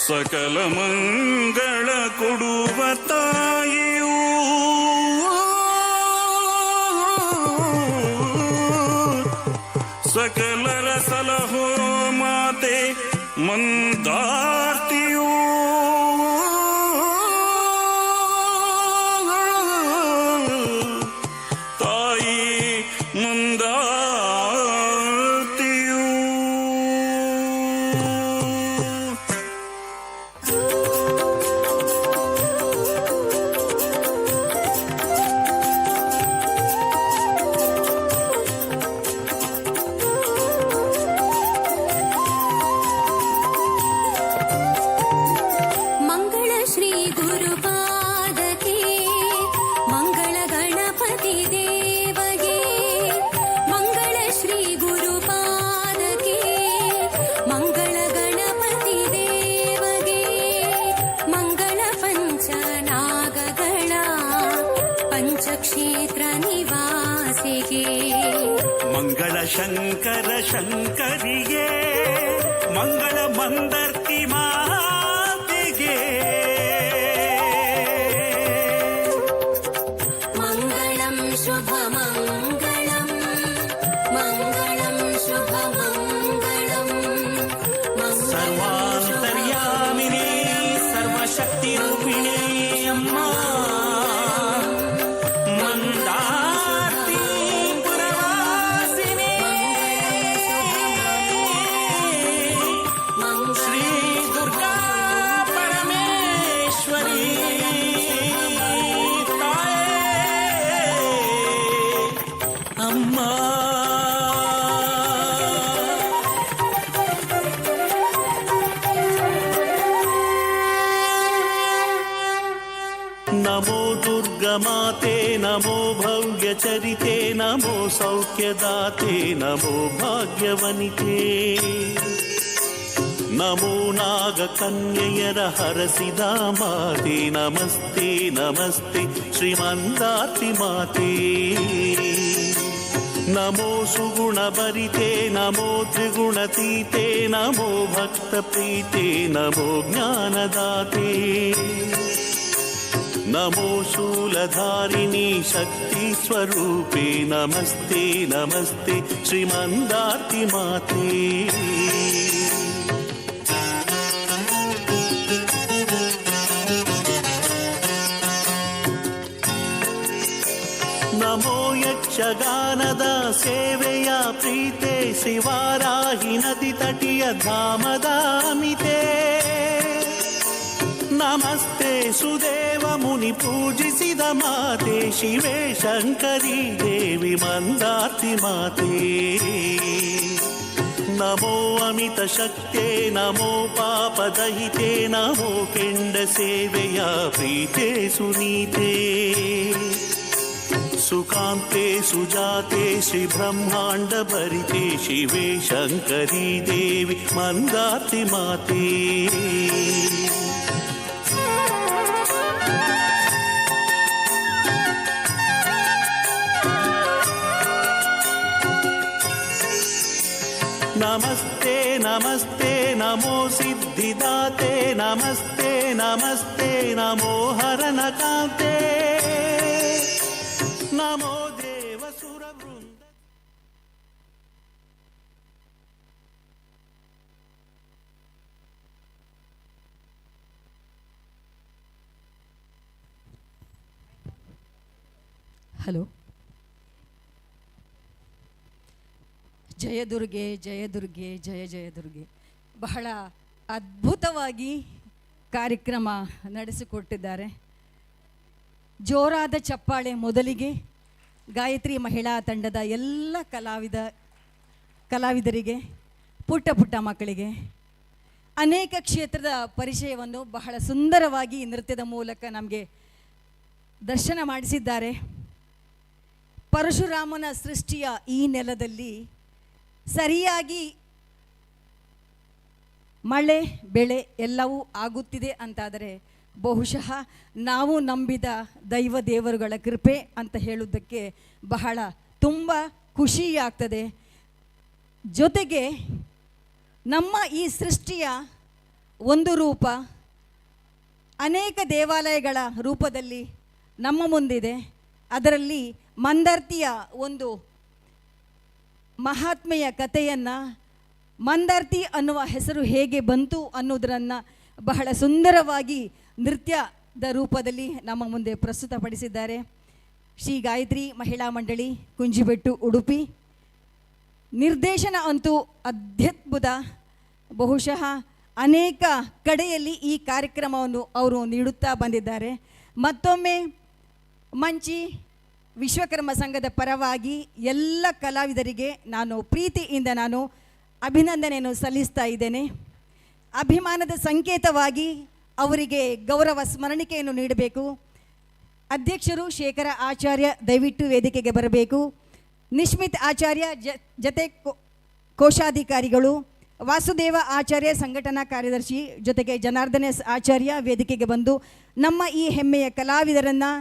ಸಕಲ ಮಂಗಳ ಕೊಡುವ ತಾಯಿಯು, ಸಕಲರ ಸಲಹೋ ಮಾತೆ ಮಂದಾರ್ತಿಯು. ತಾಯಿ ಮಂದಾರ್ತಿಯು. ಮಂಗಳ ಶಂಕರ ಶಂಕರಿಗೆ ಮಂಗಳ ಮಂದರ್ತಿ ಮಾತಿಗೆ ಮಂಗಳಂ ಶುಭ ಮಂಗಳಂ ಮಂಗಳಂ ಶುಭ ಮಂಗಳಂ ಸರ್ವಾಂತರ್ಯಾಮಿನಿ ಸರ್ವಶಕ್ತಿ ರೂಪಿಣಿ ಅಮ್ಮ ಮಂದಾರ್ತಿ ಪುರವಾಸಿನಿ ಶ್ರೀ ದುರ್ಗಾ ಪರಮೇಶ್ವರಿ ತಾಯೇ ಅಮ್ಮ ನಮೋ ದುರ್ಗಮಾತೆ ನಮೋ ಭವ್ಯಚರಿತೆ ನಮೋ ಸೌಖ್ಯದಾತೆ ನಮೋ ಭಾಗ್ಯವನಿತೆ ನಮೋ ನಾಗಕನ್ಯೆಯರ ಹರಸಿದ ಮಾತೆ ನಮಸ್ತೆ ನಮಸ್ತೆ ಶ್ರೀಮಂತಾರ್ತಿ ಮಾತೆ ನಮೋ ಸುಗುಣಭರಿತೆ ನಮೋ ತ್ರಿಗುಣತೀತೆ ನಮೋ ಭಕ್ತಪ್ರೀತೆ ನಮೋ ಜ್ಞಾನದಾತೆ ನಮೋ ಶೂಲಧಾರಿಣಿ ಶಕ್ತಿ ಸ್ವರೂಪೆ ನಮಸ್ತೆ ನಮಸ್ತೆ ಶ್ರೀಮಂದಾರ್ತಿ ಮಾತೆ ನಮೋ ಯಕ್ಷಗಾನದ ಸೇವೆಯ ಪ್ರೀತೆ ಶಿವಾರಾಹಿ ನದಿ ತಟಿಯ ಧಾಮದ ಮಿತೆ ನಮಸ್ತೆ ಸುದೇವ ಮುನಿ ಪೂಜಿಸಿದ ಮಾತೆ ಶಿವೇ ಶಂಕರಿ ದೇವಿ ಮಂದಾರ್ತಿ ಮಾತೆ ನಮೋ ಅಮಿತ ಶಕ್ತೆ ನಮೋ ಪಾಪದಹಿತೆ ನಮೋ ಕೆಂಡ ಸೇವೆಯ ಪ್ರೀತೆ ಸುನೀತೆ ಸುಕಾಂತೆ ಸುಜಾತೆ ಶ್ರೀ ಬ್ರಹ್ಮಾಂಡ ಭರಿತೆ ಶಿವೇ ಶಂಕರಿ ದೇವಿ ಮಂದಾರ್ತಿ ಮಾತೆ ನಮಸ್ತೆ ನಮಸ್ತೆ ನಮೋ ಸಿದ್ಧಿದಾತೆ ನಮಸ್ತೆ ನಮಸ್ತೆ ನಮೋ ಹರನಕಾಂತೆ ನಮೋ ದೇವಸುರ ವೃಂದ ಹಲೋ. ಜಯದುರ್ಗೆ ಜಯದುರ್ಗೆ ಜಯ ಜಯದುರ್ಗೆ ಬಹಳ ಅದ್ಭುತವಾಗಿ ಕಾರ್ಯಕ್ರಮ ನಡೆಸಿಕೊಟ್ಟಿದ್ದಾರೆ. ಜೋರಾದ ಚಪ್ಪಾಳೆ ಮೊದಲಿಗೆ ಗಾಯತ್ರಿ ಮಹಿಳಾ ತಂಡದ ಎಲ್ಲ ಕಲಾವಿದರಿಗೆ, ಪುಟ್ಟ ಪುಟ್ಟ ಮಕ್ಕಳಿಗೆ ಅನೇಕ ಕ್ಷೇತ್ರದ ಪರಿಚಯವನ್ನು ಬಹಳ ಸುಂದರವಾಗಿ ನೃತ್ಯದ ಮೂಲಕ ನಮಗೆ ದರ್ಶನ ಮಾಡಿಸಿದ್ದಾರೆ. ಪರಶುರಾಮನ ಸೃಷ್ಟಿಯ ಈ ನೆಲದಲ್ಲಿ ಸರಿಯಾಗಿ ಮಳೆ ಬೆಳೆ ಎಲ್ಲವೂ ಆಗುತ್ತಿದೆ ಅಂತಾದರೆ ಬಹುಶಃ ನಾವು ನಂಬಿದ ದೈವ ದೇವರುಗಳ ಕೃಪೆ ಅಂತ ಹೇಳುವುದಕ್ಕೆ ಬಹಳ ತುಂಬ ಖುಷಿಯಾಗ್ತದೆ. ಜೊತೆಗೆ ನಮ್ಮ ಈ ಸೃಷ್ಟಿಯ ಒಂದು ರೂಪ ಅನೇಕ ದೇವಾಲಯಗಳ ರೂಪದಲ್ಲಿ ನಮ್ಮ ಮುಂದಿದೆ. ಅದರಲ್ಲಿ ಮಂದಾರ್ತಿಯ ಒಂದು ಮಹಾತ್ಮೆಯ ಕಥೆಯನ್ನು, ಮಂದಾರ್ತಿ ಅನ್ನುವ ಹೆಸರು ಹೇಗೆ ಬಂತು ಅನ್ನೋದನ್ನು ಬಹಳ ಸುಂದರವಾಗಿ ನೃತ್ಯದ ರೂಪದಲ್ಲಿ ನಮ್ಮ ಮುಂದೆ ಪ್ರಸ್ತುತಪಡಿಸಿದ್ದಾರೆ ಶ್ರೀ ಗಾಯತ್ರಿ ಮಹಿಳಾ ಮಂಡಳಿ ಕುಂಜಿಬೆಟ್ಟು ಉಡುಪಿ. ನಿರ್ದೇಶನ ಅಂತೂ ಅತ್ಯದ್ಭುತ. ಬಹುಶಃ ಅನೇಕ ಕಡೆಯಲ್ಲಿ ಈ ಕಾರ್ಯಕ್ರಮವನ್ನು ಅವರು ನೀಡುತ್ತಾ ಬಂದಿದ್ದಾರೆ. ಮತ್ತೊಮ್ಮೆ ಮಂಚಿ ವಿಶ್ವಕರ್ಮ ಸಂಘದ ಪರವಾಗಿ ಎಲ್ಲ ಕಲಾವಿದರಿಗೆ ನಾನು ಪ್ರೀತಿಯಿಂದ ಅಭಿನಂದನೆಯನ್ನು ಸಲ್ಲಿಸ್ತಾ ಇದ್ದೇನೆ. ಅಭಿಮಾನದ ಸಂಕೇತವಾಗಿ ಅವರಿಗೆ ಗೌರವ ಸ್ಮರಣಿಕೆಯನ್ನು ನೀಡಬೇಕು. ಅಧ್ಯಕ್ಷರು ಶೇಖರ ಆಚಾರ್ಯ ದಯವಿಟ್ಟು ವೇದಿಕೆಗೆ ಬರಬೇಕು. ನಿಶ್ಮಿತ್ ಆಚಾರ್ಯ ಜತೆ ಕೋಶಾಧಿಕಾರಿಗಳು, ವಾಸುದೇವ ಆಚಾರ್ಯ ಸಂಘಟನಾ ಕಾರ್ಯದರ್ಶಿ, ಜೊತೆಗೆ ಜನಾರ್ದನ ಆಚಾರ್ಯ ವೇದಿಕೆಗೆ ಬಂದು ನಮ್ಮ ಈ ಹೆಮ್ಮೆಯ ಕಲಾವಿದರನ್ನು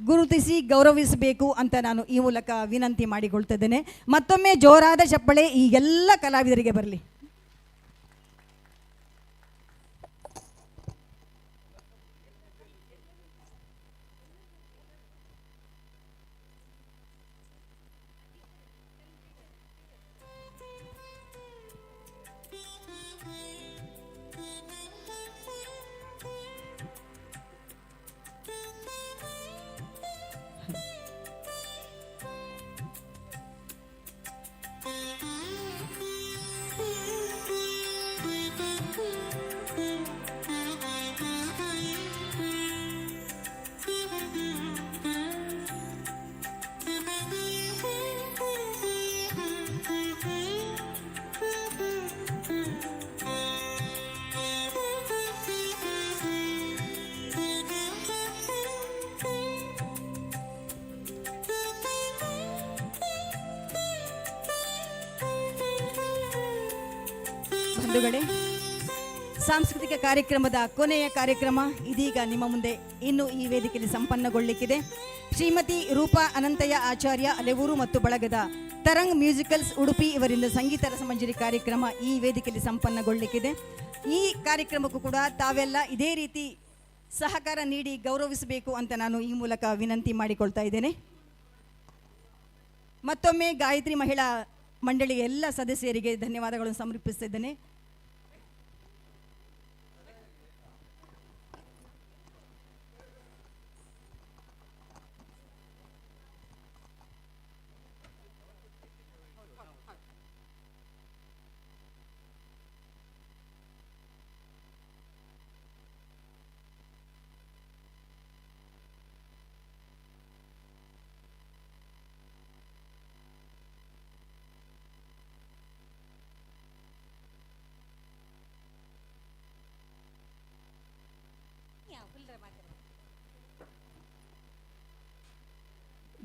ಗುರುತಿಸಿ ಗೌರವಿಸಬೇಕು ಅಂತ ನಾನು ಈ ಮೂಲಕ ವಿನಂತಿ ಮಾಡಿಕೊಳ್ತಿದ್ದೇನೆ. ಮತ್ತೊಮ್ಮೆ ಜೋರಾದ ಚಪ್ಪಳೆ ಈ ಎಲ್ಲ ಕಲಾವಿದರಿಗೆ ಬರಲಿ. ಬಂಧುಗಳೇ, ಸಾಂಸ್ಕೃತಿಕ ಕಾರ್ಯಕ್ರಮದ ಕೊನೆಯ ಕಾರ್ಯಕ್ರಮ ಇದೀಗ ನಿಮ್ಮ ಮುಂದೆ ಇನ್ನು ಈ ವೇದಿಕೆಯಲ್ಲಿ ಸಂಪನ್ನಗೊಳ್ಳಿಕ್ಕಿದೆ. ಶ್ರೀಮತಿ ರೂಪಾ ಅನಂತಯ್ಯ ಆಚಾರ್ಯ ಅಲೆವೂರು ಮತ್ತು ಬಳಗದ ತರಂಗ್ ಮ್ಯೂಸಿಕಲ್ಸ್ ಉಡುಪಿ ಇವರಿಂದ ಸಂಗೀತ ರಸಮಂಜರಿ ಕಾರ್ಯಕ್ರಮ ಈ ವೇದಿಕೆಯಲ್ಲಿ ಸಂಪನ್ನಗೊಳ್ಳಿಕ್ಕಿದೆ. ಈ ಕಾರ್ಯಕ್ರಮಕ್ಕೂ ಕೂಡ ತಾವೆಲ್ಲ ಇದೇ ರೀತಿ ಸಹಕಾರ ನೀಡಿ ಗೌರವಿಸಬೇಕು ಅಂತ ನಾನು ಈ ಮೂಲಕ ವಿನಂತಿ ಮಾಡಿಕೊಳ್ತಾ ಇದ್ದೇನೆ. ಮತ್ತೊಮ್ಮೆ ಗಾಯತ್ರಿ ಮಹಿಳಾ ಮಂಡಳಿಯ ಎಲ್ಲ ಸದಸ್ಯರಿಗೆ ಧನ್ಯವಾದಗಳನ್ನು ಸಮರ್ಪಿಸುತ್ತಿದ್ದೇನೆ.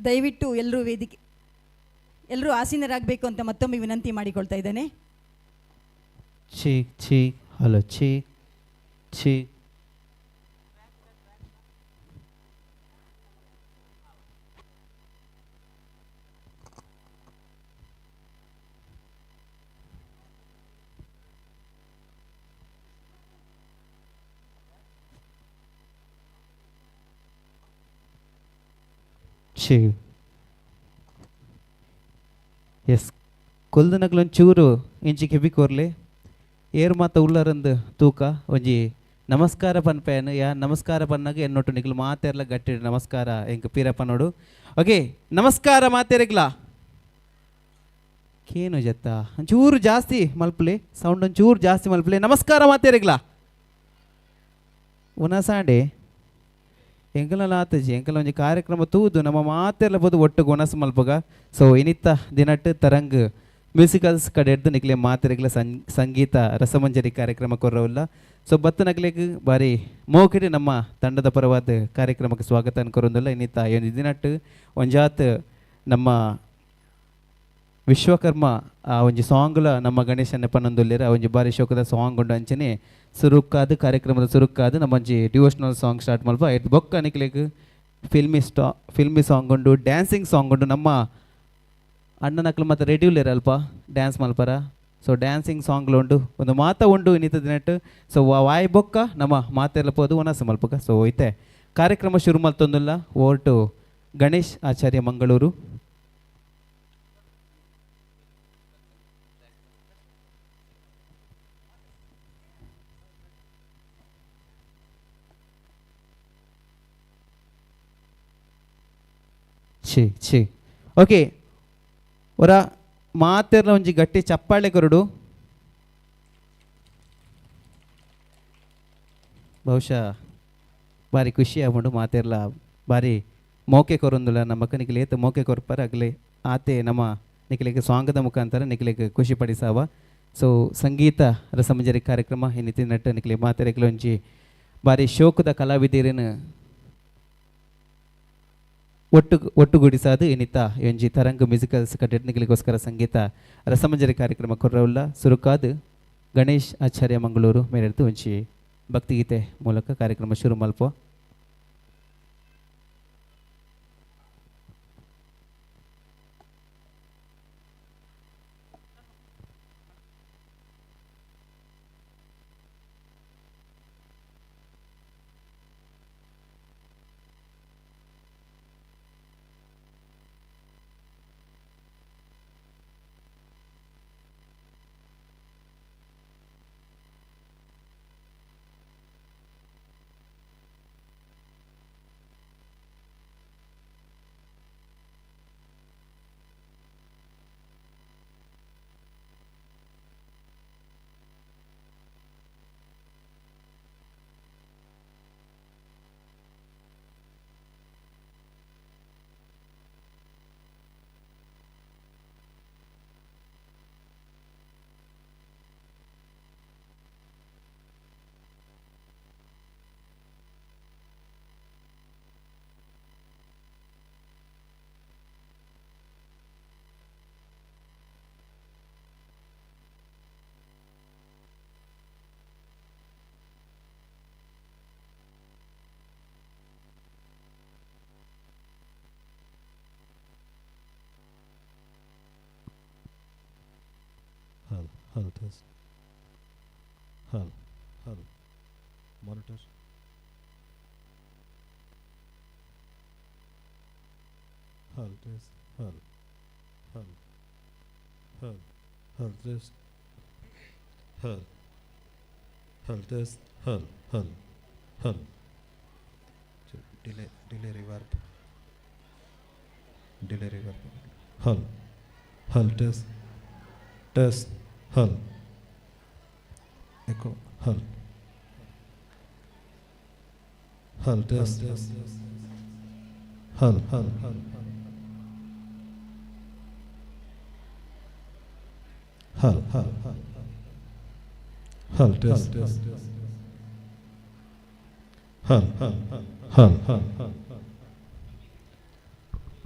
ದಯವಿಟ್ಟು ಎಲ್ಲರೂ ಆಸೀನರಾಗಬೇಕು ಅಂತ ಮತ್ತೊಮ್ಮೆ ವಿನಂತಿ ಮಾಡಿಕೊಳ್ತಾ ಇದ್ದೇನೆ. Check check hello check check. Yes ಕೊಲ್ದನಗ್ಲೊಂಚೂರು ಇಂಚಿ ಕೆಬಿ ಕೋರ್ಲೆ ಏರ್ ಮಾತ ಉಳ್ಳರಂದು ತೂಕ ಒಂಜಿ ನಮಸ್ಕಾರ ಪನ್ಪೇನು ಯಾ ನಮಸ್ಕಾರ ಪನ್ನಾಗ ಎನ್ನೊಟ್ಟು ನಿಗ್ಲು ಮಾತೆರ್ಲ ಗಟ್ಟಿ ನಮಸ್ಕಾರ ಎಂಕ ಪೀರಪ್ಪ ನೋಡು. ಓಕೆ ನಮಸ್ಕಾರ ಮಾತೆರಿಗ್ಲಾ ಕೇನು ಜತ್ತ ಒಂಚೂರು ಜಾಸ್ತಿ ಮಲ್ಪಲೆ ಸೌಂಡ್ ಒಂಚೂರು ಜಾಸ್ತಿ ಮಲ್ಪಲೆ. ನಮಸ್ಕಾರ ಮಾತೆರಿಗ್ಲಾ ಉನಸಾಂಡೆ ಎಂಕಲ ಆತಜಿ ಎಂಕಲ ಒಂಜಿ ಕಾರ್ಯಕ್ರಮ ತೂದು ನಮ್ಮ ಮಾತೆರ್ಲ ಬೋದು ಒಟ್ಟು ಗುಣಸ್ ಮಲ್ಪಗ. ಸೊ ಇನಿತ್ತ ದಿನಟ್ಟು ತರಂಗ್ ಮ್ಯೂಸಿಕಲ್ಸ್ ಕಡೆ ಹಿಡ್ದು ನಿಕ್ಲೆ ಮಾತೆರೆಗ್ಲ ಸಂಗೀತ ರಸಮಂಜರಿ ಕಾರ್ಯಕ್ರಮ ಕೊರ್ರವುಲ್ಲ. ಸೊ ಬತ್ತ ನಗ್ಲೆಗ್ ಬಾರಿ ಮೋಕಿಡಿ ನಮ್ಮ ತಂಡದ ಪರವಾದ ಕಾರ್ಯಕ್ರಮಕ್ಕೆ ಸ್ವಾಗತ ಅನ್ಕೊರೊಂದುಲ್ಲ. ಇನ್ನಿತ್ತ ಒಂದು ದಿನಟ್ಟು ಒಂಜಾತ್ ನಮ್ಮ ವಿಶ್ವಕರ್ಮ ಆ ಒಂಜಿ ಸಾಂಗ್ಲ ನಮ್ಮ ಗಣೇಶನ ಪನ್ನೊಂದುಲ್ಲೇರ ಒಂಜಿ ಬಾರಿ ಶೋಕದ ಸಾಂಗ್ ಉಂಡು ಅಂಚನೆ ಸುರುಕ್ಕಾದ ಕಾರ್ಯಕ್ರಮದ ಸುರುಕ್ಕಾದ ನಮ್ಮಂಜಿ ಡಿವೋಷನಲ್ ಸಾಂಗ್ ಸ್ಟಾರ್ಟ್ ಮಲ್ಪ ಎಡ್ ಬೊಕ್ಕ ನಿಕ್ಲೆಗ್ ಫಿಲ್ಮಿ ಸಾಂಗ್ ಉಂಡು, ಡ್ಯಾನ್ಸಿಂಗ್ ಸಾಂಗ್ ಉಂಡು. ನಮ್ಮ ಅಣ್ಣನಕ್ಲು ಮತ್ತು ರೆಡ್ಯೂಲೇರ್ ಅಲ್ಪ ಡ್ಯಾನ್ಸ್ ಮಲ್ಪರ. ಸೊ ಡ್ಯಾನ್ಸಿಂಗ್ ಸಾಂಗ್ಲು ಉಂಡು ಒಂದು ಮಾತ ಉಂಡು ಇನ್ನಿತ ದಿನಟ್ಟು. ಸೊ ವಾಯ್ ಬೊಕ್ಕ ನಮ್ಮ ಮಾತೆಲ್ಲ ಪೋದು ಒನಸ ಮಲ್ಪಕ. ಸೊ ಐತೆ ಕಾರ್ಯಕ್ರಮ ಶುರು ಮಲ್ತೊಂದುಲ್ಲ. ಓಟು ಗಣೇಶ್ ಆಚಾರ್ಯ ಮಂಗಳೂರು. ಛೀ ಓಕೆ ಒರ ಮಾತೆರ್ಲ ಒಂಜಿ ಗಟ್ಟಿ ಚಪ್ಪಾಳೆ ಕೊರಡು. ಬಹುಶಃ ಬಾರಿ ಖುಷಿ ಆಗ್ಬಿಡು ಮಾತೆರ್ಲ ಬಾರಿ ಮೋಕೆ ಕೊರೊಂದುಲ್ಲ ನಮ್ಮ ನಿಖಿಲೆ ಏತ ಮೋಕೆ ಕೊರ್ಪಾರ ಆಗಲೇ ಆತೆ ನಮ್ಮ ನಿಖಿಲೆಗೆ ಸಾಂಗದ ಮುಖಾಂತರ ನಿಖಿಲೆಗೆ ಖುಷಿ ಪಡಿಸಾವ. ಸೊ ಸಂಗೀತ ರಸಮಂಜರಿ ಕಾರ್ಯಕ್ರಮ ಇನ್ನಿತಿ ನಟ್ಟ ನಿಖಿಲೆ ಮಾತೆರೆಗ್ಲ ಒಂಜಿ ಬಾರಿ ಶೋಕದ ಕಲಾವಿದರೇನು ಒಟ್ಟುಗೂಡಿಸಾದು ಇನ್ನಿತ ಒಂಜಿ ತರಂಗ್ ಮ್ಯೂಸಿಕಲ್ಸ್ ಕಟ್ಟೆಟ್ನಿಗಳಿಗೋಸ್ಕರ ಸಂಗೀತ ರಸಮಂಜರಿ ಕಾರ್ಯಕ್ರಮ ಕೊರ್ರವುಲ್ಲ ಸುರುಕಾದು ಗಣೇಶ್ ಆಚಾರ್ಯ ಮಂಗಳೂರು ಮೇಲೆಡ್ದು ಒಂಜಿ ಭಕ್ತಿಗೀತೆ ಮೂಲಕ ಕಾರ್ಯಕ್ರಮ ಶುರು ಮಲ್ಪ. Hull test. Hull. Monitor. Hull test. Hull test. Hull test. Hull. Delay reverb. Hull test. Hull. Echo. Hull test. Hull test. Hull.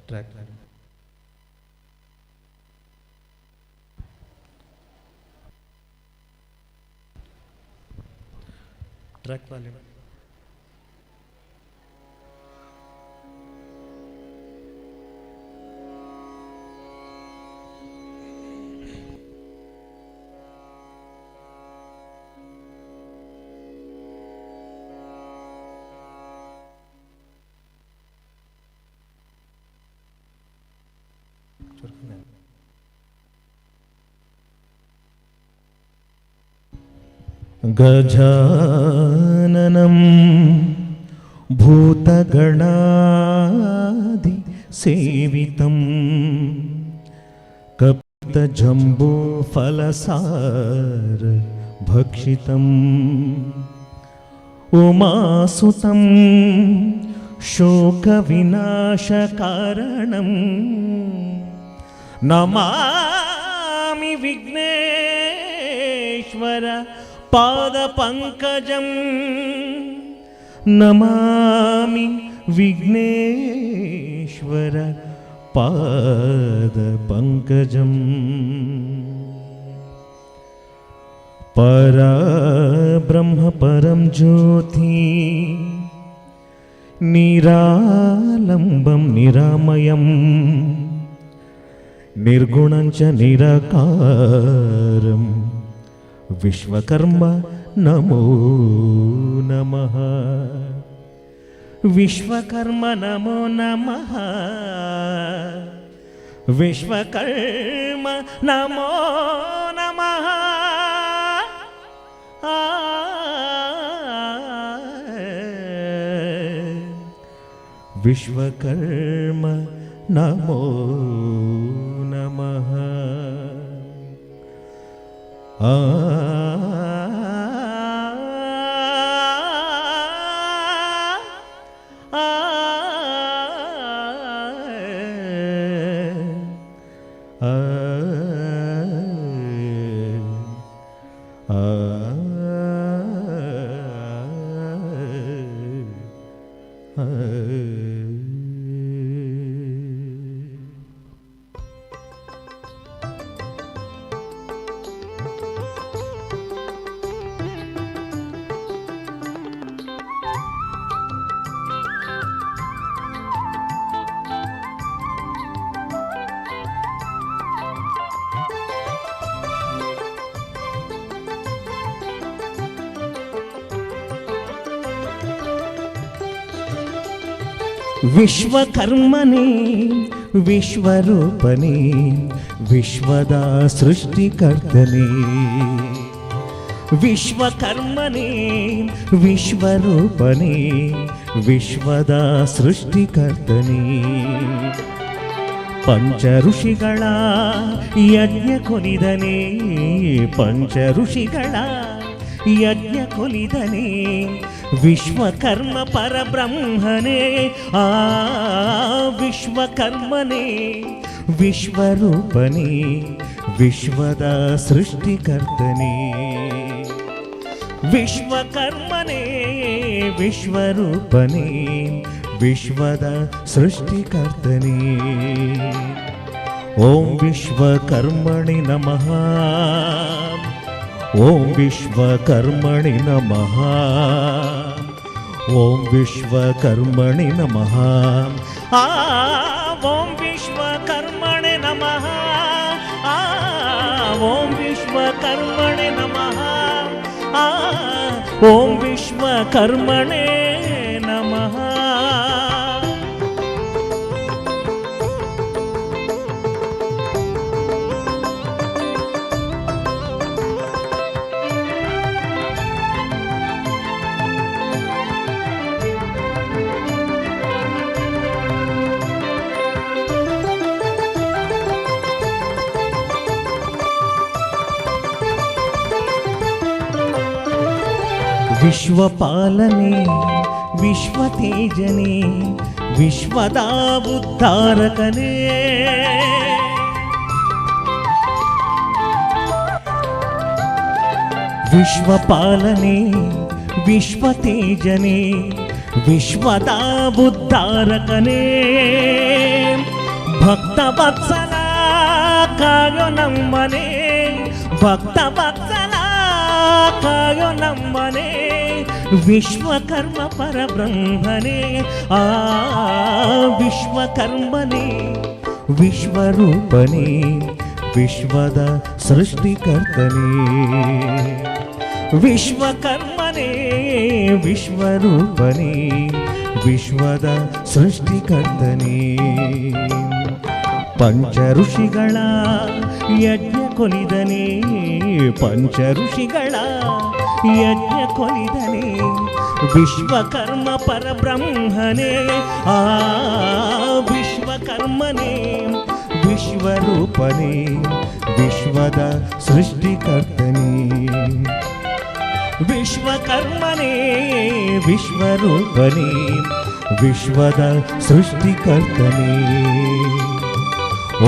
Track. Track volume. गजाननं भूतगणादि सेवितं कपितजम्बूफलसार भक्षितम् उमासुतं शोकविनाशकारणं Namami Vighneshwar पादपङ्कजं Namami Vighneshwar पादपङ्कजम् परब्रह्म परं ज्योति निरालम्बं निरामयं निर्गुणं च निराकारम् विश्वकर्म नमो नमः विश्वकर्म नमो नमः विश्वकर्म नमो नमः विश्वकर्म नमो नमः ವಿಶ್ವಕರ್ಮನೇ ವಿಶ್ವರೂಪನೇ ವಿಶ್ವದ ಸೃಷ್ಟಿಕರ್ತನೇ ವಿಶ್ವಕರ್ಮನೇ ವಿಶ್ವರೂಪನೇ ವಿಶ್ವದ ಸೃಷ್ಟಿಕರ್ತನೇ ಪಂಚ ಋಷಿಗಳ ಯಜ್ಞ ಕೊಲಿದನೇ ಪಂಚ ಋಷಿಗಳ ಯಜ್ಞ ಕೊಲಿದನೇ ವಿಶ್ವಕರ್ಮ ಪರಬ್ರಹ್ಮನೇ ಆ ವಿಶ್ವಕರ್ಮನೇ ವಿಶ್ವರೂಪನೇ ವಿಶ್ವದ ಸೃಷ್ಟಿಕರ್ತನೇ ವಿಶ್ವಕರ್ಮನೇ ವಿಶ್ವರೂಪನೇ ವಿಶ್ವದ ಸೃಷ್ಟಿಕರ್ತನೇ ಓಂ ವಿಶ್ವಕರ್ಮಣಿ ನಮಃ ಓಂ ವಿಶ್ವಕರ್ಮಣಿ ನಮಃ ಓಂ ವಿಶ್ವಕರ್ಮಣಿ ನಮಃ ಓಂ ವಿಶ್ವಕರ್ಮಣೆ ನಮಃ ಓಂ ವಿಶ್ವಕರ್ಮಣೆ ನಮಃ ಓಂ ವಿಶ್ವಕರ್ಮಣೆ ನಮಃ. ವಿಶ್ವಪಾಲನೆ ವಿಶ್ವತೇಜನೆ ವಿಶ್ವದ ಉದ್ಧಾರಕನೇ ವಿಶ್ವಪಾಲನೆ ವಿಶ್ವತೇಜನೆ ವಿಶ್ವದ ಉದ್ಧಾರಕನೇ ಭಕ್ತವತ್ಸಲ ಕಾಯೋ ನಮ್ಮನೆ ಭಕ್ತವತ್ಸಲ ಕಾಯೋ ನಮ್ಮನೆ ವಿಶ್ವಕರ್ಮ ಪರಬ್ರಹ್ಮನೇ ವಿಶ್ವಕರ್ಮನೇ ವಿಶ್ವರೂಪನೇ ವಿಶ್ವದ ಸೃಷ್ಟಿಕರ್ತನೇ ವಿಶ್ವಕರ್ಮನೇ ವಿಶ್ವರೂಪನೇ ವಿಶ್ವದ ಸೃಷ್ಟಿಕರ್ತನೇ ಪಂಚ ಋಷಿಗಳ ಯಜ್ಞ ಕೊಲಿದನೇ ಪಂಚ ಋಷಿಗಳ ಯಜ್ಞ ಕೊಲಿದನೇ ವಿಶ್ವಕರ್ಮ ಪರಬ್ರಹ್ಮನೇ ವಿಶ್ವಕರ್ಮನೇ ವಿಶ್ವರೂಪನೇ ವಿಶ್ವದ ಸೃಷ್ಟಿಕರ್ತನೇ ವಿಶ್ವಕರ್ಮನೇ ವಿಶ್ವರೂಪನೇ ವಿಶ್ವದ ಸೃಷ್ಟಿಕರ್ತನೇ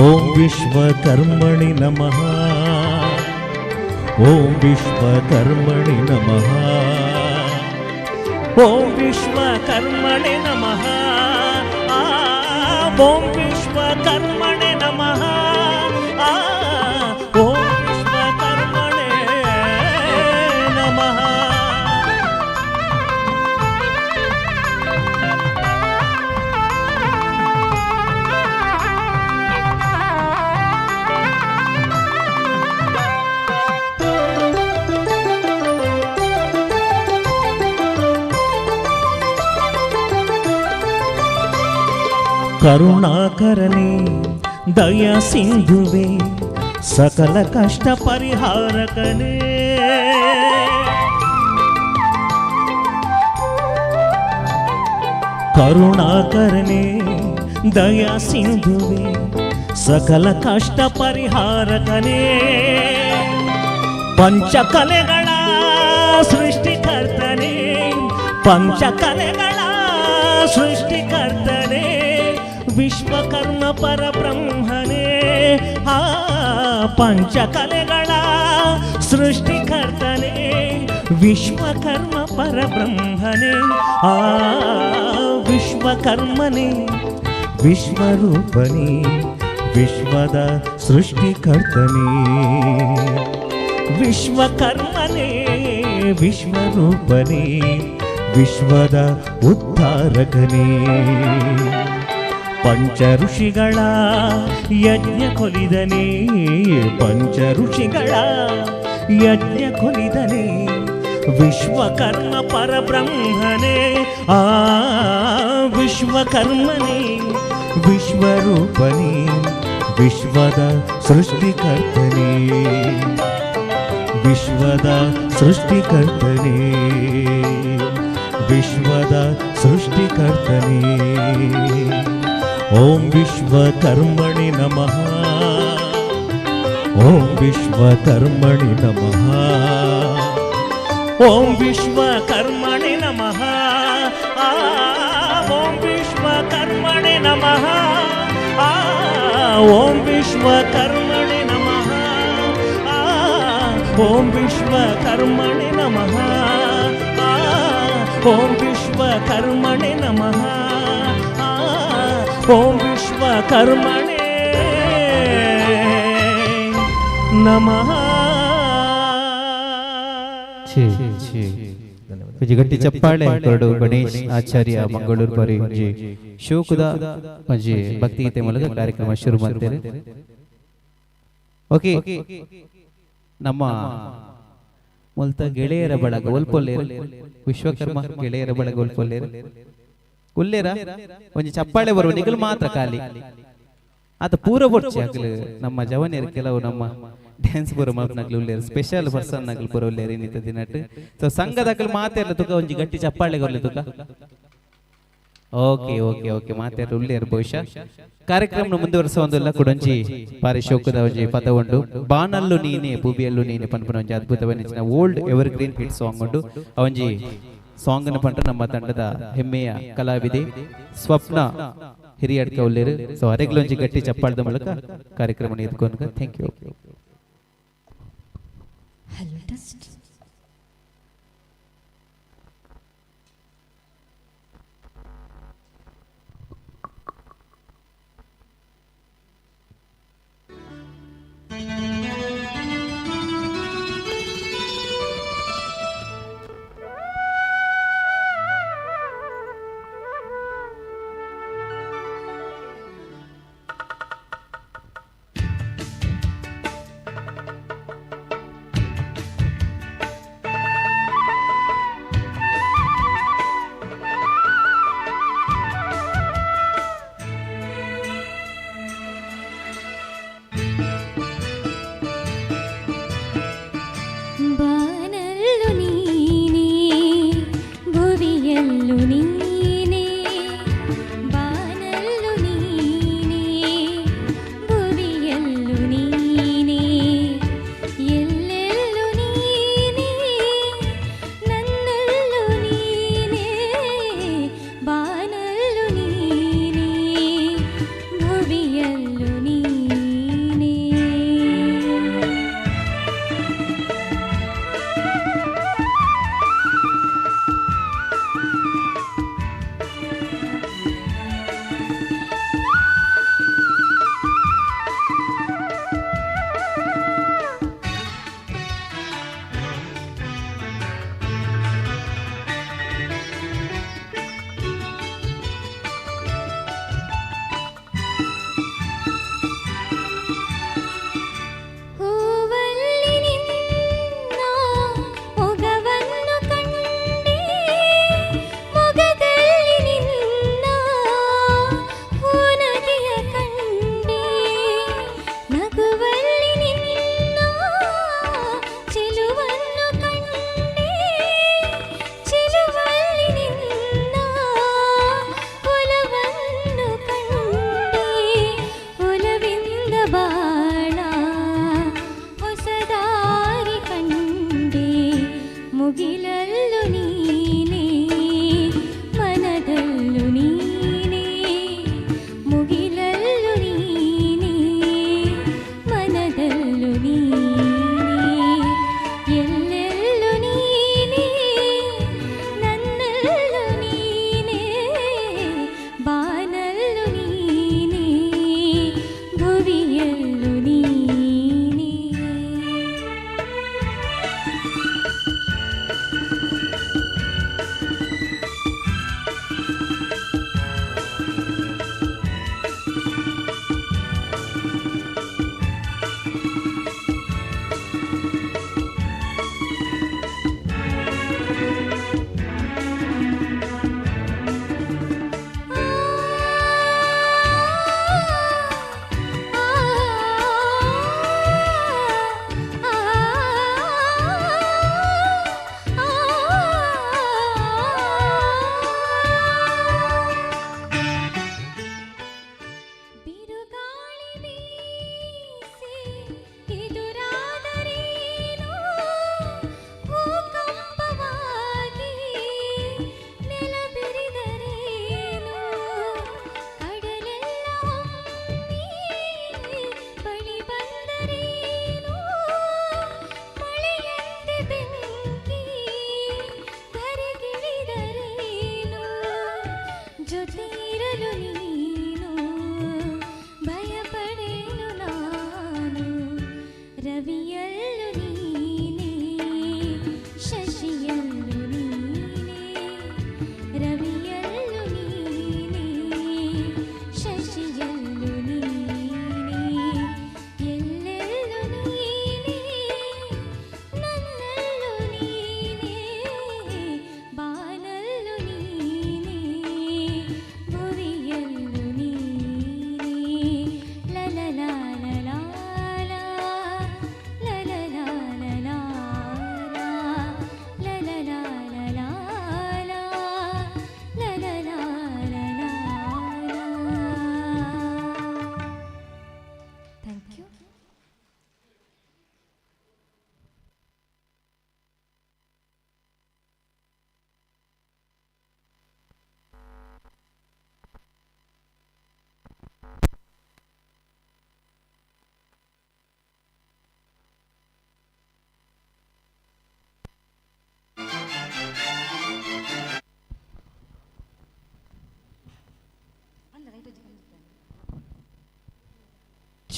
ಓಂ ವಿಶ್ವಕರ್ಮಣಿ ನಮಃ ಓಂ ವಿಶ್ವಕರ್ಮಣಿ ನಮಃ ಓಂ ವಿಶ್ವಕರ್ಮಣಿ ನಮಃ ಓಂ ವಿಶ್ವಕರ್ಮಣಿ ನಮಃ ಓಂ ವಿಶ್ವಕರ್ಮಣಿ ನಮಃ. ಕರುಣಾಕರನೇ ದಯಾ ಸಿಂಧುವೆ ಸಕಲ ಕಷ್ಟ ಪರಿಹಾರಕನೇ ಕರುಣಾಕರನೇ ದಯಾ ಸಿಂಧುವೆ ಸಕಲ ಕಷ್ಟ ಪರಿಹಾರಕನೇ ಪಂಚಕಲೆಗಳ ಸೃಷ್ಟಿಕರ್ತನೇ ಪಂಚಕಲೆಗಳ ಸೃಷ್ಟಿಕರ್ತನೇ ವಿಶ್ವಕರ್ಮ ಪರಬ್ರಹ್ಮನೇ ಪಂಚಕಲೆಗಳ ಸೃಷ್ಟಿಕರ್ತನೇ ವಿಶ್ವಕರ್ಮ ಪರಬ್ರಹ್ಮನೇ ವಿಶ್ವಕರ್ಮನೇ ವಿಶ್ವರೂಪನೇ ವಿಶ್ವದ ಸೃಷ್ಟಿಕರ್ತನೇ ವಿಶ್ವಕರ್ಮನೇ ವಿಶ್ವರೂಪನೇ ವಿಶ್ವದ ಉದ್ಧಾರಕನೇ ಪಂಚ ಋಷಿಗಳ ಯಜ್ಞ ಕೊಲಿದನೇ ಪಂಚ ಋಷಿಗಳ ಯಜ್ಞ ಕೊಲಿದನೇ ವಿಶ್ವಕರ್ಮ ಪರಬ್ರಹ್ಮನೇ ವಿಶ್ವಕರ್ಮನೇ ವಿಶ್ವರೂಪನೇ ವಿಶ್ವದ ಸೃಷ್ಟಿಕರ್ತನೇ ವಿಶ್ವದ ಸೃಷ್ಟಿಕರ್ತನೇ ವಿಶ್ವದ ಸೃಷ್ಟಿಕರ್ತನೇ ಓಂ ವಿಶ್ವಕರ್ಮಣಿ ನಮಃ ಓಂ ವಿಶ್ವಕರ್ಮಣಿ ನಮಃ ಓಂ ವಿಶ್ವಕರ್ಮಣಿ ನಮಃ ಓಂ ವಿಶ್ವಕರ್ಮಣಿ ನಮಃ ಓಂ ವಿಶ್ವಕರ್ಮಣಿ ನಮಃ ಓಂ ವಿಶ್ವಕರ್ಮಣಿ ನಮಃ ಓಂ ವಿಶ್ವಕರ್ಮಣಿ ನಮಃ ಓಂ ವಿಶ್ವಕರ್ಮಣೇ ನಮಃ. ಒಂಜಿ ಗಟ್ಟಿ ಚಪ್ಪಾಳೆ ಕೊರಡು ಗಣೇಶ್ ಆಚಾರ್ಯ ಮಂಗಳೂರು ಬರಿ ಒಂಜಿ ಶೋಕದ ಒಂಜಿ ಭಕ್ತಿಗೀತೆ ಮೂಲಕ ಕಾರ್ಯಕ್ರಮ ಶುರು ಮಾಡ್ತೇವೆ. ಓಕೆ, ನಮ್ಮ ಮೂಲತ ಗೆಳೆಯರ ಬಳಗ ಒಲ್ಪೊಲ್ಲೇರು, ವಿಶ್ವಕರ್ಮ ಗೆಳೆಯರ ಬಳಗ ಒಲ್ಪೊಲ್ಲೇರು ಉಲ್ಲೇರ ಒಂಜಿ ಚಪ್ಪಾಳೆ ಬರುವ ನಿಗಲು ಮಾತ್ರ ಖಾಲಿ ಆತ ಪೂರ ಬೊಡ್ಚಿ ಆಗ್ಲು ನಮ್ಮ ಜವನಿಯರು ಕೆಲವು ನಮ್ಮ ಡ್ಯಾನ್ಸ್ ಪೂರ ಮಲ್ಪನಗ್ಲು ಉಲ್ಲೇರು, ಸ್ಪೆಷಲ್ ಪರ್ಸನ್ ನಗಲು ಪೂರ ಉಲ್ಲೇರು ಇನ್ನಿತ ದಿನಟ್ಟು. ಸೊ ಸಂಘದಾಗಲು ಮಾತೇರ್ಲ ತುಕ ಒಂಜಿ ಗಟ್ಟಿ ಚಪ್ಪಾಳೆ ಕೊರ್ಲಿ ತುಕ. ಓಕೆ ಓಕೆ ಓಕೆ ಮಾತೇರ್ಲ ಉಲ್ಲೇರು ಬಹುಶಃ ಕಾರ್ಯಕ್ರಮ ಮುಂದುವರಿಸುವಂದೆಲ್ಲ ಕುಡಂಜಿ ಪಾರಿ ಶೋಕದ ಒಂಜಿ ಪದ ಉಂಡು. ಬಾನಲ್ಲು ನೀನೆ ಭೂಮಿಯಲ್ಲೂ ನೀನೆ ಪನ್ಪನ ಒಂಜಿ ಅದ್ಭುತವನ್ನಿನ old evergreen hit song ಉಂಡು. ಅವೊಂಜಿ ಸಾಂಗ್ ನ ಪಂಡ ನಮ್ಮ ತಂಡದ ಹೆಮ್ಮೆಯ ಕಲಾವಿದೆ ಸ್ವಪ್ನ ಹಿರಿಯಡ್ಕ ಉಲ್ಲೇರು. ಸೊ ಅರೆಗ್ಲೊಂಜಿ ಗಟ್ಟಿ ಚಪ್ಪಾಳದ ಮೂಲಕ ಕಾರ್ಯಕ್ರಮ ಎದ್ಕೊಂಡು ಥ್ಯಾಂಕ್ ಯು.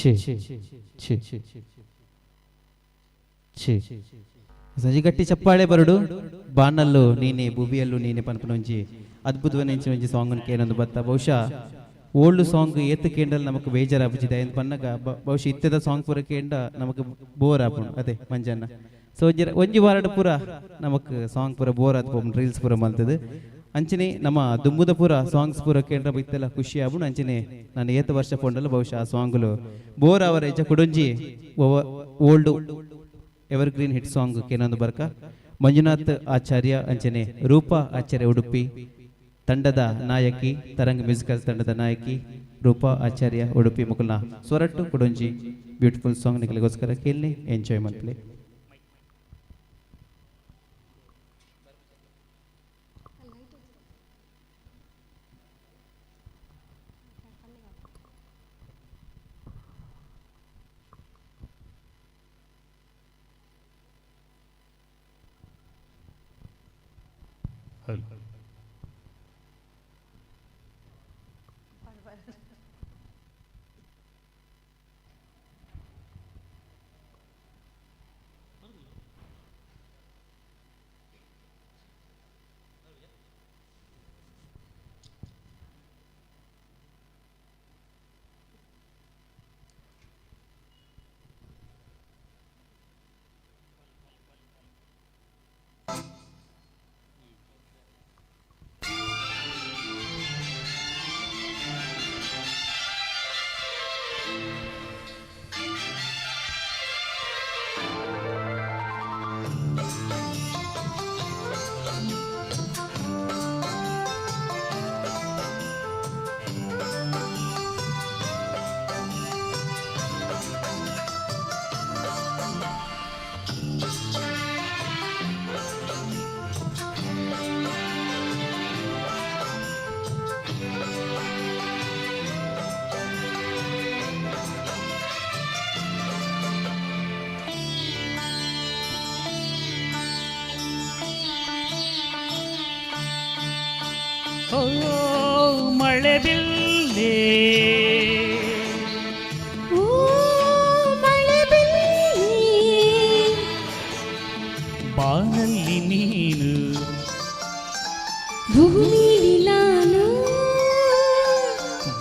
ಛೇ ಛೇ ಛೇ ಸಂಜೆ ಗಟ್ಟಿ ಚಪ್ಪಾಳೆ ಬರಡು ಬಾನಲ್ಲು ನೀನೆ ಬುಬಿಯಲ್ಲು ನೀನೆ ಪನ್ಪನ ಒಂಜಿ ಅದ್ಭುತವಾದ ಒಂಜಿ ಸಾಂಗ್ ಕೇಳೊಂದು ಬತ್ತ ಬಹುಶಃ ಓಲ್ಡ್ ಸಾಂಗ್ ಏತ್ ಕೇಂಡಲ್ ನಮಕ್ ಬೇಜಾರ್ ಆಪುಜಿದೆ ಅಂತ ಪನ್ನಗ ಬಹುಶಃ ಇತ್ತದ ಸಾಂಗ್ ಪೂರ ಕೇಂಡ ನಮಕ್ ಬೋರ್ ಆಪುಂಡು ಅದೇ ಮಂಜನ್ನ ಸೊ ಒಂಜಿ ವಾರಡ್ ಪೂರ ನಮಕ್ ಸಾಂಗ್ ಪೂರ ಬೋರ್ ಆತ್ಪೋಮ್ ರೀಲ್ಸ್ ಪೂರ ಮಲ್ತದು ಅಂಚನೆ ನಮ್ಮ ದುಮ್ಮುದ ಪೂರ ಸಾಂಗ್ಸ್ ಪೂರ ಕೇಂದ್ರ ಇತ್ತೆಲ್ಲ ಖುಷಿ ಆಪುಂಡು ಅಂಚನೆ ನಾನು ಏತ್ ವರ್ಷ ಪೋಂಡಲ್ಲ ಬಹುಶಃ ಆ ಸಾಂಗ್ಲು ಬೋರ್ ಅವರ ಹೆಜ್ಜೆ ಕುಡೊಂಜಿ old evergreen hit song ಕೇನೊಂದು ಬರ್ಕ ಮಂಜುನಾಥ್ ಆಚಾರ್ಯ ಅಂಚನೆ ರೂಪಾ ಆಚಾರ್ಯ ಉಡುಪಿ ತಂಡದ ನಾಯಕಿ ತರಂಗ್ ಮ್ಯೂಸಿಕಲ್ ತಂಡದ ನಾಯಕಿ ರೂಪಾ ಆಚಾರ್ಯ ಉಡುಪಿ ಮುಕುಲ್ನ ಸ್ವರಟ್ಟು ಕುಡೊಂಜಿ ಬ್ಯೂಟಿಫುಲ್ ಸಾಂಗ್ ನಿಖಲಿಗೋಸ್ಕರ ಕೇಳಿ ಎಂಜಾಯ್ ಮಾಡ್ಲಿ. ಓ ಮಳೆ ಬಿಲ್ಲೆ ಓ ಮಳೆ ಬಿಲ್ಲೆ ಬಾನಲ್ಲಿ ನೀನು ಭೂಮಿಲಿ ನಾನು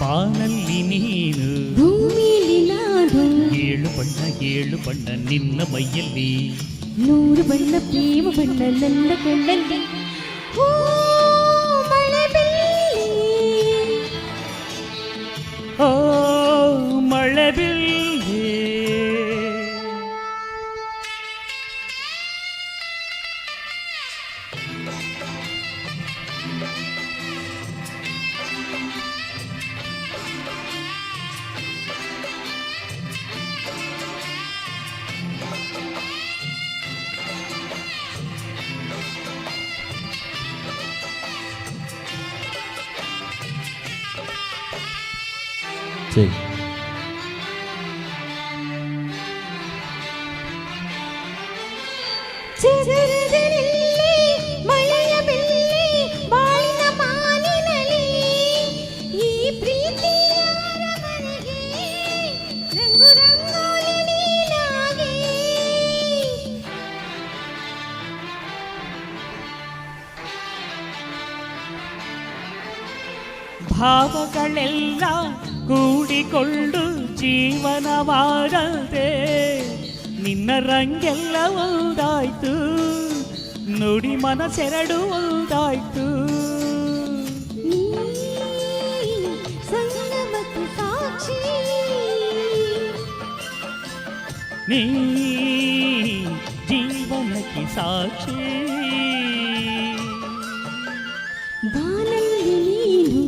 ಬಾನಲ್ಲಿ ನೀನು ಭೂಮಿಲಿ ನಾನು ಏಳು ಬಣ್ಣ ನಿನ್ನ ಮೈಯಲ್ಲಿ 100 ಬಣ್ಣ ಪ್ರೇಮ ಬಣ್ಣ ನನ್ನ ಕಣ್ಣಲ್ಲಿ ಓ ಮಳೆ ಬಿಲ್ಲೆ ಓ ಮಳೆ ಬಿಲ್ಲೆ ಸರಿ ಚಿಗುರಿನಲ್ಲಿ ಮಳೆಯ ಬಿಲ್ಲೆ ಬಾಳಿನ ಮಾನಿನಲ್ಲಿ ಈ ಪ್ರೀತಿಯ ಮನೆಗೆ ರಂಗು ರಂಗೋಲಿ ನೀನಾಗೆ ಭಾವಗಳೆಲ್ಲ ಕೂಡಿಕೊಂಡು ಜೀವನವಾದಂತೆ ನಿನ್ನ ರಂಗೆಲ್ಲ ಒಂದಾಯ್ತು ನುಡಿ ಮನಸೆರಡು ಒಂದಾಯ್ತು ನೀ ಸಂಗಮಕ್ಕೆ ಸಾಕ್ಷಿ ನೀ ಜೀವನಕ್ಕೆ ಸಾಕ್ಷಿ ಬಾನಲ್ಲಿ ನೀನು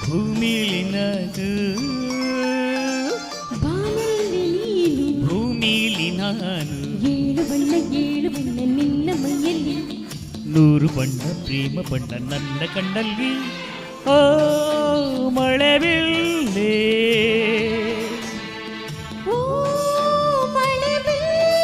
ಭೂಮಿಲಿ ನಾನು ಬಾನಲ್ಲಿ ನೀನು ಭೂಮಿಲಿ ನಾನು 7 ಬಣ್ಣ ನಿನ್ನ ಮೈಯಲ್ಲಿ 100 ಬಣ್ಣ ಪ್ರೇಮ ಬಣ್ಣ ನನ್ನ ಕಣ್ಣಲ್ಲಿ ಓ ಮಳೆ ಬಿಲ್ಲೆ ಓ ಮಳೆ ಬಿಲ್ಲೆ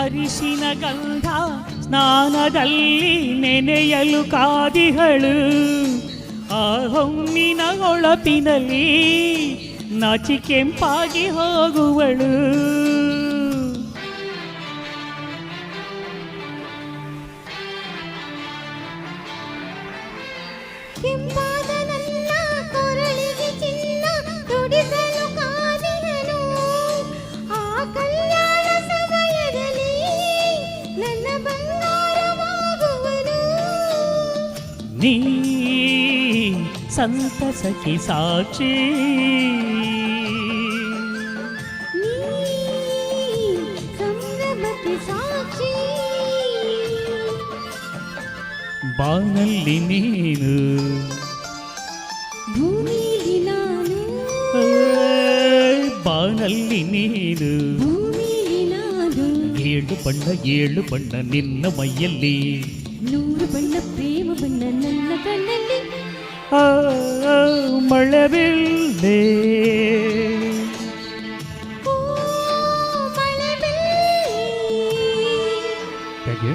ಅರಿಶಿನ ಗಂಧ ಸ್ನಾನದಲ್ಲಿ ನೆನೆಯಲು ಕಾದಿಹಳು. ಆ ಹೊಮ್ಮಿನ ಒಳಪಿನಲ್ಲಿ ನಾಚಿ ಕೆಂಪಾಗಿ ಹೋಗುವಳು. ಕೆಂಪಾದ ನನ್ನ ಕೊರಳಿಗೆ ಚಿನ್ನ ತೊಡಿಸಲು ಕಾದಿಹನು. ಆ ಕಲ್ಯಾಣ ಸಮಯದಲ್ಲಿ ನನ್ನ ಬಂಗಾರವಾಗುವನು. ನೀ ಸಂತಸಕ್ಕೆ ಸಾಕ್ಷಿ, ನೀ ಸಂಭ್ರಮಕ್ಕೆ ಸಾಕ್ಷಿ. ಬಾನಲ್ಲಿ ನೀನು, ಭೂಮಿಲಿ ನಾನು, ಬಾನಲ್ಲಿ ನೀನು. ಭೂಮಿಲಿ ನಾನು. ಏಳು ಬಣ್ಣ ನಿನ್ನ ಮೈಯಲ್ಲಿ, 100 ಬಣ್ಣ ಪ್ರೇಮ ಬಣ್ಣ ನನ್ನ ಕಣ್ಣಲ್ಲಿ. ಮಳೆಬಿಲ್ಲೆ ಓ ಮಳೆಬಿಲ್ಲೆ. ಹೇಗೆ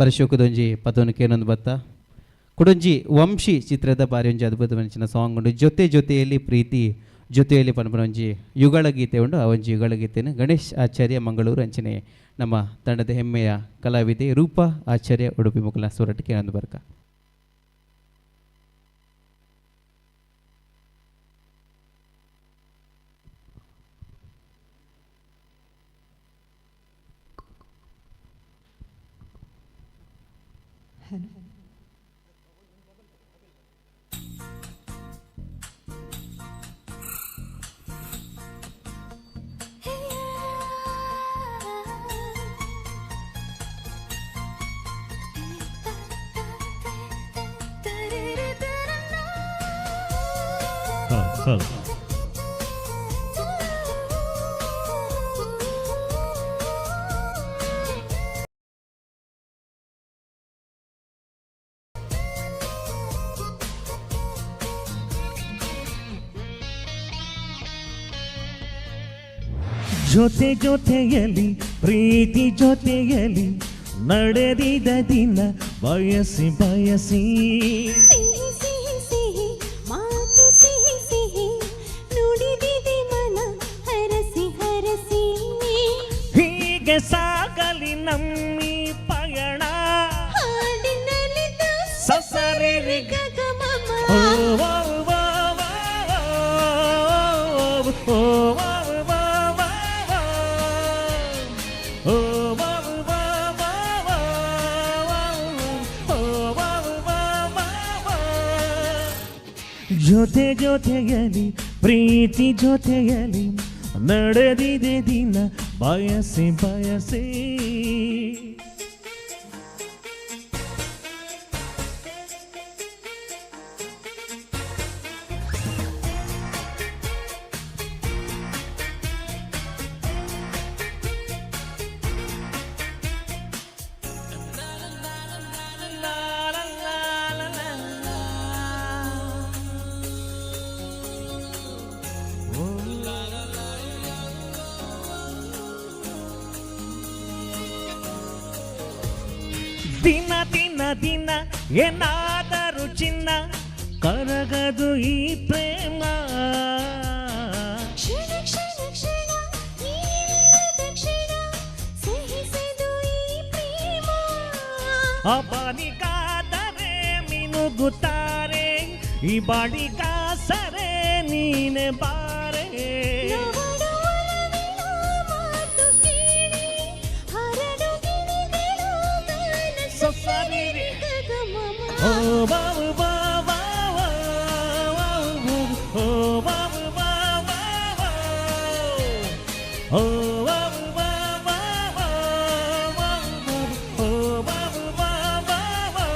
ವರ್ಷಕ್ಕದೊಂಜಿ ಪದವನಿಕೆ ಏನೊಂದು ಬತ್ತ ಕುಡೊಂಜಿ ವಂಶಿ ಚಿತ್ರದ ಬಾರಿ ಒಂಜಿ ಅದ್ಭುತವಂಚಿನ ಸಾಂಗ್ ಉಂಡು. ಜೊತೆ ಜೊತೆಯಲ್ಲಿ ಪ್ರೀತಿ ಜೊತೆಯಲ್ಲಿ ಪನ್ಪನ ಒಂಜಿ ಯುಗಳ ಗೀತೆ ಉಂಡು. ಆ ಒಂಜಿ ಯುಗಳ ಗೀತೆಯನ್ನು ಗಣೇಶ್ ಆಚಾರ್ಯ ಮಂಗಳೂರು ಅಂಚನೆ ನಮ್ಮ ತಂಡದ ಹೆಮ್ಮೆಯ ಕಲಾವಿದೆ ರೂಪಾ ಆಚಾರ್ಯ ಉಡುಪಿ ಮುಕುಲ ಸೂರಟ್ಗೆ ಏನೊಂದು ಬರ್ಕ. ಜೊತೆ ಜೊತೆಯಲ್ಲಿ ಪ್ರೀತಿ ಜೊತೆಯಲ್ಲಿ ನಡೆದಿದ ದಿನ ಬಯಸಿ ಬಯಸಿ ಸಿಹಿ ಸಿಹಿ ಸಿಹಿ ಮಾತು ಸಿಹಿ ಸಿಹಿ ನುಡಿದಿದೆ ಮನ ಹರಸಿ ಹರಸಿ. ಹೀಗೆ ಸಾಗಲಿ ನಮ್ಮಿ ಪಯಣ ಹಾಡಿನಲ್ಲಿ ಸಸರಿ ಗಗಮಮ. ಜೊತೆ ಜೊತೆಯಲ್ಲಿ ಪ್ರೀತಿ ಜೊತೆಯಲ್ಲಿ ನಡೆದಿದೆ ದಿನ ಬಯಸಿ ಬಯಸಿ. ದಿನ ದಿನ ದಿನ ಏನಾದರೂ ಚಿನ್ನ ಕರಗದು ಈ ಪ್ರೇಮ. ಅಬಾಲಿಗಾದರೆ ಮಿನುಗುತ್ತಾರೆ ಈ ಬಾಡಿಗ ಸರೆ ನೀನೆ ಬಾರೆ ಓ ಬಾವು ಬಾವಾ ಓ ಬಾವು ಬಾವಾ ಓ ಬಾವು ಬಾವಾ ಓ ಬಾವು ಬಾವಾ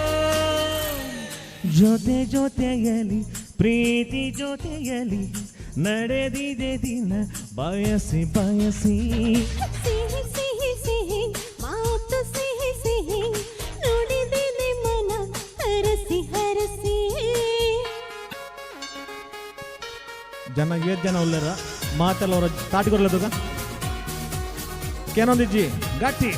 ಜೊತೆ ಜೊತೆಯಲಿ ಪ್ರೀತಿ ಜೊತೆಯಲಿ ನಡೆದಿದೆ ದಿನ ಬಯಸಿ ಬಯಸಿ ಸಿಹಿ ಸಿಹಿ ಸಿಹಿ ಮಾತು ಸಿಹಿ ಸಿಹಿ ನುಡಿದಿದೆ ಮನ ಹರಸಿ ಹರಸಿ ಜನ 7 ಜನ ಉಳ್ಳರ ಮಾತೆಲ್ಲ ಅವರ ತಾಟಿಗೊರ್ಲದುಗ ಕೇನೊಂದಿಜ್ಜಿ ಗಟ್ಟಿ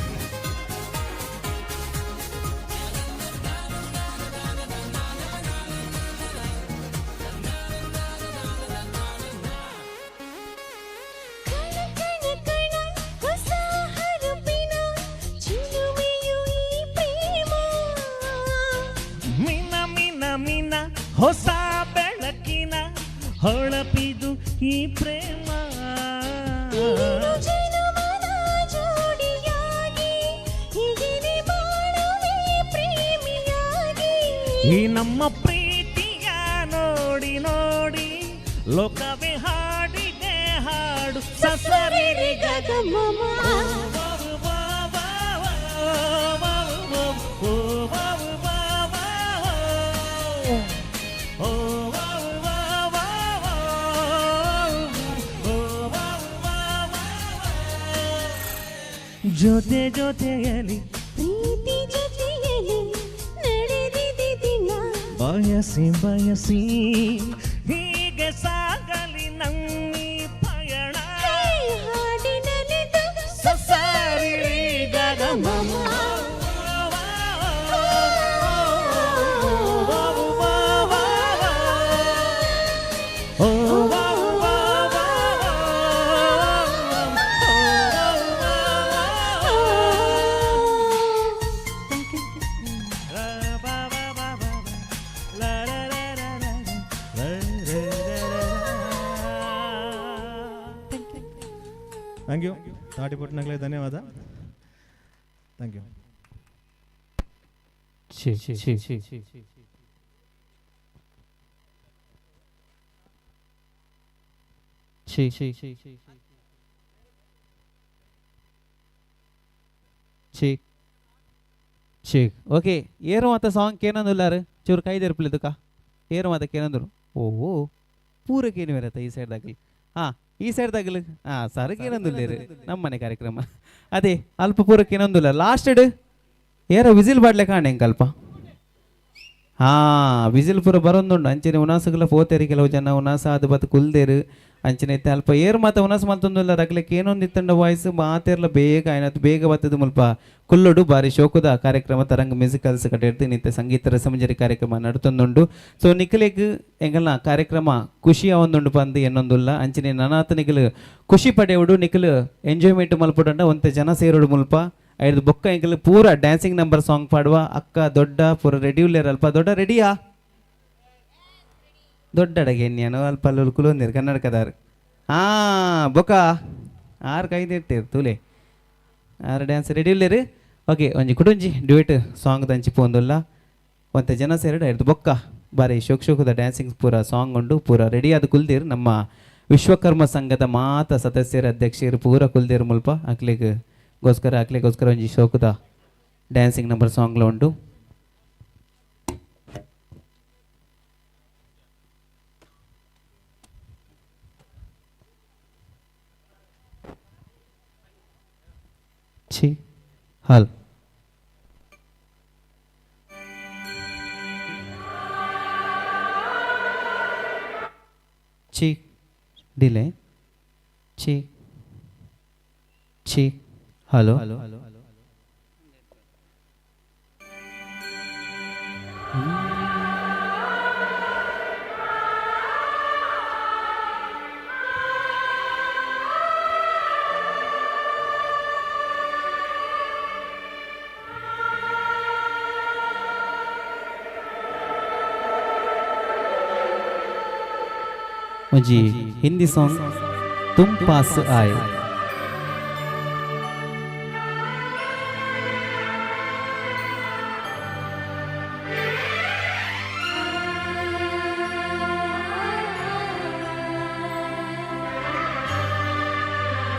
ಮಿನ ಮಿನ ಮಿನ ಹೊಸ ಬೆಳಕಿನ ಹೊಳಪಿದು ಈ ಪ್ರೇಮ ಈ ನಮ್ಮ ಪ್ರೀತಿಯ ನೋಡಿ ನೋಡಿ ಲೋಕವೇ ಹಾಡಿದೆ ಹಾಡು ಸಸರಿ ಗಗಮ ಜೊತೆ ಜೊತೆಯಲಿ ಪ್ರೀತಿ ಜೊತೆಯಲ್ಲಿ ನಡೆದಿದೆ ದಿನ ಬಯಸಿ ಬಯಸಿ ಹೀಗೆ ಸಾಗಲಿ ನಮ್ಮಿ ಪಯಣ ಹಾಡಿನಲ್ಲಿ ಸಸಾರಿ ಗಗಮ ಥ್ಯಾಂಕ್ ಯು ತಾಟಿಪಟ್ನಗಳೇ ಧನ್ಯವಾದ ಥ್ಯಾಂಕ್ ಯು ಓಕೆ ಏರು ಮಾತ ಸಾಂಗ್ ಕೇನಂದುಲ್ಲಾರು ಚೂರು ಕೈದೆರ್ಪಲಿದ್ದಕ್ಕ ಏರು ಮಾತ ಕೇನಂದ್ರು ಓ ಪೂರಕ್ಕೇನು ಬರತ್ತೆ ಈ ಸೈಡ್ದಾಗಲಿ ಹಾಂ ಈ ಸೈಡ್ದಾಗಲಿ ಹಾಂ ಸರಕ್ಕೆ ಏನೊಂದುಲ್ಲೇರು ನಮ್ಮ ಮನೆ ಕಾರ್ಯಕ್ರಮ ಅದೇ ಅಲ್ಪ ಪೂರಕ್ಕೆ ಏನೊಂದಿಲ್ಲ ಲಾಸ್ಟ್ ಏರೋ ವಿಸಿಲ್ ಬಾಡ್ಲೆ ಕಾಣೆ ಅಲ್ಪ ಹಾಂ ವಿಸಿಲ್ ಪೂರ ಬರೋದುಂಡು ಅಂಚನೆ ಉನಾಸಗಲ ಪೋತೇರಿ ಕೆಲವು ಜನ ಉನಾಸ ಅದು ಬತ್ತು ಕುಲ್ದೇರು ಅಂಚನೆ ಐತೆ ಅಲ್ಪ ಏರು ಮಾತ ಉನಾಸ ಮಲ್ತೊಂದಿಲ್ಲ ರಗ್ಲಿಕ್ಕೆ ಏನೊಂದು ಇತ್ತಂಡ ವಾಯ್ಸ್ ಮಾತೇರ್ಲ ಬೇಗ ಆಯ್ನತ್ತು ಬೇಗ ಬತ್ತದು ಮುಲ್ಪ ಕುಲ್ಲುಡು ಬಾರಿ ಶೋಕುದ ಕಾರ್ಯಕ್ರಮ ತರಂಗ ಮ್ಯೂಸಿಕಲ್ಸ್ ಕಟ್ಟಿರ್ತಿ ನಿತ್ಯ ಸಂಗೀತ ರಸಮಂಜರಿ ಕಾರ್ಯಕ್ರಮ ನಡುತ್ತೊಂದುಂಡು ಸೊ ನಿಖಲೆಗ್ ಎಂಗಲ್ನ ಕಾರ್ಯಕ್ರಮ ಖುಷಿ ಅವೊಂದುಂಡು ಬಂದು ಎನ್ನೊಂದುಲ್ಲ ಅಂಚನೆ ನನಾತ ನಿಖಲು ಖುಷಿ ಪಡೆಯುಡು ನಿಖಲು ಎಂಜಾಯ್ಮೆಂಟ್ ಮಲ್ಪುಡಂಡ ಒಂತೆ ಜನ ಸೇರೋಡು ಮುಲ್ಪ ಐದು ಬೊಕ್ಕ ಎಂಕಲ್ ಪೂರ ಡ್ಯಾನ್ಸಿಂಗ್ ನಂಬರ್ ಸಾಂಗ್ ಪಾಡುವ ಅಕ್ಕ ದೊಡ್ಡ ಪೂರ ರೆಡಿ ಉಳ್ಳೇರ ಅಲ್ಪ ದೊಡ್ಡ ರೆಡಿಯಾ ದೊಡ್ಡ ಅಡಗೆ ಎನ್ನೇನು ಅಲ್ಪ ಅಲ್ಲಿ ಕುಲೊಂದಿರು ಕನ್ನಡಕದಾರು ಹಾಂ ಬೊಕ್ಕ 6-5 ಇರ್ತೀರಿ ತೂಲೆ 6 ಡ್ಯಾನ್ಸ್ ರೆಡಿ ಉಳ್ಳೇರು ಓಕೆ ಒಂಜಿ ಕುಟುಂಜಿ ಡ್ಯೂಯೇಟ್ ಸಾಂಗ್ ದಂಚಿ ಪೋಂದುಲ್ಲ ಒಂತೆ ಜನ ಸೇರಿಡ ಐದು ಬೊಕ್ಕ ಬಾರಿ ಶೋಕದ ಡ್ಯಾನ್ಸಿಂಗ್ ಪೂರ ಸಾಂಗ್ ಉಂಡು ಪೂರ ರೆಡಿ ಆದ ಕುಲ್ದಿರು ನಮ್ಮ ವಿಶ್ವಕರ್ಮ ಸಂಘದ ಮಾತ ಸದಸ್ಯರ ಅಧ್ಯಕ್ಷರು ಪೂರ ಕುಲ್ದಿರು ಮುಲ್ಪ ಅಕ್ಲಿಗೋಸ್ಕರ ಒಂಜಿ ಶೋಕದ ಡ್ಯಾನ್ಸಿಂಗ್ ನಂಬರ್ ಸಾಂಗ್ಲ ಉಂಡು ಛೀ ಹಾಲ್ ಛೀ ಡಿಲೆ ಛೀ ಛೀ ಹಲೋ ಒಂಜಿ ಹಿಂದಿ ಸಾಂಗ್ ತುಮ್ ಪಾಸ್ ಆಯ್.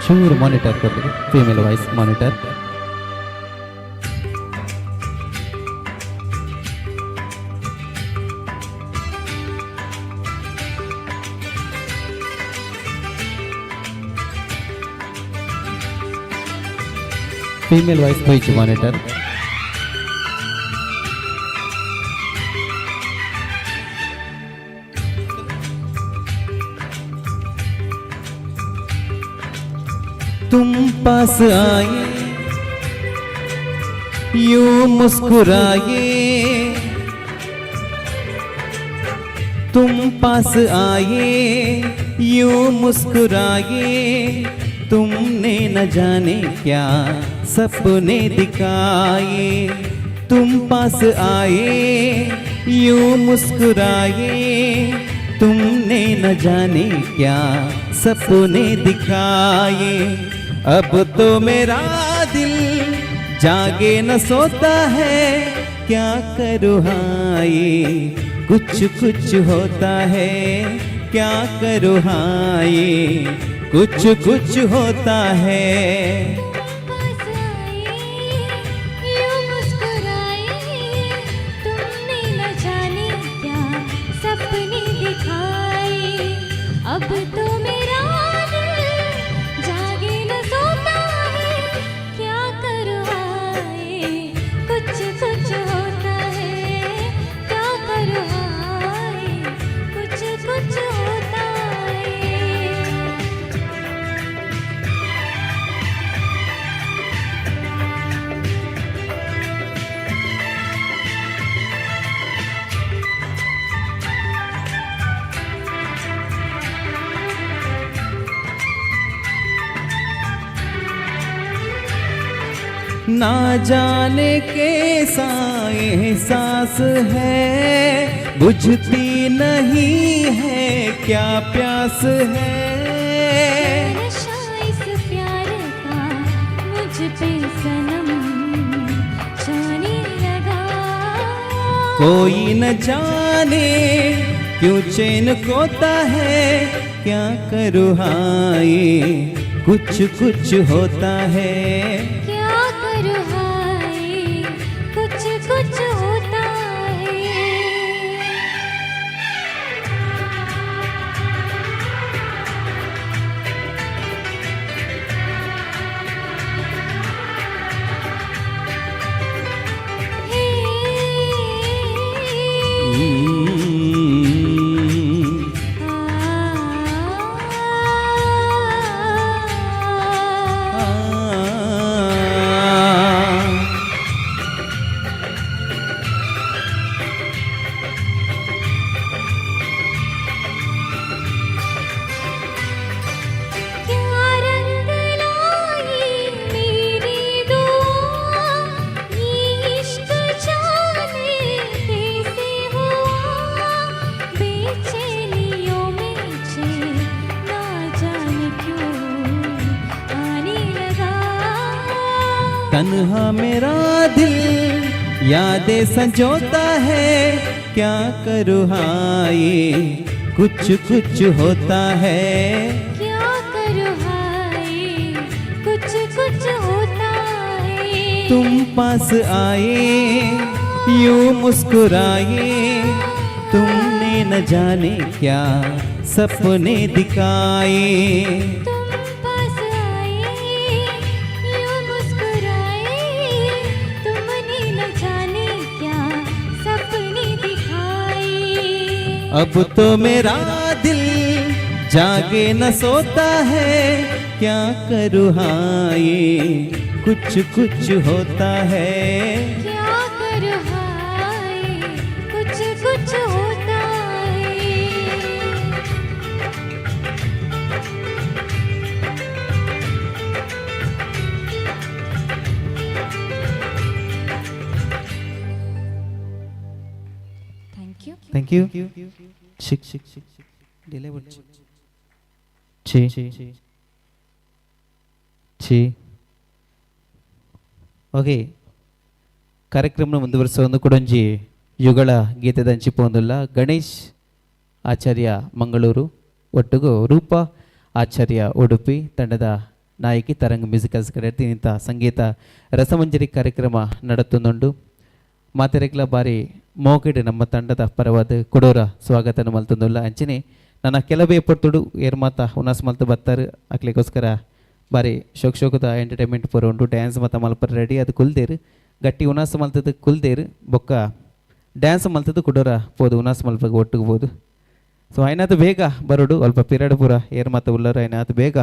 ಚೂರು ಮಾನಿಟರ್ ಕೊಡ್ಬೇಕು, female voice monitor. Female voice ಹೋಯ್ತು ಮಾನಿಟರ್. तुम पास आए यूं मुस्कुराए, तुम पास आए यूं मुस्कुराए, तुमने न जाने क्या सपने दिखाए. तुम पास आए यूं मुस्कुराए, तुमने न जाने क्या सपने दिखाए. अब तो मेरा दिल जागे न सोता है, क्या करूँ हाय कुछ कुछ होता है, क्या करूँ हाय कुछ कुछ होता है. अब तो मेरा दिल जागे न सोता है, क्या करूँ हाय कुछ कुछ होता है, क्या करूँ हाय कुछ कुछ होता है. ना जाने कैसा एहसास है, बुझती नहीं है क्या प्यास है. नशा इस प्यार का मुझ पे सनम छाने लगा. कोई न जाने क्यों चैन खोता है, क्या करूँ हाय कुछ कुछ होता है. कुछ कुछ होता है. तन्हा मेरा दिल यादें संजोता है, क्या करूँ हाय कुछ कुछ होता है. क्या करूँ हाय कुछ कुछ होता है. तुम पास आए यूं मुस्कुराए, तुमने न जाने क्या सपने दिखाए. अब तो मेरा दिल जागे न सोता है, क्या करूँ हाय कुछ कुछ होता है. क्या करूँ हाय कुछ कुछ होता है. Thank you. Shik. Delay. ಛೀ ಛೀ. ಓಕೆ, ಕಾರ್ಯಕ್ರಮ ಮುಂದುವರಿಸೋ ಒಂದು ಕುಡಂಜಿ ಯುಗಳ ಗೀತೆದ ಹಂಚಿಪೋಂದುಲ್ಲ ಗಣೇಶ್ ಆಚಾರ್ಯ ಮಂಗಳೂರು ಒಟ್ಟಿಗೂ ರೂಪ ಆಚಾರ್ಯ ಉಡುಪಿ ತಂಡದ ನಾಯಕಿ ತರಂಗ್ ಮ್ಯೂಸಿಕಲ್ಸ್ ಕಡೆ ಇಂಥ ಸಂಗೀತ ರಸಮಂಜರಿ ಕಾರ್ಯಕ್ರಮ ನಡತುಂದುಂಡು. ಮಾತೆರೆಗ್ಲ ಬಾರಿ ಮೋಕಿಡು ನಮ್ಮ ತಂಡದ ಪರವಾದ ಕೊಡೋರ ಸ್ವಾಗತನ ಮಲ್ತುಂದುಲ್ಲ. ಅಂಚನೆ ನನ್ನ ಕೆಲವೇ ಪೊರ್ತುಡು ಏರ್ ಮಾತ ಹುನಾಸ್ ಮಲ್ತು ಬತ್ತಾರೆ ಅಕ್ಲಿಗೋಸ್ಕರ ಬಾರಿ ಶೋಕದ ಎಂಟರ್ಟೈನ್ಮೆಂಟ್ ಪೂರ ಉಂಟು. ಡ್ಯಾನ್ಸ್ ಮತ್ತು ಮಲ್ಪರ ರೆಡಿ ಅದು ಕುಲ್ದೇರು ಗಟ್ಟಿ ಹುನಾಸ್ ಮಲ್ತದ್ದು ಕುಲ್ದೇರು ಬೊಕ್ಕ ಡ್ಯಾನ್ಸ್ ಮಲ್ತದ್ದು ಕೊಡೋರ ಪೋದು ಹುನಾಸ್ ಮಲ್ಪಗೆ ಒಟ್ಟಿಗೆ ಬೋದು. ಸೊ ಐನಾತು ಬೇಗ ಬರೋಡು ಅಲ್ಪ ಪಿರಿಯಡ್ ಪೂರ ಏರ್ ಮಾತ ಉಳ್ಳರು ಐನಾತು ಬೇಗ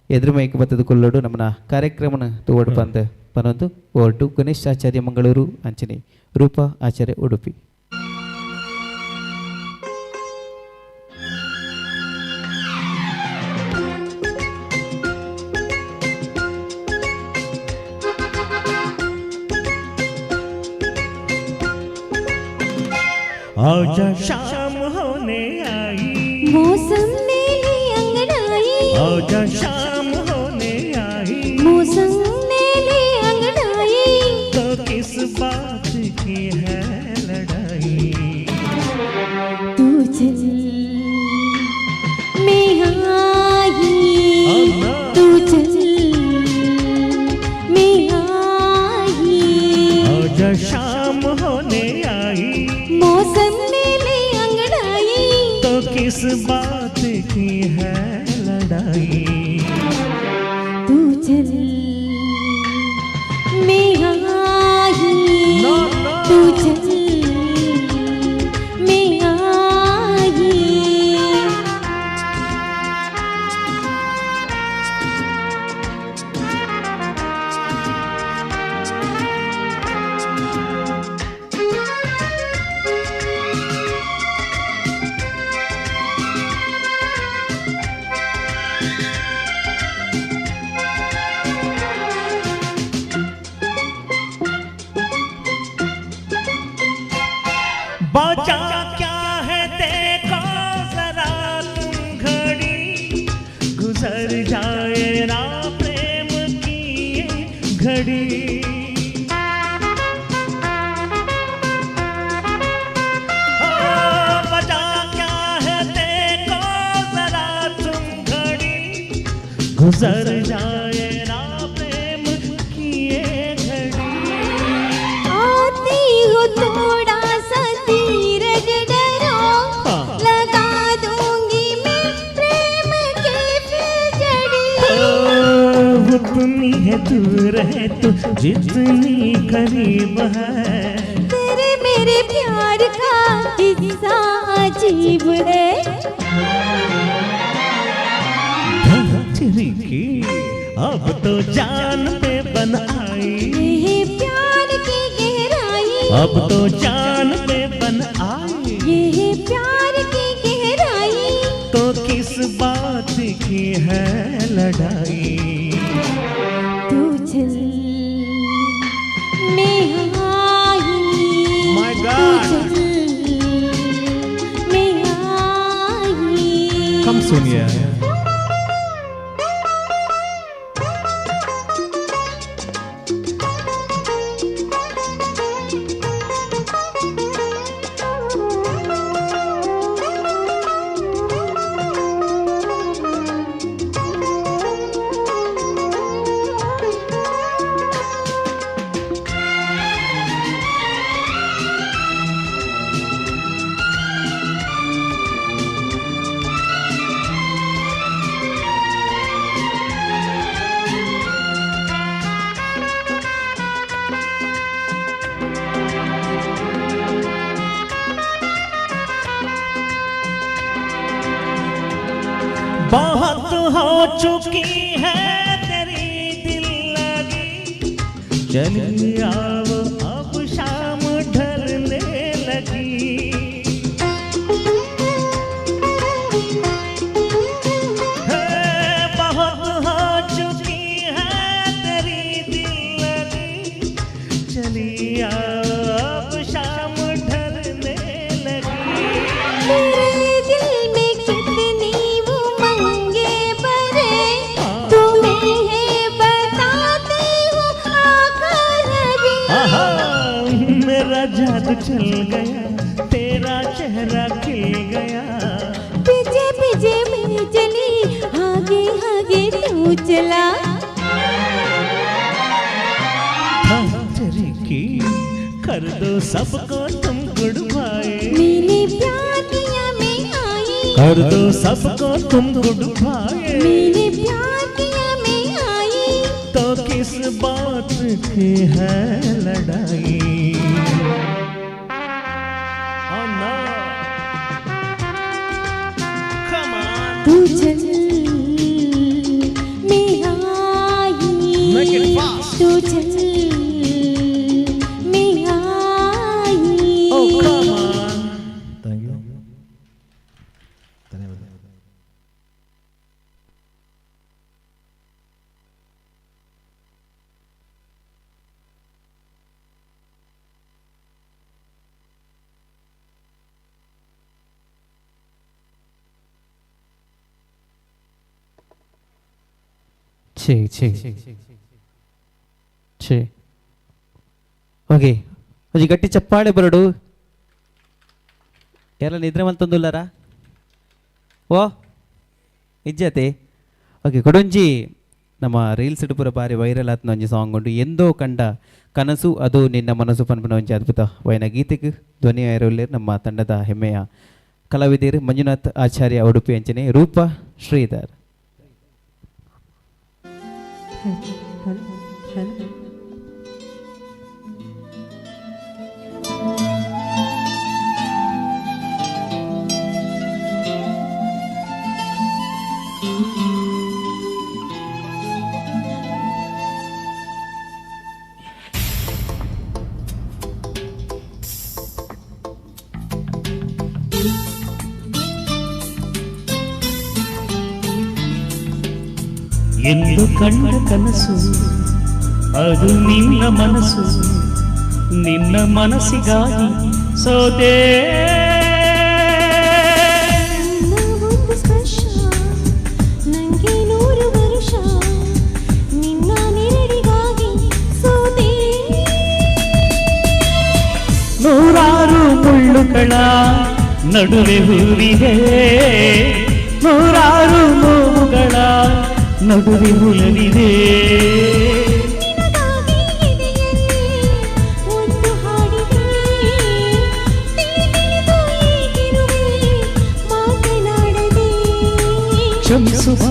ಎದುರು ಮೈಕ್ ಬತ್ತದು ಕುಲ್ಲೋಡು ನಮ್ಮನ್ನ ಕಾರ್ಯಕ್ರಮನ ತೋಡು ಬಂದು ಪನೊಂದು ಓಟು ಗಣೇಶ್ ಆಚಾರ್ಯ ಮಂಗಳೂರು ಅಂಚನೆ ರೂಪ ಆಚಾರ್ಯ ಉಡುಪಿ. आजा शाम होने आई, मौसम नीली अंगड़ाई, आजा शाम होने आई, मौसम नीली अंगड़ाई, तो किस बात की है लड़ाई? तू चल मैं आई, तू चल मैं आई, आजा शाम होने आई, मौसम नीली अंगड़ाई, तो किस बात की है लड़ाई? तू चल मैं आई, तू चल मैं आई. बचा क्या है देखो जरा तुम घड़ी, गुजर जाए ना प्रेम की ये घड़ी. बचा क्या है देखो जरा तुम घड़ी, गुजर जाए ना प्रेम की ये घड़ी. आती हो थोड़ा सा धीरज डरो, लगा दूंगी मैं प्रेम के फुलझड़ी. उतनी है दूर है तू जितनी करीब है, तेरे मेरे प्यार का हिस्सा अजीब है. धरती की अब तो जान पे बन आई, ये प्यार की गहराई, अब तो जान पे बन आई, ये प्यार की गहराई, तो किस बात की है लड़ाई? तू चल मैं आई, My तू God. चल मैं आई. कम सुनिए. बहुत हो चुकी है तेरी दिल लगी, चली आओ अब शाम ढलने लगी. बहुत हो चुकी है तेरी दिल लगी, चली आओ अब शाम ढलने लगी. मेरे दिल में कितनी वो मंगे जादू चल गया तेरा चेहरा खिल गया पीछे पीछे मैं चली आगे आगे तू चला की कर दो सबको तुम गुड बाय मैंने प्यार किया मैं आई कर दो सबको तुम गुड बाय मैंने प्यार किया मैं आई तो किस बात की है लड़ाई तू चल मैं आई तू चल मैं आई थैंक यू ఓకే అది గట్టి చెప్పాలి బరుడు ఎలా నిద్ర మంతుందులారా ಓ ಇಜ್ಜತೆ ಓಕೆ ಕೊಡೊಂಜಿ ನಮ್ಮ ರೀಲ್ಸ್ ಪೂರ ಬಾರಿ ವೈರಲ್ ಆತ್ನ ಒಂಜಿ ಸಾಂಗ್ ಉಂಟು ಎಂದೋ ಕಂಡ ಕನಸು ಅದು ನಿನ್ನ ಮನಸ್ಸು ಪನ್ಪನ ಒಂಜಿ ಅದ್ಭುತ ವೈನ ಗೀತೆಗೆ ಧ್ವನಿ ಆಯಿರೋಲ್ಲೇರು ನಮ್ಮ ತಂಡದ ಹೆಮ್ಮೆಯ ಕಲಾವಿದರು ಮಂಜುನಾಥ್ ಆಚಾರ್ಯ ಉಡುಪಿ ಅಂಚನೆ ರೂಪ ಶ್ರೀಧರ್. ಎಂದು ಕಂಡ ಕನಸು ಅದು ನಿನ್ನ ಮನಸ್ಸು ನಿನ್ನ ಮನಸ್ಸಿಗಾಗಿ ಸೋದೆ ಒಂದು ಸ್ಪರ್ಶ ನಂಗೆ 100 ವರ್ಷ ನಿನ್ನ ನೆರಳಿಗಾಗಿ ಸೋದೆ ನೂರಾರು ಮುಳ್ಳುಗಳ ನಡುವೆ ಹೂವಿದೆ ನೂರಾರು ನೋವುಗಳ ನಡುವೆ ಹುಲವಿದೆ ಒಂದು ಹಾಡಿದೆ ಮಾತನಾಡದೆ ಕ್ಷಮಿಸುವ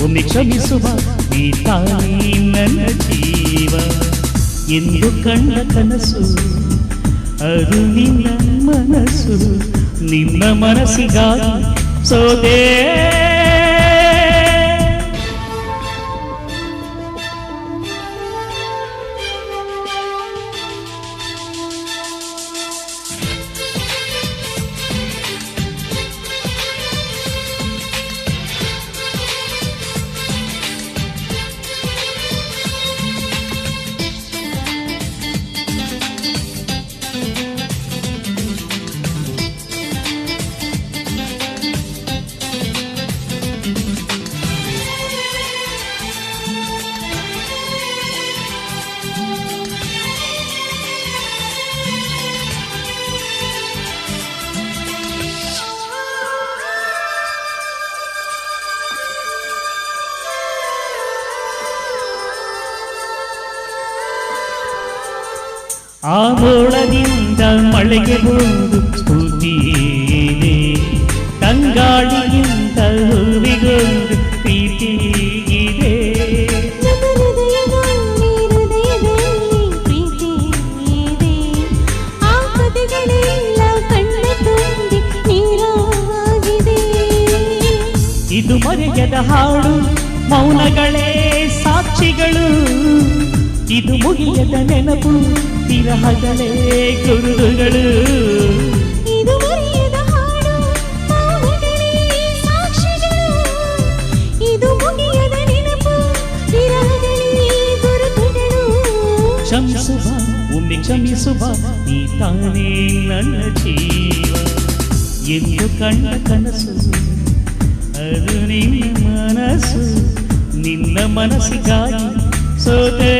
ಒಮ್ಮೆ ಕ್ಷಮಿಸುವ ನೀ ತಾನೇ ನನ್ನ ಜೀವ ಎಂದು ಕಂಡ ಕನಸು ಅದು ನಿನ್ನ ಮನಸ್ಸು ನಿನ್ನ ಮನಸ್ಸಿಗಾಗಿ ಸೋದೆ ಆ ಮೋಡದಿಂದ ಮಳೆಗೆ ಒಂದು ಸ್ಫೂರ್ತಿಯಿದೆ ತಂಗಾಳಿಯಿಂದ ಹೂವಿಗೊಂದು ಪ್ರೀತಿ ಇದೆ ಹೃದಯದಲ್ಲಿ ಪ್ರೀತಿ ಇದೆ ಆ ಪದಗಳೆಲ್ಲ ಕಣ್ಣ ತುಂಬಿ ನೀರಾಗಿದೆ ಇದು ಮರೆಯದ ಹಾಡು ಮೌನಗಳೇ ಸಾಕ್ಷಿಗಳು ಇದು ಮುಗಿಯದ ನೆನಪು ವಿರಹಗಳೇ ಗುರುಗಳು ಇದು ಮರೆಯದ ಹಾಡು ಮೌನಗಳೇ ಸಾಕ್ಷಿಗಳು ಇದು ಮುಗಿಯದ ನೆನಪು ವಿರಹಗಳೇ ಗುರುಗಳು ಕ್ಷಮಿಸುವ ಒಮ್ಮೆ ಕ್ಷಮಿಸುವ ನೀ ತಾನೇ ನನ್ನ ಜೀವ ಎಂದು ಕಂಡ ಕನಸು ಅದು ನಿನ್ನ ಮನಸ್ಸು ನಿನ್ನ ಮನಸ್ಸಿಗಾಗಿ ಸೋತೆ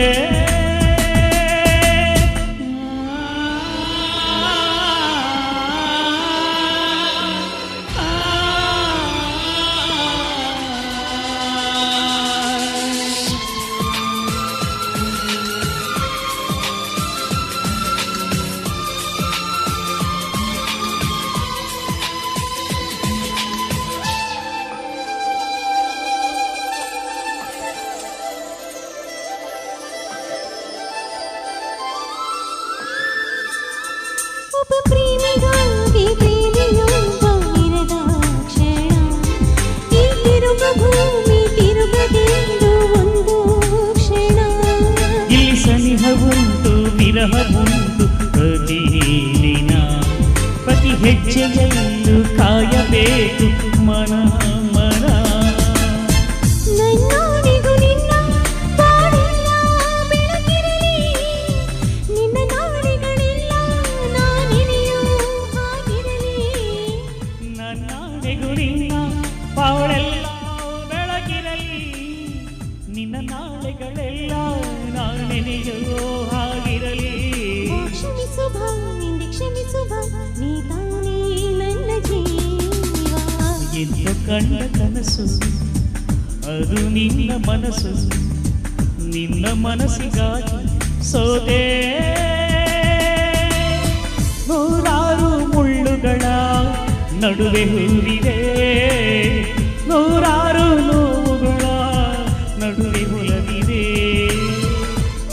ಎಲ್ಲೂ ಕಾಯಬೇಕು ಮನ ಮನ. ನನ್ನೊಳಗೂ ನಿನ್ನ ಬಾಳೆಲ್ಲ ಬೆಳಕಿರಲಿ, ನಿನ್ನ ನಾಳೆಗಳೆಲ್ಲ ನಾನೆನೆಯೋ ಹಾಗಿರಲಿ. ನನ್ನಾಣೆಗೂ ನಿನ್ನ ಬಾಳೆಲ್ಲ ಬೆಳಕಿರಲಿ, ನಿನ್ನ ನಾಳೆಗಳೆಲ್ಲ ನಾನೆನೆಯೋ ಹಾಗಿರಲಿ. ಕ್ಷಮಿಸು ಬಾ ನಿಂದೆ ಕ್ಷಮಿಸು ಬಾ, ನೀ ತಾನೇ ನನ್ನ ಜೀವ. ಎಂದು ಕಂಡ ಕನಸು ಅದು ನಿನ್ನ ಮನಸ್ಸು, ನಿನ್ನ ಮನಸ್ಸಿಗಾಗಿ ಸೋದೆ. ನೂರಾರು ಮುಳ್ಳುಗಳ ನಡುವೆ ಹೂವಿದೆ, ನೂರಾರು ನೋವುಗಳ ನಡುವೆ ಹೊಲವಿದೆ.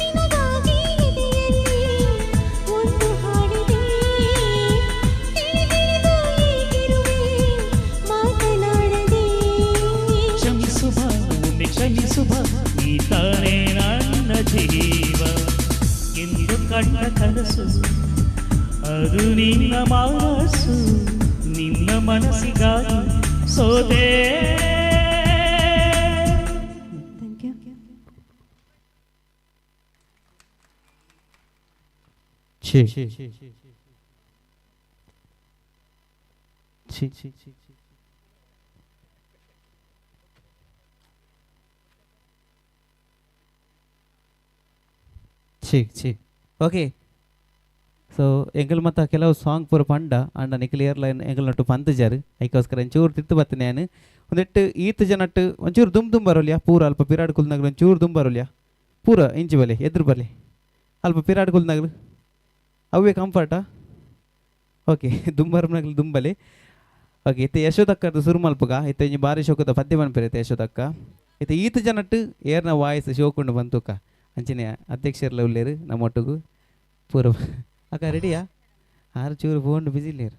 ನಿನಗಾಗಿ ಎದೆಯಲ್ಲಿ ಒಂದು ಹಾಡಿದೆ, ತಿಳಿದಿರಿದು ಈಗಿರುವೆ ಮಾತನಾಡದೆ. ಕ್ಷಮಿಸುವ ಮುಂದೆ ಕ್ಷಮಿಸುವ, ನೀ ತಾನೇ ನನ್ನ ಜೀವ. ಎಂದು ಕಂಡ ಕನಸು ಅದು ನಿನ್ನ ಮನಸ್ಸು, ನಿನ್ನ ಮನಸ್ಸಿಗಾಗಿ ಸೋದೆ. ಛೀ ಛೀ ಛೀ ಛೀ. ಓಕೆ, ಸೊ ಎಂಕಲ್ ಮತ್ತು ಕೆಲವು ಸಾಂಗ್ ಪೂರ ಪಂಡ ಅಂಡ ನಿಖಿಲ್ ಏರ್ಲೈನ್ ಎಂಕಲ್ ನಟ್ಟು ಪಂತಜಾರು ಐಕೋಸ್ಕರ ಒಂಚೂರು ತಿತ್ತು ಬರ್ತೇನೆ ನಾನು ಒಂದೆಟ್ಟು ಈತು ಜನಟ್ಟು ಒಂಚೂರು ದುಮ್ ಬರೋಲ್ಯಾ ಪೂರ ಅಲ್ಪ ಪಿರಾಡ್ ಕುಲ್ನಾಗ್ಲು ಒಂಚೂರು ದುಮ್ ಬರೋಲ್ಯಾ ಪೂರ ಇಂಚು ಬಲೆ ಎದುರು ಬಲೆ ಅಲ್ಪ ಪಿರಾಡ್ ಕುಲ್ನಾಗ್ಲು ಅವೇ ಕಂಫರ್ಟಾ. ಓಕೆ ದುಂಬರ್ನಾಗ್ಲು ದುಂಬಲೆ. ಓಕೆ ಇತ್ತೆ ಯಶೋದಕ್ಕದು ಸುರು ಮಲ್ಪಗ ಇತ್ತೆ ಇಂಜಿ ಭಾರಿ ಶೋಕದ ಪದ್ಯ ಬನ್ಪಿರತ್ತೆ ಯಶೋದಕ್ಕ. ಇತ್ತೆ ಈತು ಜನಟ್ಟು ಏರ್ನ ವಾಯ್ಸ್ ಶೋಕೊಂಡು ಬಂತುಕ ಅಂಚನೆ ಅಧ್ಯಕ್ಷರ್ಲ ಉಳ್ಳೇರು ನಮ್ಮೊಟ್ಟಿಗೂ ಪೂರ ಅಕ್ಕ ರೆಡಿಯಾ ಆರು ಚೂರು ಬೋಂಡು ಬಿಸಿ ಇಲ್ಲೇರು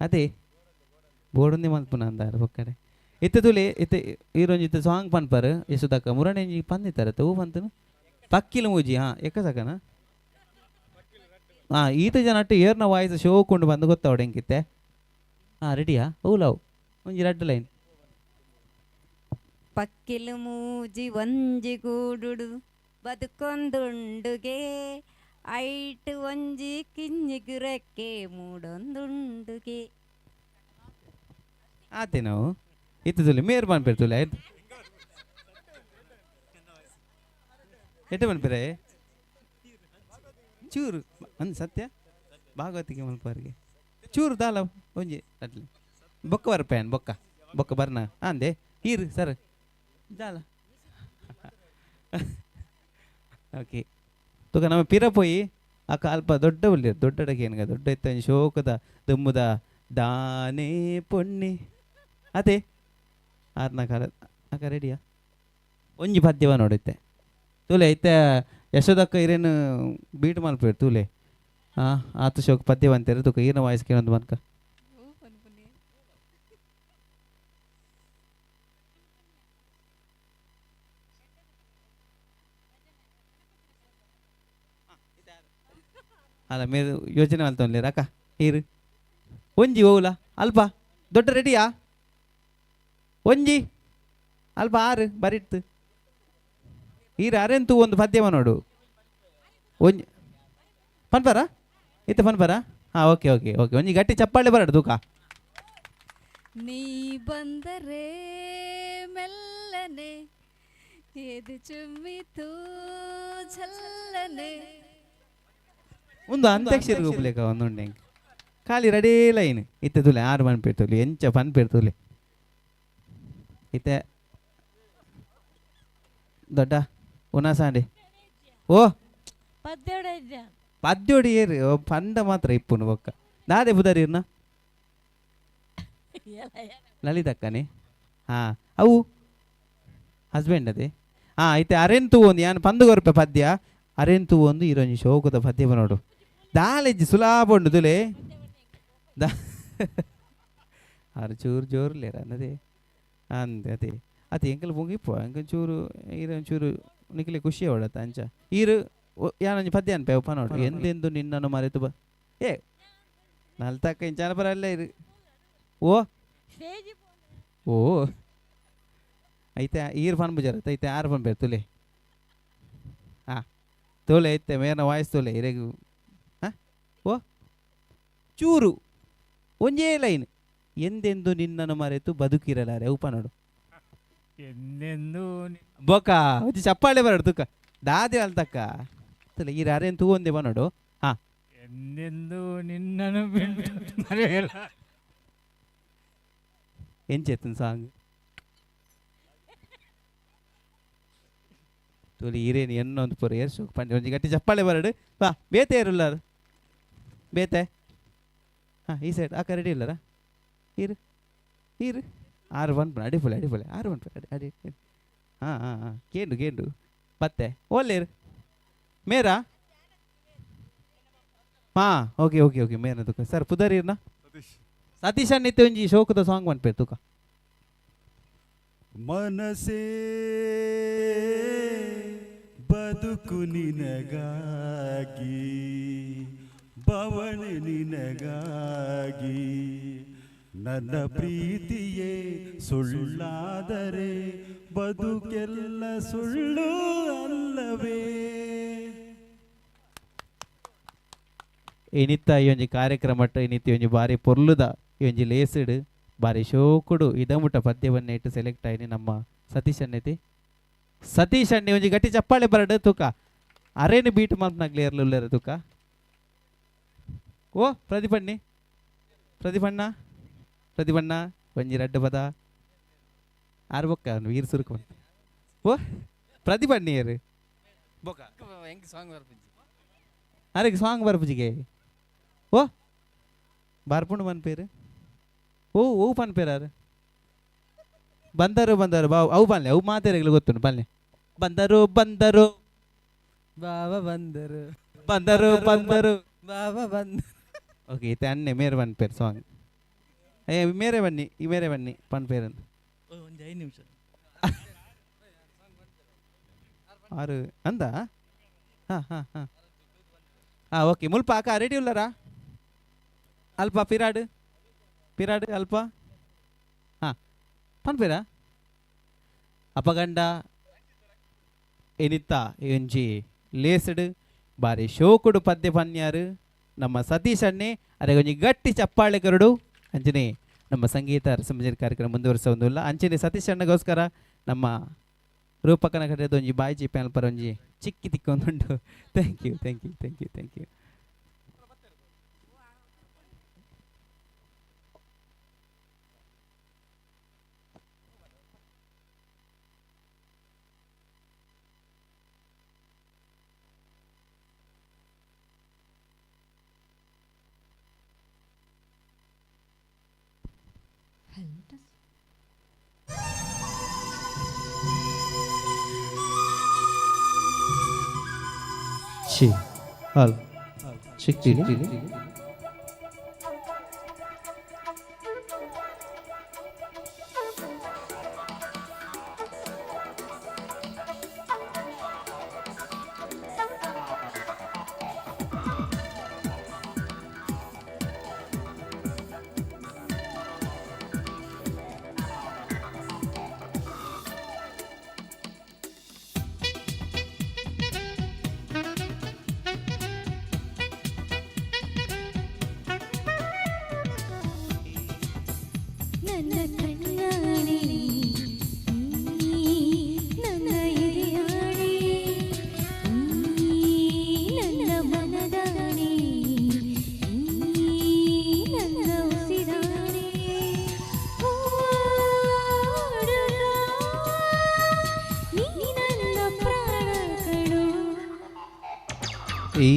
ಅದೇ ಬೋರ್ಡೊಂದೇ ಮಲ್ಪುನ ಅಂದಾರು ಒಕ್ಕಡೆ ಇತ್ತೆ ತುಲೆ ಇತ್ತೆ ಈರೊಂಜಿ ಇತ್ತೆ ಸಾಂಗ್ ಪನ್ಪರ್ ಯಶೋದಕ್ಕ ಮುರಣೆಂಜಿ ಪಂದಿತ್ತಾರತ್ತೆ ಹೂ ಬಂತನು ಪಕ್ಕಿಲು ಮೂಜಿ ಹಾಂ ಎಕ್ಕ ಸಾಕನ ಹಾಂ ಈತ ಜನಟ್ಟು ಏರ್ನ ವಾಯ್ಸ್ ಶೋಕೊಂಡು ಬಂದು ಗೊತ್ತಾವಡೆ ಹೆಂಗಿತ್ತೆ. ಹಾಂ ರೆಡಿಯಾ ಹೌಲವು ಒಂಜಿ ರೆಡ್ ಲೈನ್. ಪಕ್ಕಿಲು ಮೂಜಿ ಒಂಜಿ ಗೂಡುಡು ಬದುಕೊಂದುಂಡುಗೆ ಐಟ್ ಒಂಜಿ ಕಿಂಜಿಗುರಕ್ಕೆ ಮೂಡೊಂದುಂಡುಗೆ. ಆತೆ ನಾವು ಇತ್ತು ತುಲೆ ಮೇರ್ ಬನ್ಪೇರು ತುಲೆ ಆಯ್ತು ಎಟ್ಟು ಬನ್ಪೇರೆ ಚೂರು ಒಂದು ಸತ್ಯ ಭಾಗವತಿಗೆ ಮಲ್ಪವರಿಗೆ ಚೂರು ದಾಲ ಒಂಜಿ ಅಟ್ಲಿ ಬೊಕ್ಕ ಬರ್ಪೇನ್ ಬೊಕ್ಕ ಬೊಕ್ಕ ಬರ್ನ ಅಂದೆ ಹೀರು ಸರ್ ದಾಲ ಓಕೆ ತುಕ ನಮ್ಮ ಪಿರ ಪೋಯಿ ಅಕ್ಕ ಅಲ್ಪ ದೊಡ್ಡ ಉಳ್ಳಿ ದೊಡ್ಡಡಕ್ಕೆ ಏನಗ ದೊಡ್ಡ ಇತ್ತ ಶೋಕದ ದುಮ್ಮುದ ದಾನೇ ಪೊಣ್ಣೆ ಅದೇ ಆರ್ನ ಕಾಲ ಅಕ್ಕ ರೆಡಿಯಾ ಒಂಜಿ ಪದ್ಯವ ನೋಡುತ್ತೆ ತೂಲೆ ಇತ್ತ ಯಶೋದಕ್ಕ ಇರೇನು ಬೀಟ್ ಮಲ್ಪೇರು ತೂಲೆ ಹಾಂ ಆತು ಶೋಕ ಪದ್ಯ ಬಂತೇರು ತುಕ ಈರ್ನ ವಾಯ್ಸ್ ಕೇಳೊಂದು ಮನ್ಕ ಅಲ್ಲ ಮೇರು ಯೋಚನೆ ಮಲ್ತೊನ್ಲಿ ಅಕ್ಕ ಹೀರು ಒಂಜಿ ಓವುಲ ಅಲ್ಪ ದೊಡ್ಡ ರೆಡಿಯಾ ಒಂಜಿ ಅಲ್ಪ ಆರು ಬರಿಟ್ಟು ಹೀರು ಅರೆಂತು ಒಂದು ಪದ್ಯವ ನೋಡು ಒಂಜಿ ಪನ್ಪರ ಇತ್ತ ಪನ್ಪರ ಹಾಂ ಓಕೆ ಓಕೆ ಓಕೆ ಒಂಜಿ ಗಟ್ಟಿ ಚಪ್ಪಾಳೆ ಬರಡು ತೂಕ. ನೀ ಬಂದರೆ ಮೆಲ್ಲನೆ ಎದು ಚುಮ್ಮಿತು ಝಲ್ಲನೆ. ಒಂದು ಅಂತ್ಯಾಕ್ಷರಿ ಹೋಗ್ಲೇಕ ಒಂದುಂಡೆ ಖಾಲಿ ರೆಡೇ ಲೈನ್ ಇತ್ತೆ ತುಲೆ ಆರು ಪನ್ಪೇರ್ತುಲೆ ಎಂಚ ಪನ್ಪೇರ್ತುಲೆ ಇತ್ತೆ ದೊಡ್ಡ ಉನಾಸಾಂಡೆ ಓ ಪದ್ಯೋಡಿ ಏರಿ ಪಂಡ ಮಾತ್ರ ಇಪ್ಪುನು ಬೊಕ್ಕ ನಾದೆ ಬುಧರಿರ್ನ ಲಲಿತಕ್ಕನೆ ಹಾಂ ಅವು ಹಸ್ಬೆಂಡ್ ಅದೇ ಹಾಂ ಐತೆ ಅರೆಂತು ಒಂದು ಯಾನು ಪಂದುಗೊರ್ಪೆ ಪದ್ಯ ಅರೆಂತು ಒಂದು ಇರೊಂಜಿ ಶೋಕದ ಪದ್ಯ ನೋಡು ದಾಲೆಜ್ಜಿ ಸುಲಾಭ ಉಂಡು ತುಲೆ ದಾ ಆರು ಚೂರು ಜೋರ್ಲೇರ ಅನ್ನದೇ ಅಂದೆ ಅದೇ ಅದೇ ಎಂಕಲ್ ಮುಗಿಪ್ಪು ಎಂಕೊಂಚೂರು ಈರೊಂಚೂರು ನಿಖಲೆ ಖುಷಿ ಅವಡತ್ತ ಅಂಚ ಈರು ಯಾನೊಂಜಿ ಪದ್ಯ ಅನ್ಪೆ ಉಪ ನೋಡು ಎಂದೆಂದು ನಿನ್ನನ್ನು ಮರೆತು ಏ ನಲ್ತಕ್ಕ ಇಂಚಾನ ಬರಲ್ಲ ಇರು ಓ ಓ ಐತೆ ಈರ್ ಫನ್ ಬುಜಾರತ್ ಐತೆ ಆರು ಫನ್ ಬೇರೆ ತುಲೆ ಹಾಂ ತೋಲೆ ಐತೆ ಮೇನ ವಾಯ್ಸ್ ತೋಲೆ ಇರೆಗು ಹಾಂ ಓ ಚೂರು ಒಂಜೇ ಲೈನ್ ಎಂದೆಂದು ನಿನ್ನನ್ನು ಮರೆತು ಬದುಕಿರಲಾರೆ ಉಪ ನೋಡು ಎಂದೆಂದು ಬೋಕಾ ಒಂಜಿ ಚಪ್ಪಾಳೆ ಬರಡು ತುಕ್ಕ ದಾದಿ ಅಲ್ತಕ್ಕ ತಲೆ ಈ ಅರೇನು ತೂಗೊಂದೆ ಬಾ ನೋಡು ಹಾಂ ಎಂದೆಂದು ನಿನ್ನನ್ನು ಬಿಟ್ಟು ಮರೆಯಲ್ಲ. ಎಂಚೆತ್ತನ್ ಸಾಂಗ್ ತೋಲಿ ಈರೇನು ಎನ್ನೊಂದು ಪೂರ ಏರ್ಸು ಪಂಚ ಒಂಜಿ ಗಟ್ಟಿ ಚಪ್ಪಾಳೆ ಬರಡು ಬಾ ಬೇತೆ ಇರುಲ್ಲಾರು ಬೇತೆ ಹಾಂ ಈ ಸೈಡ್ ಆಕ ರೆಡಿ ಇಲ್ಲರ ಇರು ಇರು 6-1 ಅಡಿಪೊಲೆ ಅಡಿಪೊಲೆ 6-1 ಅಡಿ ಹಾಂ ಹಾಂ ಹಾಂ ಕೇಂಡು ಮತ್ತೆ ಓಲ್ಲೇರು ಮೇರಾ ಹಾಂ ಓಕೆ ಓಕೆ ಓಕೆ ಮೇನ ತುಕ ಸರ್ ಪುದರಿರ್ನ ಸತೀಶ್ ಅನ್ನಿತ್ತೆ ಒಂಜಿ ಶೋಕದ ಸಾಂಗ್ ಮನ್ಪೆ ತುಕ ಮನಸೇ ಬದುಕು ನಿನಗಾಗಿ ಬವಣೆ ನಿನಗಾಗಿ ನನ್ನ ಪ್ರೀತಿಯೇ ಸುಳ್ಳಾದರೆ ಬದುಕೆಲ್ಲ ಸುಳ್ಳು ಅಲ್ಲವೇ. ಏನಿತ್ತ ಈ ಒಂಜಿ ಕಾರ್ಯಕ್ರಮ ಏನಿತ್ತು ಒಂಜಿ ಬಾರಿ ಪೊರ್ಲುದ ಈ ಒಂಜಿ ಲೇಸಿಡ್ ಬಾರಿ ಶೋಕುಡು ಇದಮುಟ ಪದ್ಯವನ್ನ ಇಟ್ಟು ಸೆಲೆಕ್ಟ್ ಆಯ್ನಿ ನಮ್ಮ ಸತೀಶ್ ಅನ್ನೈತಿ ಸತೀಶ್ ಅನ್ನಿ ಒಂಜಿ ಗಟ್ಟಿ ಚಪ್ಪಾಳೆ ಬರಡು ತೂಕ ಅರೇನು ಬೀಟ್ ಮಲ್ಪನಾಗ್ಲಿ ಇರ್ಲುಲ್ಲರ ತೂಕ ಓ ಪ್ರದೀಪಣ್ಣ ಒಂಜಿ ರಡ್ಡು ಪದ ಆರು ಬೊಕ್ಕ ವೀರ್ ಸುರುಕು ಓ ಪ್ರದೀಪಣ್ಣಿಯರು ಬೊಕ್ಕ ಅರೆಗೆ ಸಾಂಗ್ ಬರ್ಪುಜಿಗೆ ಓ ಬಾರ್ಪುಂಡು ಮನ್ಪೇರು ಓ ಪನ್ಪೇರಾರು ಬಂದರು ಬಾವು ಅವು ಬನ್ಲೆ ಅವು ಮಾತೇರಗಳು ಗೊತ್ತುಂಟು ಬನ್ಲೆ ಬಂದರು ಬಾವ ಬಂದರು ಬಾವ ಬಂದರು ಓಕೆ ಇತ್ತೆ ಅನ್ನೆ ಮೇರೆ ಪನ್ಪೇರು ಸಾಂಗ್ ಮೇರೆ ಬನ್ನಿ ಪನ್ಪೇರನ್ನು ಒಂದು 5 ನಿಮಿಷ ಆರು ಅಂದ ಹಾಂ ಓಕೆ ಮುಲ್ಪ ಅಕ್ಕ ರೆಡಿ ಉಲ್ಲರಾ ಅಲ್ಪ ಪಿರಾಡು ಅಲ್ಪ ಹಾಂ ಪನ್ಪೇರಾ ಅಪಗಂಡ ಏನಿತ್ತ ಒಂಜಿ ಲೇಸಡ್ ಬಾರಿ ಶೋಕುಡು ಪದ್ಯ ಪನ್ಯಾರು ನಮ್ಮ ಸತೀಶ್ ಅಣ್ಣೆ ಅದೇ ಒಂಜಿ ಗಟ್ಟಿ ಚಪ್ಪಾಳೆ ಕರುಡು ಅಂಚನೆ ನಮ್ಮ ಸಂಗೀತ ರಸಮಂಜರಿ ಕಾರ್ಯಕ್ರಮ ಮುಂದುವರಿಸೋದಿಲ್ಲ ಅಂಚನೆ ಸತೀಶ್ ಅಣ್ಣಗೋಸ್ಕರ ನಮ್ಮ ರೂಪಕನ ಕಡೆದ ಒಂಜಿ ಬಾಯಿ ಪ್ಯಾನಲ್ ಪರ ಒಂಜಿ ಚಿಕ್ಕಿ ತಿಕ್ಕೊಂದುಂಟು ಥ್ಯಾಂಕ್ ಯು ಹಲ್ ಚಿಕ್ಕಿಲಿ ನನ್ನ ಕಣ್ಣಾಡಿ ನನ್ನ ಎದೆಯಾಡಿ ನನ್ನ ಮನದಾಡಿ ನನ್ನ ಉಸಿರಾಡಿ ನೀ ನನ್ನ ಪ್ರಾಣಗಳು ಈ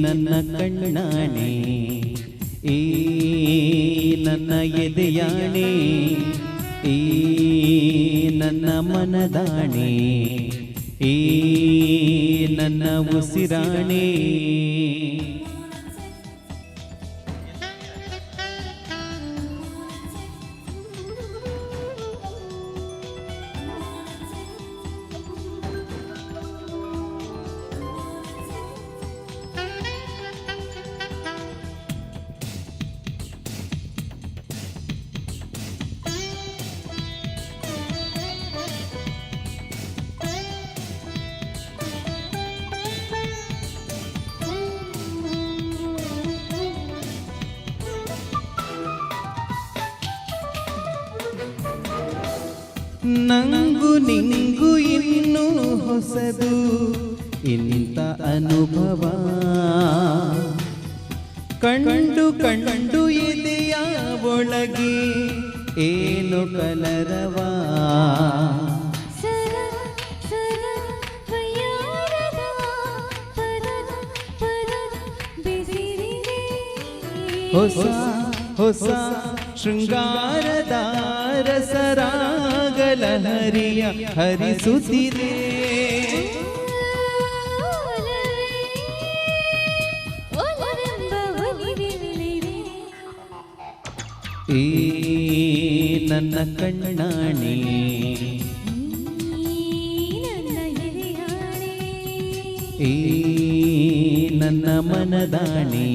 ನನ್ನ ಕಣ್ಣಾಣೆ ಈ ನನ್ನ ಎದೆಯಾಣೆ ಈ ನನ್ನ ಮನದಾಣೆ ಈ ನನ್ನ ಉಸಿರಾಣೆ ನಂಗು ನಿಂಗು ಇನ್ನೂ ಹೊಸದು ಇಂಥ ಅನುಭವ ಕಂಡು ಕಂಡು ಎದೆಯ ಒಳಗೆ ಏನು ಕಲರವ ಹೊಸ ಹೊಸ ಶೃಂಗಾರದ ರಸರಾಗಲ ಹರಿಯ ಹರಿಸುತ್ತಿದೆ ಈ ನನ್ನ ಕಣ್ಣಾಣಿ ಈ ನನ್ನ ಮನದಾಣಿ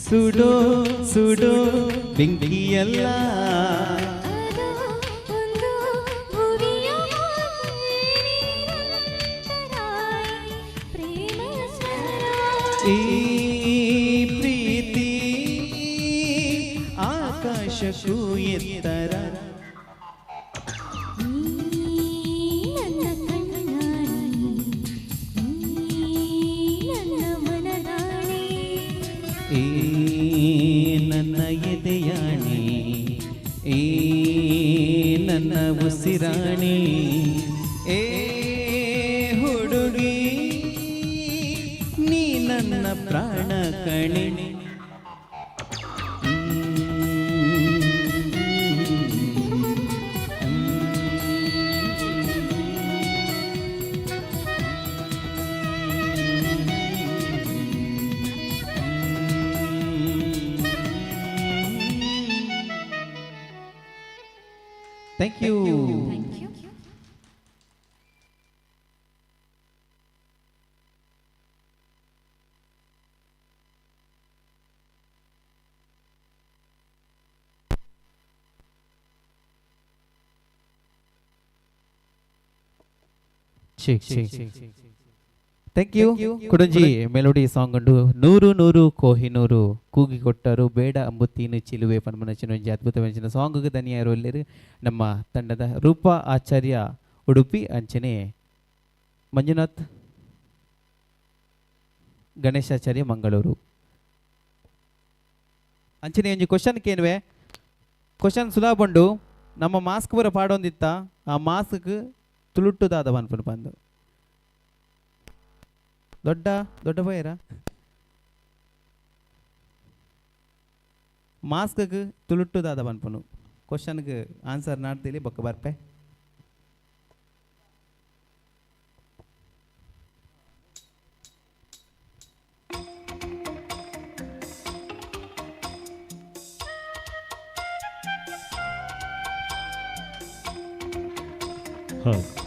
ಸುಡೋ ಸುಡೋ ಬೆಂಕಿಯಲ್ಲ ಈ ಪ್ರೀತಿ ಆಕಾಶಕ್ಕೂ ಎತ್ತರ ಈ ನನ್ನ ಎದೆಯಾಣಿ ಈ ನನ್ನ ಉಸಿರಾಣಿ ಏ ಹುಡುಗಿ ನೀ ನನ್ನ ಪ್ರಾಣ ಕಣೆ Thank you. Thank you. Thank you ಕುಡಂಜಿ ಮೆಲೋಡಿ ಸಾಂಗ್ ಉಂಡು ನೂರು ನೂರು ಕೋಹಿನೂರು ಕೂಗಿ ಕೊಟ್ಟರು ಬೇಡ ಅಂಬುತ್ತೀನು ಚಿಲುವೆ ಪನ್ಮನಚಿನ ಅದ್ಭುತವೆಂಚಿನ ಸಾಂಗ್ಗೆ ಧನ್ಯರು ಎಲ್ಲರೂ ನಮ್ಮ ತಂಡದ ರೂಪಾ ಆಚಾರ್ಯ ಉಡುಪಿ ಅಂಚನೆ ಮಂಜುನಾಥ್ ಗಣೇಶಾಚಾರ್ಯ ಮಂಗಳೂರು ಅಂಚನೆ ಒಂಜಿ ಕ್ವಶನ್ ಕೇನುವೆ ಕ್ವಶನ್ ಸುಲಭ ಉಂಡು ನಮ್ಮ ಮಾಸ್ಕ್ ಪೂರ ಪಾಡೊಂದಿತ್ತ ಆ ಮಾಸ್ಕ್ ತುಳುಟ್ಟುದಾದ ಪನ್ಪುನು ಬಂದು ದೊಡ್ಡ ದೊಡ್ಡ ಬೈರ ಮಾಸ್ಕ್ಗೆ ತುಳುಟ್ಟುದಾದ ಪನ್ಪುನು ಕ್ವಶನ್ಗೆ ಆನ್ಸರ್ ನಾಡ್ದಿಲಿ ಬೊಕ್ಕ ಬರ್ಪೆ ಹೌದು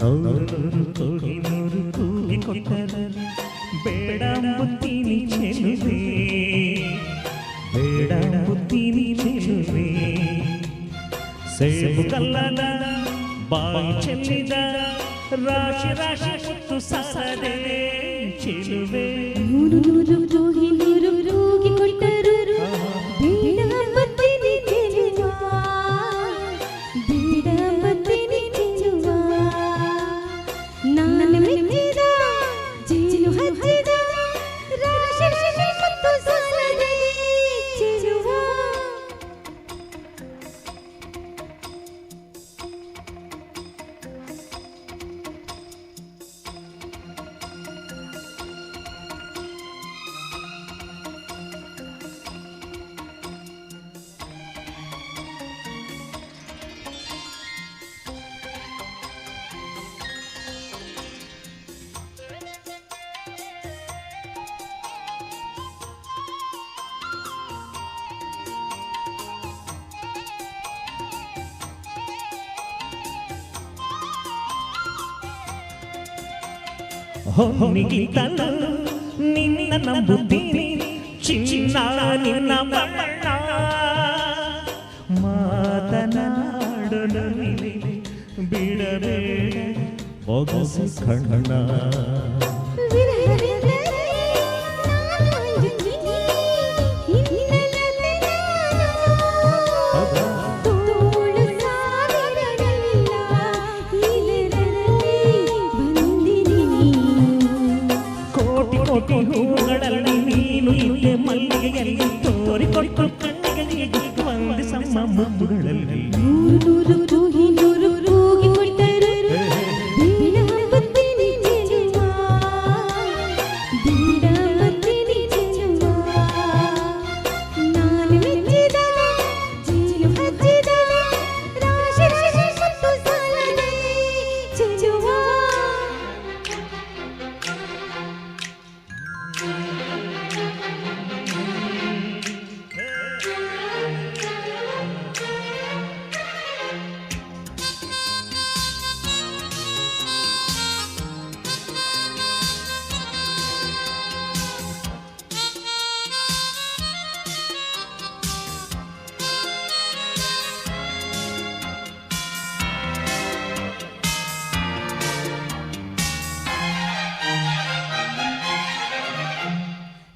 ನೂರು ಕೋಹಿನೂರು ಕೂಗಿ ಕೊಟ್ಟರು ಬೇಡ ಬುತ್ತೀನಿ ಚೆಲುವೆ ಬೇಡ ಬುತ್ತೀನಿ ಚೆಲುವೆ ಸೇಬು ಕಲ್ಲದ ಬಾಯಿ ಚೆಲ್ಲಿದ ರಾಶಿ ರಾಶಿ ಮುತ್ತು ಸಸದೆ ಚೆಲುವೆ ನೂರು ನೂರು ಕೋಹಿನೂರು ಕೂಗಿ ಕೊಟ್ಟರು ಬೇಡ ಬತ್ತೀನಿ ಚೆಲುವ ಬೇಡ ಬತ್ತೀನಿ ಚೆಲುವ ನಾನು ಮೆಚ್ಚಿದ ಜೇನು ಹಚ್ಚಿದ ರಾಶಿ ರಾಶಿ ಮುತ್ತು ಸಸದೆ ಚೆಲುವ ಹೊನ್ನಿಗಿಂತಲೂ ನಿನ್ನ ನಂಬುತ್ತೀನಿ ಚಿನ್ನ ನಿನ್ನ ಬಣ್ಣ ಮಾತನಾಡು ನವಿಲೆ ಬಿಡಬೇಡ ಬೊಗಸೆ ಕಣ್ಣ ಕೋಟಿ ಕೋಟಿ ಹೂಗಳಲ್ಲಿ ನೀನು ಇಲ್ಲೇ ಮಲ್ಲಿಗೆಯಲ್ಲಿ ತೋರಿಕೊಟ್ಟು ಕಣ್ಣಿಗೆ ಒಂದು ಸಮ ಮುಗ್ಗುಗಳಲ್ಲಿ ನೂರು ಕೋಹಿನೂರು ಕೂಗಿ ಕೊಟ್ಟರು ಬೇಡ ಬತ್ತೀನಿ ಚೆಲುವ ಬೇಡ ಬತ್ತೀನಿ ಚೆಲುವ ನಾನು ಮೆಚ್ಚಿದ ಜೇನು ಹಚ್ಚಿದ ರಾಶಿ ರಾಶಿ ಮುತ್ತು ಸಸದೆ ಚೆಲುವ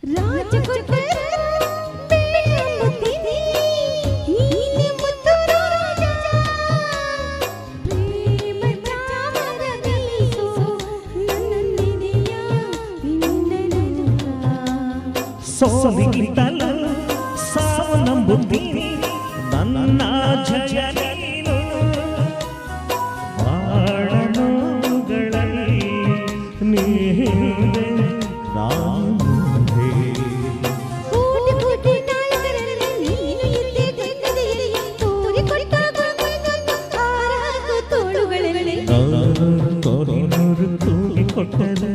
ರಾಜ ಕೊಟ್ಟರು ಬೇಡ ಬತ್ತೀನಿ ನೀನೆ ಮುತ್ತು ರಾಜ ಪ್ರೇಮ ಚಾಮರದಲ್ಲಿಸೋ ನನ್ನೆದೆಯ ವಿಂದಲೋಕ ಸೋಲಿಗಿಂತಲೂ ಸಾವು ನಂಬುತ್ತೀನಿ ನನ್ನ ಜಯ ನೀನು ಬಾಳನೋಗಳಲ್ಲಿ ನೀ ಹಿಂದೆ ನಾನು ಮುಂದೆ ಕೋಟಿ ಕೋಟಿ ನಾಯಕರಲ್ಲಿ ನೀನು ಇದ್ದೆ ಗಂಗದೆಯಲ್ಲಿ ತೋರಿಕೊಟ್ಟ ಆರಾಗ ತೋಳುಗಳಲ್ಲಿ ಕೋಹಿನೂರು ಕೂಗಿ ಕೊಟ್ಟರು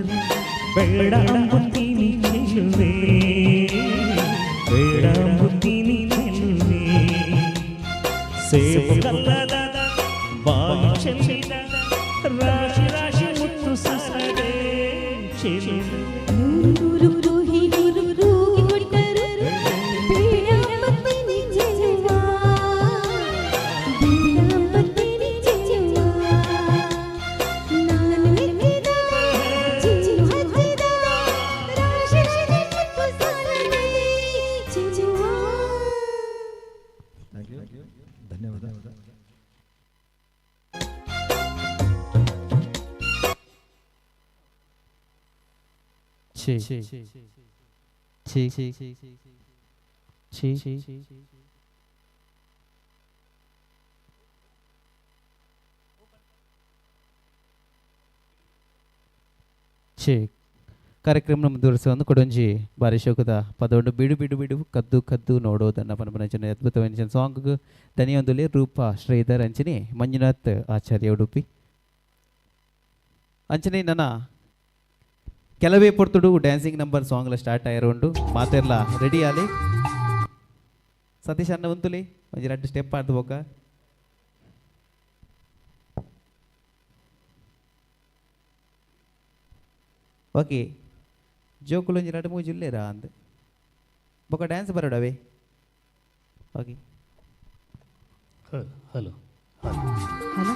ಬೇಡ ಬುತ್ತೀನಿ ಚೆಲುವೆ ಬೇಡ ಬುತ್ತೀನಿ ಚೆಲುವೆ ಸೇಬು ಕಲ್ಲದ ಬಾಯಿ ಚೆಲ್ಲಿದ ರಾಶಿ ರಾಶಿ ಮುತ್ತು ಸಸದೆ ಚೆಲುವೆ ನೂರು ಕೋಹಿನೂರು ಕೂಗಿ ಕೊಟ್ಟರು ಬೇಡ ಬತ್ತೀನಿ ಚೆಲುವ ಬೇಡ ಬತ್ತೀನಿ ಚೆಲುವ ನಾನು ಮೆಚ್ಚಿದ ಜೇನು ಹಚ್ಚಿದ ರಾಶಿ ರಾಶಿ ಮುತ್ತು ಸಸದೆ ಚೆಲುವ ಧನ್ಯವಾದ. ಛೀ ಛೀ ಛೀ ಛೀ ಛೀ ಕಾರ್ಯಕ್ರಮ ಮುಂದುವರಿಸುವ ಒಂದು ಕೊಡೊಂಜಿ ಬಾರಿ ಶೋಕದ ಪದವನ್ನು ಬಿಡು ಬಿಡು ಬಿಡು ಕದ್ದು ಕದ್ದು ನೋಡೋದನ್ನ ಪನಪನಂಚನೆ ಅದ್ಭುತವಾದ ಸಾಂಗ್ ದನಿಯೊಂದುಲೆ ರೂಪ ಶ್ರೀಧರ್ ಅಂಚನೆ ಮಂಜುನಾಥ್ ಆಚಾರ್ಯ ಉಡುಪಿ ಅಂಚನೆ ನನ್ನ ಕೆಲವೇ ಪೊರ್ತುಡು ಡ್ಯಾನ್ಸಿಂಗ್ ನಂಬರ್ ಸಾಂಗ್ಲ ಸ್ಟಾರ್ಟ್ ಆಯಿರೋಂಡು ಮಾತೆರ್ಲ ರೆಡಿ ಆಲಿ ಸತೀಶ್ ಅನ್ನ ಉಂತುಲಿ ಒಂಜಿ 2 ಸ್ಟೆಪ್ ಆಡ್ದು ಹೋಗ ಓಕೆ ಜೋಕುಲೊಂಜಿ 2-3 ಜಿಲ್ಲೆರಾ ಅಂದ್ ಬೊಕ ಡ್ಯಾನ್ಸ್ ಬರೋಡವೆ ಓಕೆ ಹಲೋ ಹಲೋ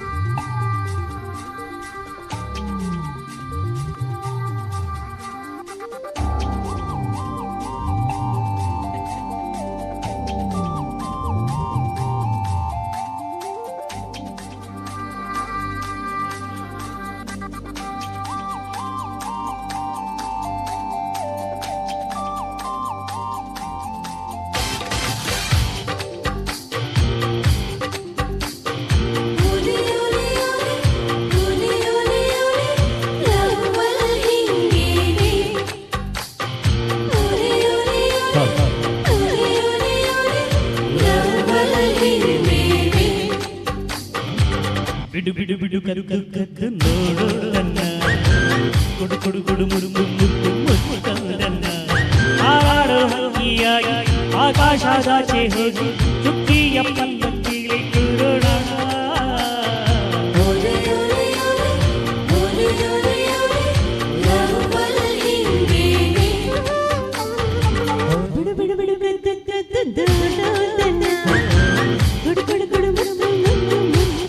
ಬಿಡು ಬಿಡು ಬಿಡು ಕರು ಕದ್ದು ನೋಡು ನನ್ನ ಕೊಡು ಕೊಡು ಕೊಡು ಮುಡು ಮುದ್ದು ಮುದ್ದು ನನ್ನ ಹಾರಾಡೋ ಹಕ್ಕಿಯಾಗಿ ಆಕಾಶದಾಚೆ ಹೋಗಿ ಚುಕ್ಕಿಯ ಪಲ್ಲಕ್ಕಿಲಿ ಕೂರೋಣ ಬಿಡು ಬಿಡು ಬಿಡು ಕದ್ದು ಕದ್ದು ನೋಡು ನನ್ನ ಕೊಡು ಕೊಡು ಕೊಡು ಮುದ್ದು ಮುದ್ದು ಮುದ್ದು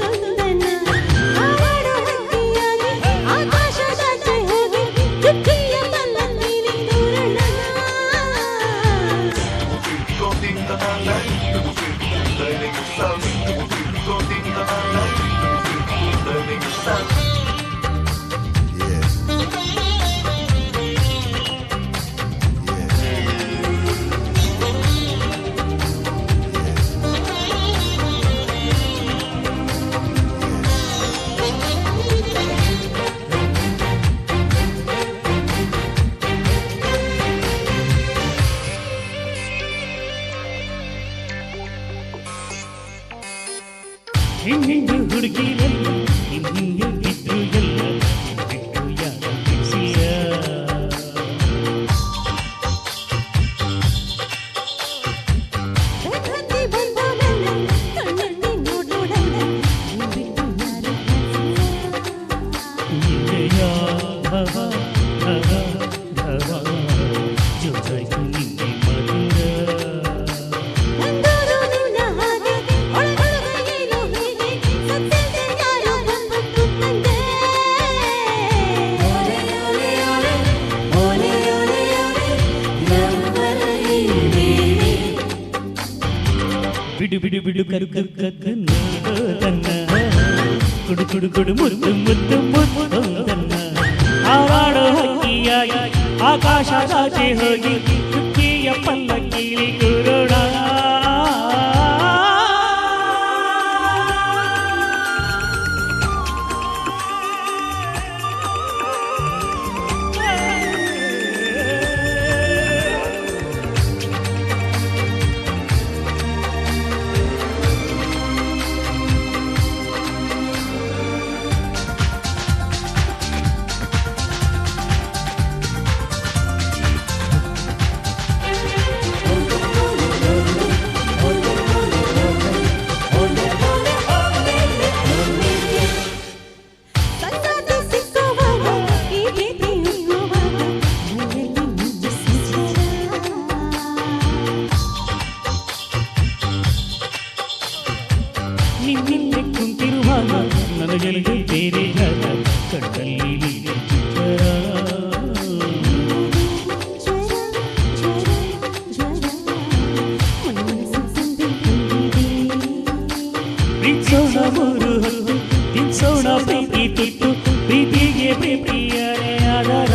ಹಾರಾಡೋ ಹಕ್ಕಿಯಾಗಿ ಆಕಾಶದಾಚೆ ಹೋಗಿ ಚುಕ್ಕಿಯ ಪಲ್ಲಕ್ಕಿಲಿ ಕೂರೋಣ ಹಿಂಡು ಹುಡುಗಿರಲ್ಲ ಹಿಂದೆ ಬಿದ್ದು ಎಲ್ಲ ಬಿಟ್ಟು ಯಾರ ಬಿಡಿಸಿಯ ಪ್ರಕೃತಿ ಬಂದವನಲ್ಲ ಕಣ್ಣಲ್ಲಿ ನೋಡೋಡಲ್ಲ ಬಿಟ್ಟು ಯಾರು ನಿನ್ನಯ ಭವ ಭವ ಭವ ಜೋಜಾಯ್ತು ನಿನ್ನೆ ಮಧುರ ಬಂದವರು ನಿನ್ನ ಹಾಗೆ ಒಳಗೊಳಗೆ ಏನೋ ಹೀಗೆ ಸತ್ಯತೆ ಯಾರೋ ಬಂದು ಬಂದೆ ಓಲೆ ಓಲೆ ಓಲೆ ಓಲೆ ಓಲೆ ನಮ್ಮಲ್ಲಿ ನೀನೆ ಬಿಡು ಬಿಡು ಬಿಡು ಕರು ಕದ್ದು ನೋಡೋದನ್ನ ಕುಡು ಕುಡು ಕುಡು ಮುದ್ದು ಮುದ್ದು ಮುದ್ದೊಂದನ್ನ ಹಾರಾಡೋ ಹಕ್ಕಿಯಾಗಿ ಆಕಾಶದಾಚೆ ಹೋಗಿ ಚುಕ್ಕಿಯ ಪಲ್ಲಕ್ಕಿಲಿ ಕೂರೋಣ ಸಂಗಾತಿ ಸಿಕ್ಕುವಾಗ ಈ ಪ್ರೀತಿ ಉಕ್ಕುವಾಗ ನನ್ನಲ್ಲಿ ಮುದ್ದು ಸಿಂಚನ ನಿನ್ನಿಂದ ಕುಂತಿರುವಾಗ ನನಗೆಲ್ಲದೆ ಬೇರೆ ಜಾಗ ಕಣ್ಣಲ್ಲಿ ನೀನೆ ಚಿತ್ತರ ಪ್ರೀತಿಸೋಣ ಮೂರು ಹೊತ್ತು ತಿನ್ಸೋಣ ಪ್ರೀತಿ ತುತ್ತು ಪ್ರೀತಿಗೆ ಪ್ರಿಯರೇ ಆದರ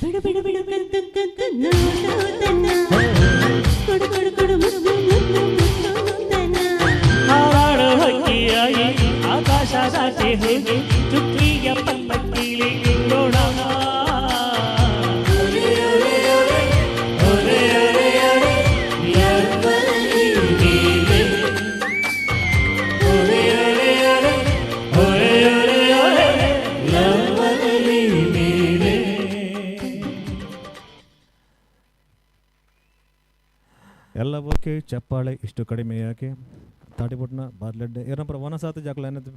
ಬಿಡು ಬಿಡು ಬಿಡು ಕದ್ದು ಕದ್ದು ನೋಡೋದನ್ನ ಕೊಡು ಕೊಡು ಕೊಡು ಮುದ್ದು ಮುದ್ದು ಮುದ್ದೊಂದನ್ನ ಹಾರಾಡೋ ಹಕ್ಕಿಯಾಗಿ ಆಕಾಶದಾಚೆ ಹೋಗಿ ಚುಕ್ಕಿಯ ಪಲ್ಲಕ್ಕಿಲಿ ಕೂರೋಣ ಎಲ್ಲ ಓಕೆ ಚಪ್ಪಾಳೆ ಇಷ್ಟು ಕಡಿಮೆ ಯಾಕೆ ತಾಟಿಪುಟ್ನ ಬಾರ್ಲೆಡ್ಡೆ ಏನಪ್ಪ ವನಸಾತು ಜಾಕಲ ಏನದು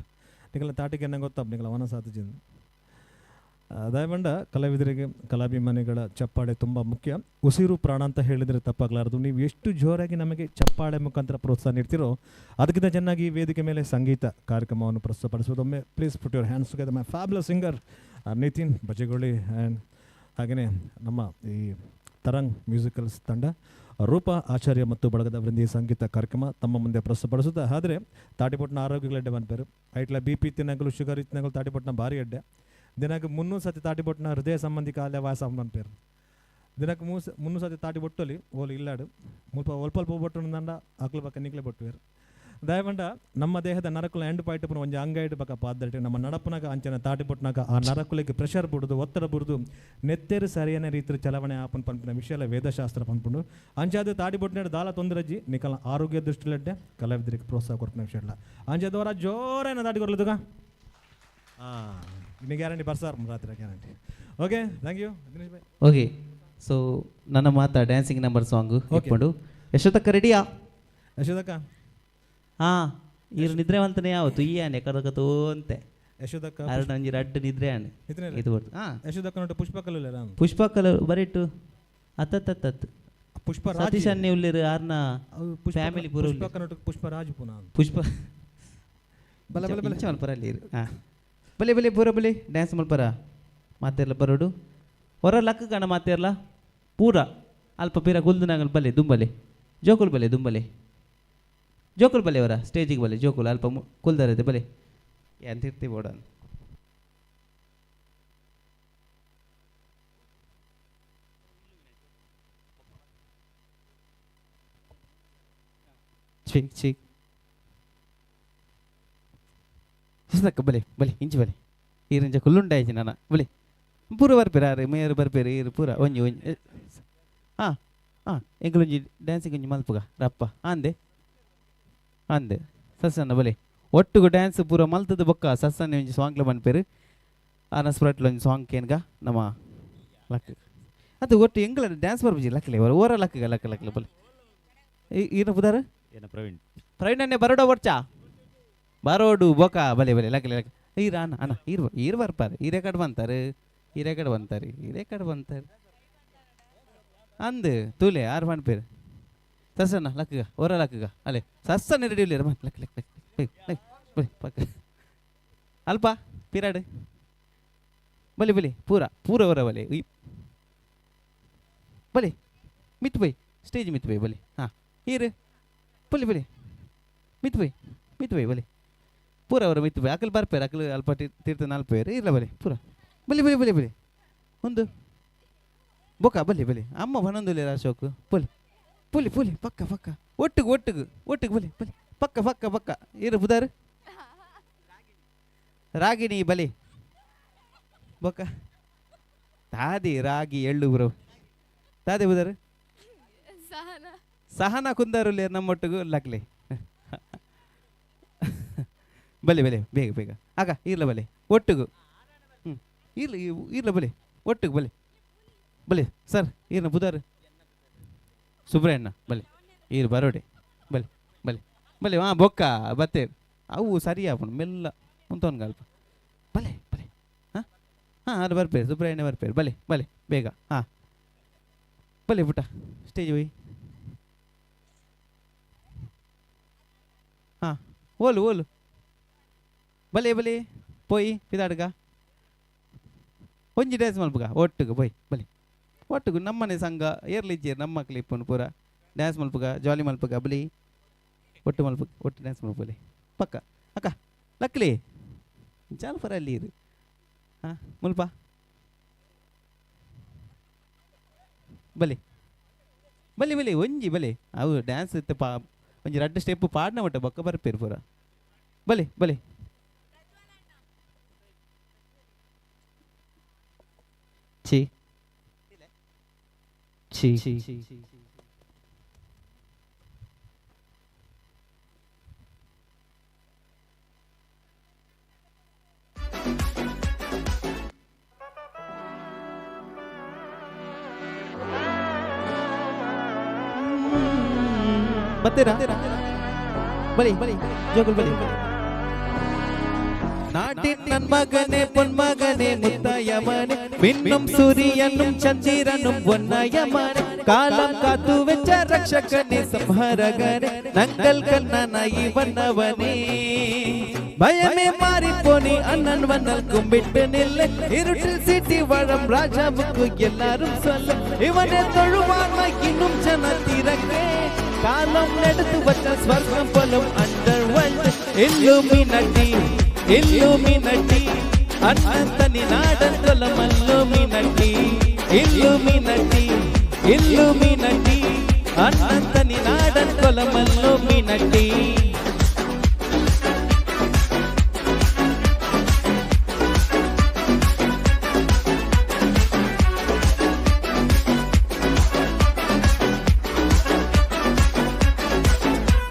ನಿಗಲ ತಾಟಿಗೆ ಏನಂಗೆ ಗೊತ್ತಾಪ ನಿಗಲ ವನಸಾತು ಜಿಂದ ದಯಮಾಡ ಕಲಾವಿದರಿಗೆ ಕಲಾಭಿಮಾನಿಗಳ ಚಪ್ಪಾಳೆ ತುಂಬ ಮುಖ್ಯ. ಉಸಿರು ಪ್ರಾಣ ಅಂತ ಹೇಳಿದರೆ ತಪ್ಪಾಗಲಾರದು. ನೀವು ಎಷ್ಟು ಜೋರಾಗಿ ನಮಗೆ ಚಪ್ಪಾಳೆ ಮುಖಾಂತರ ಪ್ರೋತ್ಸಾಹ ನೀಡ್ತಿರೋ ಅದಕ್ಕಿಂತ ಚೆನ್ನಾಗಿ ಈ ವೇದಿಕೆ ಮೇಲೆ ಸಂಗೀತ ಕಾರ್ಯಕ್ರಮವನ್ನು ಪ್ರಸ್ತುತಪಡಿಸೋದೊಮ್ಮೆ please put your hands together my fabulous singer Nitin ಬಜೆಗೊಳ್ಳಿ ಆ್ಯಂಡ್ ಹಾಗೆಯೇ ನಮ್ಮ ಈ ತರಂಗ್ ಮ್ಯೂಸಿಕಲ್ಸ್ ತಂಡ ರೂಪಾ ಆಚಾರ್ಯ ಮತ್ತು ಬಳಗದ ವೃಂದಿ ಸಂಗೀತ ಕಾರ್ಯಕ್ರಮ ತಮ್ಮ ಮುಂದೆ ಪ್ರಸ್ತುತಪಡಿಸುತ್ತಾ ಆದರೆ ತಾಟಿಪೊಟ್ಟಿನ ಆರೋಗ್ಯಗಳೆಡ್ಡೆ ಬಂದ್ಪೇರು ಐಟ್ಲ BP ತಿನ್ನಗಲು ಶುಗರ್ ಇತ್ತಿನಗಲು ತಾಟಿಪೊಟ್ಟಿನ ಭಾರಿ ಎಡ್ಡೆ ದಿನಕ್ಕೆ 300 ಸತಿ ತಾಟಿಪೊಟ್ಟಿನ ಹೃದಯ ಸಂಬಂಧಿ ಕಾಲ ವಾಸ ಬಂದ್ಪೇರು ದಿನಕ್ಕೆ 300 ಸತಿ ತಾಟಿ ಬೊಟ್ಟಲಿ ಓಲು ಇಲ್ಲಾಡು ಒಲ್ಪ ಬೊಟ್ಟು ನಂಡ ಆಕಲ ಪಕ್ಕ ನಿಕ್ಲೆ ಬೊಟ್ಟುವೇರು ದಯವಂಡ ನಮ್ಮ ದೇಹದ ನರಕುಲ ಎಂಡು ಪಾಯಿಟಪ್ಪನ ಒಂದು ಅಂಗ ಇಡು ಪಕ್ಕ ಪಾದಲ್ಟಿ ನಮ್ಮ ನಡಪನಾಗ ಅಂಚನ ತಾಟಿಪೊಟ್ಟಿನಾಗ ಆ ನರಕುಲಿಗೆ ಪ್ರೆಷರ್ ಬಿಡುದು ಒತ್ತಡ ಬಿಡುದು ನೆತ್ತೇರು ಸರಿಯಾದ ರೀತಿ ಚಲವಣೆ ಆಪನ್ ಪನ್ಪಿನ ವಿಷಯ ವೇದಶಾಸ್ತ್ರ ಪನ್ಪುಂಡು ಅಂಚಾದ ತಾಟಿಪೊಟ್ಟಿನ ದಾಲ ತೊಂದರಜ್ಜಿ ನಿಕಲ ಆರೋಗ್ಯ ದೃಷ್ಟಿಲೆಡ್ಡೆ ಕಲಾವಿದರಿಗೆ ಪ್ರೋತ್ಸಾಹ ಕೊಡ್ಪಿನ ವಿಷಯ ಇಲ್ಲ ಅಂಚದವರ ಜೋರೇನ ದಾಟಿ ಕೊರ್ಲದುಗ ಇನ್ನು ಗ್ಯಾರಂಟಿ ಬರ್ಸಾರ್ ರಾತ್ರಿ guarantee. Okay thank you Dinesh bhai. Okay so ನನ್ನ ಮಾತಾ ಡ್ಯಾನ್ಸಿಂಗ್ ನಂಬರ್ ಸಾಂಗು ಇಟ್ಕೊಂಡು ಯಶೋದಕ್ಕ ರೆಡಿಯಾ? ಯಶೋದಕ್ಕ ಹಾಂ ಇರು ನಿದ್ರೆ ಅಂತನೇ ಯಾವತ್ತು ಈ ಆನೆ ಕಡಕತೋ ಅಂತೆ ಯಶೋದಕ್ಕ ಅರ್ಧ ಒಂಜಿ ರಡ್ಡು ನಿದ್ರೆ ಆನೆ ಇದು ಬರ್ತು. ಹಾಂ ಯಶೋದಕ್ಕ ನೋಟ ಪುಷ್ಪ ಕಲ್ಲುಲ್ಲ ಪುಷ್ಪ ಕಲರ್ ಬರಿಟ್ಟು ಅತ್ತತ್ತತ್ತು ಪುಷ್ಪ ಸತೀಶ್ ಅನ್ನಿ ಉಳ್ಳಿರು ಆರ್ನ ಫ್ಯಾಮಿಲಿ ಪೂರ ಪುಷ್ಪರಾಜ್ ಪುನಃ ಪುಷ್ಪ ಬಲ ಬಲ ಬಲ ಮಲ್ಪರಲ್ಲಿ ಇರು. ಹಾಂ ಬಲೆ ಬಲೆ ಪೂರ ಬಲೆ ಡ್ಯಾನ್ಸ್ ಮಲ್ಪರ ಮಾತೆರ್ಲ ಬರೋಡು ಹೊರ ಲಕ್ಕ ಕಣ ಮಾತೆರ್ಲ ಪೂರ ಅಲ್ಪ ಪೀರ ಗುಲ್ದನಾಗಲ್ ಬಲೆ ದುಂಬಲೆ ಜೋಕುಲ್ ಬಲೆ ದುಂಬಲೆ ಜೋಕುಲ್ ಬಲೆ ಅವರ ಸ್ಟೇಜಿಗೆ ಬಲೆ ಜೋಕುಲ್ ಅಲ್ಪ ಕುಲ್ದಾರದೆ ಬಲೆ ಎಂತಿರ್ತೀವಿ ಓಡ ಚಿಕ್ ಚಿಕ್ ಬಲೆ ಬಲೆ ಇಂಚು ಬಲೆ ಈರಿಂಚ ಕುಲ್ಲುಂಡಾಯ್ತು ನಾನು ಬಲೆ ಪೂರ ಬರ್ಪೇರು ಮೇಯರು ಬರ್ಪೇರು ಈರು ಪೂರ ಒಂಜಿ ಒಂಜಿ ಹಾಂ ಹಾಂ ಎಂಗಳೊಂಜಿ ಡ್ಯಾನ್ಸಿಗೆ ಒಂಜಿ ಮಲ್ಪುಗ ರಪ್ಪ ಅಂದೆ ಅಂದೆ ಸಸ್ಸನ್ನ ಬಲೆ ಒಟ್ಟುಗು ಡ್ಯಾನ್ಸ್ ಪೂರ ಮಲ್ತದ ಬೊಕ್ಕ ಸಸ್ಸನ್ನ ಒಂಜಿ ಸಾಂಗ್ಲ ಬನ್ಪೇರು ಆನಸ್ಪುರಟ್ಲ ಒಂಜಿ ಸಾಂಗ್ ಕೇನ್ಗ ನಮ್ಮ ಲಕ್ ಅದು ಒಟ್ಟು ಎಂಗಳ ಡ್ಯಾನ್ಸ್ ಬರ್ಬಿ ಲಕ್ಕಲೆ ಓರ ಲಕ್ಕಗ ಲಕ್ಕ ಲಕ್ಕಲೆ ಬಲೆ ಈನ ಪುದಾರ ಏನ ಪ್ರವೀಣ್ ಪ್ರವೀಣನ್ನೇ ಬರೋಡ ಬರ್ಚಾ ಬರೋಡು ಬೊಕ ಬಲೆ ಬಲೆ ಲಕ್ಕಲೆ ಲಕ್ಕ ಈರ ಅಣ್ಣ ಅಣ್ಣ ಈರು ಬರ್ಪಾರೆ ಈ ರೆಕಾರ್ಡ್ ಬಂತಾರೆ ಈ ರೆಕಾರ್ಡ್ ಬಂತಾರೆ ಅಂದು ತೂಲೆ ಆರು ಬನ್ಪೇರು ಸಸ್ಸನ್ನ ಲಕ್ಕಗ ಓರ ಲಕ್ಕಗ ಅಲ್ಲೇ ಸಸ್ಸನ್ನ ರೆಡಿ ಇಲ್ಲ ಲಕ್ ಲಕ್ ಲಕ್ ಬಲೆ ಪಕ್ಕ ಅಲ್ಪ ಪಿರಾಡ್ ಬಲೆ ಬಲೆ ಪೂರ ಹೊರ ಬಲೆ ಬಲೆ ಮಿತ್ ಬೈ ಸ್ಟೇಜ್ ಮಿತ್ ಬೈ ಬಲೆ ಹಾಂ ಈರು ಬಲೆ ಬಲೆ ಮಿತ್ ಬೈ ಬಲೆ ಪೂರ ಅವರ ಮಿತ್ ಬೈ ಅಕಲ್ ಬರ್ಪೇರು ಅಕಲ್ ಅಲ್ಪ ತೀರ್ಥ ನಾಲ್ಪೇರು ಇಲ್ಲ ಬಲೆ ಪೂರ ಬಲೆ ಬಲೆ ಬಲೆ ಬಲೆ ಒಂದು ಬೊಕ ಬಲೆ ಬಲೆ ಅಮ್ಮ ಬನೊಂದುಲೆ ಅಶೋಕ್ ಬಲೆ ಪುಲಿ ಪಕ್ಕ ಒಟ್ಟಿಗೆ ಬಲೆ ಬಲೆ ಪಕ್ಕ ಇರು ಬುದಾರು ರಾಗಿಣಿ ಬಲೆ ಬೊಕ್ಕ ತಾದಿ ರಾಗಿ ಎಳ್ಳು ಬ್ರೋ ತಾದೆ ಬುದಾರು ಸಹನ ಕುಂದಾರುಲ್ಲಿ ನಮ್ಮೊಟ್ಟಿಗೂ ಲಕ್ಲೆ ಬಲೆ ಬೇಗ ಆಗ ಇರ್ಲ ಬಲೆ ಒಟ್ಟಿಗೂ ಇರ್ಲ ಬಲೆ ಒಟ್ಟಿಗೆ ಬಲೆ ಸರ್ ಈರ್ನ ಬುಧಾರು ಸುಬ್ರಹ್ಮಣ್ಯ ಬಲೆ ಈರು ಬರೋಡೆ ಬಲೆ ಹಾಂ ಬೊಕ್ಕ ಬತ್ತೆ ಅವು ಸರಿಯಾಪಣ ಮೆಲ್ಲ ಮುಂತವನ್ಗಲ್ಪ ಬಲೆ ಹಾಂ ಅದು ಬರ್ಪೇರು ಸುಬ್ರಹ್ಮಣ್ಯ ಬರ್ಪೇರು ಬಲೆ ಬೇಗ ಹಾಂ ಬಲೆ ಪುಟ್ಟ ಸ್ಟೇಜ್ ಹೋಯ್ ಹಾಂ ಓಲು ಬಲೆ ಪೋಯಿ ಪಿದಾಡ್ಗ ಒಂಜಿ ಡ್ಯಾನ್ಸ್ ಮಲ್ಪಗ ಒಟ್ಟಿಗೆ ಬಲೆ ಒಟ್ಟಿಗೆ ನಮ್ಮನೆ ಸಂಘ ಏರ್ಲಿಜ್ಜೇರು ನಮ್ಮ ಕ್ಲಿಪ್ಪನ್ನು ಪೂರ ಡ್ಯಾನ್ಸ್ ಮಲ್ಪಗ ಜಾಲಿ ಮಲ್ಪಗ ಬಲಿ ಒಟ್ಟು ಡ್ಯಾನ್ಸ್ ಮಲ್ಪಲೆ ಪಕ್ಕ ಅಕ್ಕ ಲಕ್ಲಿ ಜಾಲ್ಪರ ಅಲ್ಲಿ ಇರು ಹಾಂ ಮುಲ್ಪ ಬಲೆ ಒಂಜಿ ಬಲೆ ಅವು ಡ್ಯಾನ್ಸ್ ಇತ್ತು ಒಂಜಿ ರಡ್ಡು ಸ್ಟೆಪ್ ಪಾಡ್ನ ಒಟ್ಟ ಬೊಕ್ಕ ಬರ್ಪೇರು ಪೂರ ಬಲೆ ಛೀ ಬರ್ತೀರಾ ಬಲಿ ಜೋಗುಲ್ ಬಲಿ. நாட்டின் நன்மகனே பொன்மகனே முத்தாயமனே மின்னும் சூரியனும் சந்திரனும் பொன்னாயமனே காலம் காத்து வெச்ச ரக்ஷகனே ಸಂಹಾರகனே நங்கள் கண்ணனாய் வந்தவனே பயமே மாறி போனி அண்ணன் வண்ணல் கும்பிட்டு நில்ல இருட்டில் சீட்டி வாழும் ராஜாவுக்கு எல்லாரும் சொல்ல இவனே தொழுவாங்க இன்னும் ஜன திறக்கே காலம் எடுத்து வச்ச ஸ்வர்க்கம் போலும் அண்டர் வந்து இல்லுமினட்டி Illuminati, Anantani Nadan Kolam Illuminati, Illuminati, Illuminati, Anantani Nadan Kolam Illuminati.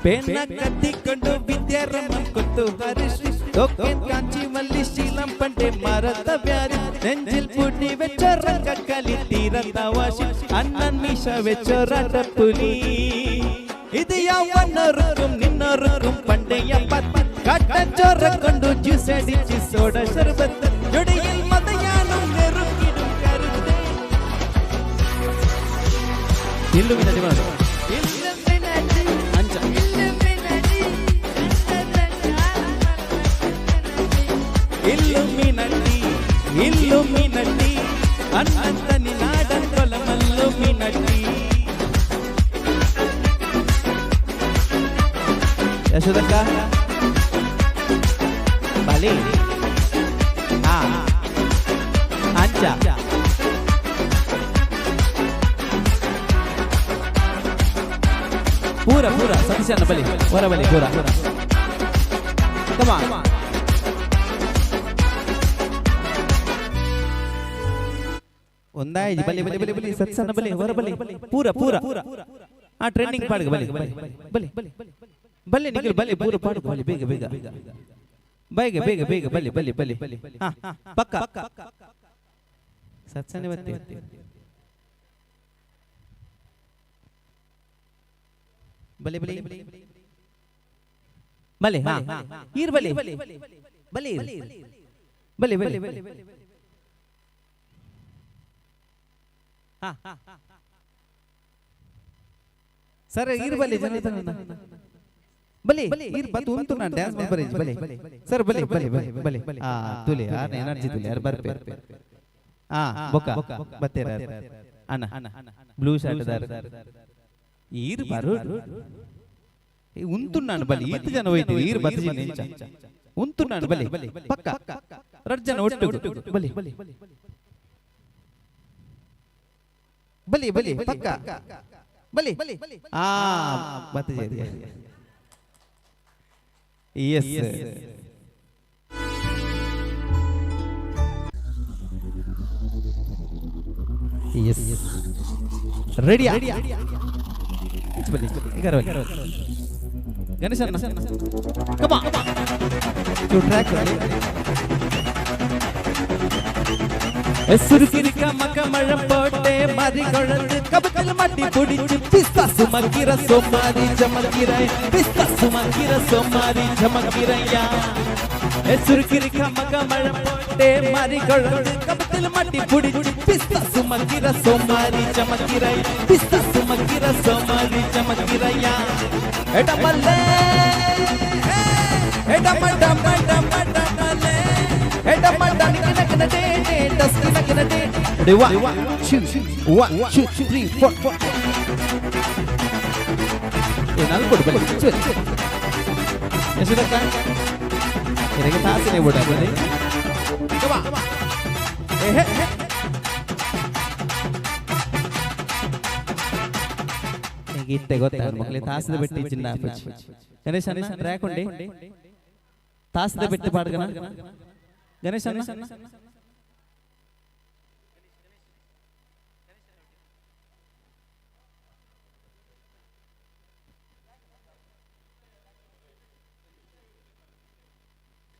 Pena kattikondu Vidyaramam kottu harishi Token kanchi malli shilam pande marata vyari Nenjil pudi vechoranga kali tirata washi Annan misha vechorata puli Idi yavannarukum ninnarukum pandeya pat Katta chorakondu juice adichi soda sharbat Jodiyil madayanam nerukidum karutte Illuminati vadu Anja Illuminati, Illuminati, Anantani Nadan Kolam Illuminati. Yashodaka, Bali, Anja, Pura, Satisana Bali, Pura Bali, Pura. Come on. ಒಂದಾಯ್ತು ಬಲಿ ಬಲಿ ಬಲಿ ಬಲಿ ಸತ್ಸನ್ನ ಬಲಿ ಹೊರ ಬಲಿ ಪೂರ ಪೂರ ಆ ಟ್ರೆಂಡಿಂಗ್ ಪಾಡ್ಗ ಬಲಿ ಬಲಿ ಬಲಿ ಬಲಿ ನಿಖಿಲ್ ಬಲಿ ಪೂರ ಪಾಡ್ಗ ಬಲಿ ಬೇಗ ಬೇಗ ಬೇಗ ಬೇಗ ಬೇಗ ಬಲಿ ಬಲಿ ಬಲಿ ಹಾ ಪಕ್ಕ ಸತ್ಸನ್ನ ಬತ್ತಿ ಬಲಿ ಬಲಿ ಬಲಿ ಹಾ ಈರ್ ಬಲಿ ಬಲಿ ಬಲಿ ಬಲಿ ಬಲಿ ಸರ್ ಇರ್ ಬಲಿ ಜನತನ ಬಲಿ ಇರ್ ಬತ್ ಉಂಟು ನಾನು ಡ್ಯಾನ್ಸ್ ಮಾಡಿ ಬಲಿ ಸರ್ ಬಲಿ ಬಲಿ ಬಲಿ ಬಲಿ ಆ ತುಲಿ ಆ ಎನರ್ಜಿ ತುಲಿ ಯಾರು ಬರ್ಪೆ ಆ ಬೊಕ ಬತ್ತೇರ ಅಣ್ಣ ಬ್ಲೂ ಶರ್ಟ್ ದಾರ ಈರ್ ಬರು ಉಂಟು ನಾನು ಬಲಿ ಈತ ಜನ ಹೋಯ್ತು ಈರ್ ಬತ್ತಿ ನಿಂಚ ಉಂಟು ನಾನು ಬಲಿ ಪಕ್ಕ ರಡ್ ಜನ ಒಟ್ಟು ಬಲಿ ಬಲಿ ಬಲಿ ಪಕ್ಕ ಬಲಿ ಆ ಬತ್ತ ಯಸ್ ಯಸ್ ರೆಡಿ ಬಲಿ ಇಗರ ಗಣೇಶ ಕಮ ಟು ಟ್ರ್ಯಾಕ್ சுருக்கிருக்க மக்க மழை போட்டே மறி குழந்து கபத்தில் மட்டி பிடிச்சு பிஸ்தா சுமக்கிற சோமாரி ஜமக்கிறாய் பிஸ்தா சுமக்கிற சோமாரி ஜமக்கிறையா சுருக்கிருக்க மக்க மழை போட்டே மறி குழந்து கபத்தில் மட்டி பிடிச்சு பிஸ்தா சுமக்கிற சோமாரி ஜமக்கிறாய் பிஸ்தா சுமக்கிற சோமாரி ஜமக்கிறையா எடமல்லே எடமடமடமடமலே எடமடமடமடமலே Ready, 1, 2, 3, 4. Enal put balik. Ya sudah kan? Ini kita hasilnya bodoh balik. Coba. Kita gotan makle tas de betti chinna puch. Ganesh anna track unde. Tas de betti paadgana. Ganesh anna.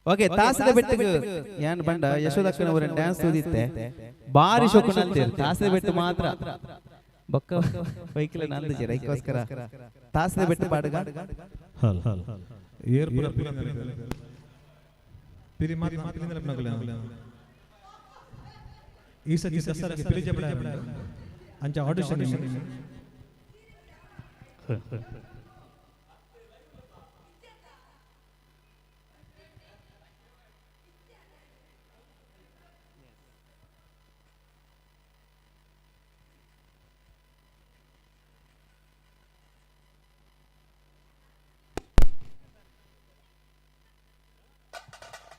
Okay ತಾಸದ ಬೆಟ್ಟಕ್ಕೆ ಏನ್ ಬಂಡ ಯಶೋದಕ್ಕನವರ dance ಓದಿತ್ತೆ ಬಾರಿ ಶೋಕನ ಅಂತೀರಿ ತಾಸದ ಬೆಟ್ಟ ಮಾತ್ರ ಬೊಕ್ಕ ಬೈಕಿಲ ನಂದು ಜರ ಅದಕ್ಕೋಸ್ಕರ ತಾಸದ ಬಿಟ್ಟು ಪಾಡುಗ ಹಲ್ ಹಲ್ ಏರ್ ಪುರ ಪಿರಿ ಮಾತು ಮಾತಿನಿಂದ ನೆನಪುನಗಲ ಈ ಸತಿ ದಸರಾಗೆ ಪಿರಿ ಜಬಡ ಅಂಚ audition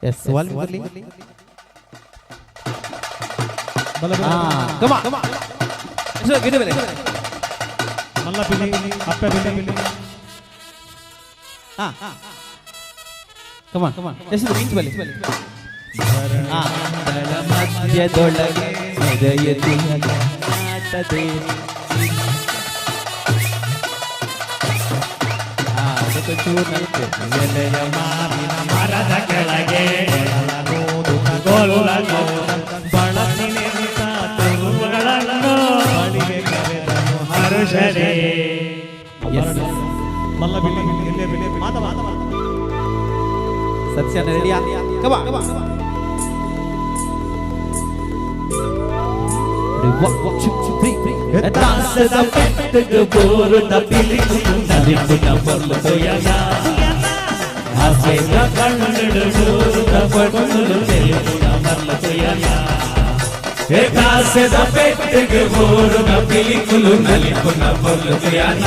Yes, one Murli. Come on. So, get away. Malla Pili, Appa Pili. Come on. This is the beat Pili. Dala madhya dolage hridayati natade. ಅದಕ್ಕೆ ಚೂರ್ನಕ್ಕೆ ಎಲೆಯ ಮಾವಿನ ಮರದ ಕೆಳಗೆ ಗೋಲುಗಳನ್ನು ಬಳಸಿ ನಿಂತ ತುರುಗಳನ್ನು ಬಳಿಗೆ ಕರೆದನು ಹರುಷರೇ. ಮಲ್ಲ ಬಿಲ್ಲಿ ಎಲ್ಲೇ ಬಿಲ್ಲಿ ಮಾತ ಸತ್ಯ ರೆಡಿಯಾ ಕಬಾ ದಾಸದ ಪೆಟ್ಟಗೆ ಬೋರುದ ಪಿಲಿಕು ನಲಿಪುಟ ಬರ್ಲೋಯನ ಆಸೆಯ ಕಣ್ಣುಡು ಬೋರುದ ಪಣ್ಣುಲು ತೆಲಿಪುಟ ಬರ್ಲೋಯನ ದಾಸದ ಪೆಟ್ಟಗೆ ಬೋರುದ ಪಿಲಿಕುಲು ನಲಿಪುಟ ಬರ್ಲೋಯನ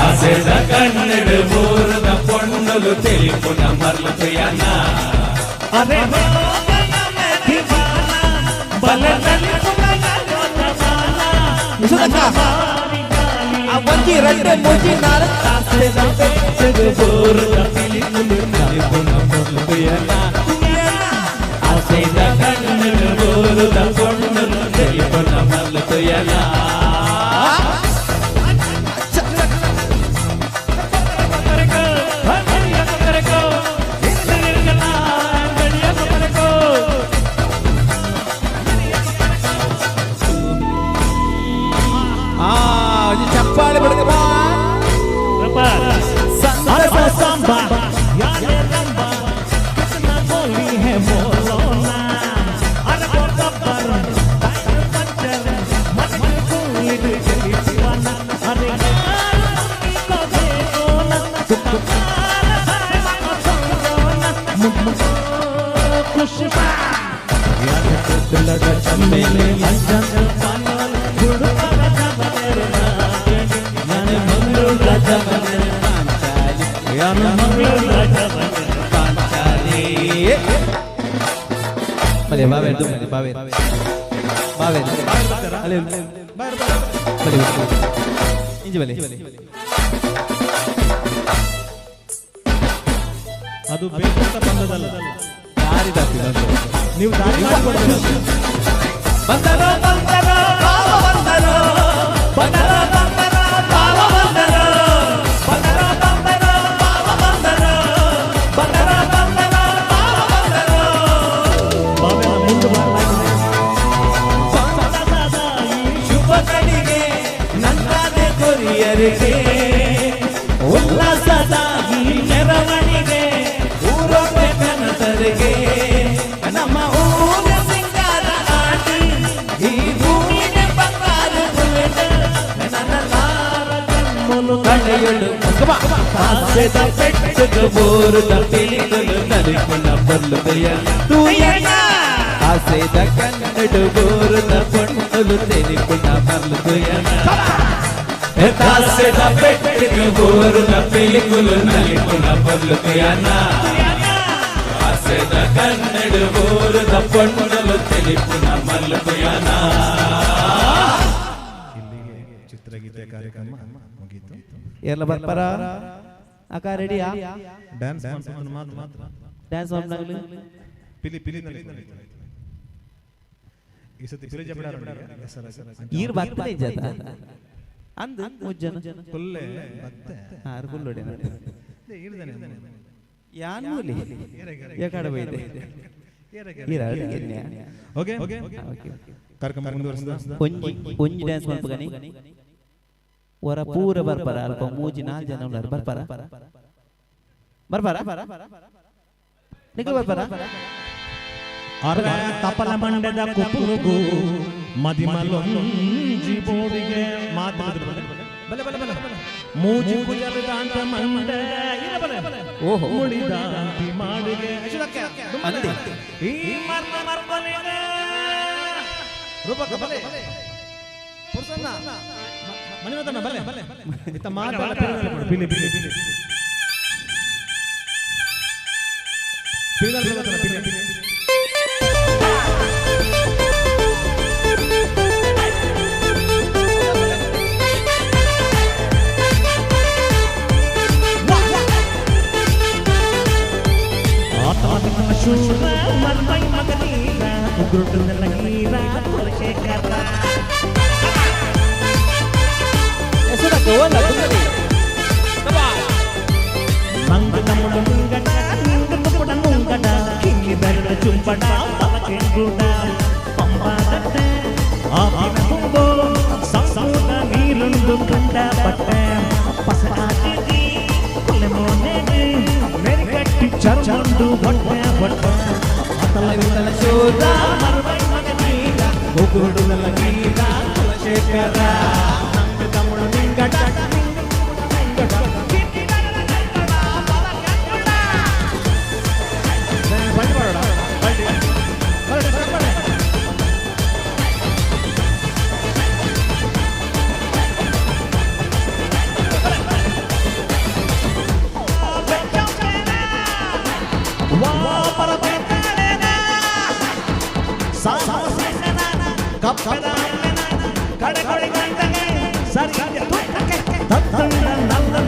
ಆಸೆಯ ಕಣ್ಣುಡು ಬೋರುದ ಪಣ್ಣುಲು ತೆಲಿಪುಟ ಬರ್ಲೋಯನ ಅರೆ ಒಂಜಿ ರೆಡ್ಡೆ ಮೂಜಿ ನಾರು ಆಸೆದ ಕಣ್ಣು ಬೋರುದ ಪಣ್ಣುಲು ತೆಲಿಪುಟ ಬರ್ಲೋಯನ ಚಪ್ಪಾಳೆ ಬಿಡುತ್ತೆ ಬಾ संबा यारे रंबा कितना बोली है बोलो ना अरे बोल पर पंचर मत कोई चली दीवाना अरे को देखो ना खुशबा यार तो लगा चमेले मंजन पानल गुड़ राजा बनेरे नाने मंगल राजा बनेरे याना मंगल राजा बनेरे पांचाली बले बावे अले बले इंज बले ಅದು ಬೇಕಂತ ಬಂದದಲ್ಲ ದಾರಿ ತಪ್ಪಿದ ನೀವು ದಾರಿ ಮಾಡಿಕೊಡ್ತೀರ ಬಂದರೋ ಬಂದರೋ ಬಾವ ಬಂದರೋ ಬಂದರೋ ಬಂದರೋ ಬಾವ ಬಂದರೋ ಬಂದರೋ ಬಂದರೋ ಬಾವ ಬಂದರೋ ಬಂದರೋ ಬಂದರೋ ಬಾವ ಬಂದರೋ ಬಾವೆಲ್ಲ ಮುಂದೆ ಬರಲಾಗಿದೆ ಸದಾ ಈ ಶುಭ ಕಡೆಗೆ ನನ್ನದೇ ಕೊರಿಯರಿಗೆ ಉಲ್ಲಾಸದ ಈ ಮೆರವಣಿಗೆ ಊರೊಬ್ಬೆ ಕನಸರಿಗೆ ನಮ್ಮ ಊರ ಸಿಂಗಾರ ಆಟಿ ಈ ಭೂಮಿಗೆ ಬಂಗಾರ ಬುಲೆಟ್ ನನ್ನ ಲಾರ ಕಣ್ಣು ಕಳೆಯಲು ಹಾಸ್ಯದ ಪೆಟ್ಟಗೆ ಬೋರುದ ಪಿಲಿಕಲು ನರಿಕೊಂಡ ಬಲ್ಲುದೆಯ ತೂಯಣ್ಣ ಆಸೆದ ಕನ್ನಡ ಬೋರುದ ಪಣ್ಣಲು ತೆಲಿಕೊಂಡ ಬಲ್ಲುದೆಯನ దాసెద పెట్టెకు బోరున పిలికులు నలిపున పల్లుకయన దాసెద కన్నెడు బోరుద పొన్నులు తెలిపున మల్లుకయన ಇಲ್ಲಿಗೆ ಚಿತ್ರಗೀತೆ ಕಾರ್ಯಕ್ರಮ ಮುಗೀತು ಎಲ್ಲ ಬರ್ತಾರ ಅಕ್ಕ ರೆಡಿಯಾ ಡ್ಯಾನ್ಸ್ ಮಾತ್ರ ಡ್ಯಾನ್ಸ್ ಮಾಡ್ನಾಗ್ಲಿ ಪಿಲಿ ಈ ಸತಿ ಪಿಲಿ ಜಬಡ ಈರ್ ಬರ್ತಾನೆ ಜತ ಅಂದ್ ಮುಜ್ಜನ ಕೊಲ್ಲೆ ಬತ್ತೆ ಆರು ಕುಲ್ಲೋಡೆ ಇರ್ದನೆ ಯಾನ್ ಮೂಲಿ ಯಾಕಡೆ ಬೈದೆ ಓಕೆ ಕಾರ್ಯಕ್ರಮ ಮುಂದುವರಿಸಿದ ಒಂಜಿ ಡ್ಯಾನ್ಸ್ ಮಾಡ್ಬಗನಿ ವರ ಪೂರ ಬರ್ಪಾರ ಅಲ್ಪ ಮೂಜಿ 4 ಜನ ಉಳ್ಳಾರ ಬರ್ಪಾರ ನಿಖಿಲ್ ಬರ್ಪಾರ ಅರ ತಪಲ ಮಂಡದ ಕುಪುರುಗು ಮದಿಮಲೊಂಜಿ ಬೋಡಿಗೆ ಮಾತಾಡಿದ್ರು ಬಲೆ ಬಲೆ ಬಲೆ ಮೂಜಿ ಕುಜರದಾಂತ ಮಂಡ ಓಹೋ ಮುಳಿದಾಂತಿ ಮಾಡಿಗೆ ಅಂತೆ ಈ ಮರ್ಮ ಮರ್ಮಲಿಗೆ ರೂಪಕ ಬಲೆ ಪುರ್ಸನ್ನ ಮಣಿವತನ ಬಲೆ ಇತ್ತ ಮಾತಾಡ ಪಿಲಿ ಪಿಲಿ ಪಿಲಿ ಪಿಲಿ ಪಿಲಿ ಪಿಲಿ ಶೂರ ಮರ್ಮೈ ಮಗನೀರ ಉಗ್ರುಟನ ನೀರ ಕುಲಶೇಖರ ಎಸಡ ಗೋವಲ್ಲ ದುಂಗಲಿ ಮಂಗನ ಮುಂಗಡ ನಿಂಗಪುಡ ಮುಂಗಡ ಕಿಂಗಿ ಬೆರಳ ಚುಂಬಡ ತಲಕೆಂಗುಡ ಪಂಬಾದಟ್ಟ ಆಪಿನ ತುಂಬೋ ಸಂಸೂತ ನೀರುಂದು ಕಂಡ ಪಟ್ಟ ಪಸರಾಗಿ ಕುಲೆ ಮೋನೆಗೆ ಮೇರಿಗಟ್ಟಿ ಚರ್ಮಂದು ಹೊಟ್ಟೆ ಹೊಟ್ಟೆ ಅತಲ ವಿತಲ ಶೋಧ ಮರ್ಮೈ ಮಗನೀರ ಉಗ್ರುಟನ ನೀರ ಕುಲಶೇಖರ ನಂಗ ತಮಿಳು ನಿಂಗಡ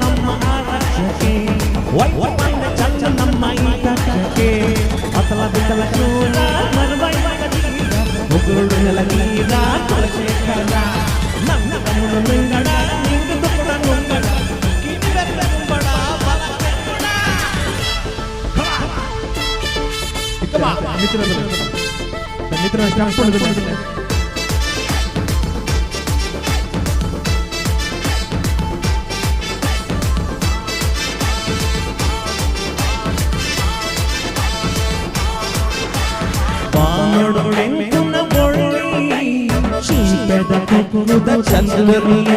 ನಮ್ಮ ಆರಕ್ಷಕೆ ವೈದ್ಯ ಚಂದ ನಮ್ಮ ಈಟಕ್ಕೆ ಅತಲ ಬಿತ್ತಲ ಚೂರ ಮರ್ಮೈ ಮಗನೀರ ಉಗುರುಡು ನೆಲನೀರ ಕುಲಶೇಖರ ನಮ್ಮ ತಮಿಳು ನಿಂಗಡ ನಿಂಗದು ಕೂಡ ನುಂಗಡ ಕಿವಿ ಬೆರಳ ಕುಂಬಡ ಬಲಕ್ಕೆ ಕುಡ ಇಕ್ಕಮ್ಮ ಮಿತ್ರ ಸ್ಟಾಂಪ್ ಬಾನೊಡೊಳೆಂಕುನ ಬೊಳ್ಳಿ ಶೀಪೆದ ಕುಕುರುದ ಚಂದ್ರನಿಯ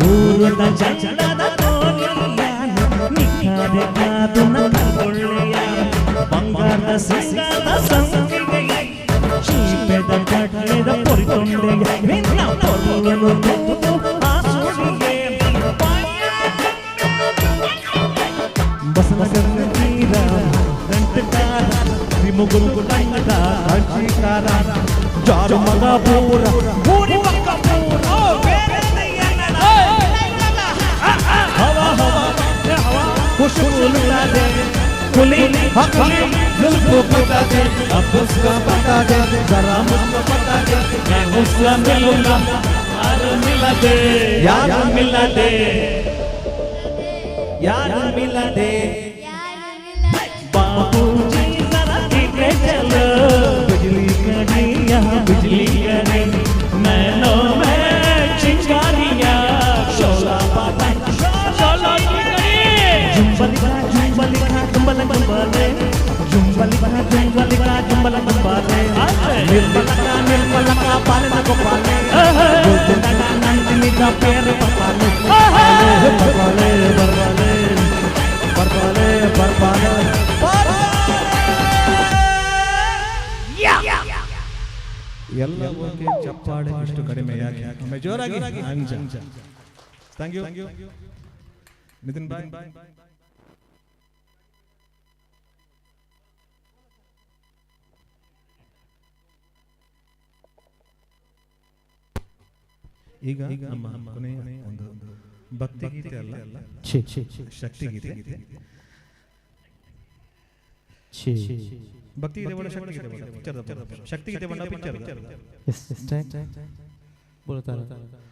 ಊರದ ಚಂದದ ತೋರಿಯ ನಿಖಾದೆ ಕಾದುನ ಕಲ್ಗೊಳ್ಳೆಯ ಬಂಗಾರದ ಸಿಂಗದ ಸಂಗಿಗೆಯ ಶೀಪೆದ ಕಟ್ಟೆದ ಪೊರಿಕೊಂಡೆಯ ನಿನ್ನ ಪೊರುಳನು ತೂತು ಆಸುಡಿಗೆ ಬಸವ ಕರ್ಣೀರ ಗಂಟಕಾರ ತ್ರಿಮುಗುರು ಕಂಡ ಕಾಂಚಿಕಾರ ಜಾರು ಮಗ ಪೂರ ಪೂರಿ ಮಕ್ಕ ಪೂರ ಹವ ಹವ ಹವ ಖುಷುಲುಲಾದೆ ಕುಲಿ ಹಕಲಿ ಜುಲ್ಫು ಪತಾದೆ ಅಬ್ಬಸ್ಕ ಪತಾದೆ ಜರಾ ಮುಸ್ಕ ಪತಾದೆ मैं उससे मिलूंगा यार मिला दे यार मिला दे यार मिला दे बाबूजी जरा नीचे चलो बिजली कड़ी यहाँ बिजली करे नैनों में चिंगारियाँ शोला पतंग शोला कड़ी जुम्बलिका जुम्बलिका जुम्बल जुम्बले जुम्बलिका जुम्बल जुम्बले निर्मलका पालन को पाले गोविंदा नंदिनी का पैर पपाले बरबाले बरबाले बरबाले बरबाले ಎಲ್ಲ ಓಕೆ ಚಪ್ಪಾಳೆ ಇಷ್ಟು ಕಡಿಮೆ ಯಾಕೆ ಒಮ್ಮೆ ಜೋರಾಗಿ ಅಂಜ ಥ್ಯಾಂಕ್ ಯು ನಿತಿನ್ ಬಾಯ್ ಈಗ ನಮ್ಮ ಕೊನೆಯ ಒಂದು ಭಕ್ತಿ ಗೀತೆ ಅಲ್ಲ ಶಕ್ತಿ ಗೀತೆ ಭಕ್ತಿ ಗೀತೆ ಬಣ್ಣ ಶಕ್ತಿ ಗೀತೆ ಬಣ್ಣ ಪಿಕ್ಚರ್ ಶಕ್ತಿ ಗೀತೆ ಬಣ್ಣ ಪಿಕ್ಚರ್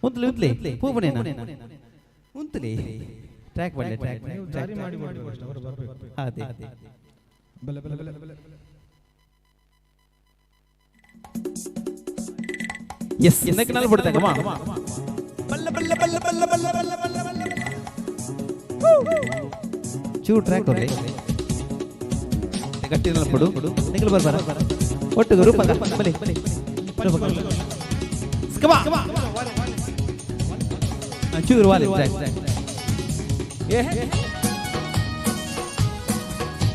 ಉಂತ್ಲಿ ಉಂತ್ಲಿ ಪೂಪನೇನಾ ಉಂತ್ಲಿ ಟ್ರ್ಯಾಕ್ ಬಳ್ಳೆ ಟ್ರ್ಯಾಕ್ ಜಾರಿ ಮಾಡಿ ಅಷ್ಟೇ ಅವರು ಬರಬೇಕು ಅದೇ ಬಲೆ ಬಲೆ ಬಲೆ ಬಲೆ ಎಸ್ ನೆಕ್ನಲ್ಲಿ ಬಿಡ್ತಾ ಕಮ ಚೂ ಟ್ರ್ಯಾಕ್ ಕೊಡ್ಲಿ ಗಟ್ಟಿನಲ್ಲಿ ಬಿಡು ನಿಗಲು ಬರ್ಬಾರ ಒಟ್ಟು ರೂಪ ಬಲಿ ಚೂರು ವಾಲಿ ಟ್ರ್ಯಾಕ್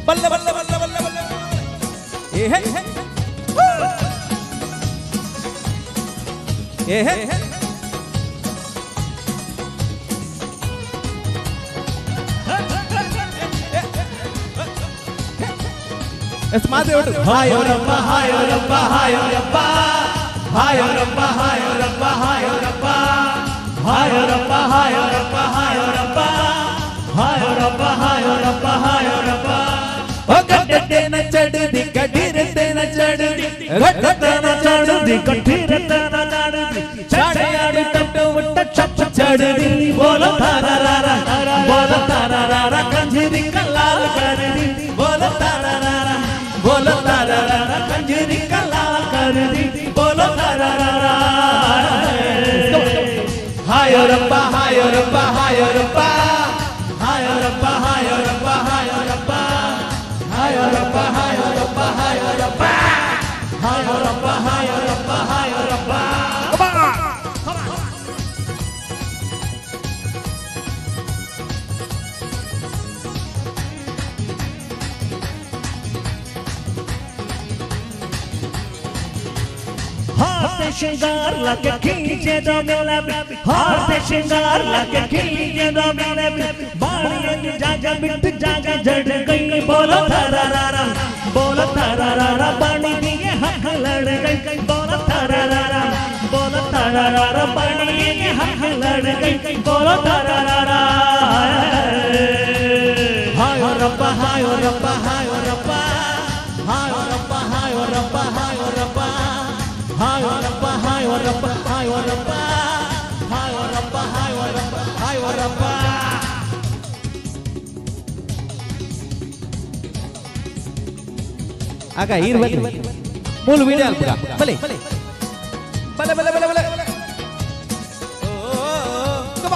ಬಲ್ಲ ಬಲ್ಲ ಬಲ್ಲ ಬಲ್ಲ ಬಲ್ಲ ಏ ಹೇ ಏ ಹೇ ಎಸ್ ಮಾತೆ ಹೊರಡು ಹಾಯೋರಪ್ಪ ಹಾಯೋರಪ್ಪ ಹಾಯೋರಪ್ಪ ಹಾಯೋರಪ್ಪ ಹಾಯೋರಪ್ಪ ಹಾಯೋರಪ್ಪ ಹಾಯೋರಪ್ಪ ಹಾಯೋರಪ್ಪ ಹಾಯೋರಪ್ಪ ಹಾಯೋರಪ್ಪ ಹಾಯೋರಪ್ಪ ಹಾಯೋರಪ್ಪ ಗಡ್ಡನ ಚಡದಿ ಕಠಿರತೆನ ಚಡದಿ ಗಡ್ಡನ ಚಡದಿ ಕಠಿರತೆನ ಚಡದಿ ಚಾಡಿಯಾಡಿ ತಟ್ಟು ಮುಟ್ಟ ಚಪ್ಪ ಚಡದಿ ಬೋಲೋ ತಾರಾರ ಬೋಲೋ ತಾರಾರ ಕಂಜಿರಿ ಕಲ್ಲಾಲ ಕರದಿ ಬೋಲೋ ತಾರಾರ ಬೋಲೋ ತಾರಾರ ಕಂಜಿರಿ ಕಲ್ಲಾಲ ಕರದಿ ಬೋಲೋ ತಾರಾರ ಹಾಯೋರಪ್ಪ ಹಾಯೋರಪ್ಪ ಹಾಯೋರಪ್ಪ ಹಾಯೋರಪ್ಪ ಹಾಯೋರಪ್ಪ ಹಾಯೋರಪ್ಪ ಹಾಯೋರಪ್ಪ ಹಾಯೋರಪ್ಪ ಹಾಯೋರಪ್ಪ ಹಾಯೋರಪ್ಪ ಹಾಯೋರಪ್ಪ ಹಾಯೋರಪ್ಪ हाथ श्रृंगार लगे खींचे दो मेला हाथ श्रृंगार लगे खींचे दो मेला बाड़ियों की जागा बिट जागा जड़ गई बोलो तारारा बाड़ी दिए हक लड़ गई बोलो तारारा बाड़ी दिए हक लड़ गई बोलो तारारा हायो रब्बा हायो रब्बा हायो रब्बा हायो रब्बा हायो रब्बा हायो रब्बा हायो रब्बा हायो रब्बा हायो रब्बा हायो रब्बा हायो रब्बा हायो रब्बा ಆಗ ಇರ್ಬೇಕು ಮೂಲ ವಿಡಿಯೋ ಅಲ್ಪಗ ಬಲೆ ಬಲೆ ಬಲೆ ಬಲೆ ಬಲೆ ಕಮ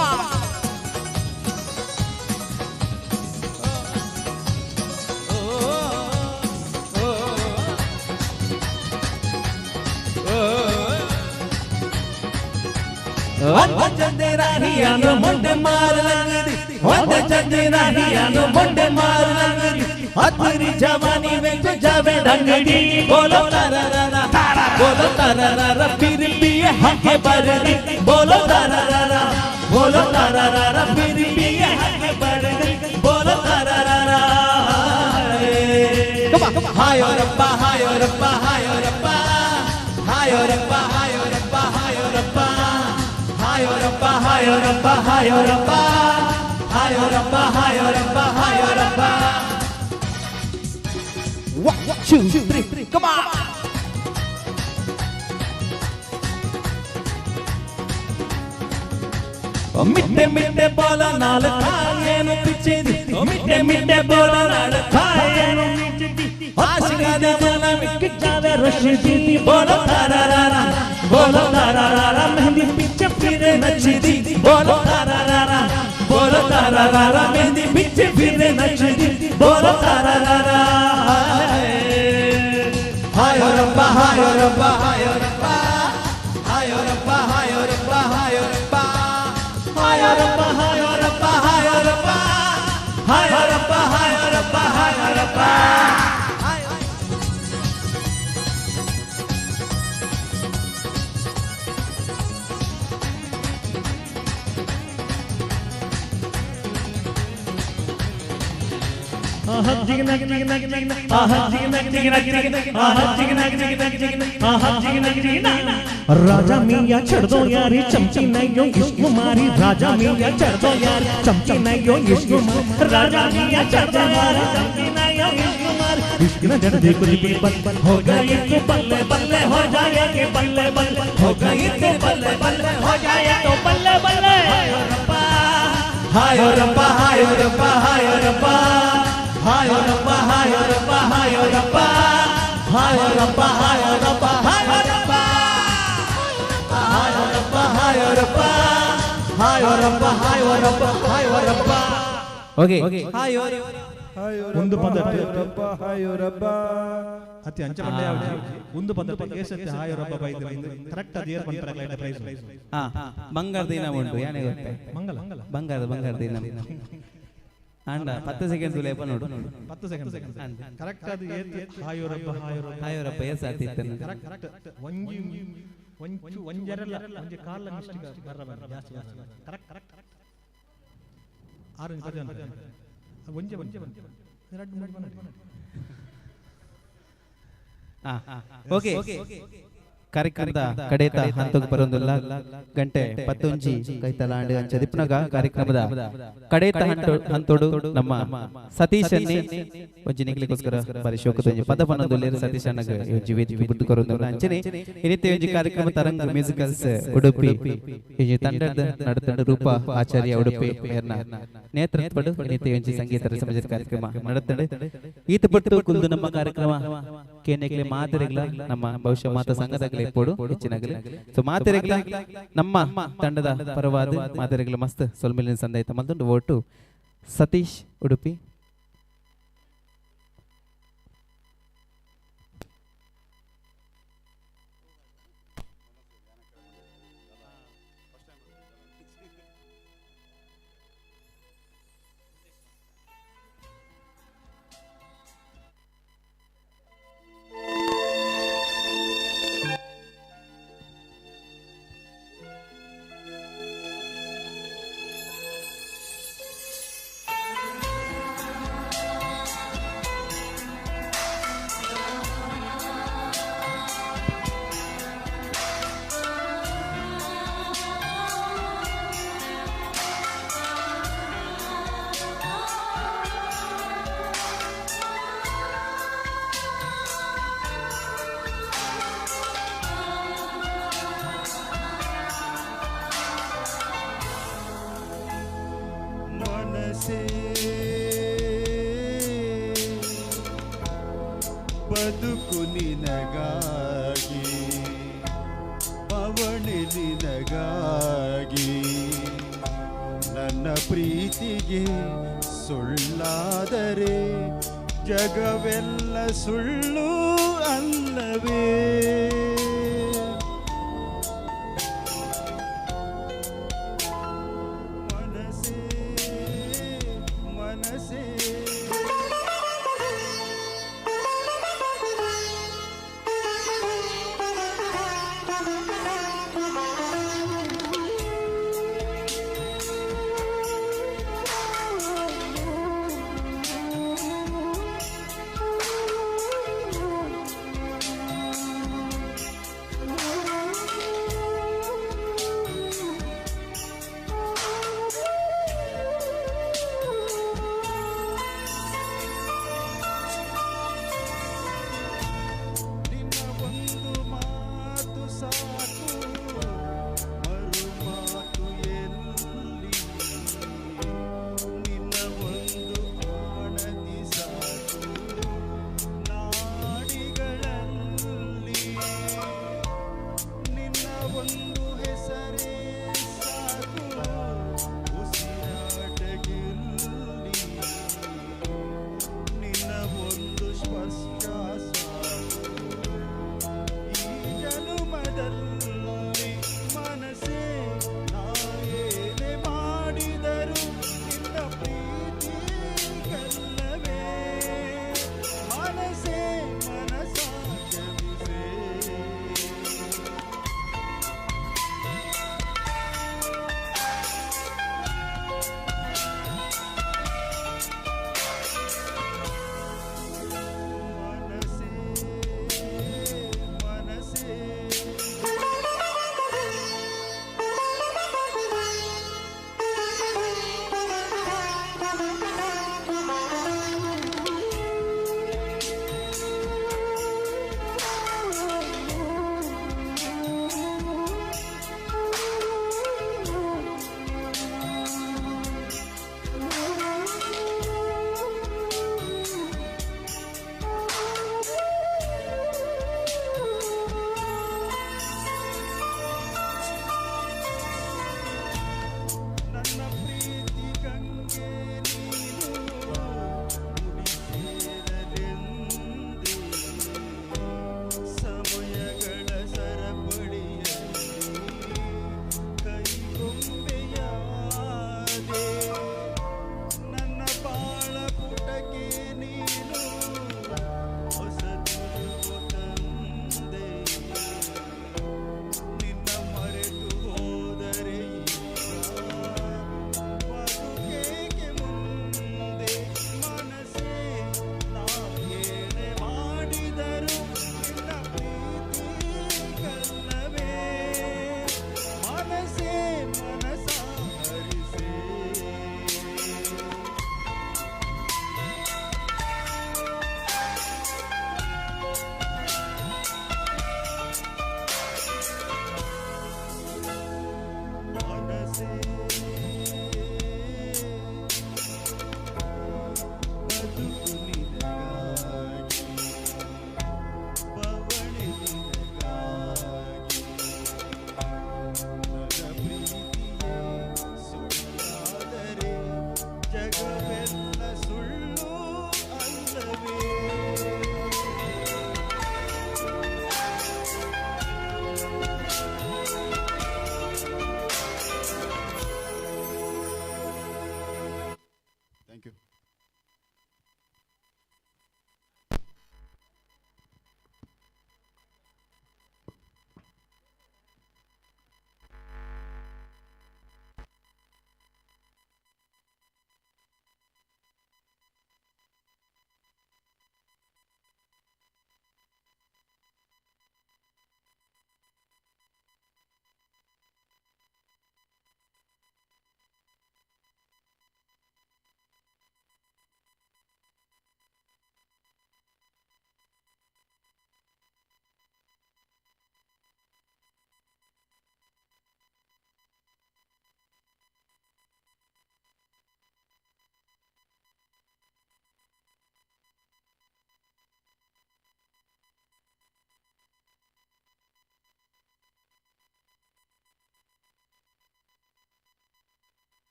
ಚಂದಿರಾಹಿಯಾನು ಮೊಂಡೆ ಮಾರಲಂಗದಿ ಒಂದ ಚಂದಿರಾಹಿಯಾನು ಮೊಂಡೆ ಮಾರಲಂಗದಿ ಹತ್ತರಿ ಜವಾನಿ ವೆಂಚ ಜಾವೆ ದಂಗಡಿ ಬೋಲೋ ತಾರಾರ ಪಿರಿಪಿಯ ಹಕ್ಕೆ ಬರದಿ ಬೋಲೋ ತಾರಾರ ಪಿರಿಪಿಯ ಹಕ್ಕೆ ಬರದಿ ಬೋಲೋ ತಾರಾರ ಹಾಯೋರಪ್ಪ ಹಾಯೋರಪ್ಪ ಹಾಯೋರಪ್ಪ ಹಾಯೋರಪ್ಪ ಹಾಯೋರಪ್ಪ ಹಾಯೋರಪ್ಪ ಹಾಯೋರಪ್ಪ ಹಾಯೋರಪ್ಪ ಹಾಯೋರಪ್ಪ ಹಾಯೋರಪ್ಪ ಹಾಯೋರಪ್ಪ ಹಾಯೋರಪ್ಪ 1 2 3 come on ಮಿಟ್ಟೆ ಮಿಟ್ಟೆ ಬೋಲ ನಾಲ ಕಾಯೇನು ಪಿಚ್ಚಿದಿ ಮಿಟ್ಟೆ ಮಿಟ್ಟೆ ಬೋಲ ನಾಲ ಕಾಯೇನು ಮಿಚ್ಚಿದಿ ಆಶಿಗಾದ ಬೋಲ ಮಿಕ್ಕಿ ಜಾವೆ ರಶಿದಿ ಬೋಲ ತಾರಾರ ಮೆಹಂದಿ ಪಿಚ್ಚ ಫಿರೆ ನಚ್ಚಿದಿ ಬೋಲ ತಾರಾರ ಮೆಹಂದಿ ಪಿಚ್ಚ ಫಿರೆ ನಚ್ಚಿದಿ ಬೋಲ ತಾರಾರ ಹಾಯೋರಪ್ಪ ಹಾಯೋರಪ್ಪ ಹಾಯೋರಪ್ಪ ಹಾಯೋರಪ್ಪ ಹಾಯೋರಪ್ಪ ಹಾಯೋರಪ್ಪ ಹಾಯೋರಪ್ಪ ಹಾಯೋರಪ್ಪ ಹಾಯೋರಪ್ಪ ಹಾಯೋರಪ್ಪ ಹಾಯೋರಪ್ಪ ಹಾಯೋರಪ್ಪ राजा मियाँ चढ़ दो यारी चमची नहीं इश्क मारी राजा मियाँ चढ़ दो यारी चमची नहीं इश्क मारी राजा मियाँ चढ़ दो यारी चमची नहीं इश्क मारी इश्क न जड़ दे कुछ भी बल हो गई तो बल्ले बल्ले हो जाए के बल्ले बल्ले हो गई तो बल्ले बल्ले हो जाए तो बल्ले बल्ले हायो रब्बा हायो रब्बा हायो रब्बा हायो रब्बा हायो रब्बा हायो रब्बा हायो रब्बा हायो रब्बा हायो रब्बा हायो रब्बा ಓರಪ್ಪ ಹಾಯ್ ಓರಪ್ಪ ಹಾಯ್ ಓರಪ್ಪ ಹಾಯ್ ಓರಪ್ಪ ಓಕೆ ಒಂದು ಪದ ಹಾಯೋರಬ್ಬ ಅತಿ ಅಂಚ ಮಂಡೆ ಒಂದು ಪದ ಕೇಸತ್ತೆ ಹಾಯ್ ಓರಪ್ಪ ಬೈದು ಕರೆಕ್ಟ್ ಅದು ಏರ್ ಬಂತಾರೆ ಪ್ರೈಸ್ ಹಾ ಬಂಗಾರ ದಿನ ಉಂಟು ಯಾನೆ ಗೊತ್ತೆ ಬಂಗಾರ ದಿನ ಅಂಡ 10 ಸೆಕೆಂಡ್ ಲೇಪ ನೋಡು 10 ಸೆಕೆಂಡ್ ಕರೆಕ್ಟ್ ಅದು ಹಾಯ್ ಓರಪ್ಪ ಎಸ್ ಆತಿತ್ತು ಕರೆಕ್ಟ್ ಒಂಜರಲ್ಲ ಒಂಜಿ ಕಾಲ ಮಿಸ್ಟೇಕ್ ಬರಬಾರ ಜಾಸ್ತಿ ಕರೆಕ್ಟ್ ಆರೆಂಜ್ ಪದ ಒಂಜೆ ಎರಡು ಮೂರು ಬಂದ ಓಕೆ ಕಾರ್ಯಕ್ರಮದ ಕಡೆತ ಹಂತಕ್ಕೆ ಬರೋದಿಲ್ಲ ಗಂಟೆ 11 ಕೈತಲಾಂಡ್ ಅಂಚದಿಪ್ನಗ ಕಾರ್ಯಕ್ರಮದ ಕಡೆತ ಹಂತೋಡು ನಮ್ಮ ಸತೀಶ್ ಅನ್ನಿ ಒಂಜಿ ನಿಗ್ಲಿಗೋಸ್ಕರ ಬಾರಿ ಶೋಕದೊಂಜಿ ಪದ ಪನ್ನೊಂದುಲ್ಲೇರು ಸತೀಶ್ ಅಣ್ಣಗ ಒಂಜಿ ವೇದಿಕೆ ಬಿಟ್ಟು ಕೊರೋದು ಅಂಚನೆ ಇನ್ನಿತ್ತೆ ಒಂಜಿ ಕಾರ್ಯಕ್ರಮ ತರಂಗ ಮ್ಯೂಸಿಕಲ್ಸ್ ಉಡುಪಿ ಈ ತಂಡದ ನಡತಂಡ ರೂಪ ಆಚಾರ್ಯ ಉಡುಪಿ ಮೇರ್ನ ನೇತೃತ್ವಡು ಇನ್ನಿತ್ತೆ ಒಂಜಿ ಸಂಗೀತ ರಸಮಂಜರಿ ಕಾರ್ಯಕ್ರಮ ನಡತಂಡ ಈತ ಪಟ್ಟು ಕುಲ್ದು ನಮ್ಮ ಕಾರ್ಯಕ್ರಮ ಕೇನೆಗ್ಲೆ ಮಾತೆರೆಗ್ಲ ನಮ್ಮ ಭವಿಷ್ಯ ಮಾತಾ ಸಂಘದ ಎಪ್ಪೋಡು ಹೆಚ್ಚಿನಾಗಲಿ ಸೊ ಮಾತೆರೆಗ್ಲ ನಮ್ಮ ತಂಡದ ಪರವಾದ ಮಾತೆರೆಗ್ಲ ಮಸ್ತ್ ಸೊಲ್ಮಿಲಿನ ಸಂದಾಯಿತ ಮಲ್ತೊಂಡು ಓಟು ಸತೀಶ್ ಉಡುಪಿ ಬದುಕು ನಿನಗಾಗಿ ಪವಣಿ ನಿನಗಾಗಿ ನನ್ನ ಪ್ರೀತಿಗೆ ಸುಳ್ಳಾದರೆ ಜಗವೆಲ್ಲ ಸುಳ್ಳು ಅಲ್ಲವೇ ಮನಸೇ ಮನಸೇ